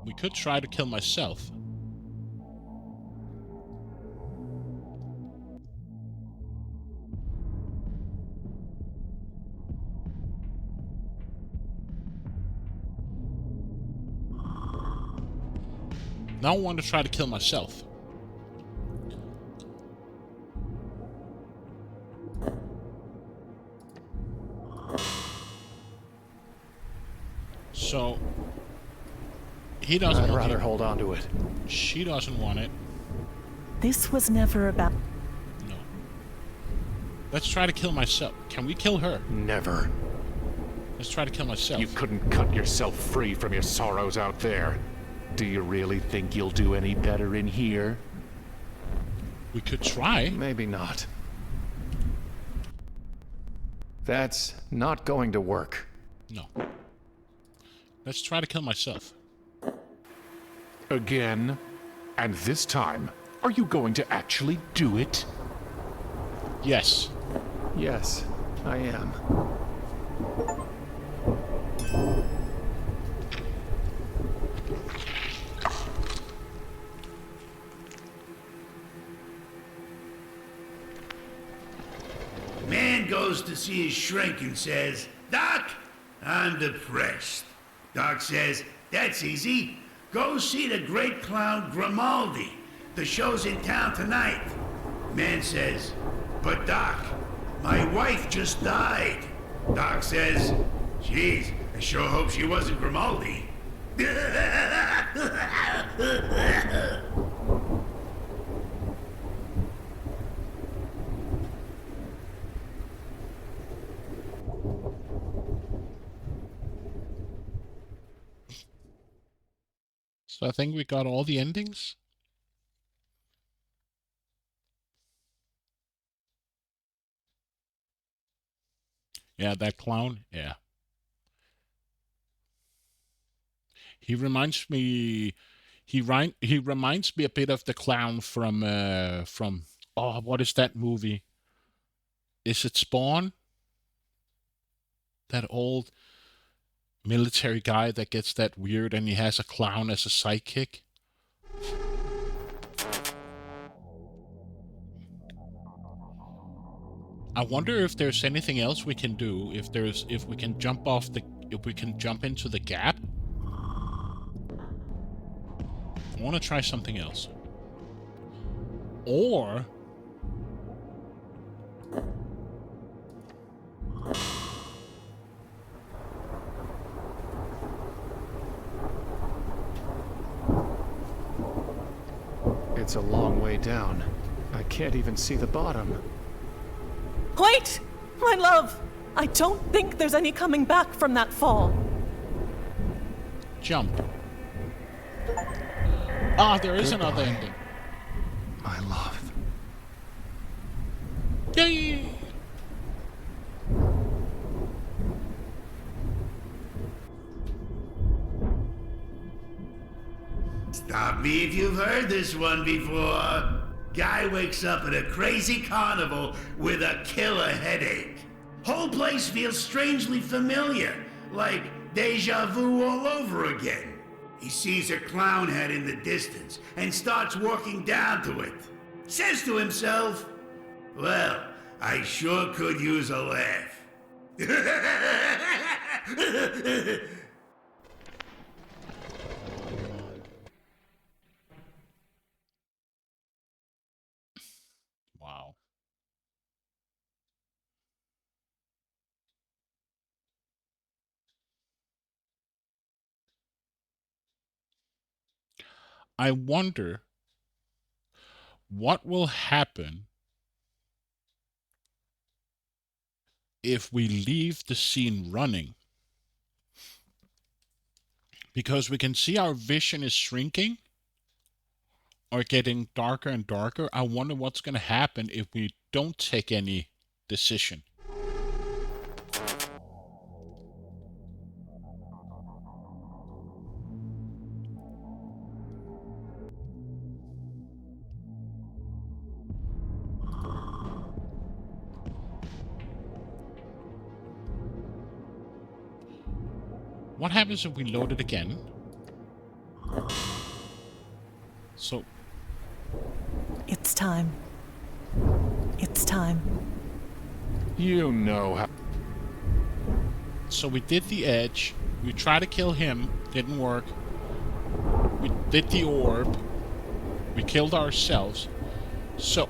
We could try to kill myself. Now I want to try to kill myself. So he doesn't. I'd rather hold on to it. She doesn't want it. This was never about... No. Let's try to kill myself. Can we kill her? Never. Let's try to kill myself. You couldn't cut yourself free from your sorrows out there. Do you really think you'll do any better in here? We could try. Maybe not. That's not going to work. No. Let's try to kill myself. Again? And this time, are you going to actually do it? Yes. Yes, I am. Man goes to see his shrink and says, "Doc, I'm depressed." Doc says, "That's easy. Go see the great clown Grimaldi. The show's in town tonight." Man says, "But Doc, my wife just died." Doc says, "Geez, I sure hope she wasn't Grimaldi." So I think we got all the endings. Yeah, that clown. Yeah. He reminds me. He reminds me a bit of the clown from oh, what is that movie? Is it Spawn? That old military guy that gets that weird and he has a clown as a sidekick. I wonder if there's anything else we can do, if we can jump into the gap. I want to try something else. Or It's a long way down. I can't even see the bottom. Wait! My love! I don't think there's any coming back from that fall. Jump. Ah, there is another ending. My love. Yay! Stop me if you've heard this one before. Guy wakes up at a crazy carnival with a killer headache. Whole place feels strangely familiar, like deja vu all over again. He sees a clown head in the distance and starts walking down to it. Says to himself, well, I sure could use a laugh. Wow. I wonder what will happen if we leave the scene running. Because we can see our vision is shrinking or getting darker and darker. I wonder what's going to happen if we don't take any decision. What happens if we load it again? So... It's time. It's time. You know how... So we did the edge. We tried to kill him. Didn't work. We did the orb. We killed ourselves. So...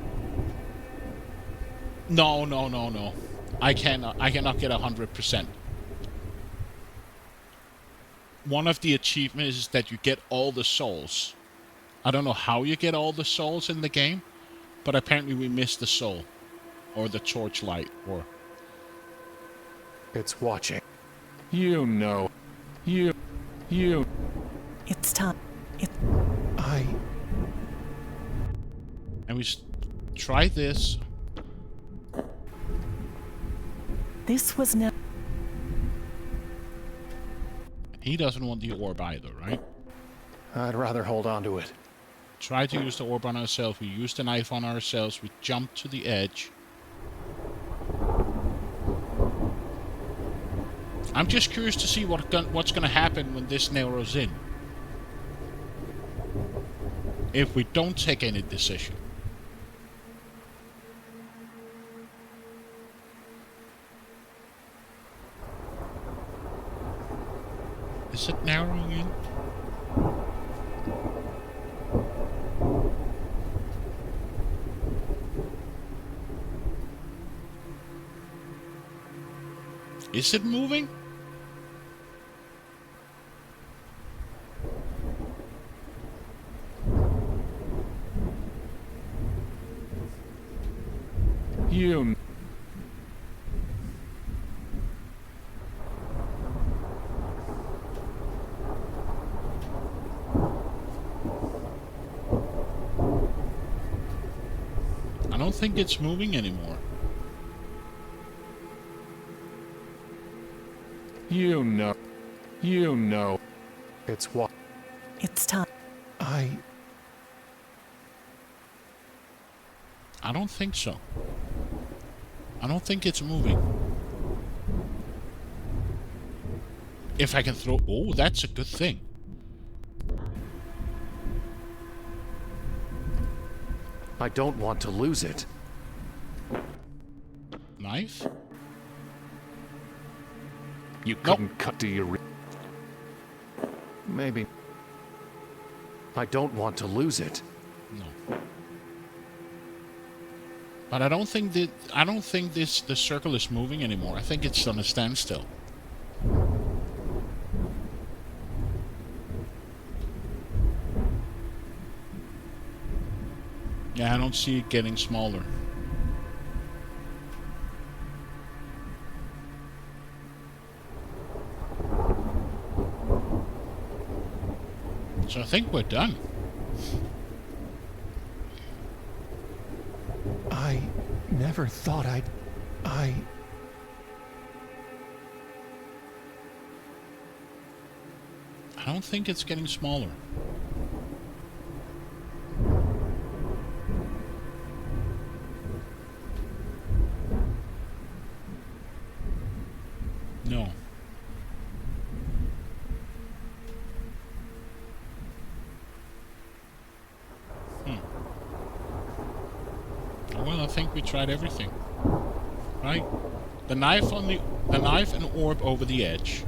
No. I cannot get 100%. One of the achievements is that you get all the souls. I don't know how you get all the souls in the game, but apparently we missed the soul. Or the torchlight, or... It's watching. You know. You... It's time. And we try this. This was never... He doesn't want the orb either, right? I'd rather hold on to it. Try to use the orb on ourselves. We use the knife on ourselves. We jump to the edge. I'm just curious to see what's going to happen when this narrows in. If we don't take any decision. Is it narrowing in? Is it moving? You... I don't think it's moving anymore. You know. It's what? It's time. I don't think so. I don't think it's moving. If I can throw... Oh, that's a good thing. I don't want to lose it. Knife? You couldn't cut to your... Maybe. I don't want to lose it. No. But I don't think the circle is moving anymore. I think it's on a standstill. Yeah, I don't see it getting smaller. So I think we're done. I never thought I don't think it's getting smaller. Well, I think we tried everything. Right? The knife and orb over the edge.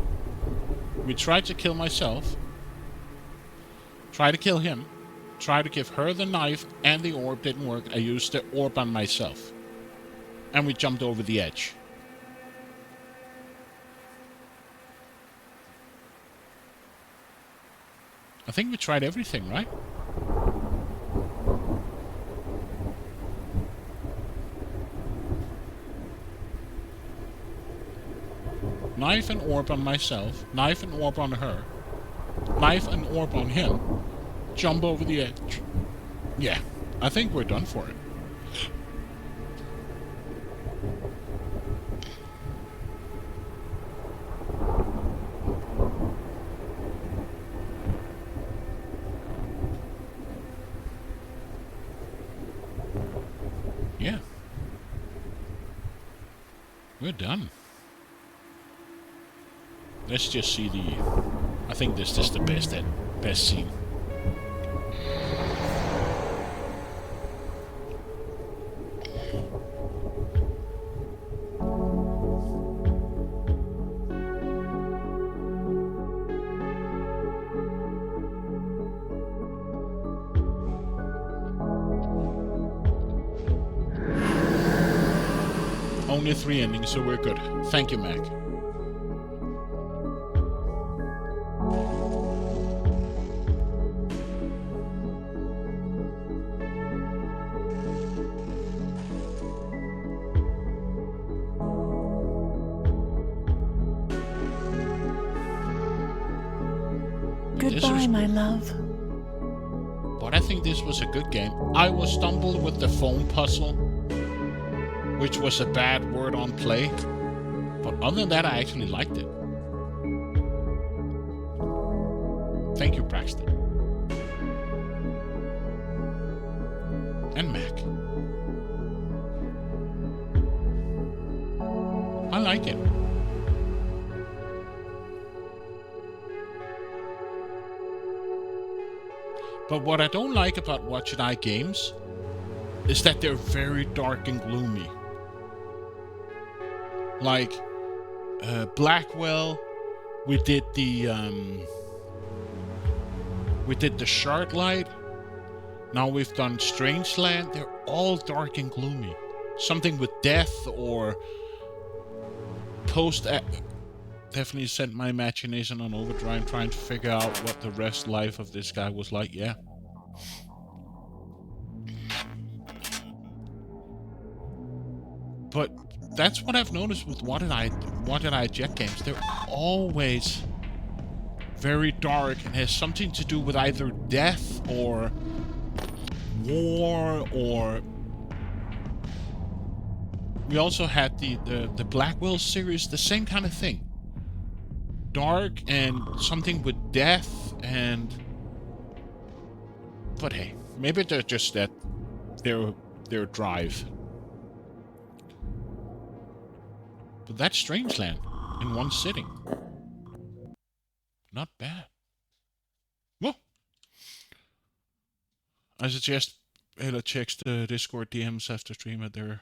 We tried to kill myself. Try to kill him. Try to give her the knife and the orb didn't work. I used the orb on myself. And we jumped over the edge. I think we tried everything, right? Knife and orb on myself. Knife and orb on her. Knife and orb on him. Jump over the edge. Yeah, I think we're done for it. Yeah. We're done. Let's just see the... I think this is the best scene. Only 3 endings, so we're good. Thank you, Mac. Goodbye, my love. But I think this was a good game. I was stumbled with the phone puzzle, which was a bad word on play. But other than that, I actually liked it. Thank you, Braxton. And Mac. I like it. But what I don't like about Watch It Eye games is that they're very dark and gloomy. Like Blackwell, we did the Shard Light. Now we've done Strangeland. They're all dark and gloomy. Something with death or post. Definitely sent my imagination on overdrive trying to figure out what the rest life of this guy was like. Yeah. But that's what I've noticed with What Did I Jet games. They're always very dark and has something to do with either death or war or... We also had the Blackwell series, the same kind of thing. Dark and something with death and... But hey, maybe they're just that their drive. But that's Strangeland in one sitting. Not bad. Well, I suggest Hela checks the Discord DMs after stream at their...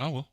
Oh well.